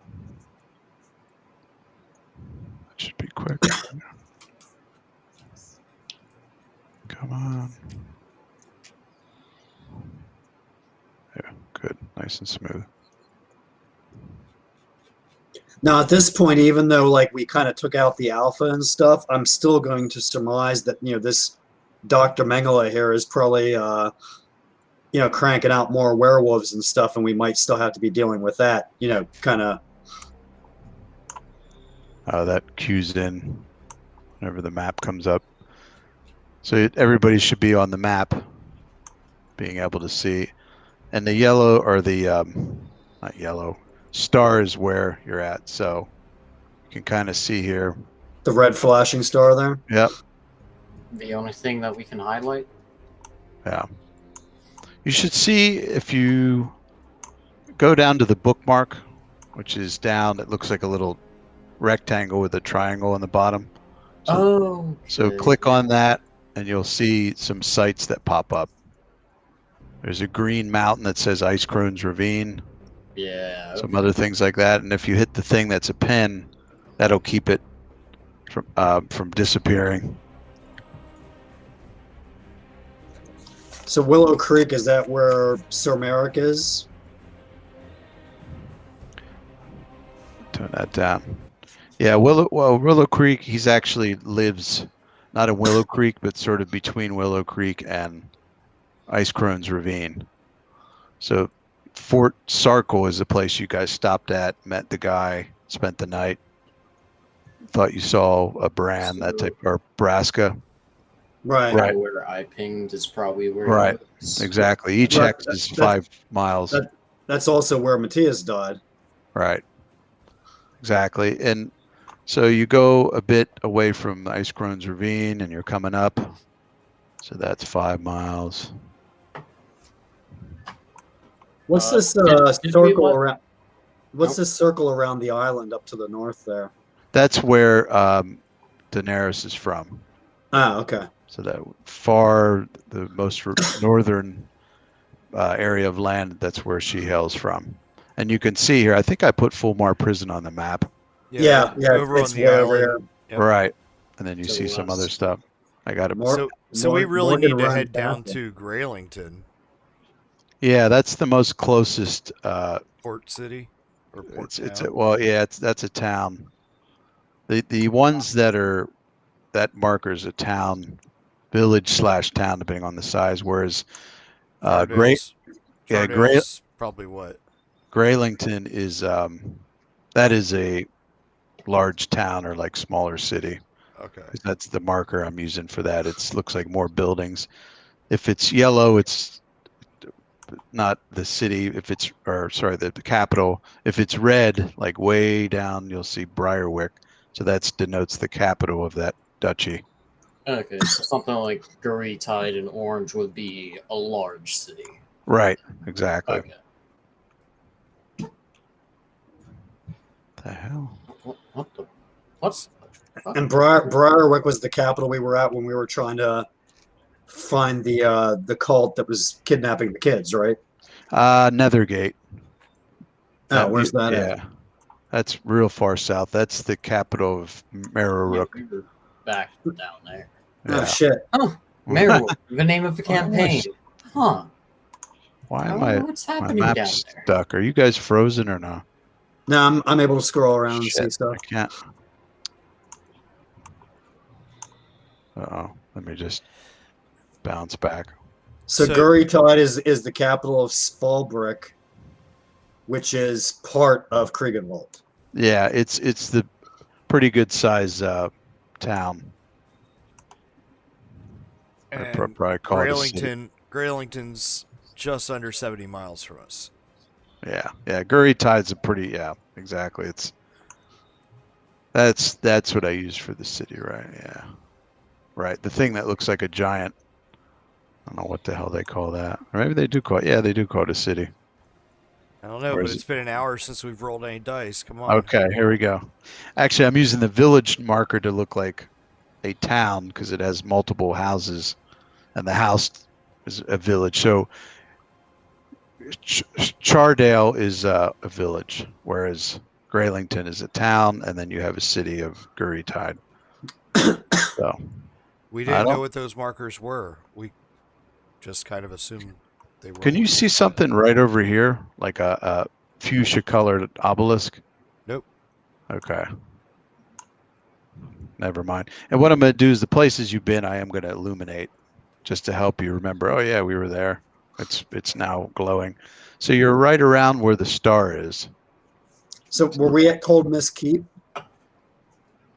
should be quick. Come on. Yeah, good. Nice and smooth. Now, at this point, even though like we kind of took out the alpha and stuff, I'm still going to surmise that this Dr. Mengele here is probably cranking out more werewolves and stuff, and we might still have to be dealing with that. Kind of. That cues in whenever the map comes up. So everybody should be on the map, being able to see. And the yellow, or the not yellow, star is where you're at. So you can kind of see here. The red flashing star there? Yep. The only thing that we can highlight? Yeah. You should see, if you go down to the bookmark, which is down, it looks like a little rectangle with a triangle on the bottom. So click on that and you'll see some sites that pop up. There's a green mountain that says Ice Crone's Ravine. Yeah. Some other things like that. And if you hit the thing that's a pin, that'll keep it from disappearing. So Willow Creek, is that where Sir Merrick is? Turn that down. Yeah, Willow Creek, he's actually lives not in Willow Creek, but sort of between Willow Creek and Ice Crone's Ravine. So Fort Sarkle is the place you guys stopped at, met the guy, spent the night, thought you saw a brand, that type, or Braska. Right. Right. Where I pinged is probably where Right. it is. Exactly. Each Right. X is 5 miles. That's also where Matthias died. Right. Exactly. And so you go a bit away from Ice Crone's Ravine and you're coming up. So that's 5 miles. What's this did we circle let- around? What's Nope. this circle around the island up to the north there? That's where Daenerys is from. Ah, okay. So that the most northern area of land, that's where she hails from. And you can see here, I think I put Fulmar Prison on the map. Yeah, over it's on the way over island. Yep. Right. And then you To see the some west. other stuff. I got it. So we really Morgan need to runs head down back. to Graylington, Yeah, that's the most closest. Port City, or Port That's a town. The ones that markers a town, village/town, depending on the size. Whereas Jardale's probably what? Graylington is that is a large town or like smaller city. Okay. That's the marker I'm using for that. It looks like more buildings. If it's yellow, it's not the city. The capital. If it's red, like way down, you'll see Briarwick. So that denotes the capital of that duchy. Okay, so something like Guri Tide and Orange would be a large city. Right. Exactly. Okay. The hell? What's And Briarwick was the capital we were at when we were trying to find the cult that was kidnapping the kids, right? Nethergate. Oh, where's that Yeah. at? That's real far south. That's the capital of Marrowrook. we were back down there. Oh Yeah. shit! Marrowrook, the name of the campaign. Huh. Why I am don't I know what's my happening down map's there. stuck? Are you guys frozen or no? No, I'm able to scroll around and see Shit, stuff. I can't. Uh-oh. Let me just bounce back. So Guri Tide is the capital of Svalbard, which is part of Kriegenwald. Yeah, it's the pretty good size town. I'd And probably call it a city. Graylington's just under 70 miles from us. Yeah, Guri Tide's a pretty, exactly. That's what I use for the city, right? Yeah, right. The thing that looks like a giant. I don't know what the hell they call that. Or maybe they do call it. Yeah, they do call it a city. I don't know, Or but is it's been an hour since we've rolled any dice. Come on. Okay, here we go. Actually, I'm using the village marker to look like a town because it has multiple houses, and the house is a village. So Chardale is a village, whereas Graylington is a town, and then you have a city of Gurrytide. So We I didn't know don't. what those markers were. We just kind of assumed they were. Can you see something right over here, like a fuchsia-colored obelisk? Nope. Okay. Never mind. And what I'm going to do is the places you've been, I am going to illuminate just to help you remember. Oh yeah, we were there. It's now glowing. So you're right around where the star is. So were we at Cold Mist Keep?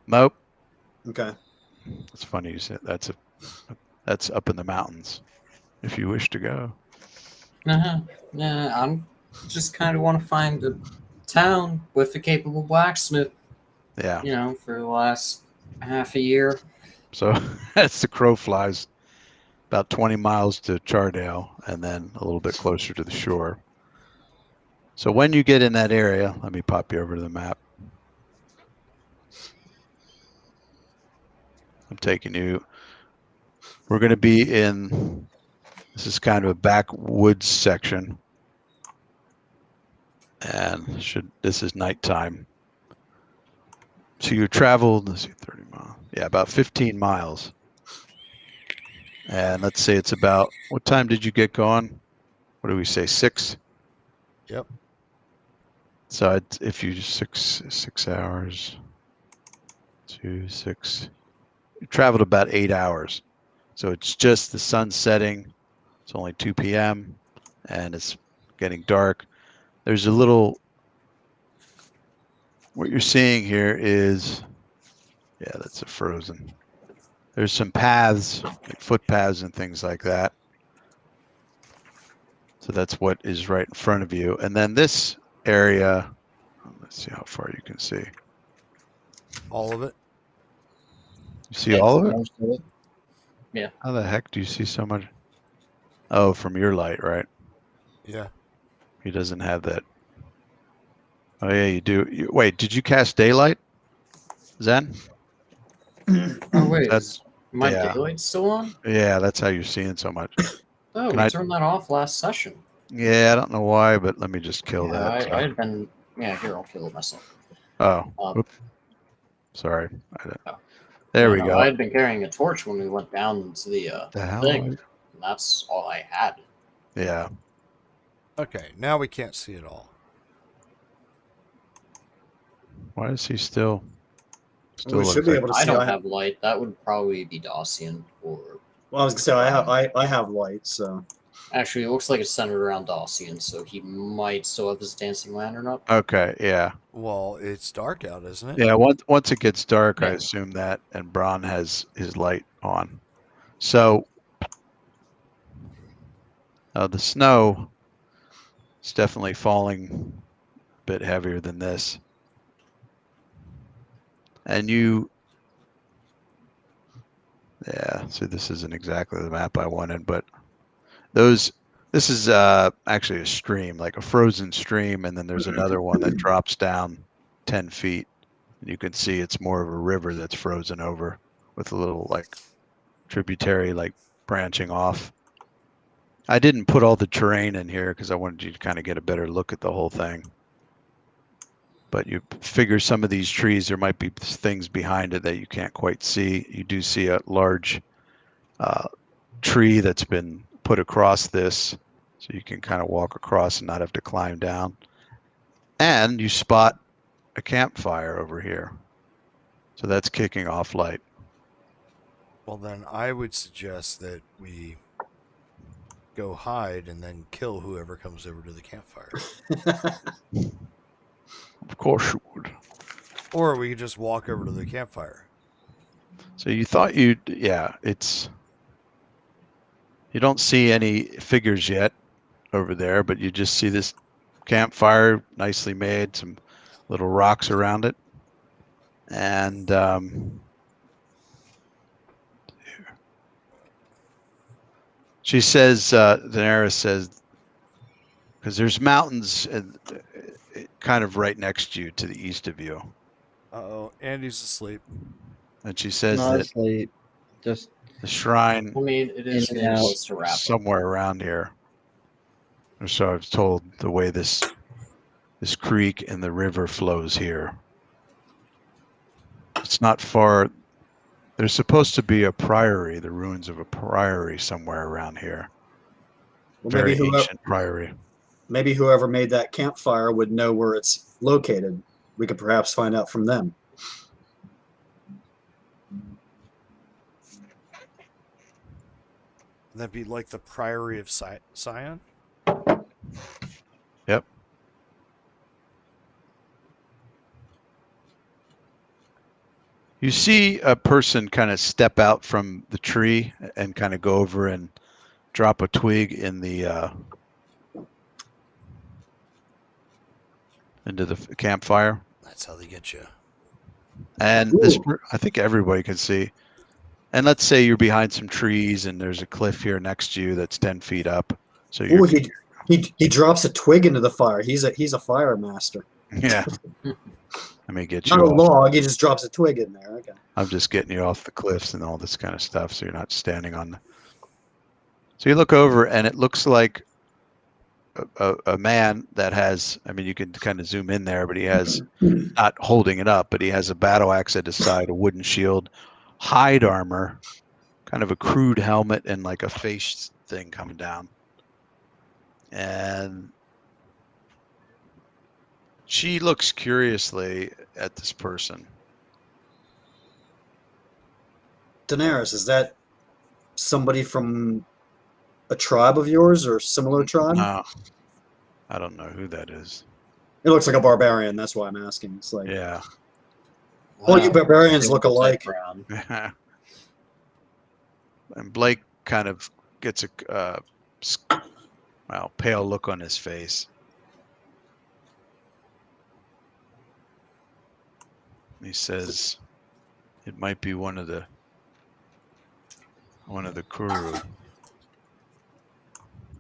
Nope. Okay. It's funny you said that's up in the mountains. If you wish to go. Yeah, I'm just kind of want to find a town with a capable blacksmith. Yeah. You know, for the last half a year. So that's the crow flies. About 20 miles to Chardale, and then a little bit closer to the shore. So when you get in that area, let me pop you over to the map. I'm taking you. We're going to be in. This is kind of a backwoods section, and this is nighttime. So you traveled, let's see, 30 miles. Yeah, about 15 miles. And let's say it's about, what time did you get going? What do we say, 6? Yep. So if you 6 hours, 2, 6, you traveled about 8 hours. So it's just the sun setting. It's only 2 p.m. and it's getting dark. There's a little, what you're seeing here is, yeah, that's a frozen. There's some paths, like footpaths and things like that. So that's what is right in front of you. And then this area, let's see how far you can see. All of it. You see all of it? Most of it. Yeah. How the heck do you see so much? Oh, from your light, right? Yeah. He doesn't have that. Oh, yeah, you do. Wait, did you cast daylight, Zen? Oh wait, That's- is my yeah. daylight still on? Yeah, that's how you're seeing so much. Oh, Can we I- turned that off last session. Yeah, I don't know why, but let me just kill Yeah, that. I had been. Yeah, here, I'll kill it myself. Oh, Um, sorry. Oh. There Yeah, we no, go. I had been carrying a torch when we went down into the The hell? thing. And that's all I had. Yeah. Okay. Now we can't see it all. Why is he still? We looks should be like- able to I see. don't have light. That would probably be Dacian or. Well, I was gonna say I have light, so Actually, it looks like it's centered around Dacian, so he might still have his dancing lantern up. Okay, yeah. Well, it's dark out, isn't it? Yeah, once it gets dark, I Yeah. assume that, and Bron has his light on. So the snow is definitely falling a bit heavier than this. And yeah, so this isn't exactly the map I wanted, but this is actually a stream, like a frozen stream, and then there's another one that drops down 10 feet. And you can see it's more of a river that's frozen over with a little like tributary like branching off. I didn't put all the terrain in here because I wanted you to kind of get a better look at the whole thing. But you figure some of these trees, there might be things behind it that you can't quite see. You do see a large tree that's been put across this, so you can kind of walk across and not have to climb down. And you spot a campfire over here. So that's kicking off light. Well, then I would suggest that we go hide and then kill whoever comes over to the campfire. Of course you would. Or we could just walk over to the campfire. So you thought you don't see any figures yet over there, but you just see this campfire nicely made, some little rocks around it. And she says, Daenerys says, because there's mountains kind of right next to you, to the east of you. Uh-oh, Andy's asleep. and she says that Honestly, just the shrine I mean, it is In and getting out. close to is wrap up. somewhere around here. Or so I was told, the way this creek and the river flows here. It's not far. There's supposed to be a priory, the ruins of a priory somewhere around here. Well, Very ancient priory. maybe whoever made that campfire would know where it's located. We could perhaps find out from them. That'd be like the Priory of Sion. Yep. You see a person kind of step out from the tree and kind of go over and drop a twig in the into the campfire. That's how they get you. And this, I think everybody can see. And let's say you're behind some trees and there's a cliff here next to you that's 10 feet up. So you're, Ooh, he drops a twig into the fire. He's a fire master. yeah. Let me get Not you a off. log. He just drops a twig in there. Okay. I'm just getting you off the cliffs and all this kind of stuff, so you're not standing on. So you look over, and it looks like a man that has. I mean, you can kind of zoom in there, but he has not holding it up, but he has a battle axe at his side, a wooden shield, hide armor, kind of a crude helmet, and like a face thing coming down. And she looks curiously at this person. Daenerys, is that somebody from a tribe of yours or similar tribe? No, I don't know who that is. It looks like a barbarian. That's why I'm asking. It's like, Yeah. all you barbarians They look look alike. brown. And Blake kind of gets a pale look on his face. He says, "It might be one of the Kuru."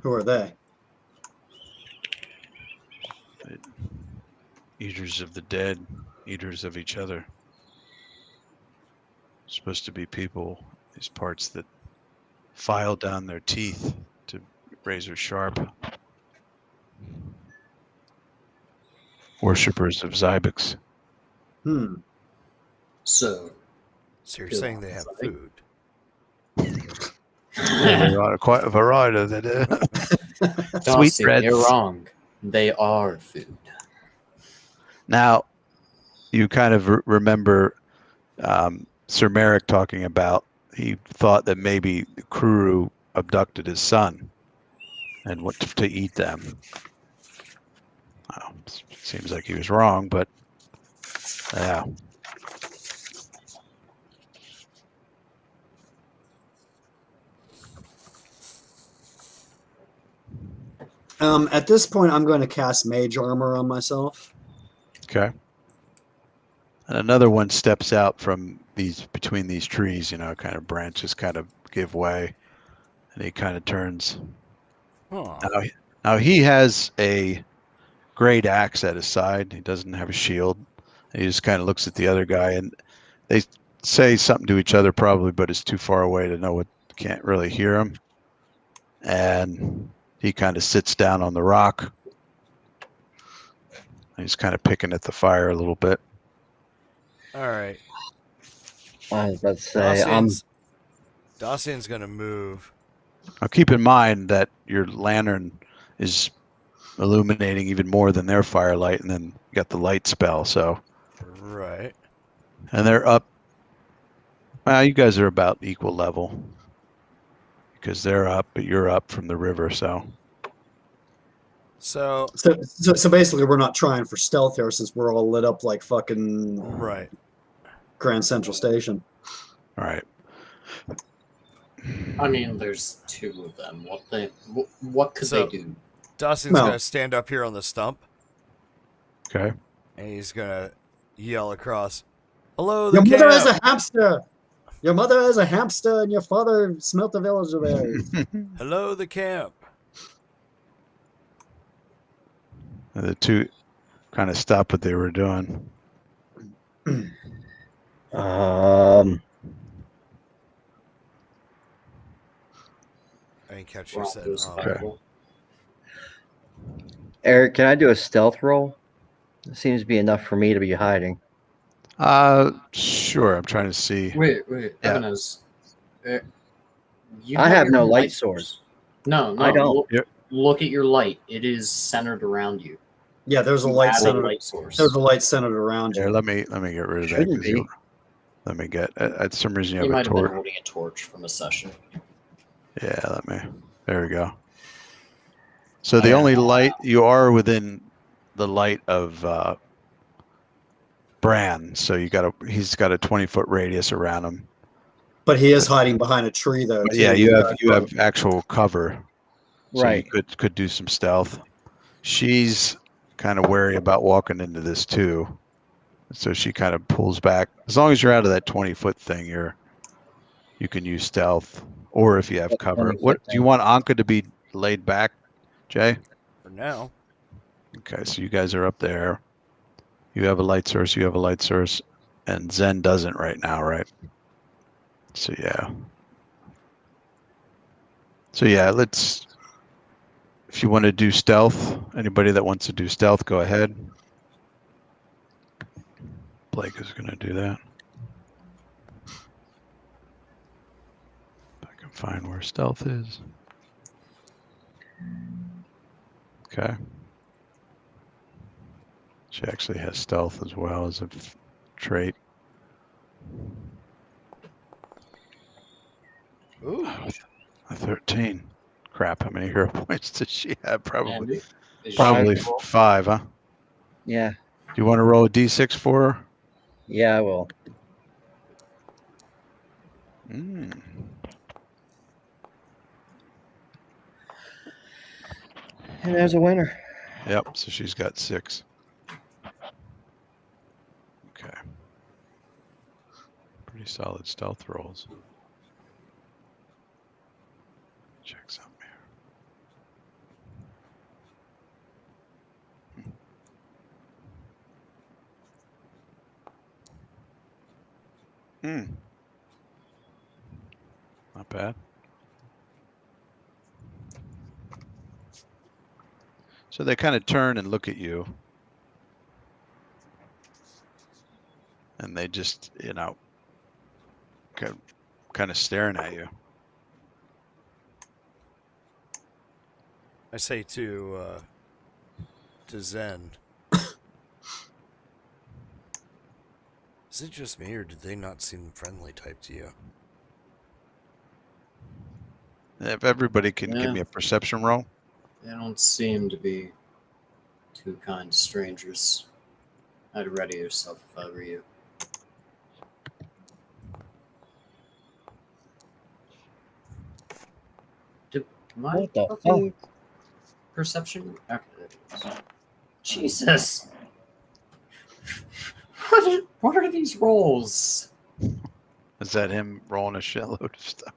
Who are they? Eaters of the dead, eaters of each other. Supposed to be people, these parts that file down their teeth to razor sharp. Worshippers of Zybex. So, So you're saying they have food? Quite a variety of that. Darcy, Sweet breads. you're wrong. They are food. Now, you kind of remember Sir Merrick talking about, he thought that maybe the Kuru abducted his son and went to eat them. Seems like he was wrong, but yeah. At this point, I'm going to cast mage armor on myself. Okay. And another one steps out from between these trees, kind of branches kind of give way, and he kind of turns. Huh. Now he has a great axe at his side. He doesn't have a shield. And he just kind of looks at the other guy, and they say something to each other probably, but it's too far away to know what. Can't really hear him. And he kind of sits down on the rock. He's kind of picking at the fire a little bit. All right. I was about to say, Dacian's gonna move. Now keep in mind that your lantern is illuminating even more than their firelight, and then you got the light spell. So, Right. and they're up. Well, you guys are about equal level because they're up, but you're up from the river. So So basically, we're not trying for stealth here since we're all lit up like fucking right. Grand Central Station. all right. I mean, there's two of them. What could they do? Dacian's Well- gonna stand up here on the stump, Okay. and he's gonna yell across, "Hello, the Your mother camp!" is a hamster. Your mother is a hamster, and your father smelt the village berries. Hello, the camp. And the two kind of stopped what they were doing. I'm didn't catch you said. Survival. Eric, can I do a stealth roll? It seems to be enough for me to be hiding. Sure. I'm trying to see. Wait, Yeah. Evanes. You I have your no own light No, I don't. Look at your light. It is centered around you. Yeah, there's a You light have a centered. light source. There's a light centered around Here, you. let me get rid of that. Shouldn't 'Cause be. let me get. At some reason, You you have might a have been torch. holding a torch from a session. Yeah, let me. There we go. So the only light you are within the light of Bran. So he's got a 20-foot radius around him. But he is hiding behind a tree, though. But Too. yeah, you have actual cover, so Right. you could do some stealth. She's kind of wary about walking into this too, so she kind of pulls back. As long as you're out of that 20-foot thing, you can use stealth, or if you have cover. 20-foot What do you thing. want Anka to be laid back, Jay? For now. Okay, so you guys are up there. You have a light source. You have a light source, and Zen doesn't right now, right? So yeah. So yeah, let's. If you want to do stealth, anybody that wants to do stealth, go ahead. Blake is going to do that. If I can find where stealth is. Okay. She actually has stealth as well as a trait. Ooh. A 13. Crap, how many hero points does she have? Probably Andy, is probably she- 5, huh? Yeah. Do you want to roll a d6 for her? Yeah, I will. Mm. And there's a winner. Yep, so she's got 6. Okay. Pretty solid stealth rolls. Check something here. Not bad. So they kind of turn and look at you. And they just, kind of staring at you. I say to Zen. Is it just me, or did they not seem friendly type to you? If everybody can give Yeah. me a perception roll. They don't seem to be too kind to strangers. I'd ready yourself if I were you. My What the fucking perception? Okay, there it is. Jesus! What are these rolls? Is that him rolling a shitload of stuff?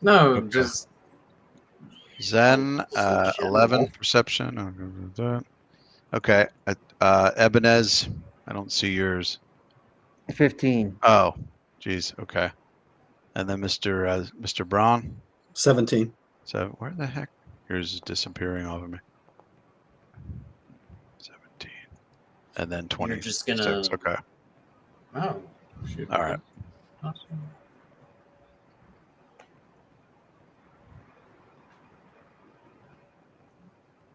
No, Okay. just Zen, General. 11 perception. I'll go with that. Okay. Ebenez, I don't see yours. 15. Oh, geez. Okay. And then Mr. Braun. 17. So where the heck? Yours is disappearing off of me. 17. And then 20. You're just gonna. Okay. Oh, shoot. All right. Awesome.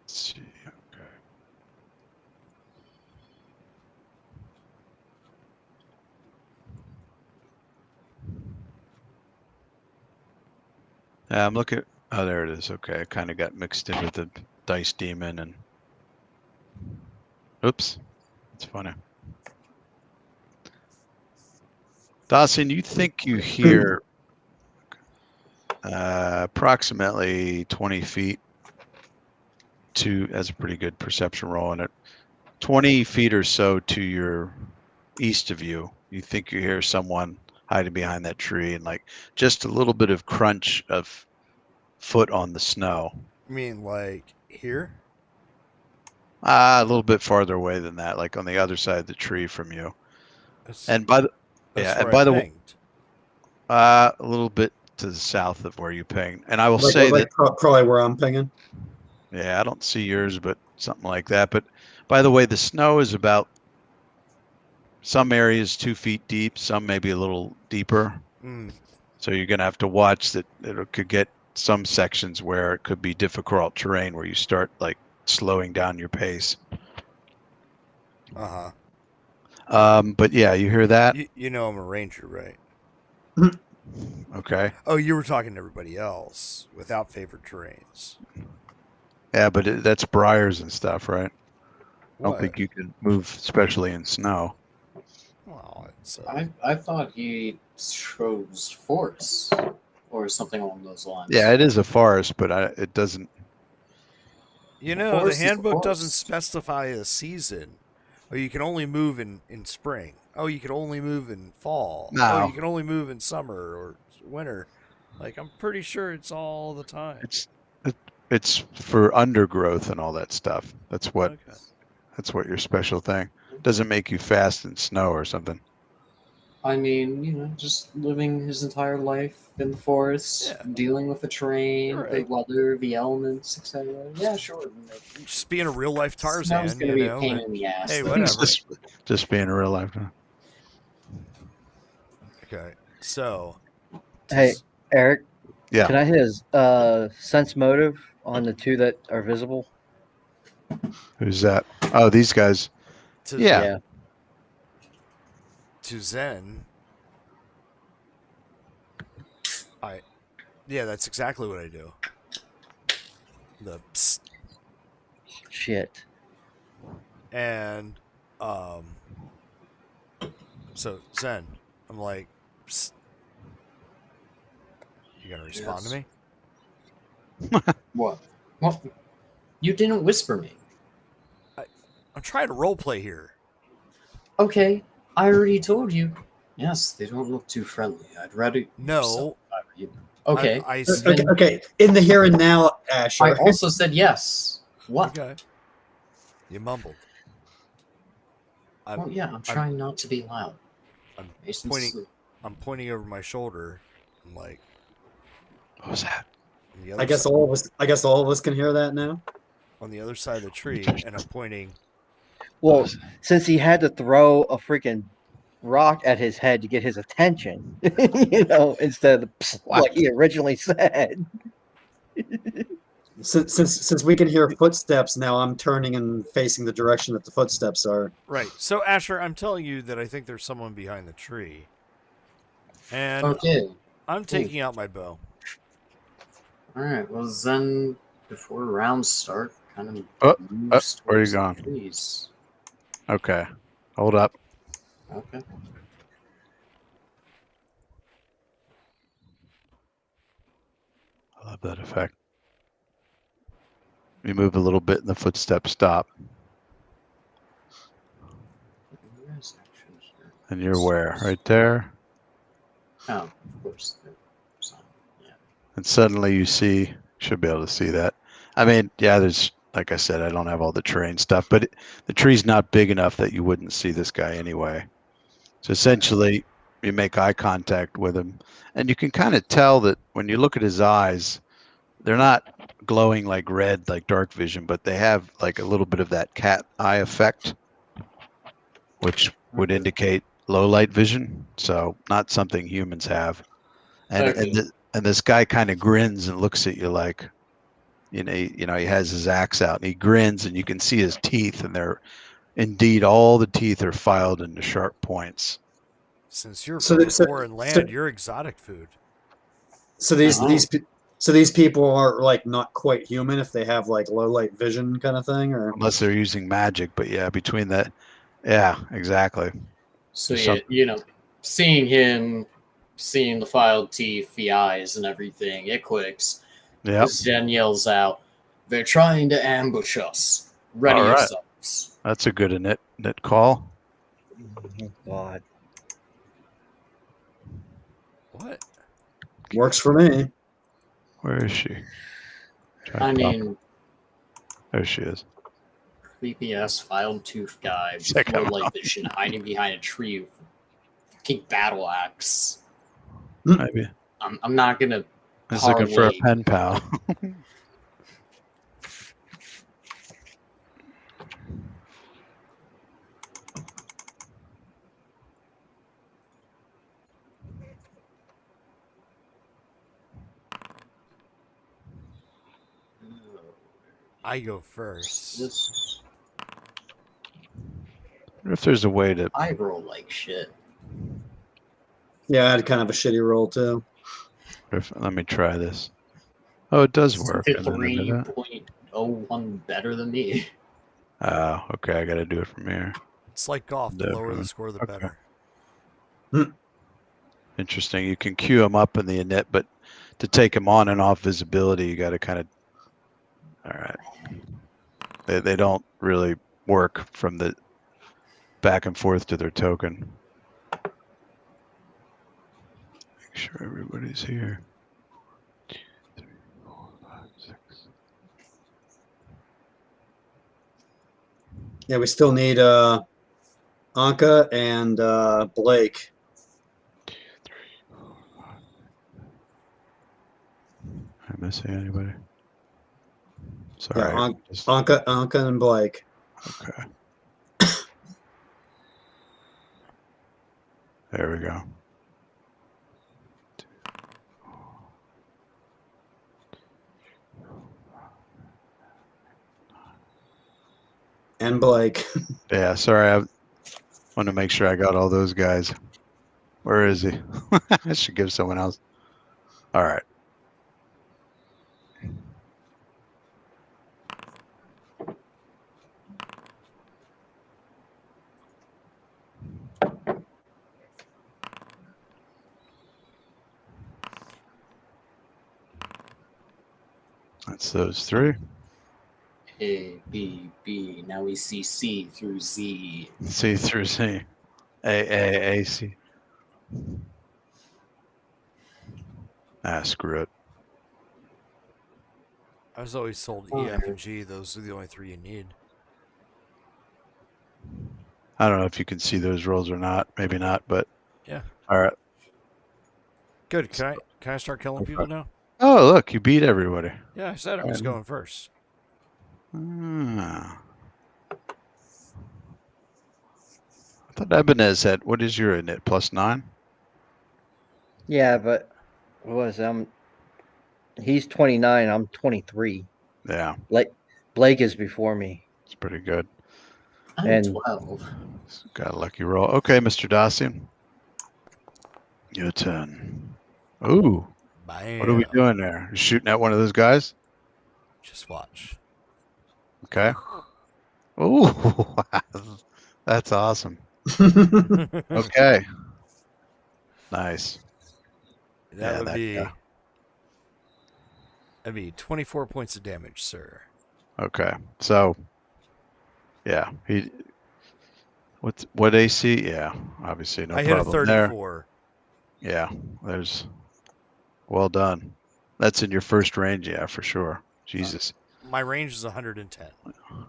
Let's see. Okay. I'm looking. Oh, there it is. Okay, I kind of got mixed in with the dice demon and. Oops, it's funny. Dawson, you think you hear approximately 20 feet that's a pretty good perception roll, and 20 feet or so to your east of you, you think you hear someone hiding behind that tree, and like just a little bit of crunch of foot on the snow. You mean like here? A little bit farther away than that, like on the other side of the tree from you. That's, And by the that's yeah, and where by I the way, pinged. a little bit to the south of where you ping. And I will Like, say like that, probably where I'm pinging. yeah, I don't see yours, but something like that. But by the way, the snow is about some areas 2 feet deep, some maybe a little deeper. Mm. So you're going to have to watch that. It could get some sections where it could be difficult terrain where you start like slowing down your pace. Uh-huh. But yeah, you hear that? You know I'm a ranger, right? Okay. Oh, you were talking to everybody else without favored terrains. Yeah, but that's briars and stuff, right? I don't What? think you can move, especially in snow. Well, it's I thought he chose force or something along those lines. Yeah, it is a forest, but it doesn't. you know, the forest is a handbook doesn't forest. specify a season. Oh, you can only move in spring. Oh, you can only move in fall. Oh, No. you can only move in summer or winter. Like, I'm pretty sure it's all the time. It's for undergrowth and all that stuff. That's what Okay. your special thing. Doesn't make you fast in snow or something. I mean, just living his entire life in the forest, Yeah. dealing with the terrain, You're the right. weather, the elements, etc. Yeah, sure. Just being a real life Snow's Tarzan, going to be a pain in the ass. Hey, though. whatever. Just being a real life. Okay, so Hey, Eric, Yeah. can I hit his sense motive on the two that are visible? Who's that? Oh, these guys. to Yeah. to Zen, yeah, that's exactly what I do. The psst, Shit. and so Zen, I'm like, psst, you gonna respond to me? What? What? You didn't whisper me. I'm trying to role play here. Okay, I already told you. Yes, they don't look too friendly. I'd rather No. Okay. I Okay. In the here and now, Asher. I also said yes. What? Okay. You mumbled. Well, yeah, I'm trying not to be loud. I'm Mason's pointing. asleep. I'm pointing over my shoulder. I'm like, What was that? on the other I guess side, all of us. I guess all of us can hear that now. on the other side of the tree, and I'm pointing. Well, since he had to throw a freaking rock at his head to get his attention, instead of like he originally said. Since we can hear footsteps now, I'm turning and facing the direction that the footsteps are. Right. So Asher, I'm telling you that I think there's someone behind the tree, and Okay. I'm taking out my bow. All right. Well, then, before rounds start, kind of Oh, moves where are you towards the going? trees. Okay. Hold up. Okay. I love that effect. You move a little bit and the footsteps stop. And you're where? Right there. Oh, of course. Yeah. And suddenly you see, should be able to see that. I mean, yeah, there's, like I said, I don't have all the terrain stuff, but the tree's not big enough that you wouldn't see this guy anyway. So essentially, you make eye contact with him, and you can kind of tell that when you look at his eyes, they're not glowing like red, like dark vision, but they have like a little bit of that cat eye effect, which would indicate low light vision. So not something humans have. And Okay. and this guy kind of grins and looks at you like, he has his axe out and he grins, and you can see his teeth, and they're indeed all the teeth are filed into sharp points. Since you're So from th- a so- foreign land, so- you're exotic food. So these Uh-huh. these people are like not quite human if they have like low light vision kind of thing, or Unless they're using magic, but yeah, between that, yeah, exactly. So There's yeah, seeing him, seeing the filed teeth, the eyes, and everything, it clicks. Yep. Zen yells out, "They're trying to ambush us. Ready All right. yourselves." That's a good knit call. Oh, God. What? works for me. Where is she? I mean, There she is. creepy ass filed tooth guy Check with low him light out. vision hiding behind a tree with a fucking battle axe. Maybe I'm not gonna. He's looking for a parlay. pen pal. I go first. This Wonder if there's a way to. I roll like shit. Yeah, I had kind of a shitty roll too. Let me try this. Oh, it does work. It's And then I do that. 3.01 better than me. Oh, okay. I got to do it from here. It's like golf. The lower the score, the Okay. better. Interesting. You can queue them up in the init, but to take them on and off visibility, you got to kind of. All right. They don't really work from the back and forth to their token. Make sure everybody's here. 2, 3, 4, 5, 6. Yeah, we still need Anka and Blake. 2, 3, 4, 5. Am I missing anybody? Sorry. Yeah, just- Anka and Blake. Okay. There we go. And Blake. Yeah, sorry. I want to make sure I got all those guys. Where is he? I should give someone else. All right. That's those three. A, B, B. Now we see C through Z. C through C. A, C. Ah, screw it. I was always told E, F, and G. Those are the only three you need. I don't know if you can see those rolls or not. Maybe not, but Yeah. all right. Good. Can I start killing people now? Oh, look, you beat everybody. Yeah, I said I was going first. Ah. I thought Ebenez had, what is your init? +9? Yeah, but what was he's 29, I'm 23. Yeah, Blake is before me. it's pretty good. I'm And- 12. Got a lucky roll. Okay, Mr. Dacian. Your turn. Ooh, Bam. what are we doing there? You shooting at one of those guys? Just watch. Okay. Ooh, that's awesome. Okay. Nice. That Yeah, would that be. guy. That'd be 24 points of damage, sir. Okay. So, yeah, what AC? Yeah, obviously no I hit a problem there. 34. Yeah, there's. Well done. That's in your first range, yeah, for sure. Jesus. My range is 110.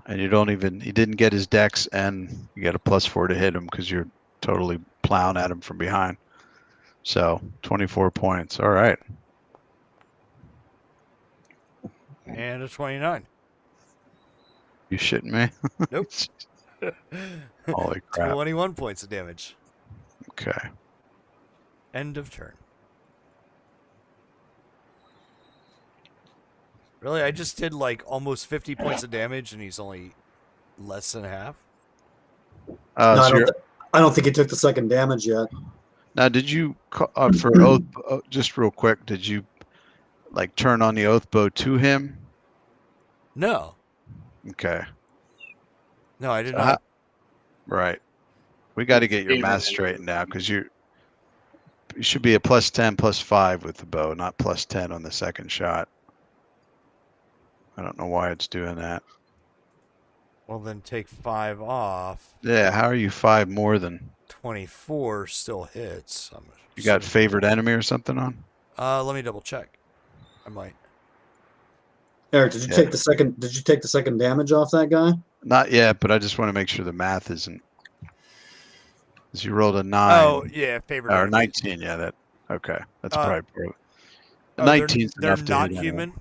And you didn't get his dex, and you got a +4 to hit him because you're totally plowing at him from behind. So 24 points. All right. And a 29. You shitting me? Nope. Holy crap. 21 points of damage. Okay. End of turn. Really? I just did like almost 50 points of damage and he's only less than half? No, So I don't think he took the second damage yet. now, did you for oath? Just real quick, did you like turn on the oath bow to him? No. Okay. No, I did So not. Right. We got to get your math straightened out because you should be a +10, +5 with the bow, not +10 on the second shot. I don't know why it's doing that. Well, then take 5 off. Yeah, how are you 5 more than? 24 still hits. You got favorite enemy or something on? Let me double check. I might. Eric, did you take the second? Did you take the second damage off that guy? Not yet, but I just want to make sure the math isn't. Because you rolled a 9. Oh, yeah, favorite Or enemy. 19, yeah. Okay, that's probably. Oh, 19's they're enough to not hit anyone. human?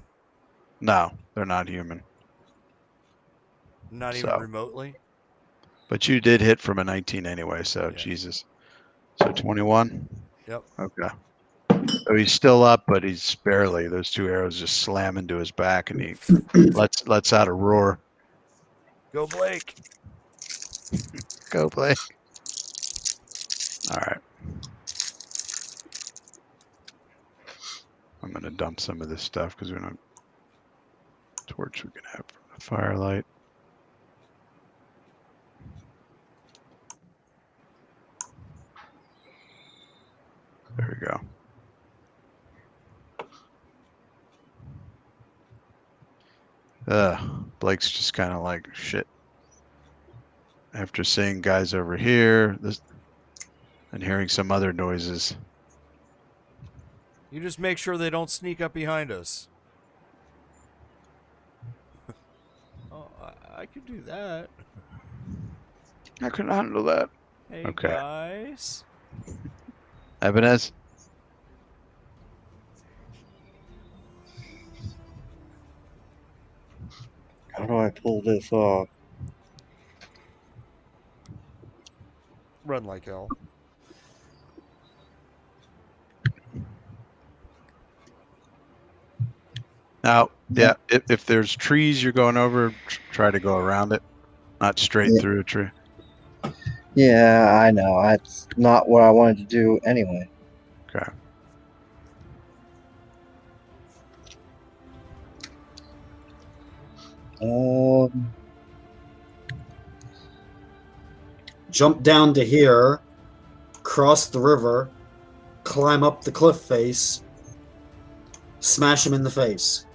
No, they're not human. Not even So. remotely? But you did hit from a 19 anyway, so Yeah. Jesus. So 21. Yep. Okay. So he's still up, but he's barely. Those two arrows just slam into his back, and he lets out a roar. Go, Blake. Go play. All right. I'm gonna dump some of this stuff because we're not torch we can have from the firelight. There we go. Blake's just kind of like shit. After seeing guys over here, and hearing some other noises. You just make sure they don't sneak up behind us. Oh, I could do that. I couldn't handle that. Hey, Okay. guys. Ebenezer? How do I pull this off? Run like hell. Now, yeah, if there's trees you're going over, try to go around it, not straight Yeah. through a tree. Yeah, I know. That's not what I wanted to do anyway. Okay. Jump down to here, cross the river, climb up the cliff face, smash him in the face.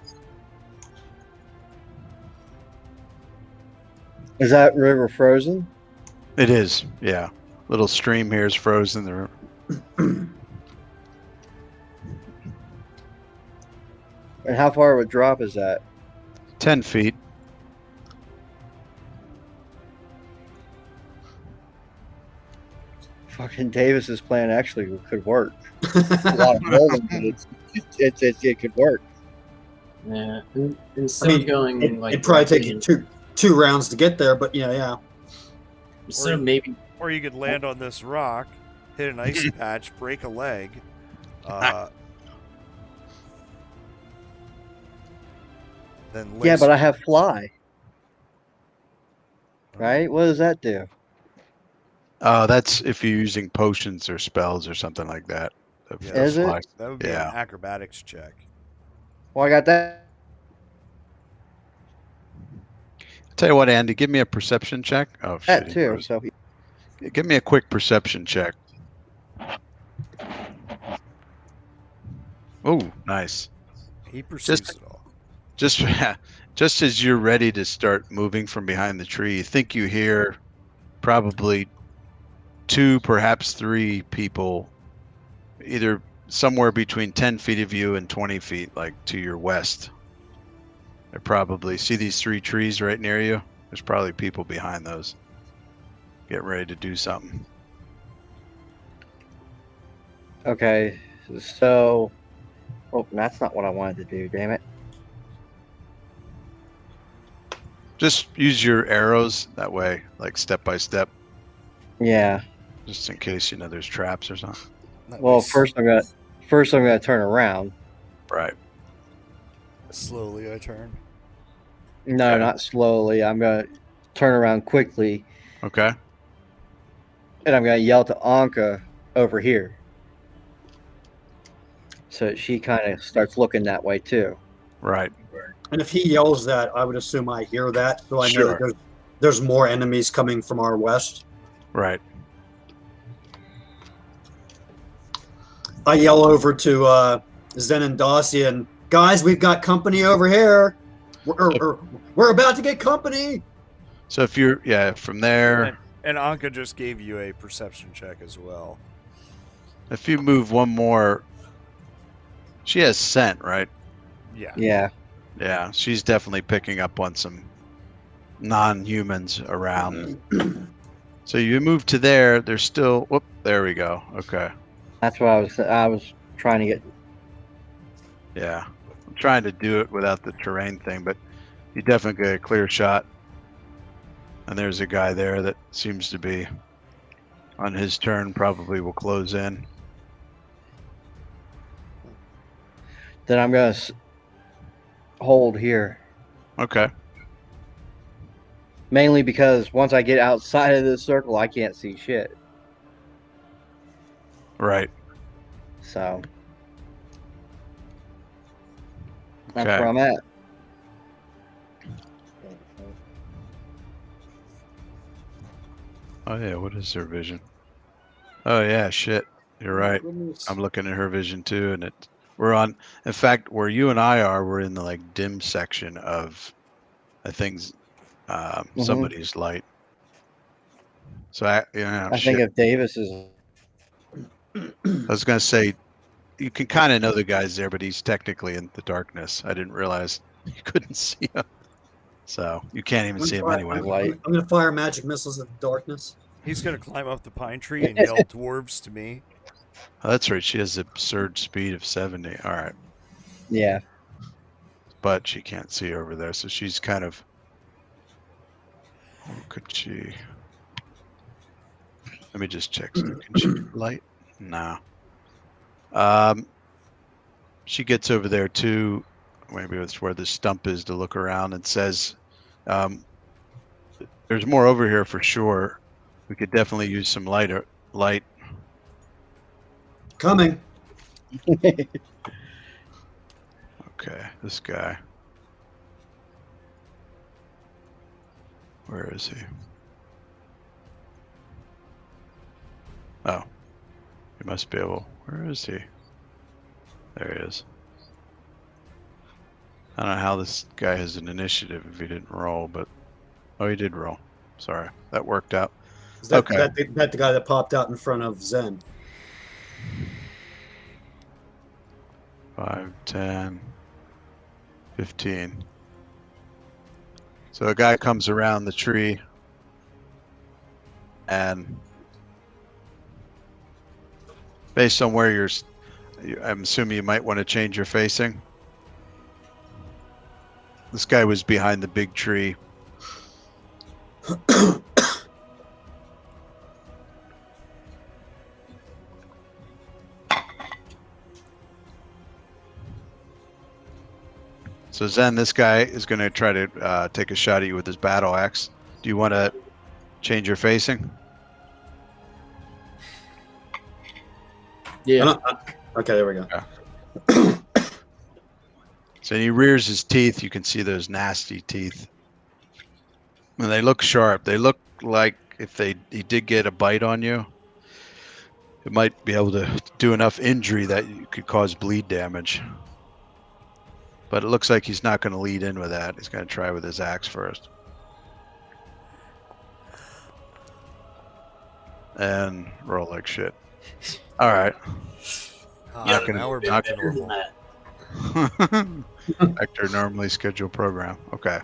Is that river frozen? It is, yeah. Little stream here is frozen. There. And how far of a drop is that? 10 feet. Fucking Davis's plan actually could work. A lot of rolling, but it could work. Yeah. I Instead mean, of going like it'd probably take directly you two rounds to get there, but yeah. instead of maybe Or you could land on this rock, hit an ice patch, break a leg. Then Yeah, but I have fly. Right? What does that do? That's if you're using potions or spells or something like that. Yeah, Is it? that would be Yeah. an acrobatics check. Well, I got that. Tell you what, Andy, give me a perception check. Oh, shit. That he too. froze. So Give me a quick perception check. Oh, nice. He perceives Just- it all. Just as you're ready to start moving from behind the tree, you think you hear probably 2, perhaps 3 people, either somewhere between 10 feet of you and 20 feet, like to your west. They probably see these 3 trees right near you. There's probably people behind those. Get ready to do something. okay. So, oh, that's not what I wanted to do. Damn it. Just use your arrows that way, like step by step, Yeah. just in case there's traps or something. That Well, way first I'm gonna turn around. Right. slowly I turn. No, Okay. not slowly. I'm gonna turn around quickly, Okay. and I'm gonna yell to Anka over here. So she kind of starts looking that way too. Right. And if he yells that, I would assume I hear that, so I know Sure. that there's more enemies coming from our west. Right. I yell over to Zen and Dacian, guys, we've got company over here. We're about to get company. So if you're, from there, And Anka just gave you a perception check as well. if you move one more, she has scent, right? Yeah. Yeah. Yeah, she's definitely picking up on some non-humans around. So you move to there. There's still. Whoop. There we go. Okay. That's what I was trying to get. Yeah. I'm trying to do it without the terrain thing, but you definitely get a clear shot. And there's a guy there that seems to be on his turn, probably will close in. Then I'm gonna hold here, Okay. mainly because once I get outside of this circle, I can't see shit. Right. So that's Okay. where I'm at. Oh, yeah. What is their vision? Oh, yeah. Shit. You're right. Goodness. I'm looking at her vision too. And we're on, in fact, where you and I are, we're in the like dim section of, I think, somebody's light. So, I think if Davis is I was going to say, you can kind of know the guy's there, but he's technically in the darkness. I didn't realize you couldn't see him. So you can't even see him anyway. Light. I'm gonna fire magic missiles in the darkness. He's gonna climb up the pine tree and yell dwarves to me. Oh, that's right. She has absurd speed of 70. All right. Yeah. But she can't see over there. So she's kind of. Oh, could she? Let me just check. Can she light? No. She gets over there too. Maybe it's where the stump is to look around and says, there's more over here for sure. We could definitely use some light. Coming. Okay, this guy. Where is he? Oh, he must be able. Where is he? There he is. I don't know how this guy has an initiative if he didn't roll, but oh, he did roll. Sorry, that worked out. Is that, Okay. that the guy that popped out in front of Zen? 5, 10, 15. So a guy comes around the tree and based on where I'm assuming you might want to change your facing. This guy was behind the big tree. So Zen, this guy is going to try to take a shot at you with his battle axe. Do you want to change your facing? Yeah. Okay, there we go. So he rears his teeth. You can see those nasty teeth. And they look sharp. They look like if he did get a bite on you, it might be able to do enough injury that you could cause bleed damage. But it looks like he's not going to lead in with that. He's going to try with his axe first. And roll like shit. All right. Now we're back to normal. Back to our normally scheduled program. Okay.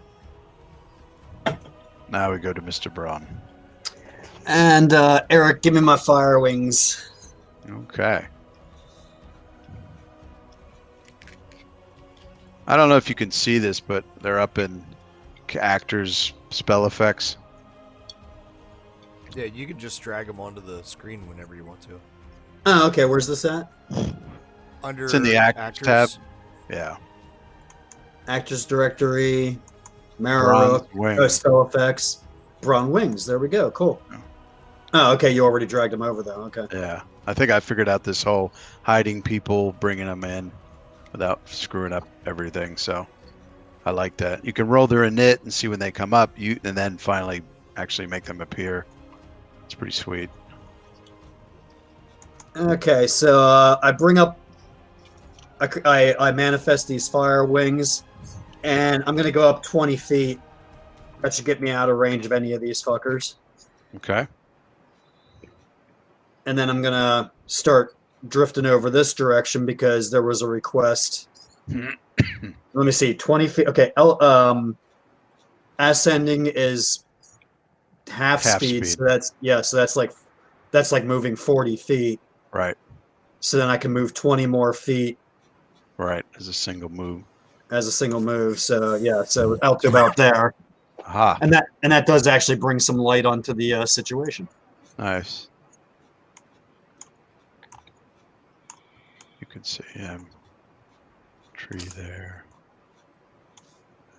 Now we go to Mr. Braun. And Eric, give me my fire wings. Okay. I don't know if you can see this, but they're up in actors' spell effects. Yeah, you can just drag them onto the screen whenever you want to. Oh, okay. Where's this at? Under It's in the actors tab. Yeah. Actors directory, Marrowrook, Wings. spell effects, Braun wings. There we go. Cool. Oh, okay. You already dragged them over though. Okay. Yeah. I think I figured out this whole hiding people, bringing them in without screwing up everything. So I like that. You can roll their init and see when they come up, and then finally actually make them appear. It's pretty sweet. Okay, so I bring up, I manifest these fire wings, and I'm gonna go up 20 feet. That should get me out of range of any of these fuckers. Okay. And then I'm gonna start drifting over this direction because there was a request. Let me see, 20 feet. Okay, ascending is half speed, so that's like moving 40 feet. Right. So then I can move 20 more feet Right, as a single move. as a single move. So yeah, so out to about there, Aha, and that does actually bring some light onto the situation. nice. You can see him. Tree there.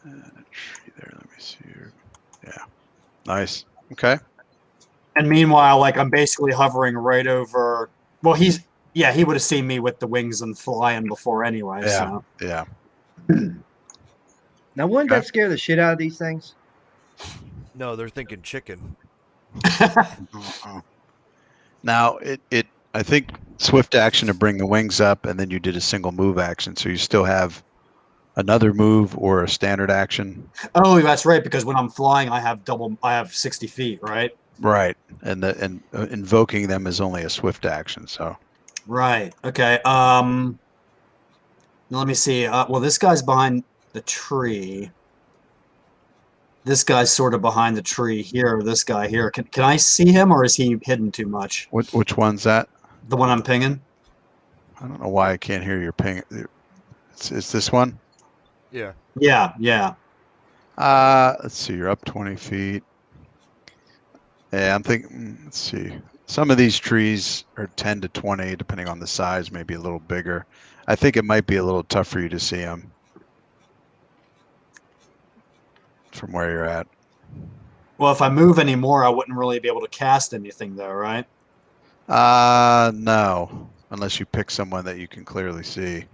And a tree there. Let me see here. Yeah. Nice. Okay. And meanwhile, like I'm basically hovering right over. Well, he would have seen me with the wings and flying before anyway. Yeah. So Yeah. Now, wouldn't Okay. that scare the shit out of these things? No, they're thinking chicken. Now I think swift action to bring the wings up, and then you did a single move action, so you still have another move or a standard action. Oh, that's right. Because when I'm flying, I have 60 feet, right? Right, and invoking them is only a swift action. So Right. Okay. Let me see. Well, this guy's behind the tree. This guy's sort of behind the tree here. This guy here. Can I see him, or is he hidden too much? which one's that? The one I'm pinging. I don't know why I can't hear your ping. It's this one. Yeah. Yeah. Yeah. Let's see. You're up 20 feet. Yeah, I'm thinking. Let's see. Some of these trees are 10 to 20, depending on the size. Maybe a little bigger. I think it might be a little tough for you to see them from where you're at. Well, if I move any more, I wouldn't really be able to cast anything, though, right? No, unless you pick someone that you can clearly see.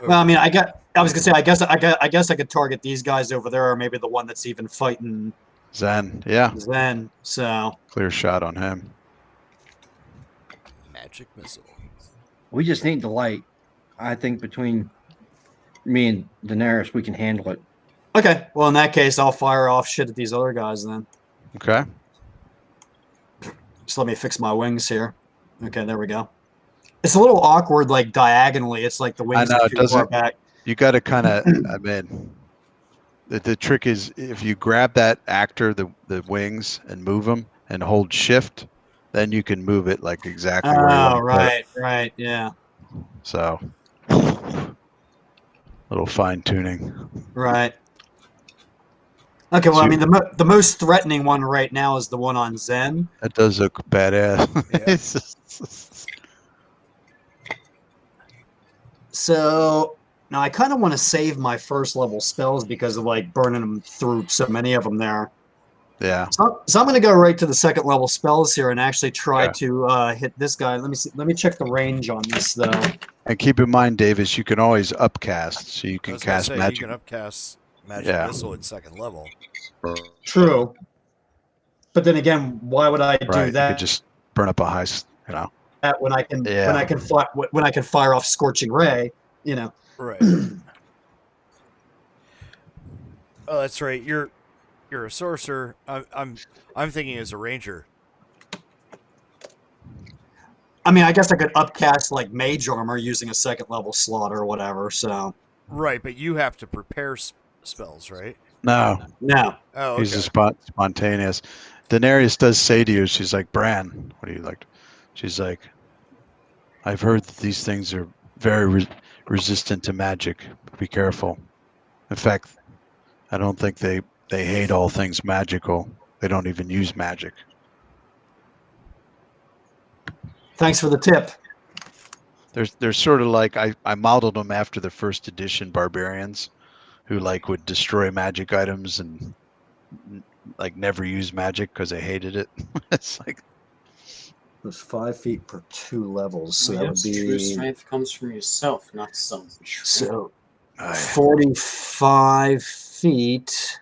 Well, I mean, I was gonna say, I guess I could target these guys over there, or maybe the one that's even fighting Zen, yeah, Zen. So clear shot on him. Magic missile. We just need the light. I think between me and Daenerys, we can handle it. okay. Well, in that case, I'll fire off shit at these other guys then. Okay. Just let me fix my wings here. Okay, there we go. It's a little awkward, like diagonally. It's like the wings know, are it too far doesn't- back. You got to kind of. I mean, the trick is if you grab that actor, the wings, and move them and hold shift, then you can move it like exactly where you want Oh, to put it. right, yeah, So, little fine tuning. right. Okay, well, So I mean, the most threatening one right now is the one on Zen. That does look badass. Yeah. It's just- So now I kind of want to save my first level spells because of like burning them through so many of them there. yeah. So I'm going to go right to the second level spells here and actually try Yeah. to hit this guy. Let me see. Let me check the range on this though. And keep in mind, Davis, you can always upcast, so you I can was gonna cast say, magic. you can upcast magic Yeah. missile at second level. True. But then again, why would I do Right. You that could just burn up a high, when I can Yeah. when I can fire off Scorching Ray? You know. Right. Oh, that's right. You're a sorcerer. I'm thinking as a ranger. I mean, I guess I could upcast like Mage Armor using a second level slot or whatever. So Right, but you have to prepare spells, right? No, no. Oh, he's okay. a spontaneous. Daenerys does say to you, she's like, Bran, what do you like? She's like, I've heard that these things are very resistant to magic. Be careful. In fact, I don't think they hate all things magical. They don't even use magic. Thanks for the tip. They're sort of like I modeled them after the first edition barbarians, who like would destroy magic items and like never use magic because they hated it. It's like It's 5 feet per 2 levels, so Oh, that would yes, true be strength comes from yourself, not some. so oh, yeah. 45 feet.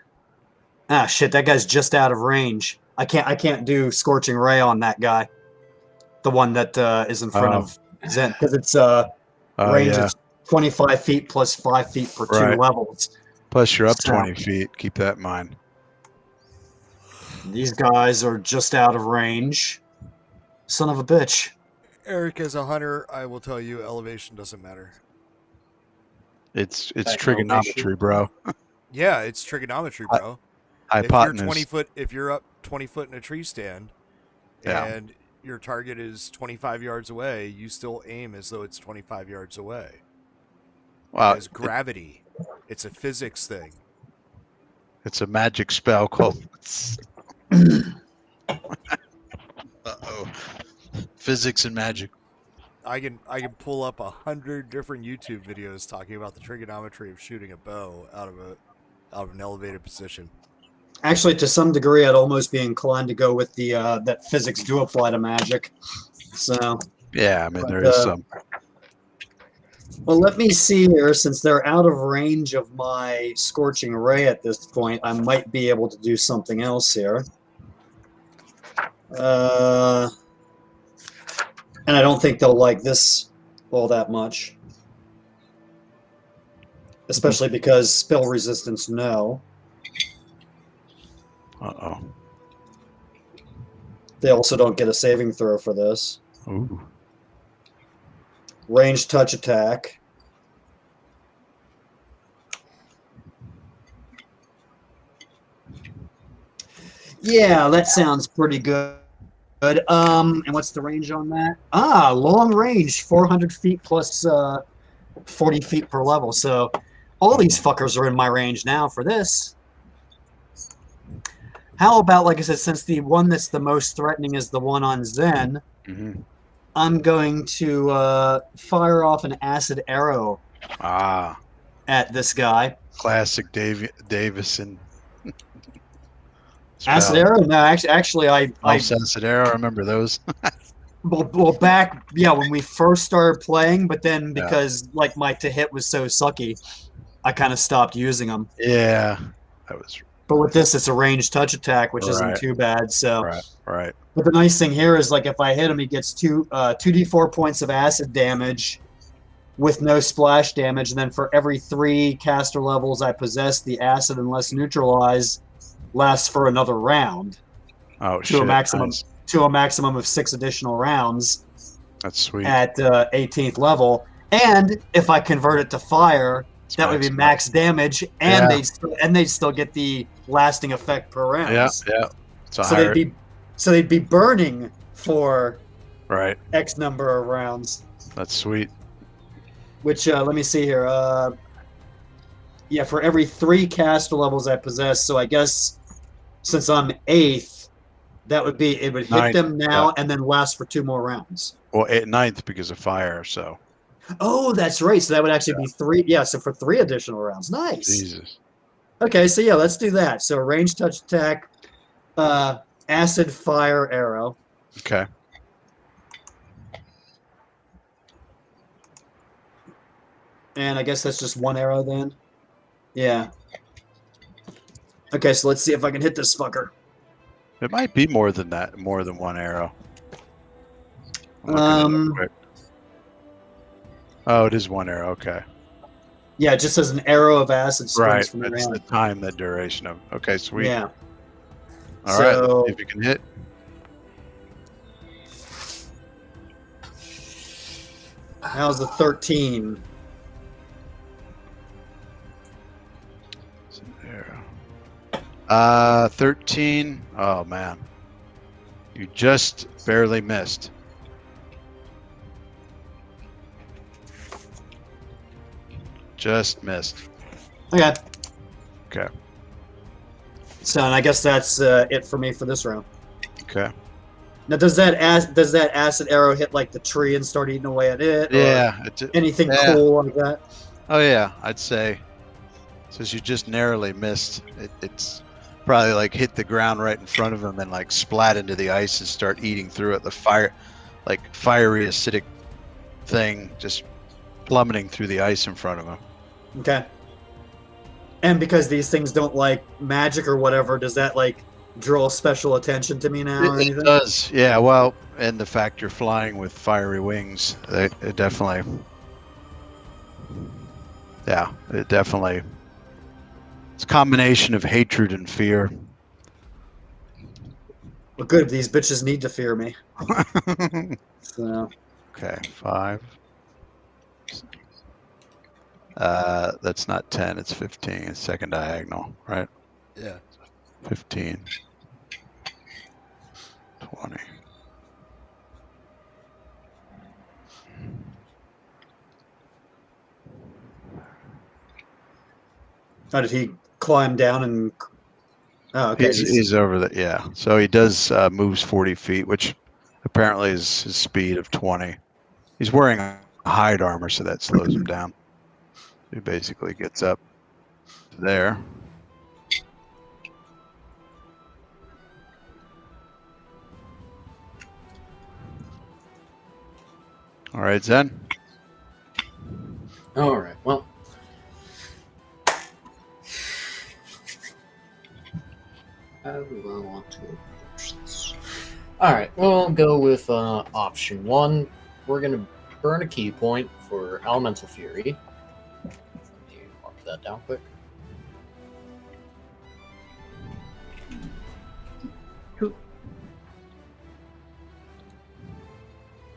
Ah, shit! That guy's just out of range. I can't do Scorching Ray on that guy. The one that is in front Oh. of Zen because its Oh range yeah. is 25 feet plus 5 feet per 2 Right. levels. Plus you're up So- 20 feet. Keep that in mind. These guys are just out of range. Son of a bitch. Eric, as a hunter, I will tell you, elevation doesn't matter. It's Like trigonometry, elevation. bro. Yeah, it's trigonometry, bro. Hypotenuse. If you're up 20 foot in a tree stand, Yeah. and your target is 25 yards away, you still aim as though it's 25 yards away. Wow, has gravity. It's a physics thing. it's a magic spell called. Uh-oh. Physics and magic. I can pull up 100 different YouTube videos talking about the trigonometry of shooting a bow out of an elevated position. Actually, to some degree, I'd almost be inclined to go with the that physics do apply to magic. So, Yeah, I mean, but, there is some. well, let me see here. Since they're out of range of my scorching ray at this point, I might be able to do something else here. And I don't think they'll like this all that much. Especially because spell resistance, no. Uh-oh. They also don't get a saving throw for this. Ooh. Ranged touch attack. Yeah, that sounds pretty good. And what's the range on that? Ah, long range, 400 feet plus 40 feet per level. So all these fuckers are in my range now for this. How about, like I said, since the one that's the most threatening is the one on Zen, Mm-hmm. I'm going to fire off an acid arrow Ah, at this guy. classic Davison. Acid spell. arrow? No, actually, I Acid arrow. Remember those? well back, yeah, when we first started playing, but then Yeah. because like my to hit was so sucky, I kind of stopped using them. Yeah, that was But with this, it's a ranged touch attack, which isn't Right. too bad. So, right. but the nice thing here is like if I hit him, he gets 2d4 points of acid damage with no splash damage, and then for every 3 caster levels I possess, the acid, unless neutralized, lasts for another round Oh to shit! a maximum Nice. to a maximum of 6 additional rounds That's sweet. at 18th level. And if I convert it to fire, It's that would be max damage, and they'd still get the lasting effect per round. Yeah. It's a So higher. they'd be burning for Right. X number of rounds. That's sweet. Which let me see here. Yeah, for every 3 caster levels I possess. So I guess since I'm 8th, it would hit Ninth, them now yeah. and then last for 2 more rounds. Well, 9th because of fire. So Oh, that's right. So that would actually be 3. Yeah, so for 3 additional rounds. Nice. Jesus. Okay, so yeah, let's do that. So range touch attack, acid fire arrow. Okay. And I guess that's just 1 arrow then. Yeah. Okay, so let's see if I can hit this fucker. It might be more than that. More than 1 arrow. I'm looking it up quick. Oh, it is 1 arrow. Okay. Yeah, it just says an arrow of acid springs Right. from the That's round. the time, the duration of. Okay, sweet. Yeah. All right. So- Let's see if you can hit. How's the 13? Arrow. 13. Oh man. You just barely missed. Just missed. Okay. Okay. So, and I guess that's it for me for this round. Okay. Now, does that acid arrow hit like the tree and start eating away at it? Or Yeah. anything yeah. cool like that? Oh yeah. I'd say since you just narrowly missed, it's probably like hit the ground right in front of him and like splat into the ice and start eating through it. The fire, like fiery acidic thing, just plummeting through the ice in front of him. Okay. And because these things don't like magic or whatever, does that like draw special attention to me now or It anything? does, yeah. Well, and the fact you're flying with fiery wings, it definitely, yeah, it definitely. It's a combination of hatred and fear. Well, good. These bitches need to fear me. So, Okay, 5. That's not 10. It's 15. It's second diagonal, right? Yeah. 15. 20. How did he climb down and? Oh, okay. He's over the yeah. So he does moves 40 feet, which apparently is his speed of 20. He's wearing a hide armor, so that slows him down. He basically gets up to there. All right, Zen. All right. Well, how do I want to approach this? All right. Well, I'll go with option 1. We're gonna burn a key point for Elemental Fury. Let me mark that down quick.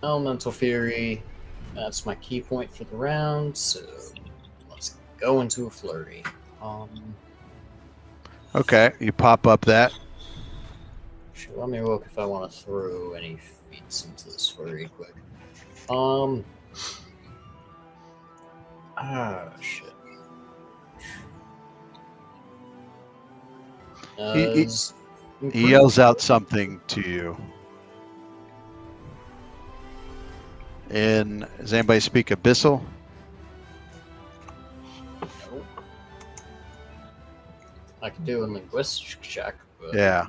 Elemental Fury. That's my key point for the round. So let's go into a flurry. Okay, you pop up that. Sure, let me look if I want to throw any feats into this flurry quick. Shit. He yells out something to you. And does anybody speak Abyssal? Nope. I can do a linguistic check. But... Yeah.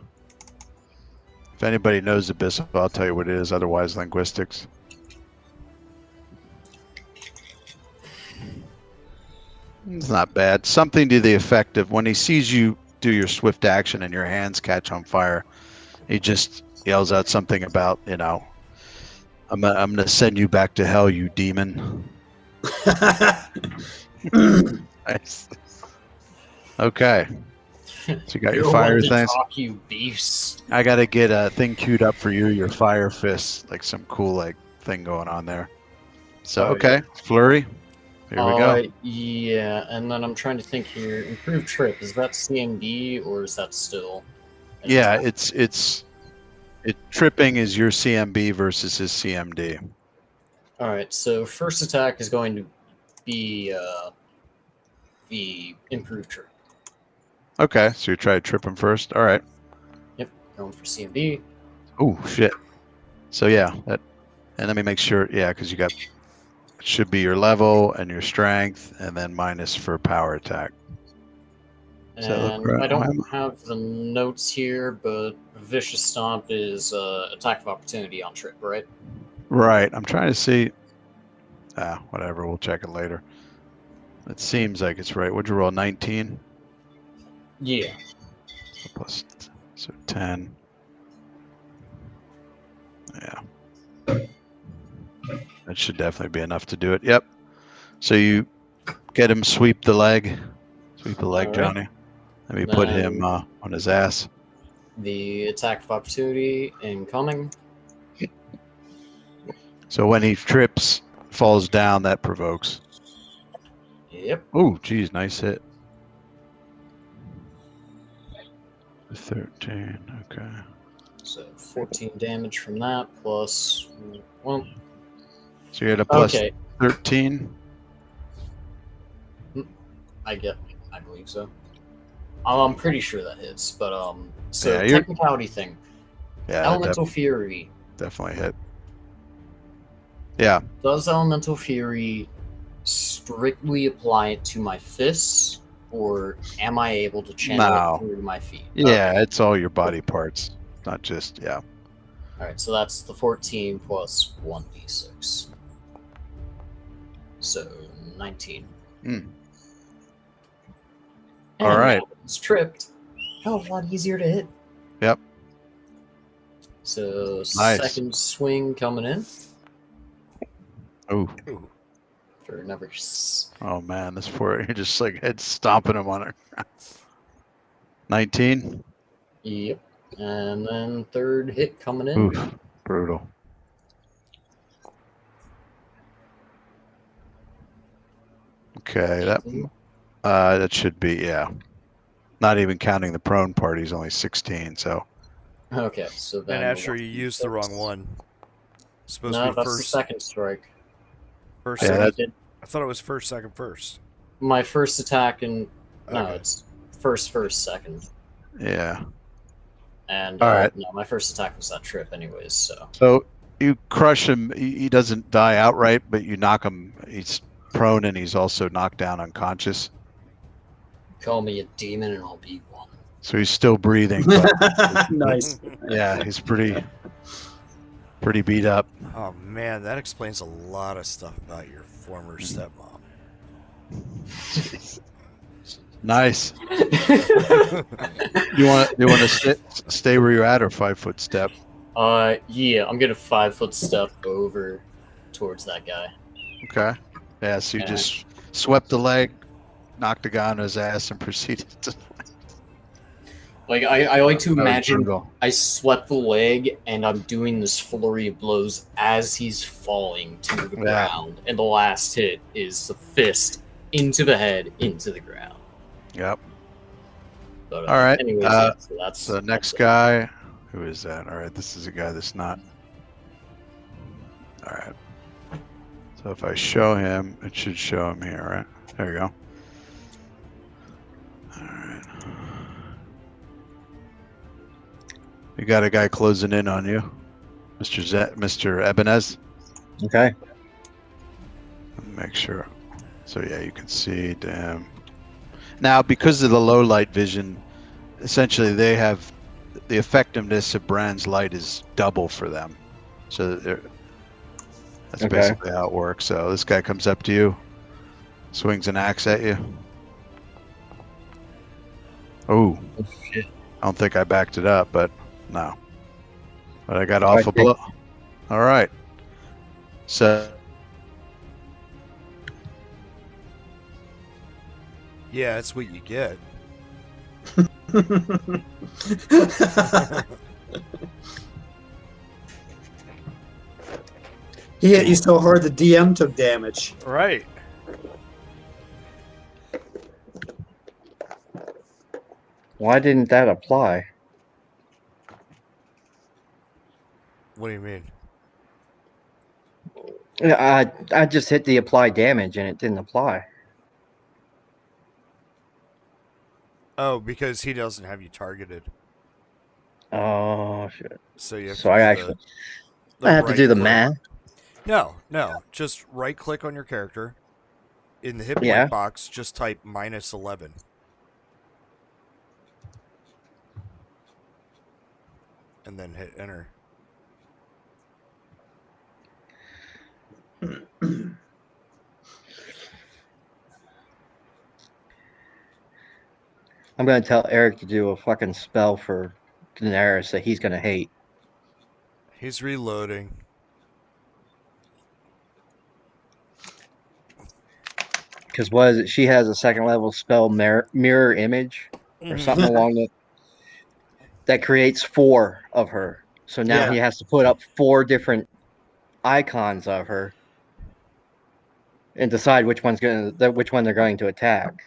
If anybody knows Abyssal, I'll tell you what it is. Otherwise, linguistics. It's not bad. Something to the effect of when he sees you do your swift action and your hands catch on fire, he just yells out something about, I'm gonna send you back to hell, you demon. Nice. Okay. So you got your fire things. Talk, you beasts. I gotta get a thing queued up for you. Your fire fists, like some cool thing going on there. So okay, flurry. Here we go. Yeah, and then I'm trying to think here. Improved trip, is that CMD or is that still? Yeah, it's tripping is your CMB versus his CMD. All right, so first attack is going to be the improved trip. Okay, so you try to trip him first. All right. Yep, going for CMD. Oh shit. So yeah, that, and let me make sure. Yeah, because you got it should be your level and your strength, and then minus for power attack. Does that look And right? I don't have the notes here, but Vicious Stomp is attack of opportunity on trip, right? Right. I'm trying to see. Whatever. We'll check it later. It seems like it's right. What'd you roll? 19? Yeah. So 10. Yeah. That should definitely be enough to do it. Yep. So you get him sweep the leg. Sweep the leg, All right. Johnny. Let me put him on his ass. The attack of opportunity incoming. So when he trips, falls down, that provokes. Yep. Oh, geez, nice hit. 13, okay. So 14 damage from that, plus 1. So you're at a plus Okay. 13? I believe so. I'm pretty sure that hits, but so Yeah, you're- technicality thing. Yeah, Elemental Fury. definitely hit. Yeah. Does Elemental Fury strictly apply it to my fists, or am I able to channel No. it through my feet? Yeah, Okay. it's all your body parts, not just, yeah. All right, so that's the 14 plus 1d6. So 19. Mm. And All right. it's tripped. Hell of a lot easier to hit. Yep. So Nice. second swing coming in Oh, Ooh. for number oh man, this poor, you're just like head stomping him on it. 19? Yep. And then third hit coming in. Oof, brutal. Okay, that should be, yeah. Not even counting the prone part, he's only 16, so. Okay, so then. And Asher, you used the wrong one. It's supposed No, to be that's the first. second strike. First, Yeah, second. that- Did I thought it was first, second, first. my first attack and No, Okay. it's first, second. Yeah. And All right. no, my first attack was that trip, anyways. So So you crush him. He doesn't die outright, but you knock him. He's prone and he's also knocked down unconscious. call me a demon, and I'll be one. So he's still breathing, but Nice. yeah, he's pretty beat up. Oh man, that explains a lot of stuff about your former stepmom. Nice. You want to stay where you're at or 5-foot step? Yeah, I'm gonna 5-foot step over towards that guy. Okay. Yeah. So you just swept the leg, knocked the guy on his ass, and proceeded to. Like I like to That was imagine brutal. I swept the leg and I'm doing this flurry of blows as he's falling to the Yeah. ground, and the last hit is the fist into the head, into the ground. Yep. But, All right. Anyways, yeah, so that's The next that's it. guy. Who is that? All right. This is a guy that's not. All right. So if I show him, it should show him here, right? There you go. All right. You got a guy closing in on you, Mr. Ebenez. Okay. Let me make sure. So yeah, you can see. Damn. Now, because of the low light vision, essentially they have the effectiveness of Brand's light is double for them. So that's Okay. basically how it works. So this guy comes up to you, swings an axe at you. Oh, Oh, shit. I don't think I backed it up, but no. But I got I off a think- blow. All right. So Yeah, that's what you get. He hit you so hard the DM took damage. Right. Why didn't that apply? What do you mean? Yeah, I just hit the apply damage and it didn't apply. Oh, because he doesn't have you targeted. Oh shit! So you have So to I do actually the I have to right do the click. math. No. Just right click on your character. In the hit point Yeah. box, just type -11. And then hit enter. I'm gonna tell Eric to do a fucking spell for Daenerys that he's gonna hate. He's reloading. Because what is it? She has a second level spell mirror image or something along that creates 4 of her. So now Yeah. he has to put up 4 different icons of her and decide which one they're going to attack.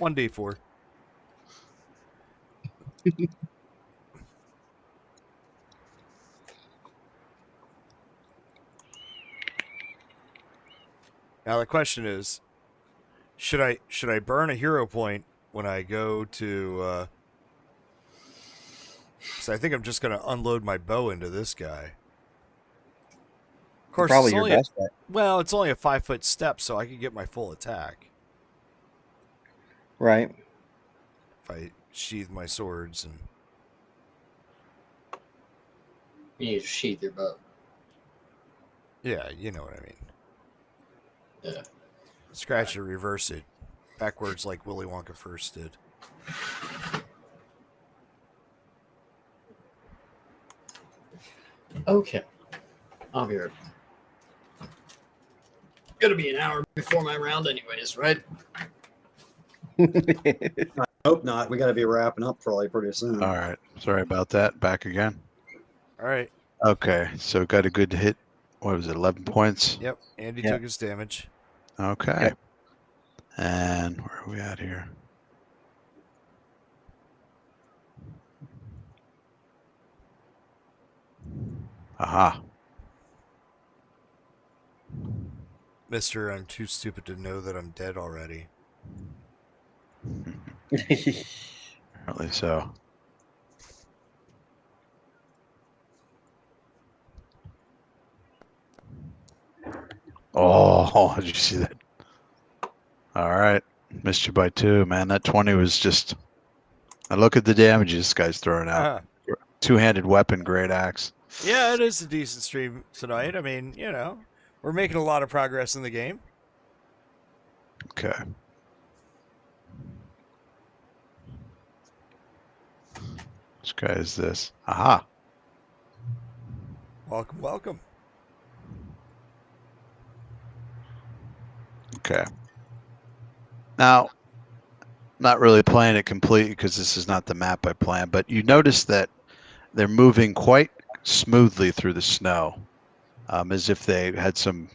1d4. Now the question is, should I burn a hero point when I go to? Because I think I'm just going to unload my bow into this guy. Of course, Probably it's your only best bet. well, it's only a 5-foot step, so I can get my full attack Right. if I sheathe my swords and. You need to sheath your bow. Yeah, you know what I mean. Yeah. Scratch it, reverse it, backwards like Willy Wonka first did. Okay. I'll be right back. Gonna be an hour before my round, anyways, right? Hope not. We got to be wrapping up probably pretty soon. all right. Sorry about that. Back again. All right. Okay. So got a good hit. What was it? 11 points. Yep. Andy Yeah. took his damage. Okay. Yep. And where are we at here? Aha. Mister, I'm too stupid to know that I'm dead already. Apparently so. Oh, did you see that? All right. Missed you by 2, man. That 20 was just... Now look at the damage this guy's throwing out. Uh-huh. Two-handed weapon, great axe. Yeah, it is a decent stream tonight. I mean, you know, we're making a lot of progress in the game. Okay. Which guy is this? Aha. Welcome, welcome. Okay. Now, not really playing it completely because this is not the map I planned, but you notice that they're moving quite smoothly through the snow, as if they had some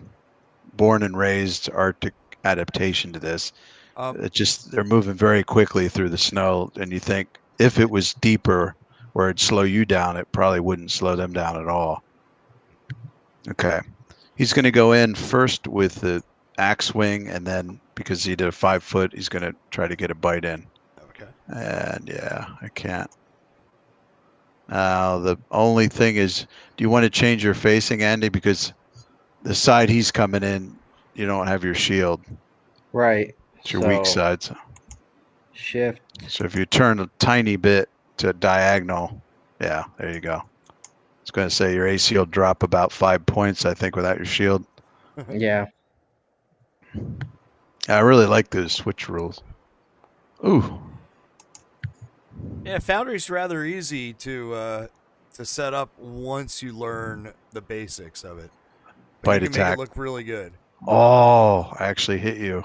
born and raised Arctic adaptation to this. They're moving very quickly through the snow, and you think if it was deeper where it'd slow you down, it probably wouldn't slow them down at all. Okay. He's going to go in first with the axe swing, and then because he did a 5 foot, he's going to try to get a bite in. Okay. And yeah, I can't. Now, the only thing is, do you want to change your facing, Andy? Because the side he's coming in, you don't have your shield. Right. It's your weak So, side. Shift. So if you turn a tiny bit to diagonal, yeah, there you go. It's going to say your AC will drop about 5 points, I think, without your shield. Yeah. I really like those switch rules. Ooh. Yeah, Foundry's rather easy to set up once you learn the basics of it. But Bite you can attack. make it look really good. Oh, I actually hit you.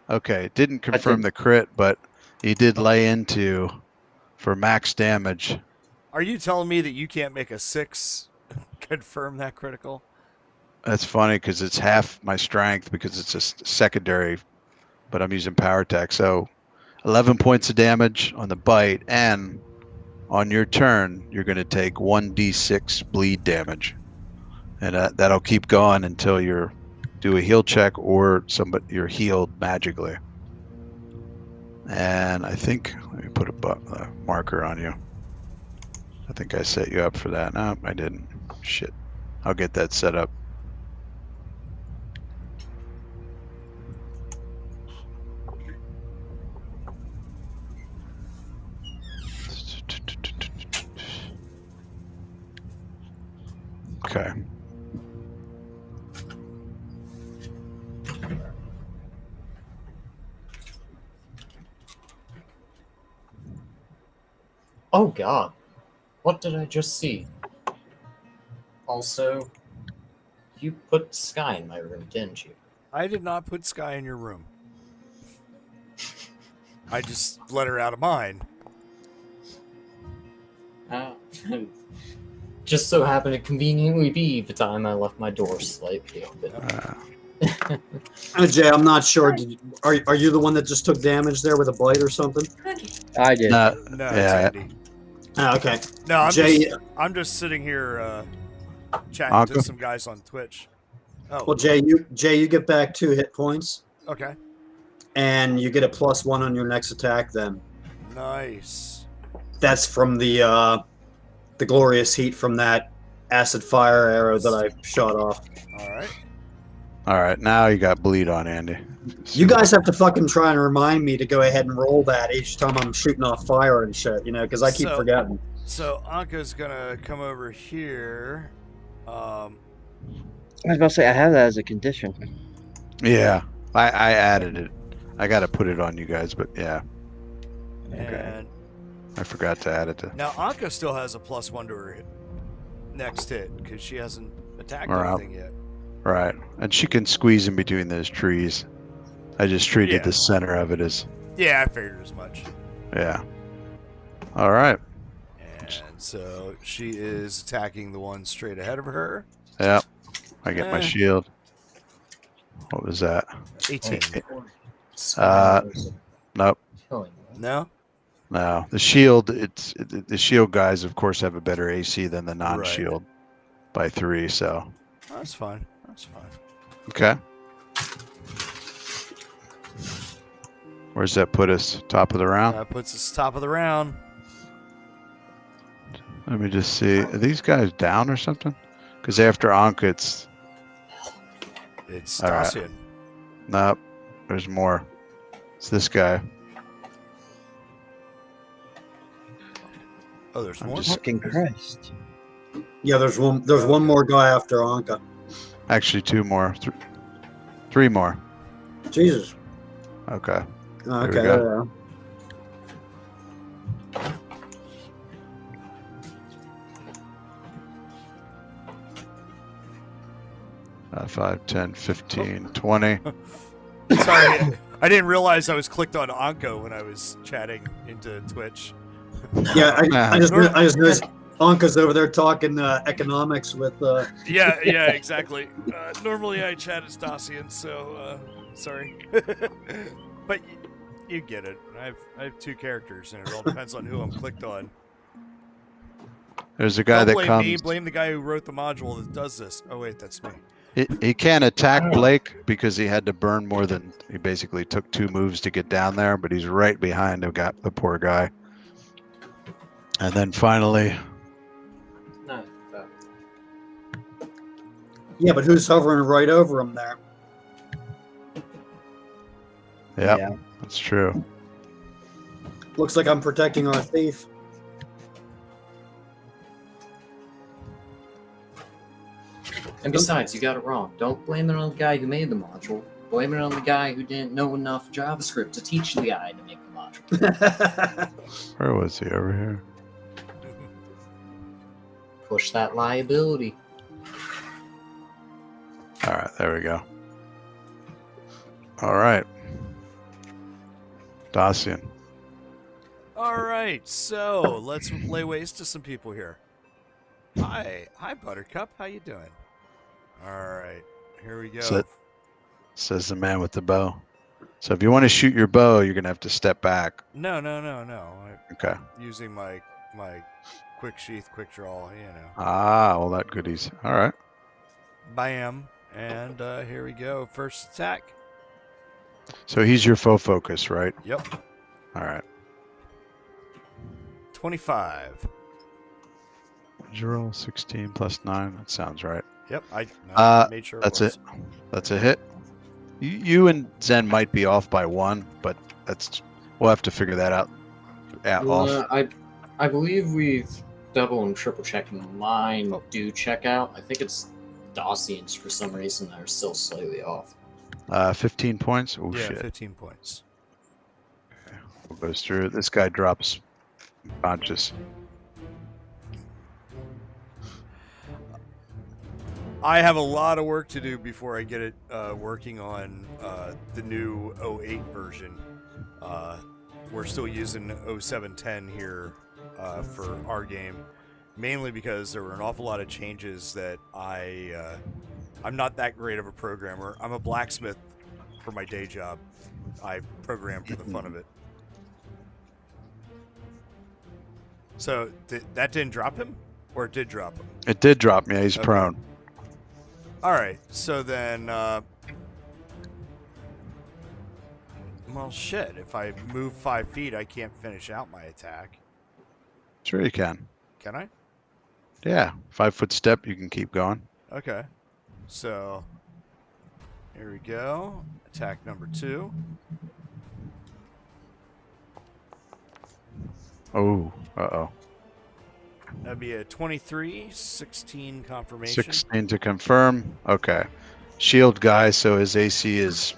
Okay, it didn't confirm the crit, but he did lay into for max damage. Are you telling me that you can't make a 6 confirm that critical? That's funny because it's half my strength because it's a secondary, but I'm using power attack. So 11 points of damage on the bite, and on your turn, you're going to take 1d6 bleed damage. And that'll keep going until you do a heal check or you're healed magically. And I think, let me put a marker on you. I think I set you up for that. No, I didn't. Shit. I'll get that set up. Okay. Oh God, what did I just see? Also, you put Sky in my room, didn't you? I did not put Sky in your room. I just let her out of mine. Just so happened to conveniently be the time I left my door slightly open. Jay, I'm not sure. Are you the one that just took damage there with a bite or something? I did. No, it's yeah. Andy. Okay. No, Jay, I'm just sitting here chatting to some guys on Twitch. Oh, well, Jay, you get back 2 hit points, okay. and you get a +1 on your next attack. Then Nice. that's from the glorious heat from that acid fire arrow that I shot off. All right. All right, now you got bleed on, Andy. You guys have to fucking try and remind me to go ahead and roll that each time I'm shooting off fire and shit, because I keep forgetting. So Anka's gonna come over here. I was about to say I have that as a condition. Yeah, I added it. I got to put it on you guys, but yeah, And I forgot to add it to. now Anka still has a +1 to her next hit because she hasn't attacked All right. anything yet. Right, and she can squeeze in between those trees. I just treated Yeah. the center of it as, Yeah, I figured as much. yeah. All right. And so she is attacking the one straight ahead of her. Yep. I get my Eh. shield. What was that? 18. Nope. No? No. The shield. The shield guys, of course, have a better AC than the non-shield by 3. So That's fine. It's fine. Okay. Where's that put us? Top of the round? That puts us top of the round. Let me just see. Are these guys down or something? Because after Ankh, it's... It's All right. Dacian. Nope. There's more. It's this guy. Oh, there's I'm more? just- Fucking Christ. Yeah, there's one more guy after Anka. Actually, two more. Three more. Jesus. Okay. we Okay. go. There we are. 5, 10, 15, 20. Sorry, I didn't realize I was clicked on Anko when I was chatting into Twitch. Yeah, I just noticed Anka's over there talking economics with. Yeah, exactly. Normally I chat as Dacian, so sorry. But you get it. I have two characters, and it all depends on who I'm clicked on. There's a guy Don't that blame comes. me. Blame the guy who wrote the module that does this. Oh wait, that's me. He can't attack Blake because he had to burn more than he basically took 2 moves to get down there, but he's right behind the poor guy. And then finally, No, Yeah, but who's hovering right over him there? yep, Yeah. that's true. Looks like I'm protecting our thief. and besides, you got it wrong. Don't blame it on the guy who made the module. Blame it on the guy who didn't know enough JavaScript to teach the guy to make the module. Where was he? Over here. Push that liability. All right, there we go. All right. Dacian. All right, so let's lay waste to some people here. Hi, Buttercup. How you doing? All right, here we go. So- Says the man with the bow. So if you want to shoot your bow, you're going to have to step back. No. Okay. Using my quick sheath, quick draw. Ah, all that goodies. All right. Bam, and here we go. First attack. So he's your faux focus, right? Yep, All right. 25. Did you roll 16 plus 9? That sounds right. Yep, I made sure. That's was. it. That's a hit. You and Zen might be off by 1, but we'll have to figure that out. Yeah, off. I believe we've double and triple checked. Mine do check out. I think it's Dacians for some reason that are still slightly off. 15 points. Oh Yeah, shit. 15 points. Goes through. This guy drops conscious. I have a lot of work to do before I get it working on the new 08 version. We're still using 0710 here for our game, mainly because there were an awful lot of changes that I'm not that great of a programmer. I'm a blacksmith for my day job. I program for the fun of it. So that didn't drop him, or it did drop him? It did drop me. He's Okay. prone. All right, so then, well, shit. If I move 5 feet, I can't finish out my attack. Sure you can. Can I? Yeah. 5-foot step. You can keep going. Okay. So, here we go. Attack number 2. Oh. Uh-oh. That'd be a 23, 16 confirmation. 16 to confirm. Okay. Shield guy, so his AC is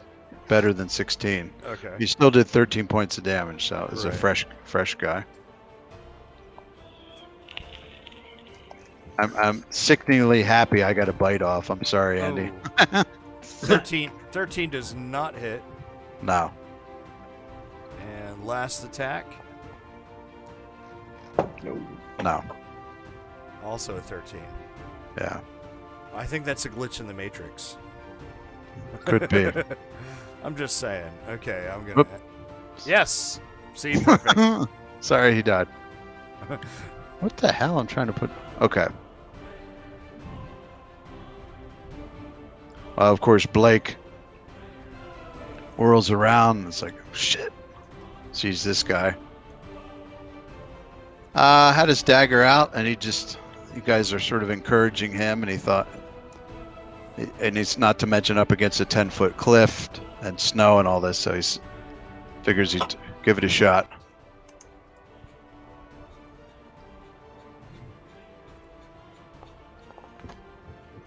better than 16. Okay. He still did 13 points of damage, so it's a Right. fresh guy. I'm sickeningly happy I got a bite off. I'm sorry, Andy. Oh. 13 does not hit. No. And last attack, No. also a 13. Yeah. I think that's a glitch in the Matrix. Could be. I'm just saying. Okay, I'm gonna. Whoop. Yes. See, perfect. Sorry, he died. What the hell? I'm trying to put. Okay. Of course, Blake whirls around and it's like, oh, shit. Sees this guy. Had his dagger out, and you guys are sort of encouraging him, and he thought, and it's not to mention up against a 10-foot cliff and snow and all this, so he figures he'd give it a shot.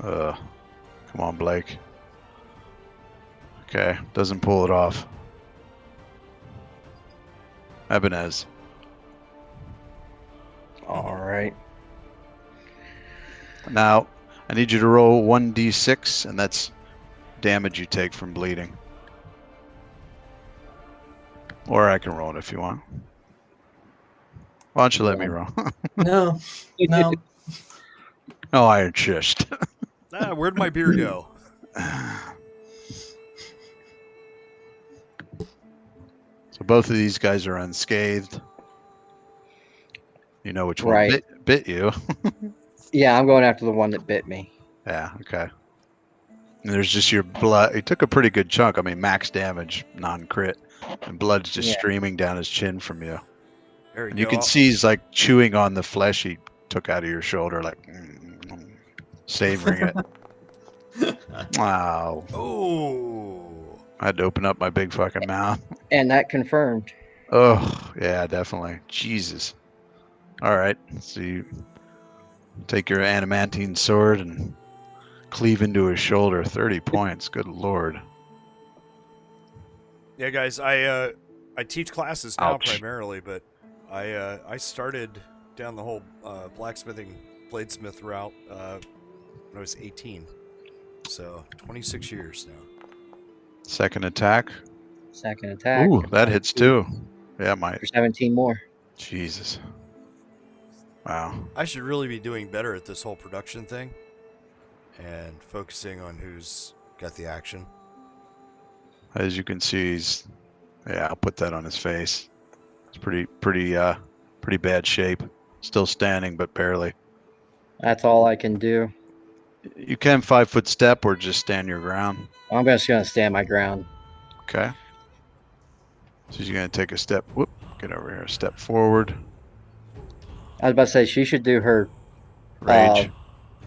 Come on, Blake. Okay, doesn't pull it off. Ebenez. All right. Now, I need you to roll 1d6, and that's damage you take from bleeding. Or I can roll it if you want. Why don't you let me roll? No. No. Oh, iron chest. Where'd my beer go? So both of these guys are unscathed. You know which one Right. bit you. Yeah, I'm going after the one that bit me. Yeah, okay. And there's just your blood. He took a pretty good chunk. I mean, max damage, non-crit. And blood's just streaming down his chin from you. There And you can see he's like chewing on the flesh he took out of your shoulder, like savoring it. Wow. Oh. I had to open up my big fucking mouth. And that confirmed. Oh, yeah, definitely. Jesus. All right. So you take your adamantine sword and cleave into his shoulder. 30 points. Good Lord. Yeah, guys, I teach classes now Ouch. primarily, but I started down the whole blacksmithing, bladesmith route when I was 18. So 26 years now. Second attack. Second attack. Ooh, that hits too. Yeah, my For 17 more. Jesus. Wow. I should really be doing better at this whole production thing and focusing on who's got the action. As you can see, I'll put that on his face. It's pretty bad shape. Still standing, but barely. That's all I can do. You can 5-foot step or just stand your ground. I'm just going to stand my ground. Okay. So you're going to take a step. Whoop. Get over here. Step forward. I was about to say she should do her Rage.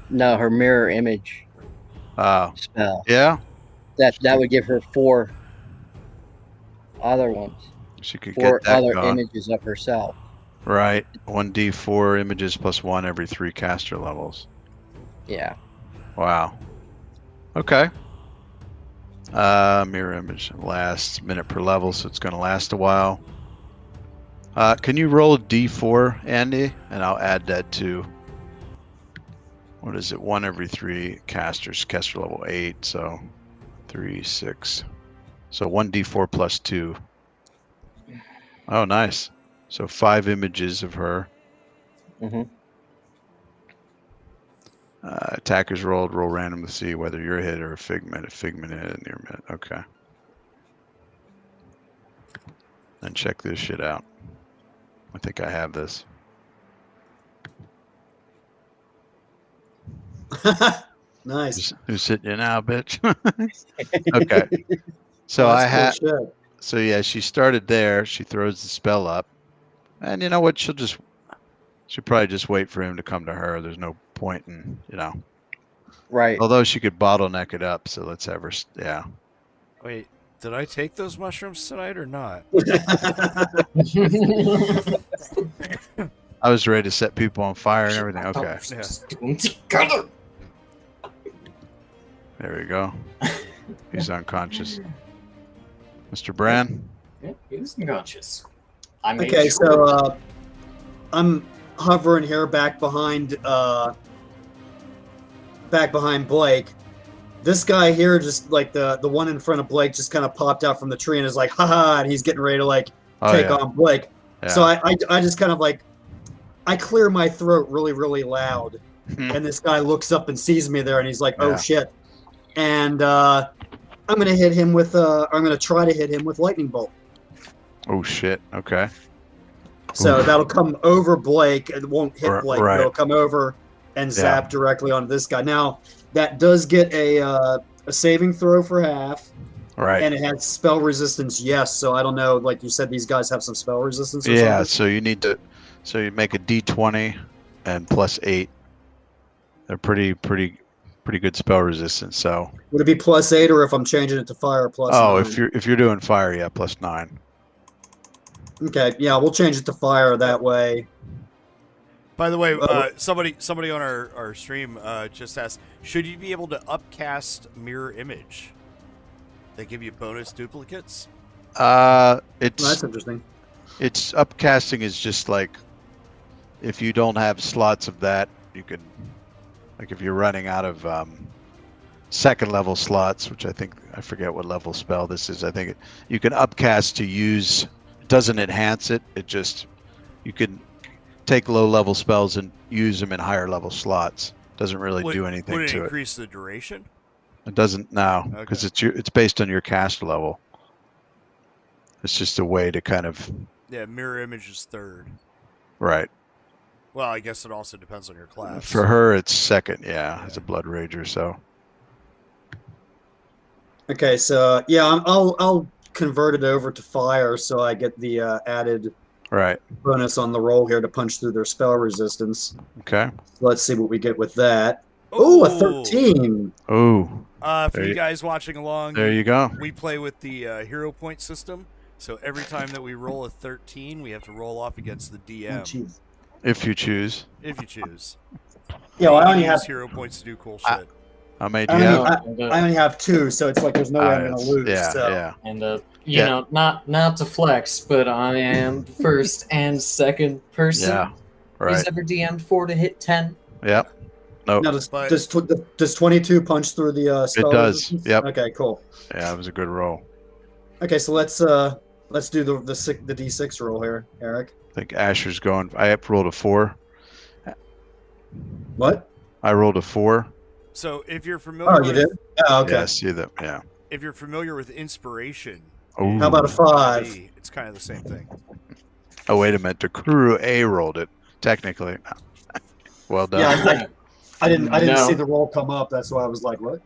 no, her mirror image Oh. spell. Yeah? That would give her 4 other ones. She could 4 get that other going. images of herself. Right. 1d4 images plus 1 every 3 caster levels. Yeah. Wow. Okay. Mirror image lasts minute per level, so it's going to last a while. Can you roll a d4, Andy? And I'll add that to, what is it? 1 every 3 casters. Caster level 8, so 3, 6. So 1d4 plus 2. Oh, nice. So 5 images of her. Mm-hmm. Attackers roll random to see whether you're hit or a figment. A figment hit and you're hit. Okay. And check this shit out. I think I have this. Nice. Who's hitting you now, bitch? Okay. So That's I had. cool shit. So yeah, she started there. She throws the spell up, and you know what? She'll probably just wait for him to come to her. There's no point in, Right. Although she could bottleneck it up. So let's have her. Yeah. Wait, did I take those mushrooms tonight or not? I was ready to set people on fire and everything. Okay. Yeah. There we go. He's unconscious. Mr. Brand? Yeah, he was unconscious. I made Okay, sure. so I'm hovering here back behind Blake. This guy here, just like the one in front of Blake, just kind of popped out from the tree and is like, haha, and he's getting ready to take on Blake. Yeah. So I just kind of I clear my throat really, really loud. And this guy looks up and sees me there and he's like, oh Yeah. shit. And I'm going to hit him with, I'm going to try to hit him with lightning bolt. Oh shit. Okay. So Oof. that'll come over Blake. It won't hit Blake. Right. It'll come over and zap directly onto this guy. Now, that does get a a saving throw for half, Right. and it has spell resistance. Yes, so I don't know. Like you said, these guys have some spell resistance. Or Yeah. something? So you need to. So you make a D20 and +8. They're pretty good spell resistance. So. Would it be +8, or if I'm changing it to fire, Oh, +9? if you're doing fire, yeah, +9. Okay, yeah, we'll change it to fire that way. By the way, somebody on our stream just asked, should you be able to upcast mirror image? They give you bonus duplicates. It's Well, that's interesting. it's upcasting is just like if you don't have slots of that, you can, like if you're running out of second level slots, which I forget what level spell this is. I think you can upcast to use. It doesn't enhance it. It just you can take low level spells and use them in higher level slots. Doesn't really do anything would it to it. increase the duration? It doesn't now because it's based on your cast level. It's just a way to kind of mirror image is third. right. Well, I guess it also depends on your class. For her, it's second. Yeah, as a blood rager. So Okay, so yeah, I'll convert it over to fire, so I get the added right. bonus on the roll here to punch through their spell resistance. Okay. Let's see what we get with that. Oh, a 13. Oh. For you guys watching along, There you go. We play with the hero point system. So every time that we roll a 13, we have to roll off against the DM. Oh, jeez. If you choose. If you choose. Yeah, well, I only use have hero points to do cool shit. How many do you have? I only have 2, so it's like there's no way I'm going to lose. Yeah, so. yeah. And you know, not to flex, but I am first and second person Yeah, right. who's ever DM'd for to hit 10. Yep. Nope. Now, does 22 punch through the spell? It does. resistance? Yep. Okay, cool. Yeah, that was a good roll. Okay, so let's do the D6 roll here, Eric. I think Asher's going. I rolled a 4. What? I rolled a 4. So if you're familiar Oh, you did? Oh, okay. Yeah, I see that. Yeah. If you're familiar with inspiration, Ooh. How about a 5? it's kind of the same thing. Oh, wait a minute. Takuru A rolled it. Technically. Well done. Yeah, I didn't No. see the roll come up. That's why I was like, what?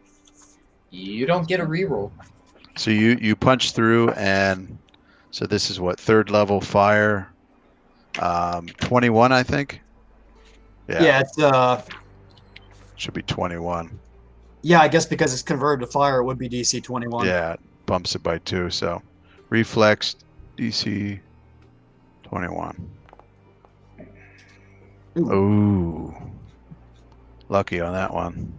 You don't get a reroll. So you punch through, and so this is what, third level fire, 21, I think. Yeah, it's Should be 21. yeah, I guess because it's converted to fire, it would be DC 21. Yeah, it bumps it by 2. So reflex DC 21. Ooh, lucky on that one.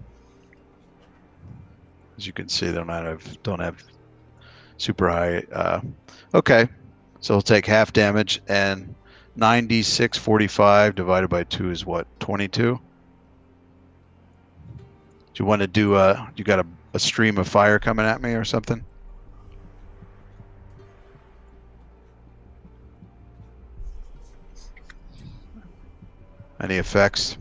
As you can see, they don't have super high. Okay, so we'll take half damage, and 9d6 45 divided by 2 is what, 22? Do you want to do you got a stream of fire coming at me or something? Any effects?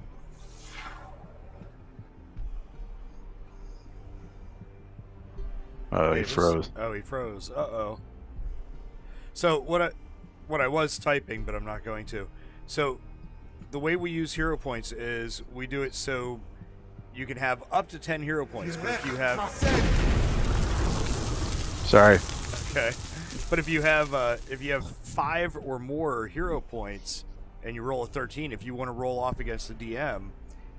Oh, he Davis? froze. Oh, he froze. Uh-oh. So what I was typing, but I'm not going to. So the way we use hero points is we do it so you can have up to 10 hero points, but if you have Sorry. okay, but if you have 5 or more hero points and you roll a 13, if you want to roll off against the DM,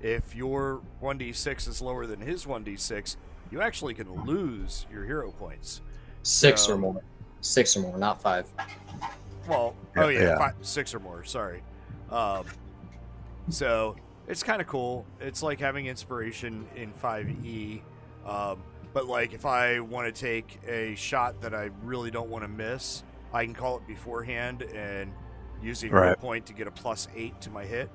if your 1d6 is lower than his 1d6, you actually can lose your hero points. 6 or more. 6 or more, not 5. Well, Yeah. 6 or more. Sorry. So it's kind of cool. It's like having inspiration in 5e. But like if I want to take a shot that I really don't want to miss, I can call it beforehand and use a hero point to get a +8 to my hit,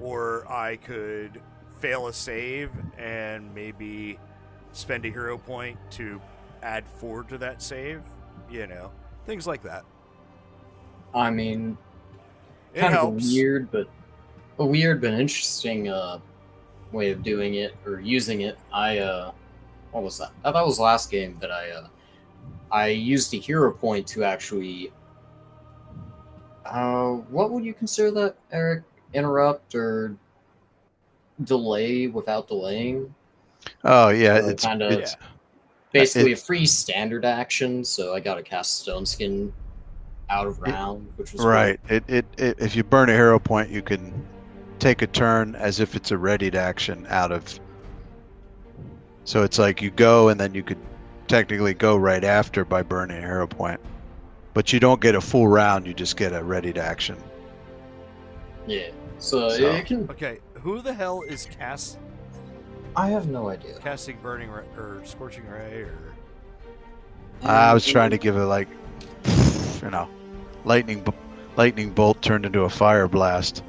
or I could fail a save and maybe spend a hero point to add 4 to that save. You know, things like that. I mean, It kind helps. of a weird but interesting way of doing it or using it. What was that? That was last game that I used a hero point to actually. What would you consider that, Eric? Interrupt or delay without delaying? Oh yeah, Kinda- basically a free standard action, so I got to cast Stone Skin out of round, which was Right. If you burn a hero point, you can take a turn as if it's a readied action out of. So it's like you go, and then you could technically go right after by burning a hero point, but you don't get a full round. You just get a readied action. Yeah. So it can. Okay, who the hell is I have no idea. casting Burning or Scorching Ray or? I was trying to give it like, you know, lightning bolt turned into a fire blast.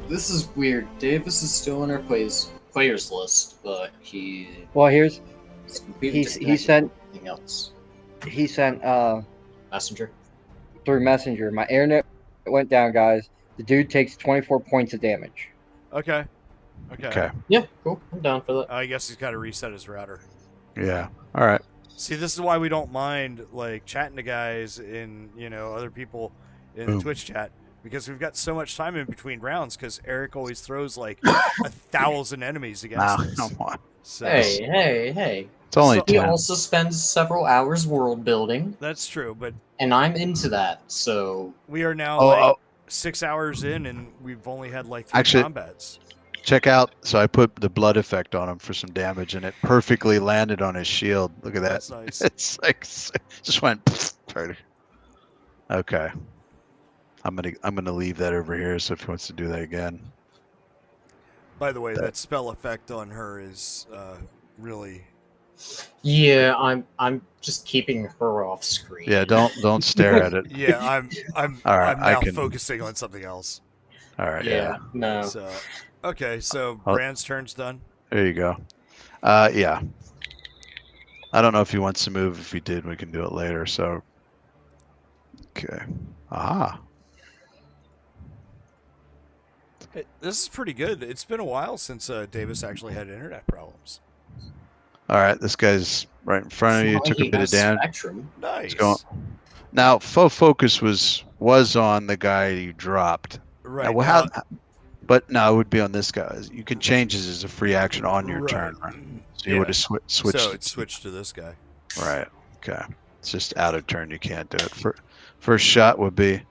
This is weird. Davis is still in our players list, but he. Well, is he completely disconnected sent from everything else. Messenger Messenger. through Messenger. My internet went down, guys. The dude takes 24 points of damage. Okay. Okay. Yeah, cool. I'm down for that. I guess he's got to reset his router. Yeah. All right. See, this is why we don't mind like chatting to guys and other people in the Twitch chat, because we've got so much time in between rounds. Because Eric always throws like 1,000 enemies against us. Come on. So, Hey. It's only He 10. also spends several hours world building, that's true, but and I'm into that. So we are now Oh, 6 hours in, and we've only had like 3 Actually- combats. check out. So I put the blood effect on him for some damage, and it perfectly landed on his shield. Look at that. That's nice. It's like just went. Okay. I'm gonna leave that over here. So if he wants to do that again, By the way, that spell effect on her is really. yeah, I'm just keeping her off screen. yeah. Don't stare at it. Yeah, I'm All right, I'm I now can- focusing on something else. All right. Yeah. No. So, okay, so Well- Brand's turn's done. There you go. Yeah. I don't know if he wants to move. If he did, we can do it later. So. Okay. Aha. Hey, this is pretty good. It's been a while since Davis actually had internet problems. All right. This guy's right in front of you. Took a bit of damage. Spectrum. Nice. Going. Now, faux focus was on the guy you dropped. Right. Now, well, but no, it would be on this guy. You can change this as a free action on your Right. turn, right? So you Yeah. would have switched. So it it's switched to this guy. Right. Okay. It's just out of turn. You can't do it. First shot would be.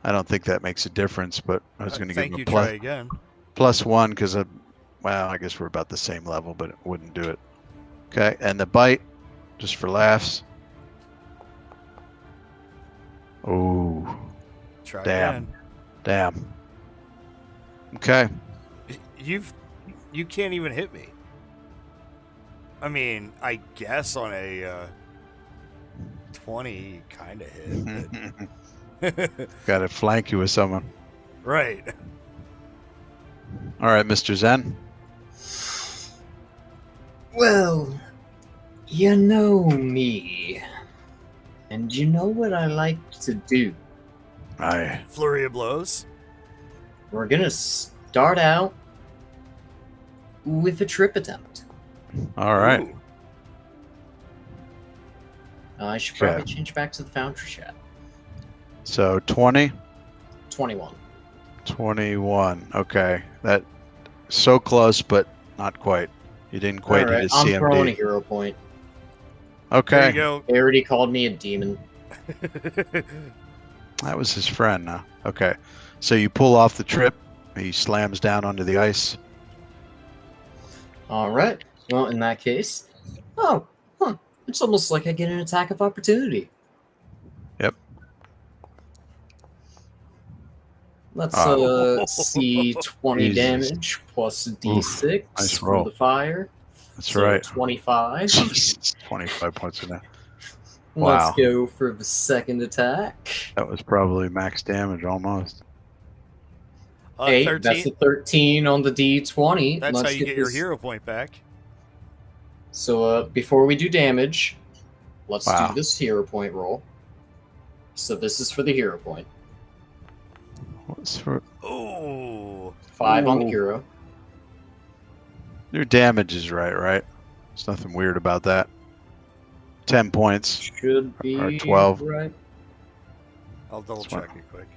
I don't think that makes a difference, but I was going to give Thank him you. a plus, Try again. +1 because well, I guess we're about the same level, but it wouldn't do it. Okay, and the bite, just for laughs. Oh, Try Damn. again. damn. Okay. You can't even hit me. I mean, I guess on a 20, you kind of hit. But... Got to flank you with someone. right. All right, Mr. Zen. Well, you know me, and you know what I like to do. Aye. Flurry of blows. We're gonna start out with a trip attempt. All right. Ooh. I should Okay. probably change back to the Foundry chat. So 20, 21. 21. Okay, that so close, but not quite. You didn't quite Alright, hit a I'm throwing a CMD. hero point. There Okay, you go. They already called me a demon. that was his friend. Huh? Okay, so you pull off the trip. He slams down onto the ice. Alright. Well, in that case. It's almost like I get an attack of opportunity. Yep. Let's Oh. see 20 Jesus. damage plus D6 nice for roll. the fire. That's So right. 25. 25 points in there. Let's Wow. go for the second attack. That was probably max damage almost. 8. 13. That's a 13 on the D20. That's Let's how you get your this- hero point back. So before we do damage, let's Wow. do this hero point roll. So this is for the hero point. What's for 5 on the Ooh. hero. your damage is right? There's nothing weird about that. 10 points. Should be Or 12. right. I'll double That's fine. check it quick.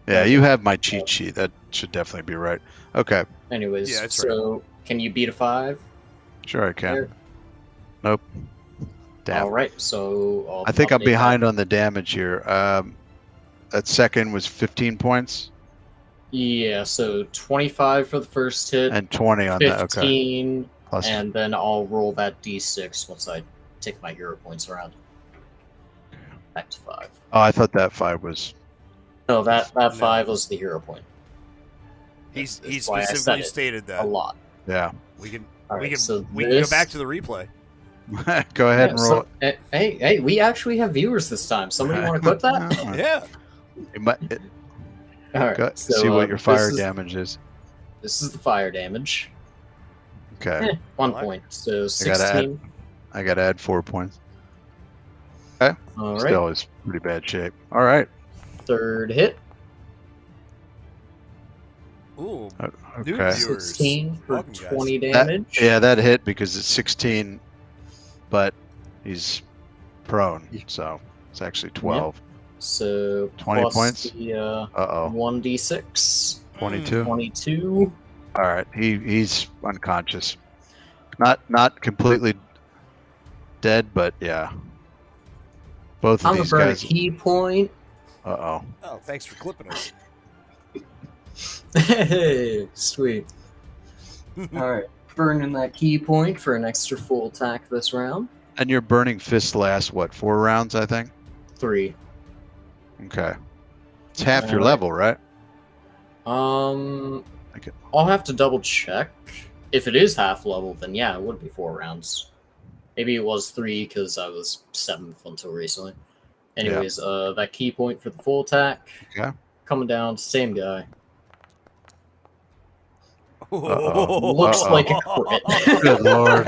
Yeah, Okay. you have my cheat sheet. That should definitely be right. Okay, Anyways, Yeah, it's so can you beat a 5? sure I can. There. Nope. Damn. All right, so I'll I think I'm update behind that. on the damage here. That second was 15 points Yeah, so 25 for the first hit, and 20 on that. Okay. 15, Plus, and then I'll roll that d6 once I take my hero points around. Back to 5. oh, I thought that 5 was. No, that No. 5 was the hero point. He That's why I said specifically it stated A that. lot. Yeah. We can All we right, can so we can go this- back to the replay. Go ahead and roll. Hey, we actually have viewers this time. Somebody want to clip that? Yeah. It might- All right. go- So, see what your this fire is- damage is. This is the fire damage. Okay. 1 Alright. point. So I gotta add- 16. I got to add 4 points. All right. Still is pretty bad shape. All right. Third hit. Ooh. New Okay. viewers. 16 for Welcome, guys. 20 That- damage. Yeah, that hit because it's 16, but he's prone, so it's actually 12. So 20 plus points? the Uh-oh. 1d6. 22. 22. All right. He's unconscious. Not completely dead, but yeah. Both of I'm gonna these burn a guys. key point. Uh-oh. Oh, thanks for clipping us. Hey, sweet. Alright. Burning that key point for an extra full attack this round. And your burning fist lasts what? 4 rounds, I think. 3. Okay. It's half your Alright. level, right? Okay. I'll have to double check. If it is half level, then yeah, it would be 4 rounds. Maybe it was 3 because I was 7th until recently. Anyways, that key point for the full attack. Okay. Coming down, same guy. Uh-oh. Looks Uh-oh. like a crit. Good lord.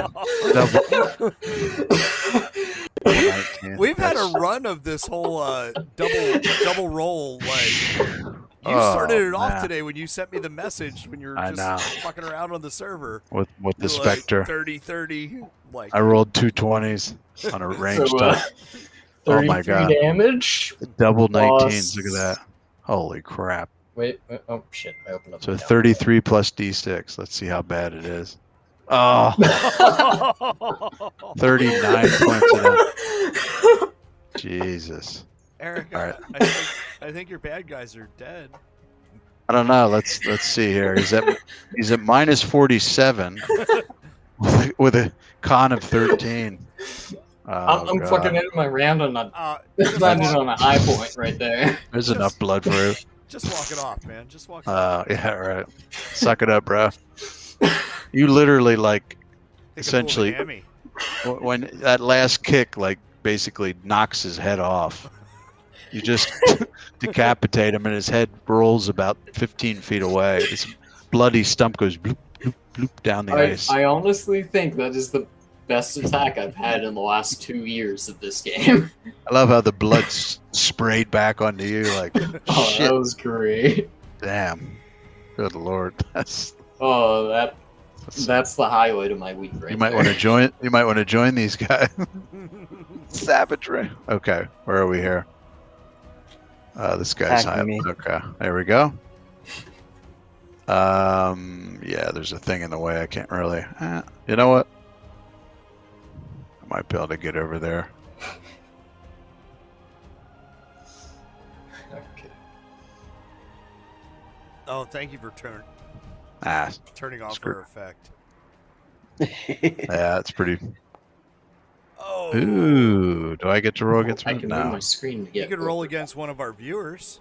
Double 19. We've had a That's- run of this whole double roll. Like you Oh, started it off man. today when you sent me the message when you were I just know. fucking around on the server. with the You're like, Spectre. 30-30. Like I rolled 2 20s on a range So, type. Oh my 33 God. damage. Double plus- 19s. Look at that. Holy crap. Wait, oh shit, I opened up So the count. 33 plus D6. Let's see how bad it is. Oh, 39 points of that. Jesus. Eric, All right. I think your bad guys are dead. I don't know. Let's see here. He's at minus 47 with a con of 13. Oh, I'm God. fucking ending my round on a Just landed walk- on a high point right there. There's enough blood for it. just walk it off, man. Just walk it off. Yeah, right. Suck it up, bro. You literally like Think I pulled a essentially hammy. when that last kick like basically knocks his head off. You just decapitate him and his head rolls about 15 feet away. His bloody stump goes bloop, bloop, bloop down the ice. I honestly think that is the best attack I've had in the last 2 years of this game. I love how the blood sprayed back onto you like Oh, shit. that was great. Damn. Good lord. That's Oh, that's the highlight of my week right you might there. want to join. You might want to join these guys. Savagery. Okay, where are we here? This guy's high. Attacking me. Okay, there we go. Yeah, there's a thing in the way. I can't really. You know what? I might be able to get over there. Okay. Oh, thank you for turning off Screw. her effect. Yeah, it's pretty. Oh, Ooh, do I get to roll against I him? can move No. my screen to you get could roll over. against one of our viewers.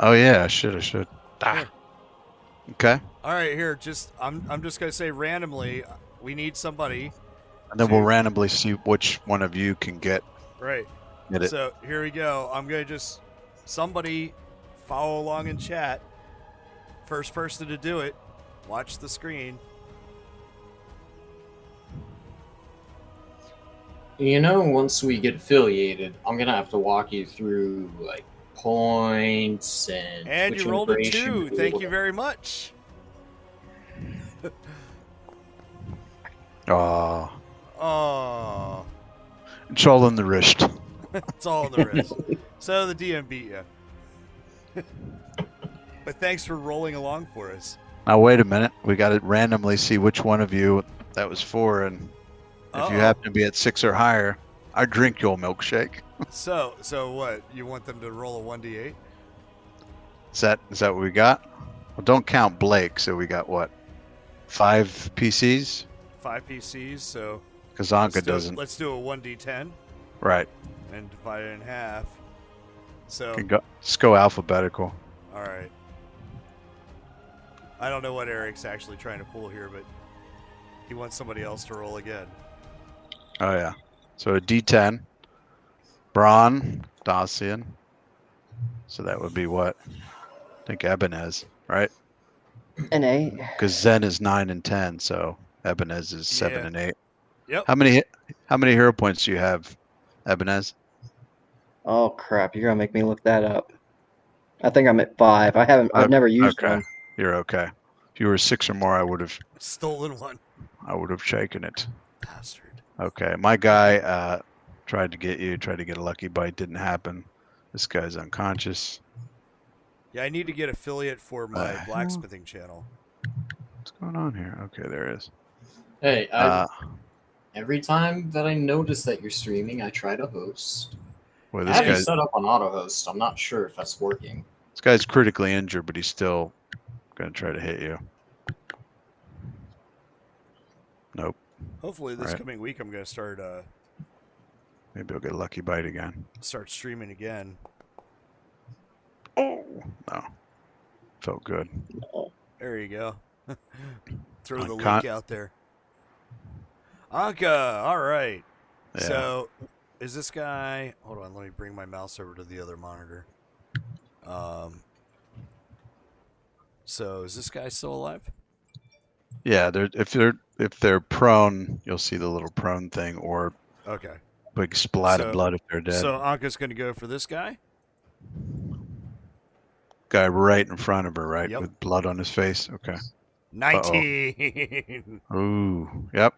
Oh yeah, I should. Ah. Okay, All right, here. I'm just gonna say randomly, we need somebody. and then we'll randomly see which one of you can get Right. it. So here we go. I'm gonna just somebody follow along in chat. First person to do it, watch the screen. You know, once we get affiliated, I'm gonna have to walk you through like points and. And Twitch you rolled a integration 2. to be Thank able you to- very much. Oh, Oh, it's all in the wrist. that's all in the wrist. So the DM beat you. But thanks for rolling along for us. Now wait a minute. We got to randomly see which one of you that was for, and if you Uh-oh. happen to be at 6 or higher, I drink your milkshake. So what? You want them to roll a 1d8? Is that what we got? Well, don't count Blake. So we got what? 5 PCs? 5 PCs, so Because Anka doesn't. let's do a 1d10 Right. and divide it in half. So, Let's go alphabetical. all right. I don't know what Eric's actually trying to pull here, but he wants somebody else to roll again. Oh yeah. So a D10. Braun, Dacian. So that would be what? I think Ebenez, right? An 8. Because Zen is 9 and 10, so Ebenez is 7 Yeah. and 8. Yep. How many hero points do you have, Ebenez? Oh crap! You're gonna make me look that up. I think I'm at 5. I've never used Okay. one. You're okay. If you were 6 or more, I would have Stolen one. shaken it. Bastard. Okay. My guy tried to get a lucky bite, didn't happen. This guy's unconscious. Yeah, I need to get affiliate for my hell? blacksmithing channel. What's going on here? Okay, there it is. Hey, every time that I notice that you're streaming, I try to host. Well, I this have you guy's set up on auto host. I'm not sure if that's working. critically injured, but he's still gonna try to hit you. Nope. Hopefully this Right. coming week I'm going to start Maybe he'll get a lucky bite again. streaming again. Oh no. Felt good. There you go. Throw the Uncon- link out there. Anka, all right. Yeah. So, is this guy? Hold on, let me bring my mouse over to the other monitor. So is this guy still alive? Yeah, if they're prone, you'll see the little prone thing, or Okay. big splat So- of blood if they're dead. So Anka's going to go for this guy. Guy right in front of her, right, Yep. with blood on his face. Okay. 19. Ooh. Yep.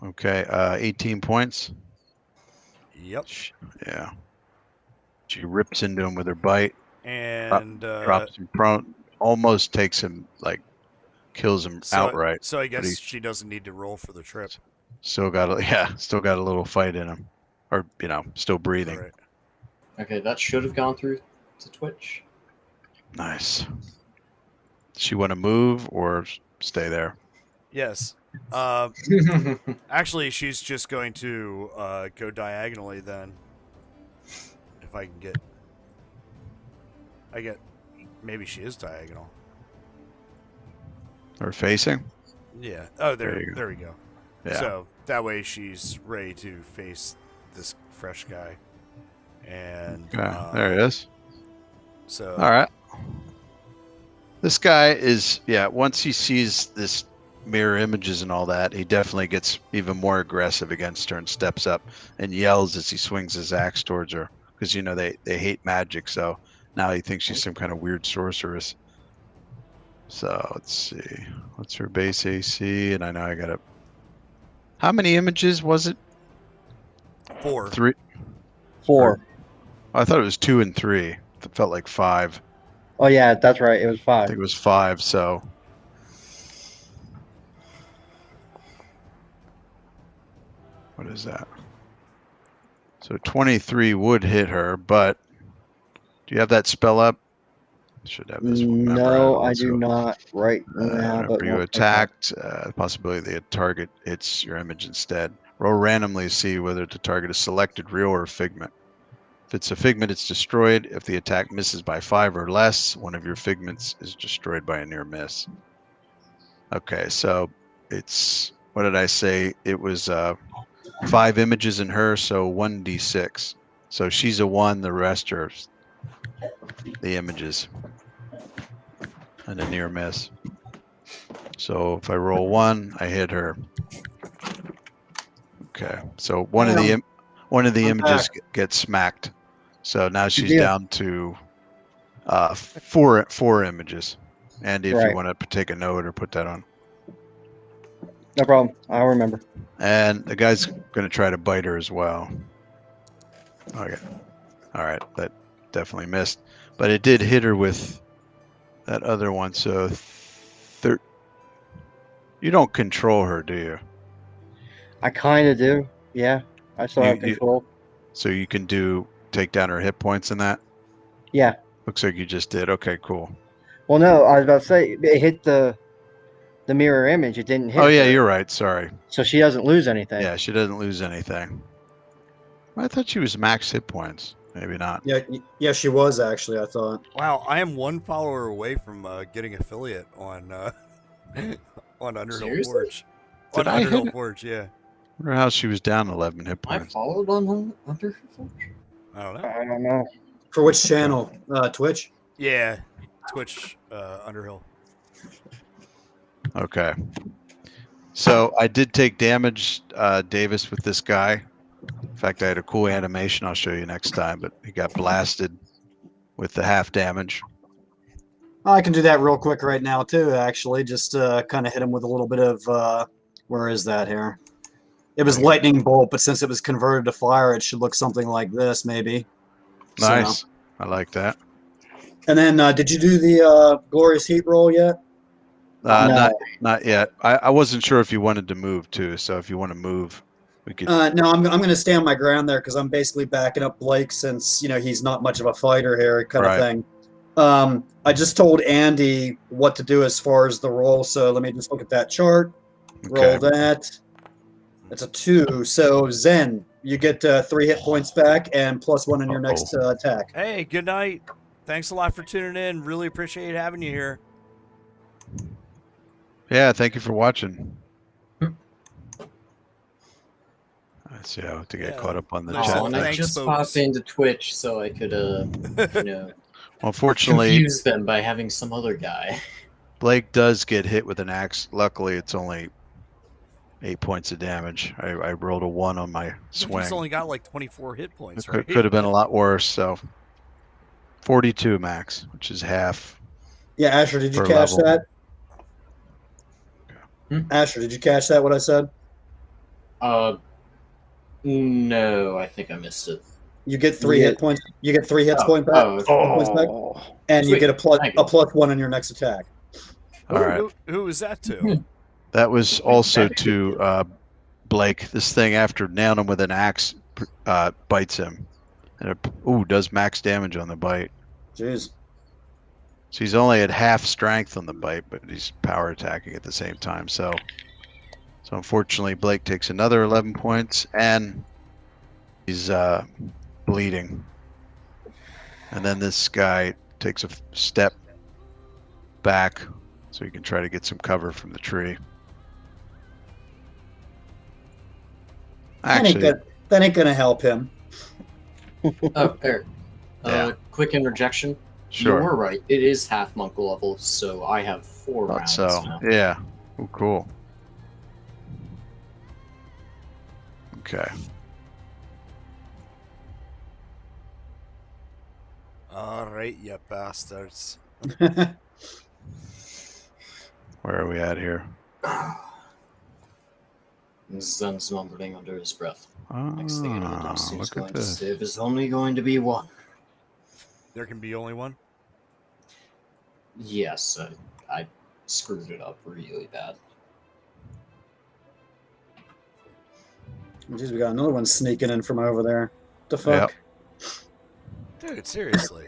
Okay. 18 points. Yep. Yeah. She rips into him with her bite. And Drops him prone. Almost takes him, like, kills him outright. So I guess he- she doesn't need to roll for the trip. Still got a little fight in him, or still breathing. All right. Okay, that should have gone through to Twitch. Nice. Does she want to move or stay there? Yes. Actually, she's just going to go diagonally then. If I can get... Maybe she is diagonal. Or facing? Yeah. Oh, There you go. there we go. Yeah. So that way she's ready to face this fresh guy. And there he is. So All right. This guy is, once he sees this mirror images and all that, he definitely gets even more aggressive against her and steps up and yells as he swings his axe towards her. Because, they hate magic, so now he thinks she's some kind of weird sorceress. So, let's see. What's her base AC? And I know I got to... How many images was it? 4. 3? 4. I thought it was 2 and 3. It felt like 5. Oh yeah, that's right. It was I 5. think it was 5, so... What is that? So 23 would hit her, but do you have that spell up? Should have this one memorized. No, I Let's do go. not right now. But Whenever you we'll- attacked, possibility the target hits your image instead. Roll randomly to see whether to target a selected real or figment. If it's a figment, it's destroyed. If the attack misses by 5 or less, one of your figments is destroyed by a near miss. Okay, so it's, what did I say? It was 5 images in her, so 1d6. So she's a 1, the rest are the images. And a near miss. So if I roll 1, I hit her. Okay, so one of the images gets smacked. So now she's deal. down to 4 images. And if you Right. want to take a note or put that on. No problem. I'll remember. And the guy's going to try to bite her as well. Okay. All right. That definitely missed. But it did hit her with that other one. So you don't control her, do you? I kind of do. Yeah, I still have control. So you can take down her hit points in that? Yeah. Looks like you just did. Okay, cool. Well, no, I was about to say it hit the mirror image. It didn't hit. Oh yeah, her, you're right. Sorry. So she doesn't lose anything. Yeah, she doesn't lose anything. I thought she was max hit points. Maybe not. Yeah, she was actually. I thought. Wow, I am one follower away from getting affiliate on on Underhill Seriously? Forge. Did On I hit Underhill it? Forge, yeah. I wonder how she was down 11 hit I points. followed on Underhill Forge. I don't know. I don't know. For which channel? Twitch. Yeah, Twitch Underhill. Okay. So I did take damage, Davis, with this guy. In fact, I had a cool animation I'll show you next time, but he got blasted with the half damage. I can do that real quick right now too. Actually, just kind of hit him with a little bit of where is that here? It was lightning bolt, but since it was converted to fire, it should look something like this, maybe. Nice. So, I like that. and then, did you do the glorious heat roll yet? No. Not yet. I wasn't sure if you wanted to move too. So if you want to move, we could. No, I'm going to stand my ground there because I'm basically backing up Blake since he's not much of a fighter here, kind of thing. I just told Andy what to do as far as the roll, so let me just look at that chart. Roll that. That's a 2. So Zen, you get 3 hit points back and +1 in your next attack. Hey, good night. Thanks a lot for tuning in. Really appreciate having you here. Yeah, thank you for watching. Let's see how to get caught up on the Nice. chat. Oh, and I Thanks, just folks. popped into Twitch so I could, Unfortunately, confuse them by having some other guy. Blake does get hit with an axe. Luckily, it's only 8 points of damage. I rolled a 1 on my swing. He's only got like 24 hit points, It right? could have been a lot worse. So 42 max, which is half. Yeah, Asher, did you Per catch level. that? Asher, did you catch that, what I said? No, I think I missed it. You get 3 hit points. You get 3 hit points back. Oh, hit points back, and you Sweet. get a Thank you. +1 in your next attack. All right. Who was that to? That was also to Blake. This thing, after nailing him with an axe, bites him. And it does max damage on the bite. Jeez. So he's only at half strength on the bite, but he's power attacking at the same time. So unfortunately, Blake takes another 11 points, and he's bleeding. And then this guy takes a step back so he can try to get some cover from the tree. Actually, That ain't gonna help him. Oh, there. Yeah. Quick interjection. sure. You were right. It is half monk level, so I have 4 Thought rounds so. now. Yeah. Oh, cool. Okay. All right, you bastards. Where are we at here? Zen's mumbling under his breath. Next thing you know, Ah, Dusty's look going at to this. say there's only going to be one. There can be only one. Yes, I screwed it up really bad. Jeez, we got another one sneaking in from over there. What the fuck? Dude, seriously.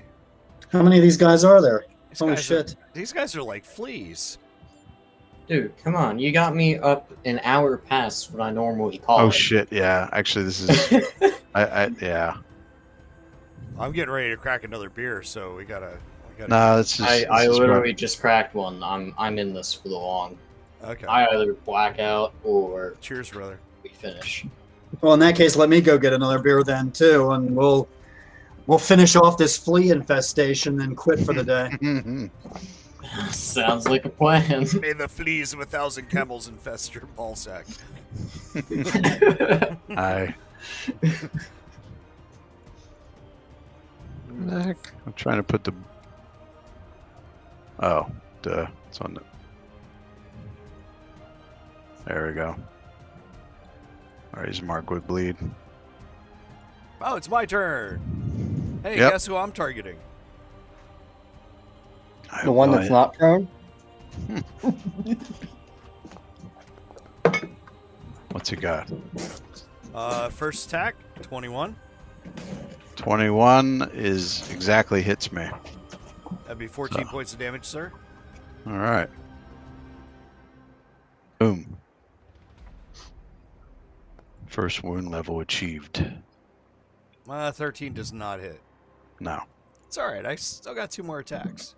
How many of these guys are there? These Holy guys shit. These guys are like fleas. Dude, come on. You got me up an hour past what I normally call Oh it. shit! Yeah, actually, this is. yeah. I'm getting ready to crack another beer, so we gotta. No, this is. I this is literally rough. just cracked one. I'm in this for the long. Okay. I either black out or Cheers, brother. we finish. Well, in that case, let me go get another beer then too, and we'll finish off this flea infestation and quit for the day. Sounds like a plan. May the fleas of 1,000 camels infest your ballsack. Hi. Heck? I'm trying to put the. Oh, duh. It's on the. There we go. All right, he's marked with bleed. Oh, it's my turn. Hey, Yep. guess who I'm targeting? The one that's not prone? What's he got? First attack, 21. 21 is exactly hits me. That'd be 14 So. points of damage, sir. All right. Boom. First wound level achieved. 13 does not hit. No. It's all right. I still got 2 more attacks.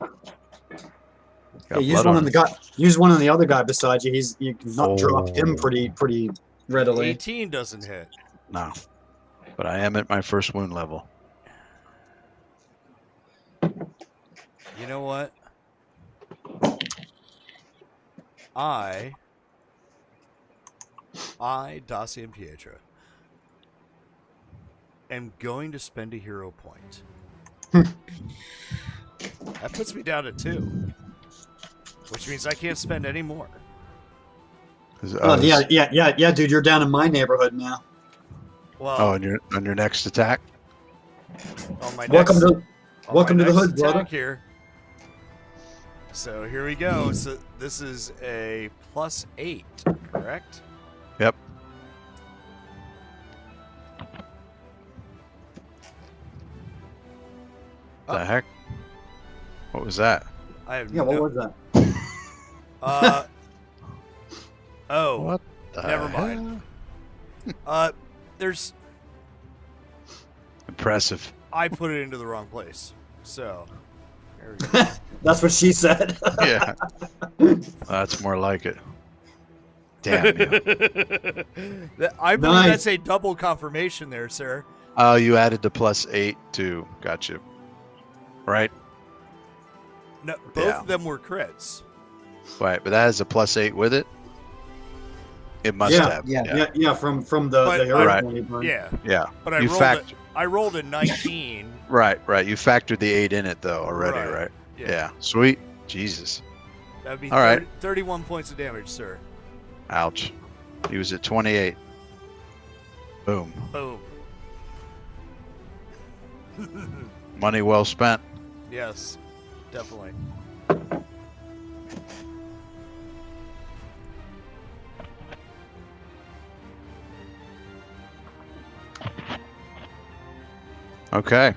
Got use blood one on on the him. guy. Use one on the other guy beside you. You can not drop him Oh. pretty readily. 18 doesn't hit. No. But I am at my first wound level. You know what? I, Dossie and Pietro, am going to spend a hero point. That puts me down at 2, which means I can't spend any more. Oh yeah, dude, you're down in my neighborhood now. Well, Oh, on your next attack? on my Welcome next, to welcome my to the next hood, brother. attack here. So here we go. So this is a +8, correct? Yep. The heck? What was that? I have Yeah, what was that? Oh, What the never mind. There's Impressive. I put it into the wrong place. So there we go. That's what she said. Yeah. That's more like it. Damn you. I believe Nice. that's a double confirmation there, sir. Oh, you added the +8 too. Gotcha. Right? No, both Yeah. of them were crits. Right, but that has a +8 with it? It must Yeah, have. yeah, from the But hero Right. point you burned. Yeah, Yeah. but I You rolled fact- I rolled a 19. Right. You factored the 8 in it though already, Right. right? Yeah. Yeah. Sweet. Jesus. That'd be All right. 31 points of damage, sir. Ouch. He was at 28. Boom. Boom. Money well spent. Yes, definitely. Okay.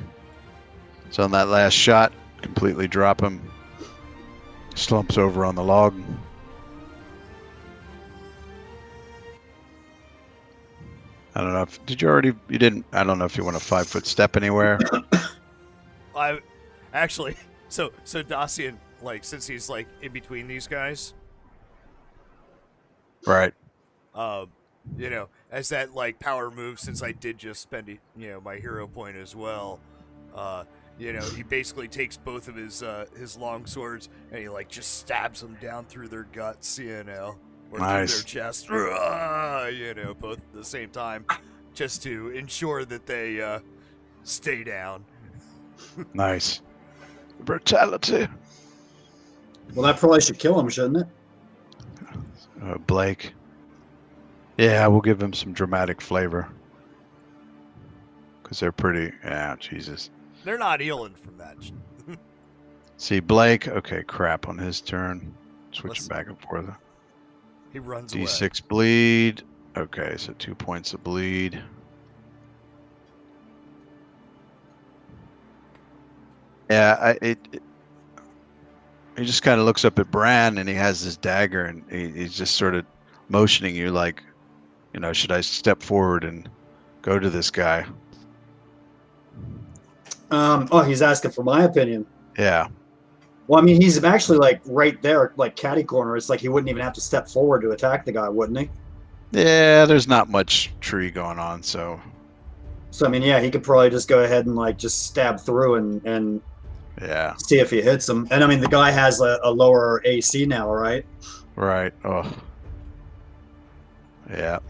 So on that last shot, completely drop him. Slumps over on the log. I don't know if you didn't I don't know if you want a 5-foot step anywhere. I actually so Dacian, like, since he's like in between these guys, Right. as that like power move, since I did just spend my hero point as well, he basically takes both of his long swords and he like just stabs them down through their guts, or Nice. through their chest, both at the same time, just to ensure that they stay down. Nice. Brutality. Well, that probably should kill him, shouldn't it? Blake. Yeah, we'll give him some dramatic flavor. Because they're pretty. Yeah, Jesus. They're not healing from that. See, Blake. Okay, crap on his turn. Switching Let's- back and forth. He runs away. D6 bleed. Okay, so 2 points of bleed. Yeah, he just kind of looks up at Bran and he has his dagger and he's just sort of motioning you like, should I step forward and go to this guy? He's asking for my opinion. Yeah. Well, I mean, he's actually like right there, like catty corner. It's like he wouldn't even have to step forward to attack the guy, wouldn't he? Yeah, there's not much tree going on, so So I mean, yeah, he could probably just go ahead and like just stab through and yeah. see if he hits him. And I mean, the guy has a lower AC now, right? Right. Oh. Yeah.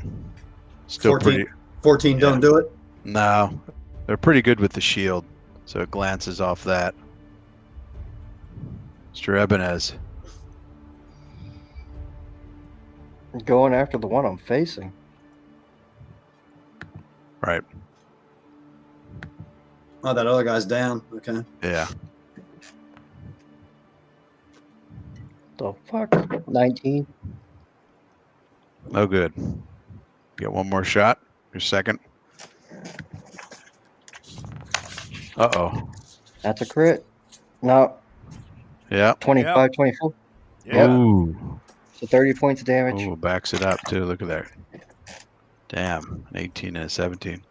Still 14, pretty 14 Yeah. don't do it. No. They're pretty good with the shield, so it glances off that. Mr. Ebenez. Going after the one I'm facing. Right. Oh, that other guy's down. Okay. Yeah. The fuck? 19. No good. Get one more shot. Your second. Uh-oh. That's a crit. No, Yeah. 25, 24. Yeah. Ooh. So 30 points of damage. Ooh, backs it up too. Look at that. Damn. An 18 and a 17.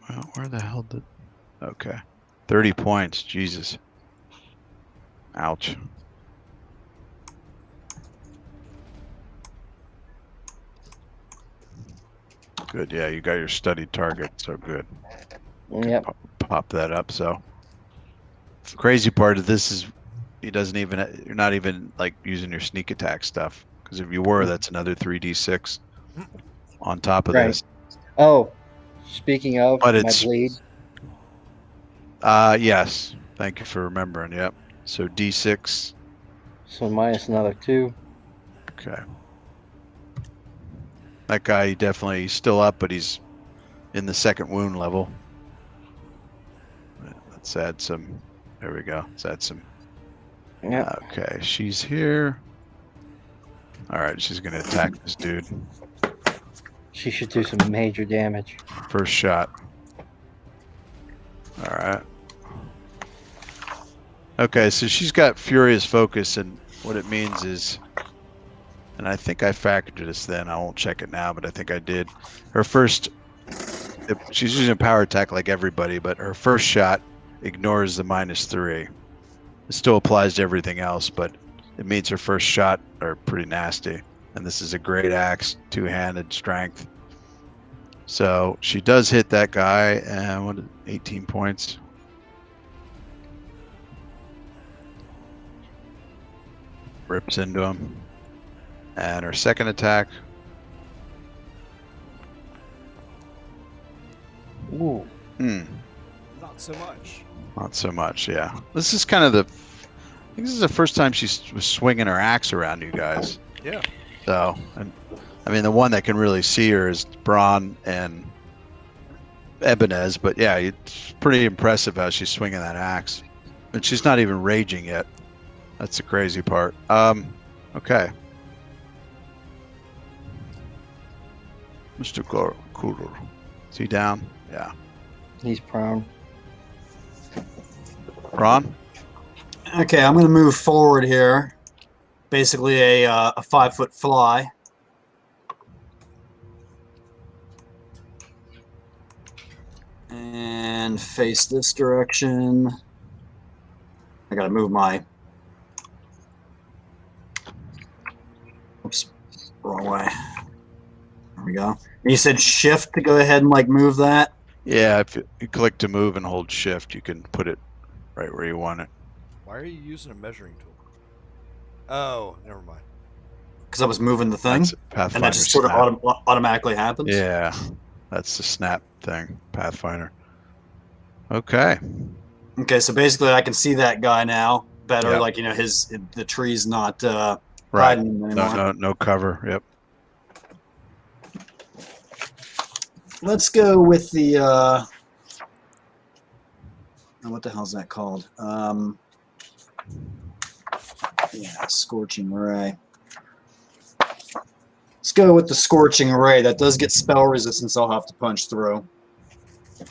Well, where the hell did... Okay. 30 points. Jesus. Ouch. Good. Yeah, you got your studied target. So good. Yep. Pop that up. So the crazy part of this is he doesn't even, you're not even like using your sneak attack stuff. Because if you were, that's another 3d6 on top of Right. this. Oh, speaking of But my it's- bleed, Yes. Thank you for remembering. Yep. So d6. so minus another 2. Okay. That guy, he definitely, he's still up, but he's in the second wound level. Let's add some. There we go. Let's add some. Yep. Okay, she's here. All right, she's gonna attack this dude. She should do some major damage. First shot. All right. Okay, so she's got furious focus, and what it means is, and I think I factored this then. I won't check it now, but I think I did. Her first, she's using a power attack like everybody, but her first shot ignores the -3. It still applies to everything else, but it means her first shot are pretty nasty. And this is a great axe, two-handed strength. So she does hit that guy, and 18 points. Rips into him. And her second attack. Ooh. Not so much. Not so much, yeah. This is kind of the... I think this is the first time she was swinging her axe around you guys. Yeah. So, and I mean, the one that can really see her is Braun and Ebenez, but yeah, it's pretty impressive how she's swinging that axe. And she's not even raging yet. That's the crazy part. Okay. Mr. Kuro. Is he down? Yeah. He's prone. Braun? Okay, I'm going to move forward here. Basically a 5-foot fly. And face this direction. I got to move my... Oops, wrong way. There we go. And you said shift to go ahead and like move that? Yeah, if you click to move and hold shift, you can put it right where you want it. Why are you using a measuring tool? Oh, never mind. Because I was moving the thing. That's Pathfinder And that just sort of snap. automatically happens? Yeah, that's the snap thing, Pathfinder. Okay. Okay, so basically I can see that guy now better. Yep. Like, you know, the tree's not Right. hiding him anymore. No cover. Yep. Let's go with the what the hell's that called? Yeah, Scorching Ray. Let's go with the Scorching Ray. That does get spell resistance. I'll have to punch through,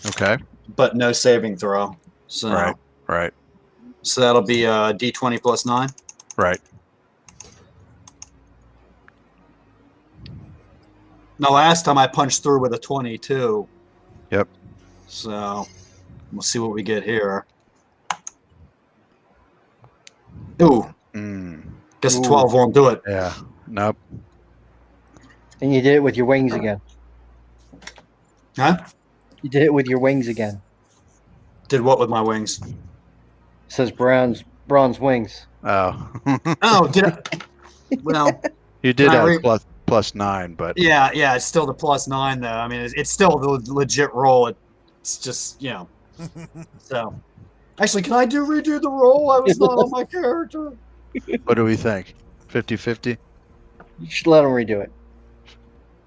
Okay. but no saving throw. So Right. So that'll be D20 plus 9. Right. No, last time I punched through with a 22. Yep. So we'll see what we get here. Ooh, guess a 12 won't do it. Yeah. Nope. And you did it with your wings again. Huh? You did it with your wings again. Did what with my wings? It says bronze wings. Oh. Oh, did I? Well, You did Can I have plus 9, but yeah, it's still the plus 9 though. I mean, it's still the legit roll. It's just, you know. So, actually, can I redo the roll? I was not on my character. what do we think? 50-50? You should let him redo it.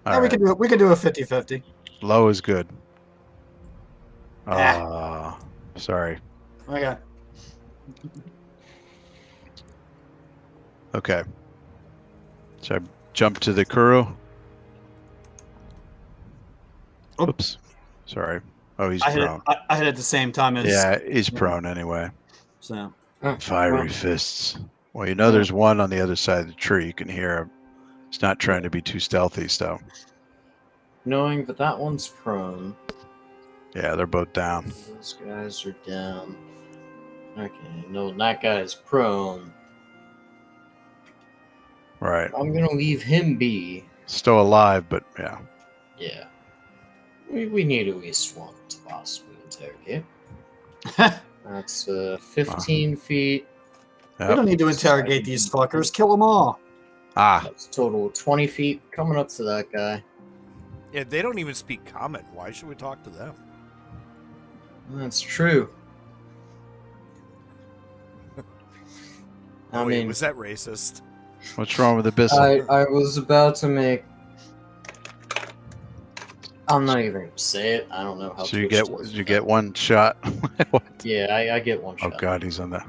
Yeah, we can do it. We can do a 50-50. Low is good. Sorry. Okay. Okay. So I jump to the Kuro. Oh. Oops. Sorry. Oh, he's I hit, prone. I hit at the same time as. Yeah, he's prone anyway. So. Fiery fists. Well, you know there's one on the other side of the tree. You can hear him. He's not trying to be too stealthy, so. Knowing that that one's prone. Yeah, they're both down. Those guys are down. Okay, no, that guy's prone. Right. I'm gonna leave him be. Still alive, but yeah. Yeah. We need at least one to possibly interrogate. That's 15 feet. We Yep. don't need to interrogate these fuckers. Kill them all. Ah, That's total 20 feet coming up to that guy. Yeah, they don't even speak common. Why should we talk to them? That's true. Oh, I wait, mean, was that racist? what's wrong with the biscuit? I was about to make. I'm not even gonna say it. I don't know how. So you Twitch get does you that. get one shot. What? Yeah, I get one Oh shot. god, he's on the.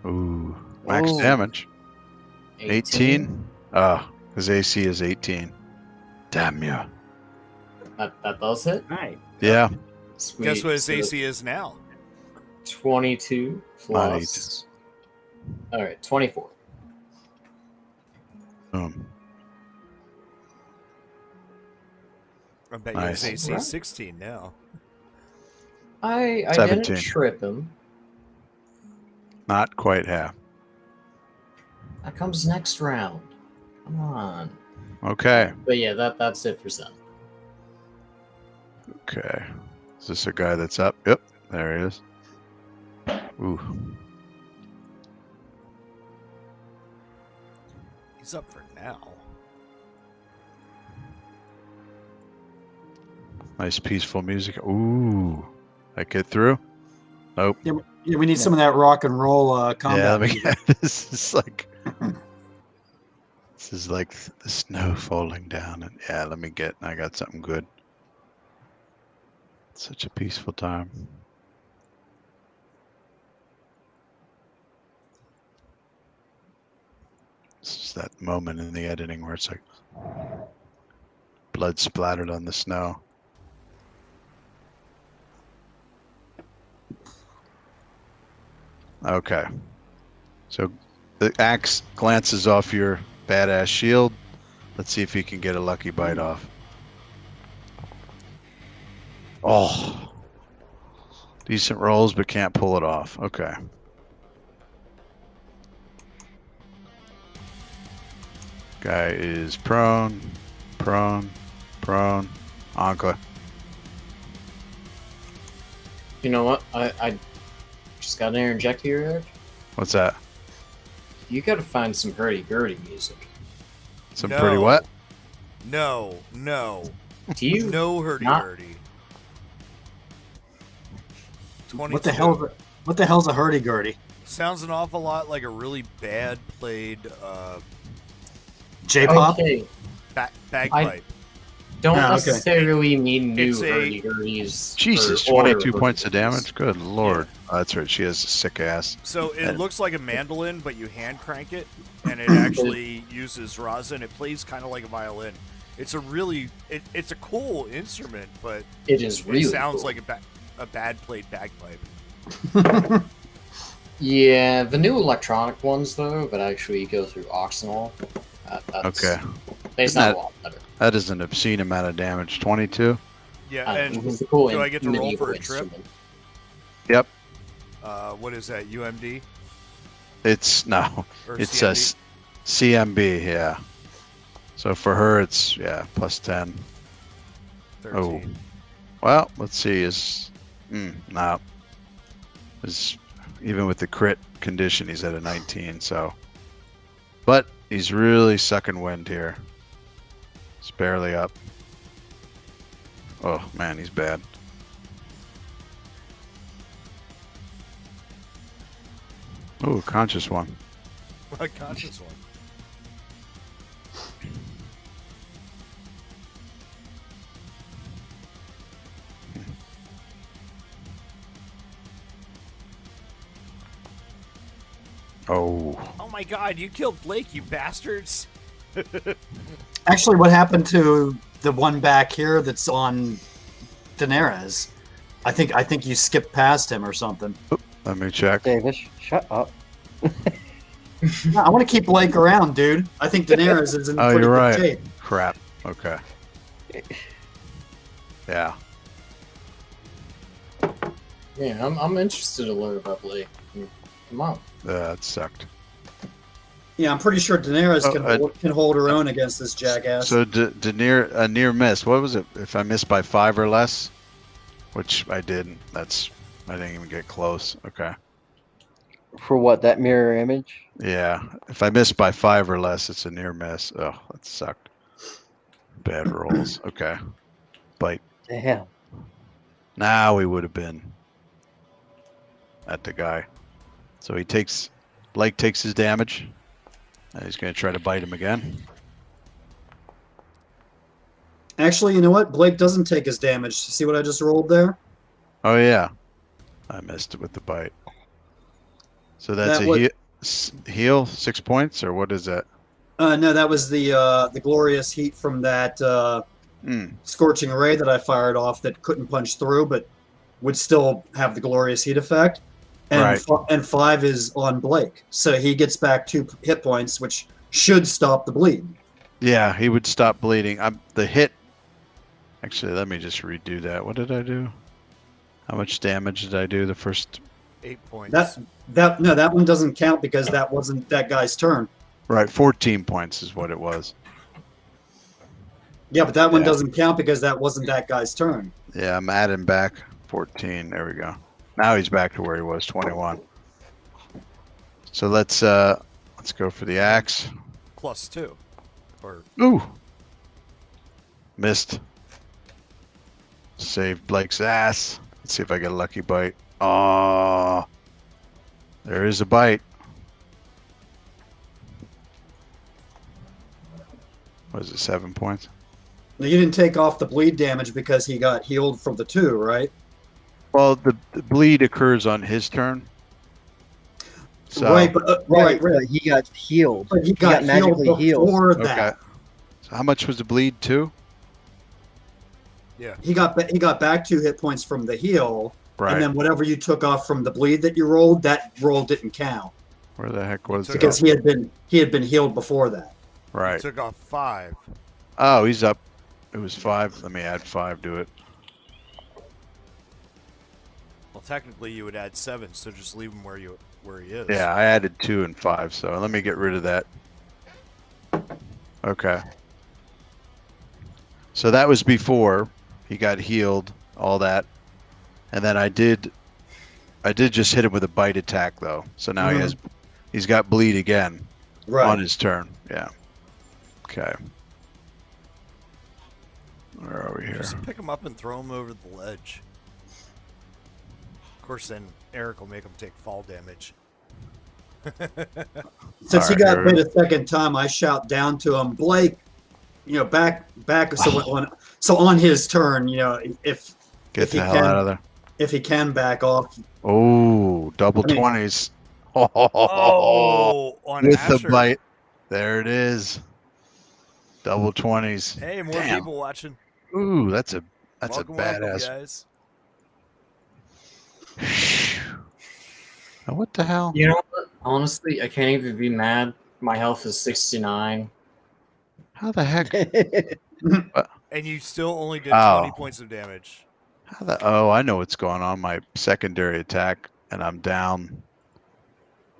Ooh, max Ooh. damage. 18. His AC is 18. Damn you. That does hit. Right. Yeah. Sweet. Guess what his So AC is now? 22 plus. All right, 24. Boom. I bet Nice. his AC Right. is 16 now. I 17. didn't trip him. Not quite half. That comes next round. Come on. Okay. But yeah, that's it for Zen. Okay. Is this a guy that's up? Yep. There he is. Ooh. He's up for now. Nice peaceful music. Ooh. That get through? Nope. Yeah, we need some of that rock and roll Yeah, combat. let me get this is like this is like the snow falling down and yeah, I got something good. Such a peaceful time. This is that moment in the editing where it's like blood splattered on the snow. Okay. So the axe glances off your badass shield. Let's see if he can get a lucky bite off. Oh. Decent rolls, but can't pull it off. Okay. Guy is prone, prone, prone. Ankla. You know what? I just got to interject here, Eric. What's that? You got to find some hurdy-gurdy music. Some No. pretty what? No. Do you? No not- hurdy-gurdy. 22. What the hell's a hurdy-gurdy? Sounds an awful lot like a really bad played J-pop? Okay, bagpipe. don't Ah, okay. necessarily mean new It's a- hurdy-gurdies. Jesus, or 22 order points of hurdy-gurdies. damage? Good lord. Oh, that's right. She has a sick ass. So it And- looks like a mandolin, but you hand crank it, and it actually uses rosin. It plays kind of like a violin. It's a really, it's a cool instrument, but It is really it sounds cool. like a bad played bagpipe. Yeah, the new electronic ones, though, that actually go through Oxenol, that's, Okay. they Isn't sound that- a lot better. That is an obscene amount of damage. 22? Yeah, It and was a cool do I get to roll medieval for a trip? instrument. Yep. What is that? UMD It's no. or It's a CMD? CMB, yeah. So for her, it's, yeah, plus 10. 13. Well, let's see. No. Is even with the crit condition, he's at a 19. So, but he's really sucking wind here. It's barely up. Oh man, he's bad. Oh, conscious one. A conscious one. Oh, Oh my god, you killed Blake, you bastards! Actually, what happened to the one back here that's on Daenerys? I think you skipped past him or something. let me check. Davis, shut up. No, I want to keep Blake around, dude. I think Daenerys is in Oh, pretty you're good right. shape. Crap. Okay. Yeah. Yeah, I'm interested to learn about Blake. Come on. That sucked. Yeah, I'm pretty sure Daenerys Oh, can hold her own against this jackass. So a near miss. What was it? If I missed by 5 or less, which I didn't. I didn't even get close. Okay. For what, that mirror image? Yeah. If I missed by 5 or less, it's a near miss. Oh, that sucked. Bad rolls. Okay. Bite. Damn. Now we would have been at the guy. So Blake takes his damage. And he's going to try to bite him again. Actually, you know what? Blake doesn't take his damage. See what I just rolled there? Oh, yeah. I missed it with the bite. So that's heal, 6 points, or what is that? No, that was the glorious heat from that scorching ray that I fired off that couldn't punch through, but would still have the glorious heat effect. And Right. and 5 is on Blake, so he gets back 2 hit points, which should stop the bleed. Yeah, he would stop bleeding. The hit. Actually, let me just redo that. What did I do? How much damage did I do the first? 8 points. That one doesn't count because that wasn't that guy's turn. Right, 14 points is what it was. Yeah, but that one Yeah. doesn't count because that wasn't that guy's turn. Yeah, I'm adding back 14. There we go. Now he's back to where he was, 21. So let's go for the axe. +2. Or Ooh. Missed. Saved Blake's ass. Let's see if I get a lucky bite. Oh. There is a bite. What is it, 7 points? Now, you didn't take off the bleed damage because he got healed from the 2, right? Well, the bleed occurs on his turn. So, Right, but Right. He got healed. But he got healed magically healed. before okay. that. So how much was the bleed, 2? yeah. He got back 2 hit points from the heal, Right. and then whatever you took off from the bleed that you rolled, that roll didn't count Where the heck was took that? because he had been healed before that. Right. Took off 5. Oh, he's up. It was 5. Let me add 5 to it. Well, technically you would add 7, so just leave him where he is. Yeah, I added 2 and 5, so let me get rid of that. Okay. So that was before he got healed, all that. And then I did just hit him with a bite attack though. So now he's got bleed again on his turn. Yeah. Okay. Where are we here? Just pick him up and throw him over the ledge. Of course, then Eric will make him take fall damage. Since he Alright, got here. hit a second time, I shout down to him, Blake, back. So on his turn, if Get the hell out of there. if he can back off. Oh, double 20s. Oh, on With Asher. the bite. There it is. Double 20s. Hey, more Damn. people watching. Ooh, that's a Welcome, badass. guys. Now, what the hell? You know what? Honestly, I can't even be mad. My health is 69. How the heck? And you still only did Oh. 20 points of damage. Oh, I know what's going on. My secondary attack, and I'm down.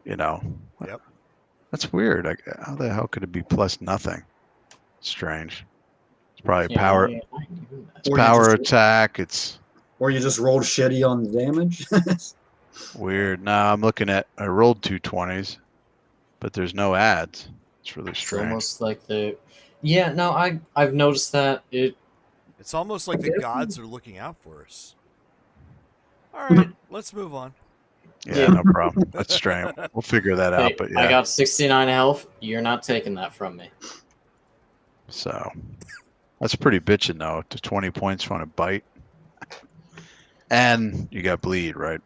Yep. That's weird. How the hell could it be plus nothing? Strange. It's probably Yeah, power. yeah, I can do that. It's Or you power just- attack. It's Or you just rolled shitty on the damage. weird. Now I'm looking at. I rolled 2 20s, but there's no ads. It's really It's strange. almost like Yeah, no, I've noticed that. It's almost like the gods are looking out for us. All right, let's move on. Yeah, no problem. That's strange. We'll figure that out. Hey, But yeah. I got 69 health. You're not taking that from me. So that's pretty bitching though. To 20 points on a bite, and you got bleed, right?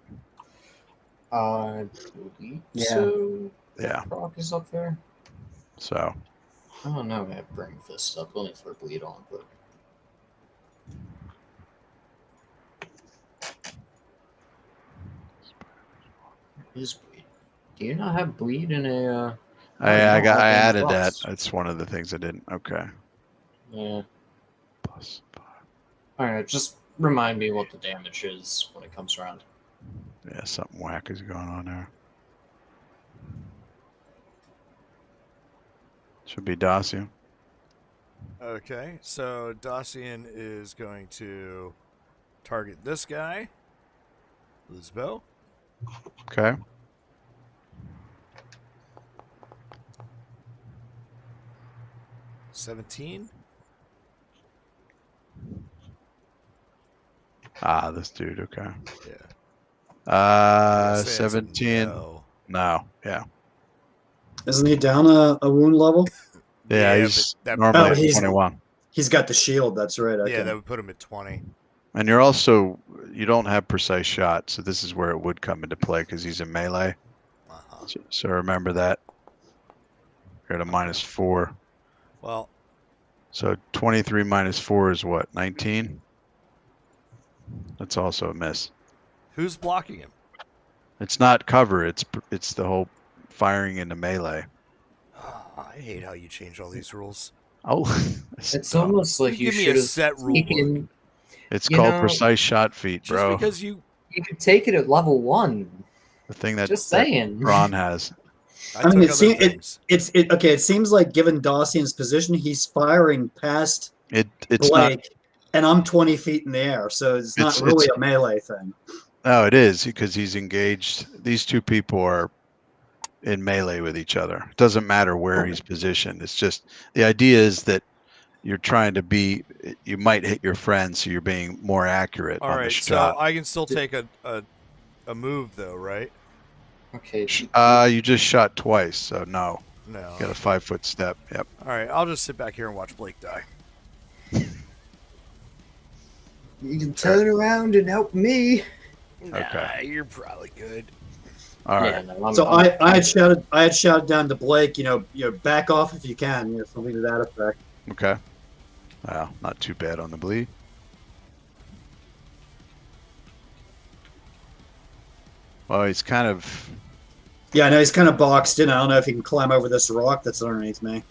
I believe Yeah. so. Yeah. Proc is up there. So Oh no, I have Bring Fist up. Let me throw Bleed on quick. Is Bleed? Do you not have Bleed in a? Oh, you don't have I it in added that. plus. That's one of the things I didn't. Okay. Yeah. Plus 5. All right, just remind me what the damage is when it comes around. Yeah, something whack is going on there. Should be Dacia. Okay, so Dacian is going to target this guy. Lisbo. Okay. $17. Ah, this dude. Okay. Yeah. I gotta say it's a 17. no. No. Yeah. Isn't he down a wound level? Yeah, but he's that normally Oh, at he's- 21. He's got the shield. That's right. Okay. Yeah, that would put him at 20. And you're also, you don't have precise shot, so this is where it would come into play because he's in melee. Uh-huh. So remember that. You're at a -4. Well, So 23 minus 4 is what? 19? That's also a miss. who's blocking him? It's not cover. It's the whole firing into melee. I hate how you change all these rules. Oh, It's almost like You you give me should a have set rule book. taken. it's you called know, precise shot feat, Just bro. because you... You could take it at level 1. The thing that, Just that saying. Ron has. I mean, took it other seems things. okay. It seems like given Dacian's position, he's firing past It's not. Blake, and I'm 20 feet in the air, so it's not It's- really it's- a melee thing. No, it is because he's engaged. These two people are in melee with each other. It doesn't matter where he's positioned. It's just the idea is that you're trying to be. You might hit your friend, so you're being more accurate All on the right, shot. so I can still take a move, though, right? Okay. You just shot twice, so no. No. You got a 5-foot step. Yep. All right, I'll just sit back here and watch Blake die. You can turn around and help me. Okay. You're probably good. All right. Yeah, no, So I had shouted down to Blake, back off if you can, something to that effect. Okay. Well, not too bad on the bleed. Well, he's kind of. Yeah, I know he's kind of boxed in. I don't know if he can climb over this rock that's underneath me.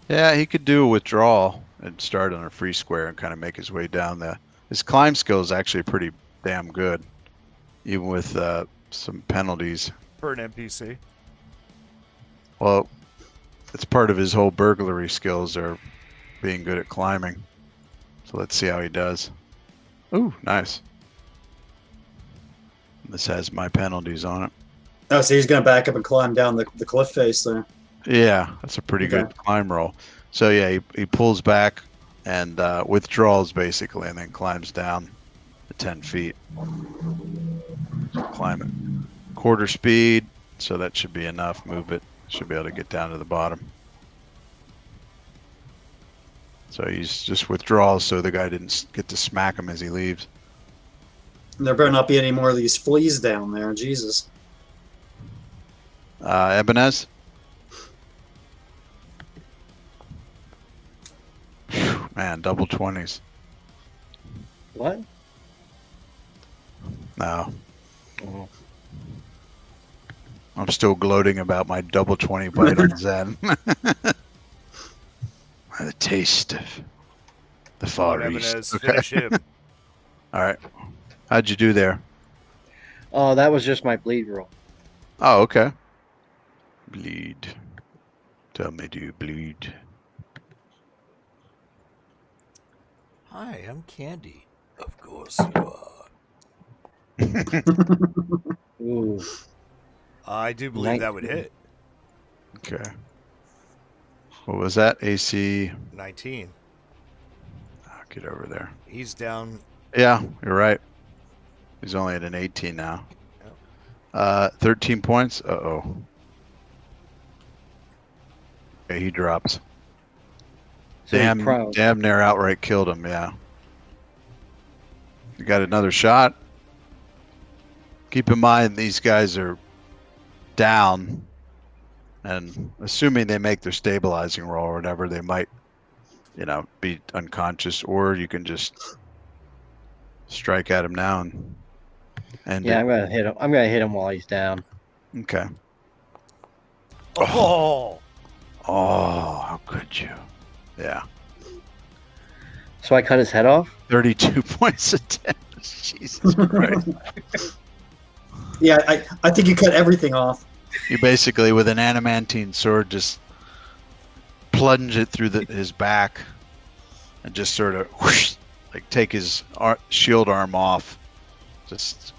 Yeah, he could do a withdrawal and start on a free square and kind of make his way down there. His climb skill is actually pretty damn good, even with some penalties. For an NPC. Well, it's part of his whole burglary skills are being good at climbing. So let's see how he does. Ooh, nice. This has my penalties on it. Oh, so he's going to back up and climb down the cliff face there. Yeah, that's a pretty Okay. good climb roll. So yeah, he pulls back and withdraws basically, and then climbs down the 10 feet. So climb it. Quarter speed, so that should be enough. Move it. Should be able to get down to the bottom. So he's just withdraws so the guy didn't get to smack him as he leaves. And there better not be any more of these fleas down there. Jesus. Ebenez? Phew, man, double 20s. What? No. Oh. I'm still gloating about my double 20 bite on Zen. The taste of the Far Come on, East. Ebenez, Okay. finish him. All right. How'd you do there? Oh, that was just my bleed roll. Oh, okay. Bleed. Tell me, do you bleed? Hi, I'm Candy. Of course you are. Ooh. I do believe that would 19. hit. Okay. What was that? AC. 19. I'll get over there. He's down. Yeah, you're right. He's only at an 18 now. 13 points. Uh-oh. Okay, he drops. So he's Damn, prone. damn near outright killed him, yeah. You got another shot? Keep in mind these guys are down, and assuming they make their stabilizing roll or whatever, they might, be unconscious, or you can just strike at him now and Yeah, I'm gonna hit him. I'm gonna hit him while he's down. Okay. Oh, Oh, how could you? Yeah. So I cut his head off. 32 points of damage. Jesus Christ. Yeah, I think you cut everything off. You basically, with an adamantine sword, just plunge it through his back and just sort of whoosh, like take his shield arm off. Just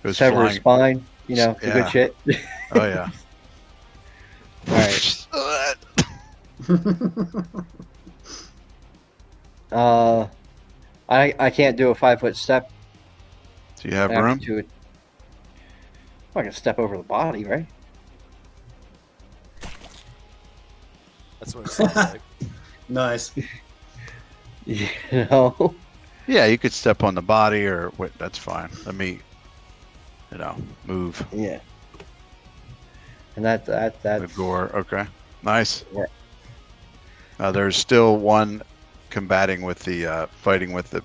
goes Sever his flying. spine. You know, the Yeah. good shit. Oh, yeah. All right. I can't do a 5-foot step. Do you have I have room? to do it. I can step over the body, right? that's what it sounds like. Nice. You know. Yeah, you could step on the body or wait, that's fine. Let me, move. Yeah. And that's The gore. Okay. Nice. Yeah. There's still one combating with the fighting with the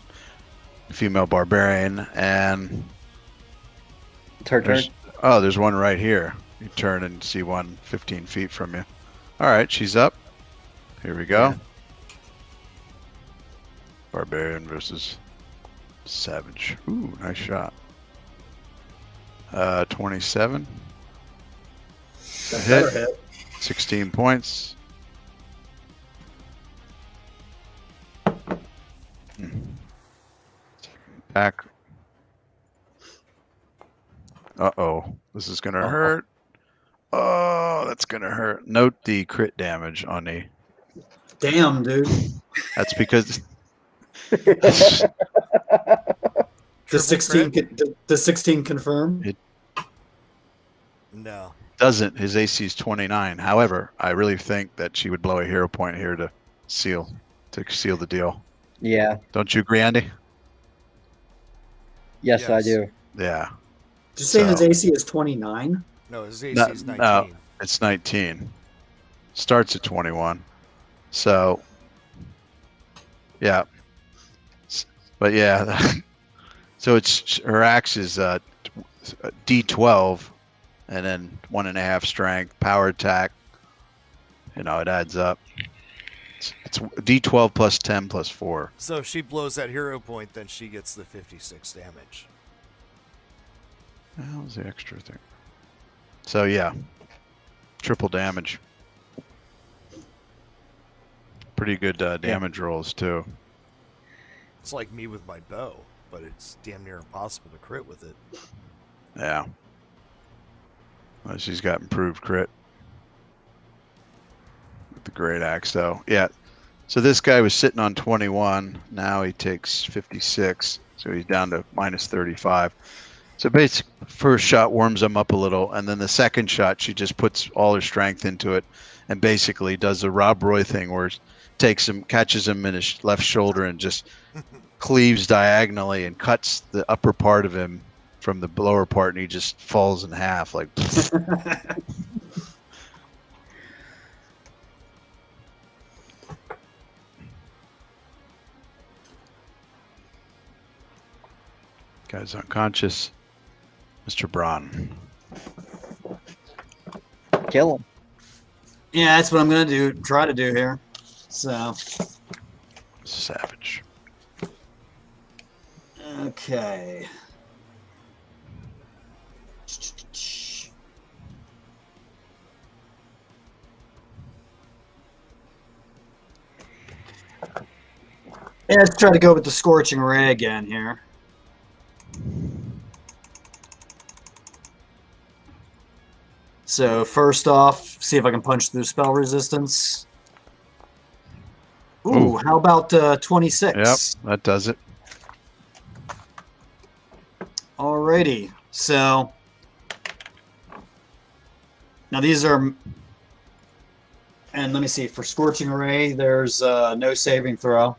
female barbarian, and it's her turn. there's one right here. You turn and see one 15 feet from you. All right, she's up. Here we go. Yeah. Barbarian versus savage. Ooh, nice shot. 27. That's Hit. better hit. 16 points. Back. Uh-oh. This is going to hurt. Oh, that's going to hurt. Note the crit damage on the... Damn, dude. That's because... The Triple 16. crit? The 16 confirm. No. Doesn't. His AC is 29. However, I really think that she would blow a hero point here to seal the deal. Yeah. Don't you agree, Andy? Yes, I Yes. do. Yeah. Did you say his So- AC is 29? No, his AC No, is 19. no. It's 19. Starts at 21. So, yeah. But yeah. So it's her axe is D12, and then 1.5 strength, power attack. It adds up. It's D12 plus 10 plus 4. So if she blows that hero point, then she gets the 56 damage. What the hell is the extra thing? So yeah, triple damage. Pretty good damage rolls too. It's like me with my bow, but it's damn near impossible to crit with it. Yeah. Well, she's got improved crit with the great axe though. Yeah. So this guy was sitting on 21. Now he takes 56. So he's down to minus 35. So basically, first shot warms him up a little, and then the second shot, she just puts all her strength into it, and basically does the Rob Roy thing where it takes him, catches him in his left shoulder, and just cleaves diagonally and cuts the upper part of him from the lower part, and he just falls in half. Like, guy's unconscious. Mr. Braun. Kill him. Yeah, that's what I'm gonna try to do here. So, Savage. okay. Yeah, let's try to go with the Scorching Ray again here. So first off, see if I can punch through spell resistance. Ooh, how about 26? Yep, that does it. Alrighty, so now these are, and let me see, for Scorching Ray, there's no saving throw.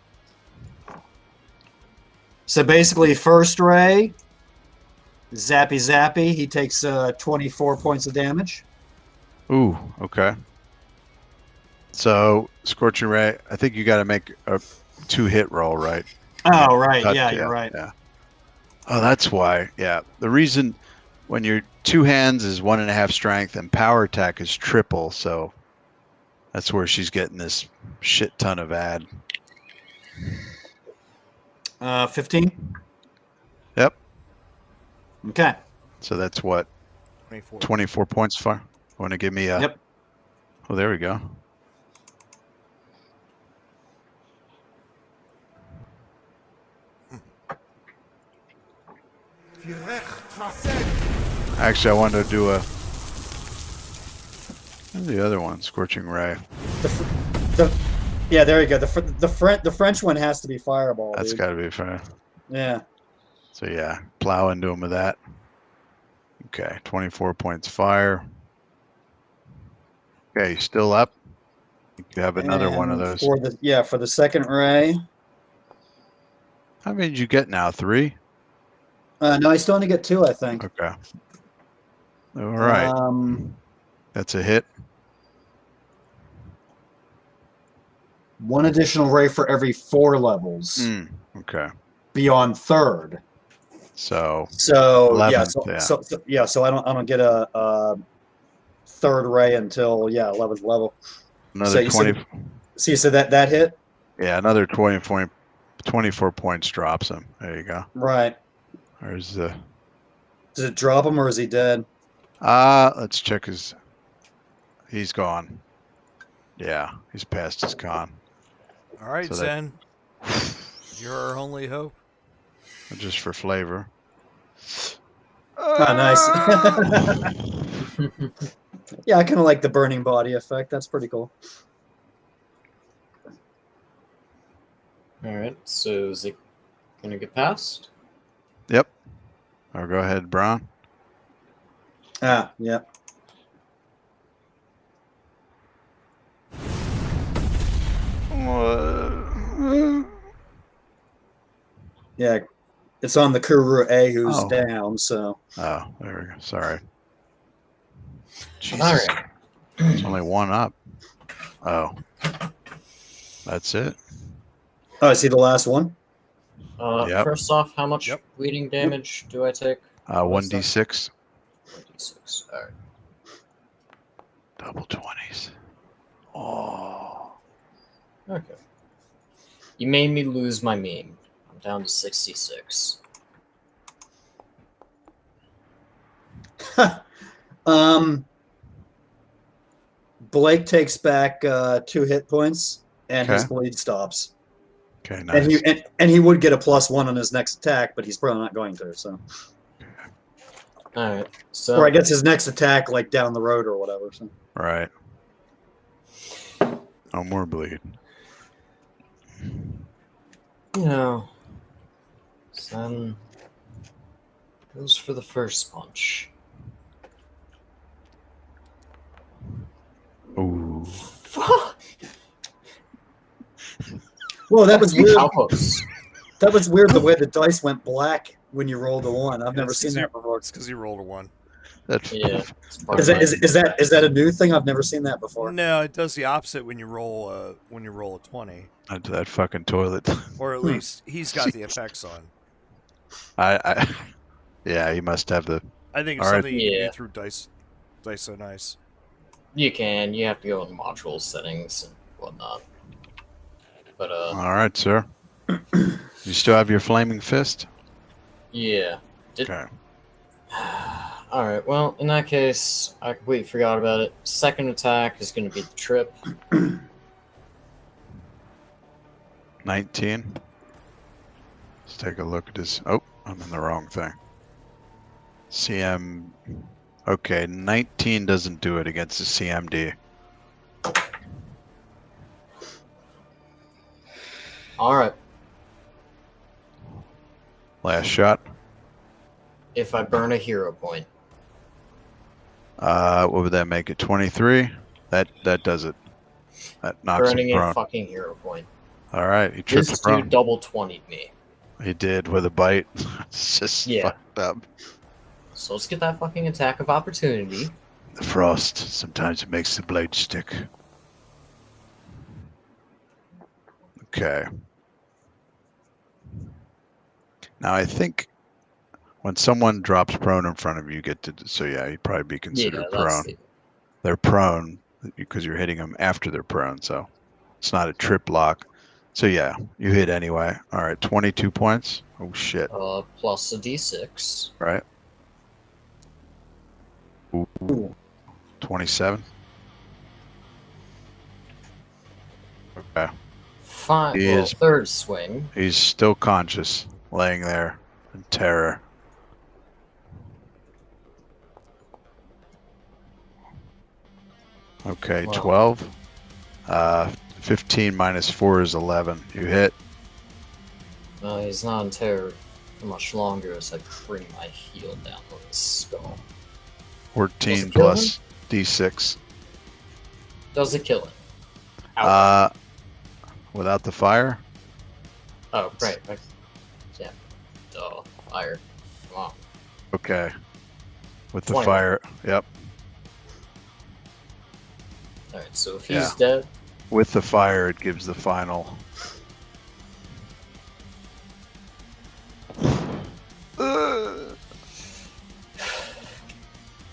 So basically, first ray, Zappy Zappy. He takes 24 points of damage. Ooh, okay. So Scorching Ray, I think you got to make a 2-hit roll, right? Oh, right. Cut, Yeah, you're right. Yeah. Oh, that's why. Yeah. The reason when your 2 hands is 1.5 strength and power attack is triple, so that's where she's getting this shit ton of ad. 15? Yep. Okay. So that's what? 24. 24 points for? Want to give me a... Yep. Oh, there we go. Actually, I wanted to do a... Where's the other one? Scorching Ray. Yeah, there you go. The French one has to be Fireball. That's Dude. got to be fair. Yeah. So yeah, plow into him with that. Okay, 24 points fire. Okay, still up. You have another one of And those. for the second ray. How many did you get now? 3? No, I still only get 2, I think. Okay. All right. That's a hit. 1 additional ray for every 4 levels Okay. beyond 3rd. So 11th, so I don't get a 3rd ray until 11th level. Another 20. So you said that hit? Yeah, another 24 points drops him. There you go. Right. There's the... Does it drop him or is he dead? Let's check his... He's gone. Yeah, he's past his con. All right, So Zen. You're our only hope. Just for flavor. Oh, nice. Yeah, I kind of like the burning body effect. That's pretty cool. All right, so is it gonna get past? Yep. Or go ahead, Braun. Yeah. Yeah, it's on the Kuru A who's down, so. Oh, there we go. Sorry. Jesus. All right. It's only 1 up. Oh. That's it? Oh, is he the last one? Yep. First off, how much bleeding damage do I take? 1d6. 1d6. All right. Double 20s. Oh. Okay. You made me lose my meme. I'm down to 66. Blake takes back 2 hit points, and his Okay. bleed stops. Okay, nice. And he would get a +1 on his next attack, but he's probably not going to. So, All right. So, or I guess his next attack, like down the road or whatever. So. Right. No more bleed. Zen goes for the first punch. Ooh. Fuck. Whoa, that was weird. How close? That was weird the way the dice went black when you rolled a 1. I've never seen that before. It's because he rolled a 1. That's Yeah. Is that a new thing? I've never seen that before. No, it does the opposite when you roll a 20, that fucking toilet. or at least he's got the effects on. Yeah, he must have the... I think it's All right. something you can Yeah. do through dice so nice. You can. You have to go in module settings and whatnot. But All right, sir. You still have your flaming fist? yeah. Okay. All right. Well, in that case, I completely forgot about it. Second attack is going to be the trip. 19. Let's take a look at this. Oh, I'm in the wrong thing. CM. Okay, 19 doesn't do it against the CMD. All right. Last shot. If I burn a hero point. What would that make it? 23? That does it. That knocks Burning him a prone. fucking hero point. All right, he tripped This prone. dude double 20'd me. He did with a bite. It's just Yeah. fucked up. So let's get that fucking attack of opportunity. The frost, sometimes it makes the blade stick. Okay. Now I think when someone drops prone in front of you, you get to, so yeah, you'd probably be considered prone. They're prone because you're hitting them after they're prone, so it's not a trip lock. So yeah, you hit anyway. All right, 22 points. Oh shit. Plus a d6. Right. Ooh. 27. Okay. Fine. He Well, is- third swing. He's still conscious, laying there in terror. Okay, Wow. 12. 15 minus 4 is 11. You hit. He's not in terror for much longer as I bring my heel down on his skull. 14 Does it kill plus D6. Does it kill him? Outright. Without the fire? Oh, right. Yeah. Duh. Fire. Come on. Okay. With the 20. fire, yep. Alright, so if he's Yeah. dead, With the fire, it gives the final.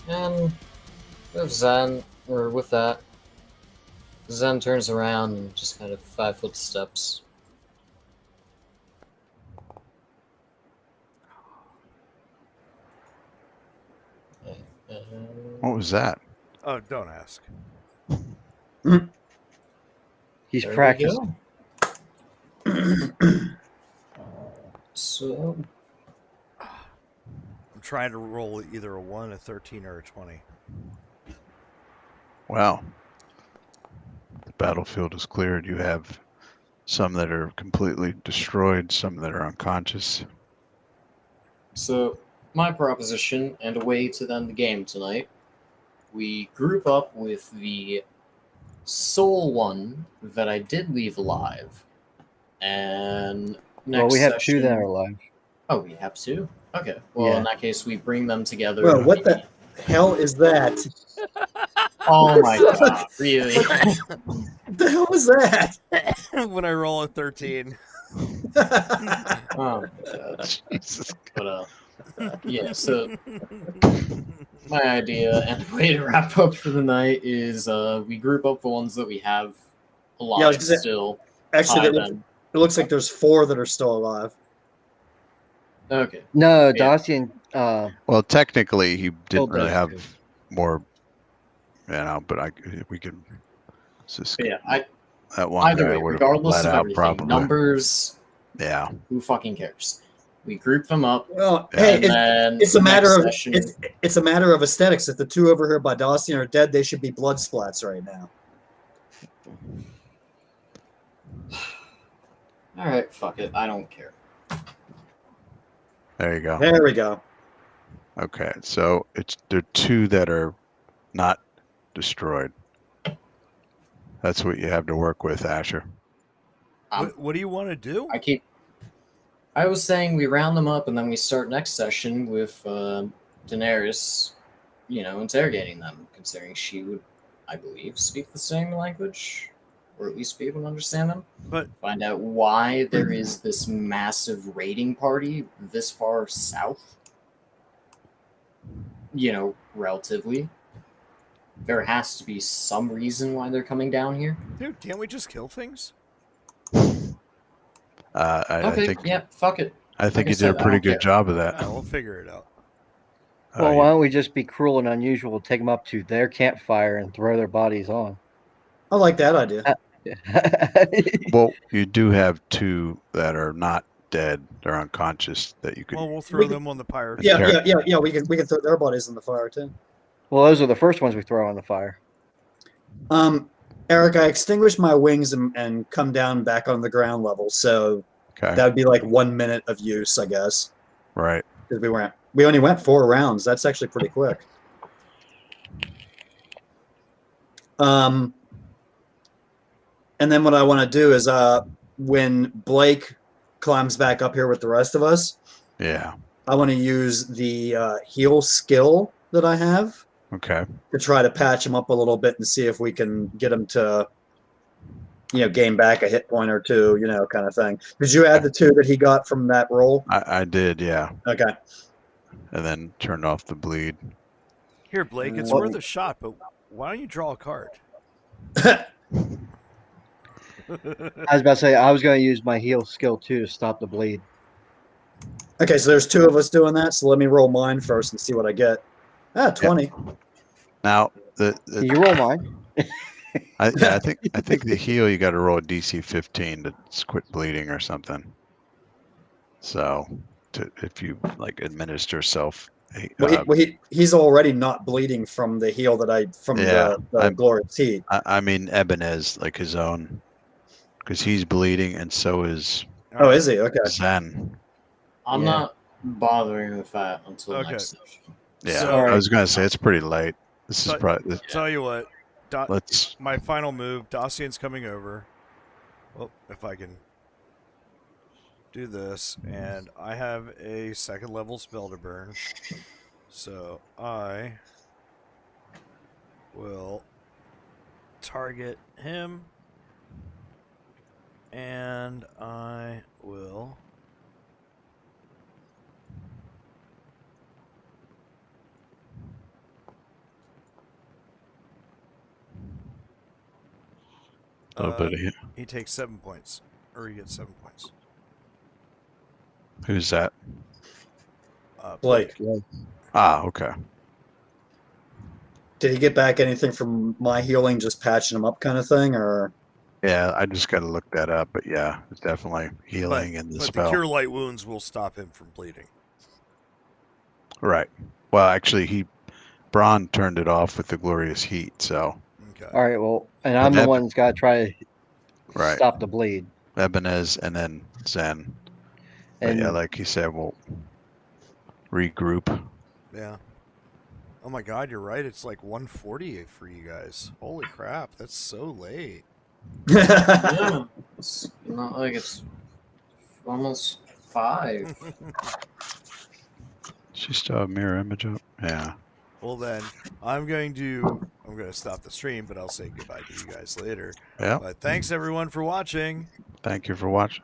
and with that, Zen turns around and just kind of 5-foot steps. What was that? Oh, don't ask. He's There we practicing. go. So, I'm trying to roll either a 1, a 13, or a 20. Wow. The battlefield is cleared. You have some that are completely destroyed, some that are unconscious. So, my proposition and a way to end the game tonight, we group up with the sole one that I did leave alive, and next Well, we have session, two that are alive. Oh, we have two? Okay, well, Yeah. in that case, we bring them together. Well, what the hell is that? Oh my god, really? What the hell was that? When I roll a 13. Oh my god. Jesus. But, yeah, so my idea and way to wrap up for the night is we group up the ones that we have alive Yeah, I was gonna say- still. Actually, tie it them. looks like there's 4 that are still alive. Okay. No, Yeah. Dacian. Well, technically, he didn't Hold really that. have more, but we can. Just, But yeah, that one either guy way, would have regardless let of out everything, probably. numbers, Yeah. who fucking cares? We group them up, Well, Yeah. hey, and then it's a matter next of session, it's a matter of aesthetics. If the 2 over here by Dacian are dead, they should be blood splats right now. all right, fuck it, I don't care. There you go. There we go. Okay, so there are 2 that are not destroyed. That's what you have to work with, Asher. What do you want to do? I was saying we round them up and then we start next session with Daenerys, interrogating them, considering she would, I believe, speak the same language, or at least be able to understand them. But Find out why there is this massive raiding party this far south. Relatively. There has to be some reason why they're coming down here. dude, can't we just kill things? I think yeah, fuck it. I think Like I you said, did a I pretty don't good care. job of that. We'll figure it out. Well, why don't we just be cruel and unusual, take them up to their campfire and throw their bodies on? I like that idea. Well, you do have 2 that are not dead; they're unconscious. That you could. Well, we'll throw them on the pirate. Yeah, Fair. yeah. We can throw their bodies in the fire too. Well, those are the first ones we throw on the fire. Eric, I extinguished my wings and come down back on the ground level, so Okay. that would be like 1 minute of use, I guess. Right. Because we only went 4 rounds. That's actually pretty quick. And then what I want to do is when Blake climbs back up here with the rest of us, Yeah. I want to use the heal skill that I have Okay. to try to patch him up a little bit and see if we can get him to, gain back a hit point or two, kind of thing. Did you add the 2 that he got from that roll? I did, yeah. Okay. And then turned off the bleed. Here, Blake, it's Well- worth a shot, but why don't you draw a card? I was about to say I was going to use my heal skill too to stop the bleed. Okay, so there's 2 of us doing that. So let me roll mine first and see what I get. 20. Now Can you roll mine? I think the heal you got to roll a DC 15 to quit bleeding or something. So if you like administer self. He's already not bleeding from the heal that the glorious heat. I mean Ebenez, like his own, because he's bleeding and so is Oh, is he? Okay. Zen. I'm Yeah. not bothering with that until Okay. next session. Yeah, So- I was gonna say it's pretty late. This is So- probably Tell you what, let's. my final move, Dacian's coming over. Well, if I can do this, and I have a 2nd level spell to burn. So I will target him, and I will A little bit of hit. he takes 7 points, or he gets 7 points. Who's that? Blake, Ah, okay. did he get back anything from my healing, just patching him up kind of thing, or? Yeah, I just got to look that up, but yeah, it's definitely healing in the But spell. the cure light wounds will stop him from bleeding. Right. Well, actually, Braun turned it off with the glorious heat. So Okay. All right. Well, and I'm the one that's got to try to right, stop the bleed. Ebenez and then Zen. But And yeah, like you said, we'll regroup. Yeah. Oh my God, you're right. It's like 1:40 for you guys. Holy crap, that's so late. Yeah, it's not like it's almost 5. She still have mirror image up. Yeah. Well then, I'm going to stop the stream, but I'll say goodbye to you guys later. Yeah. But thanks everyone for watching. Thank you for watching.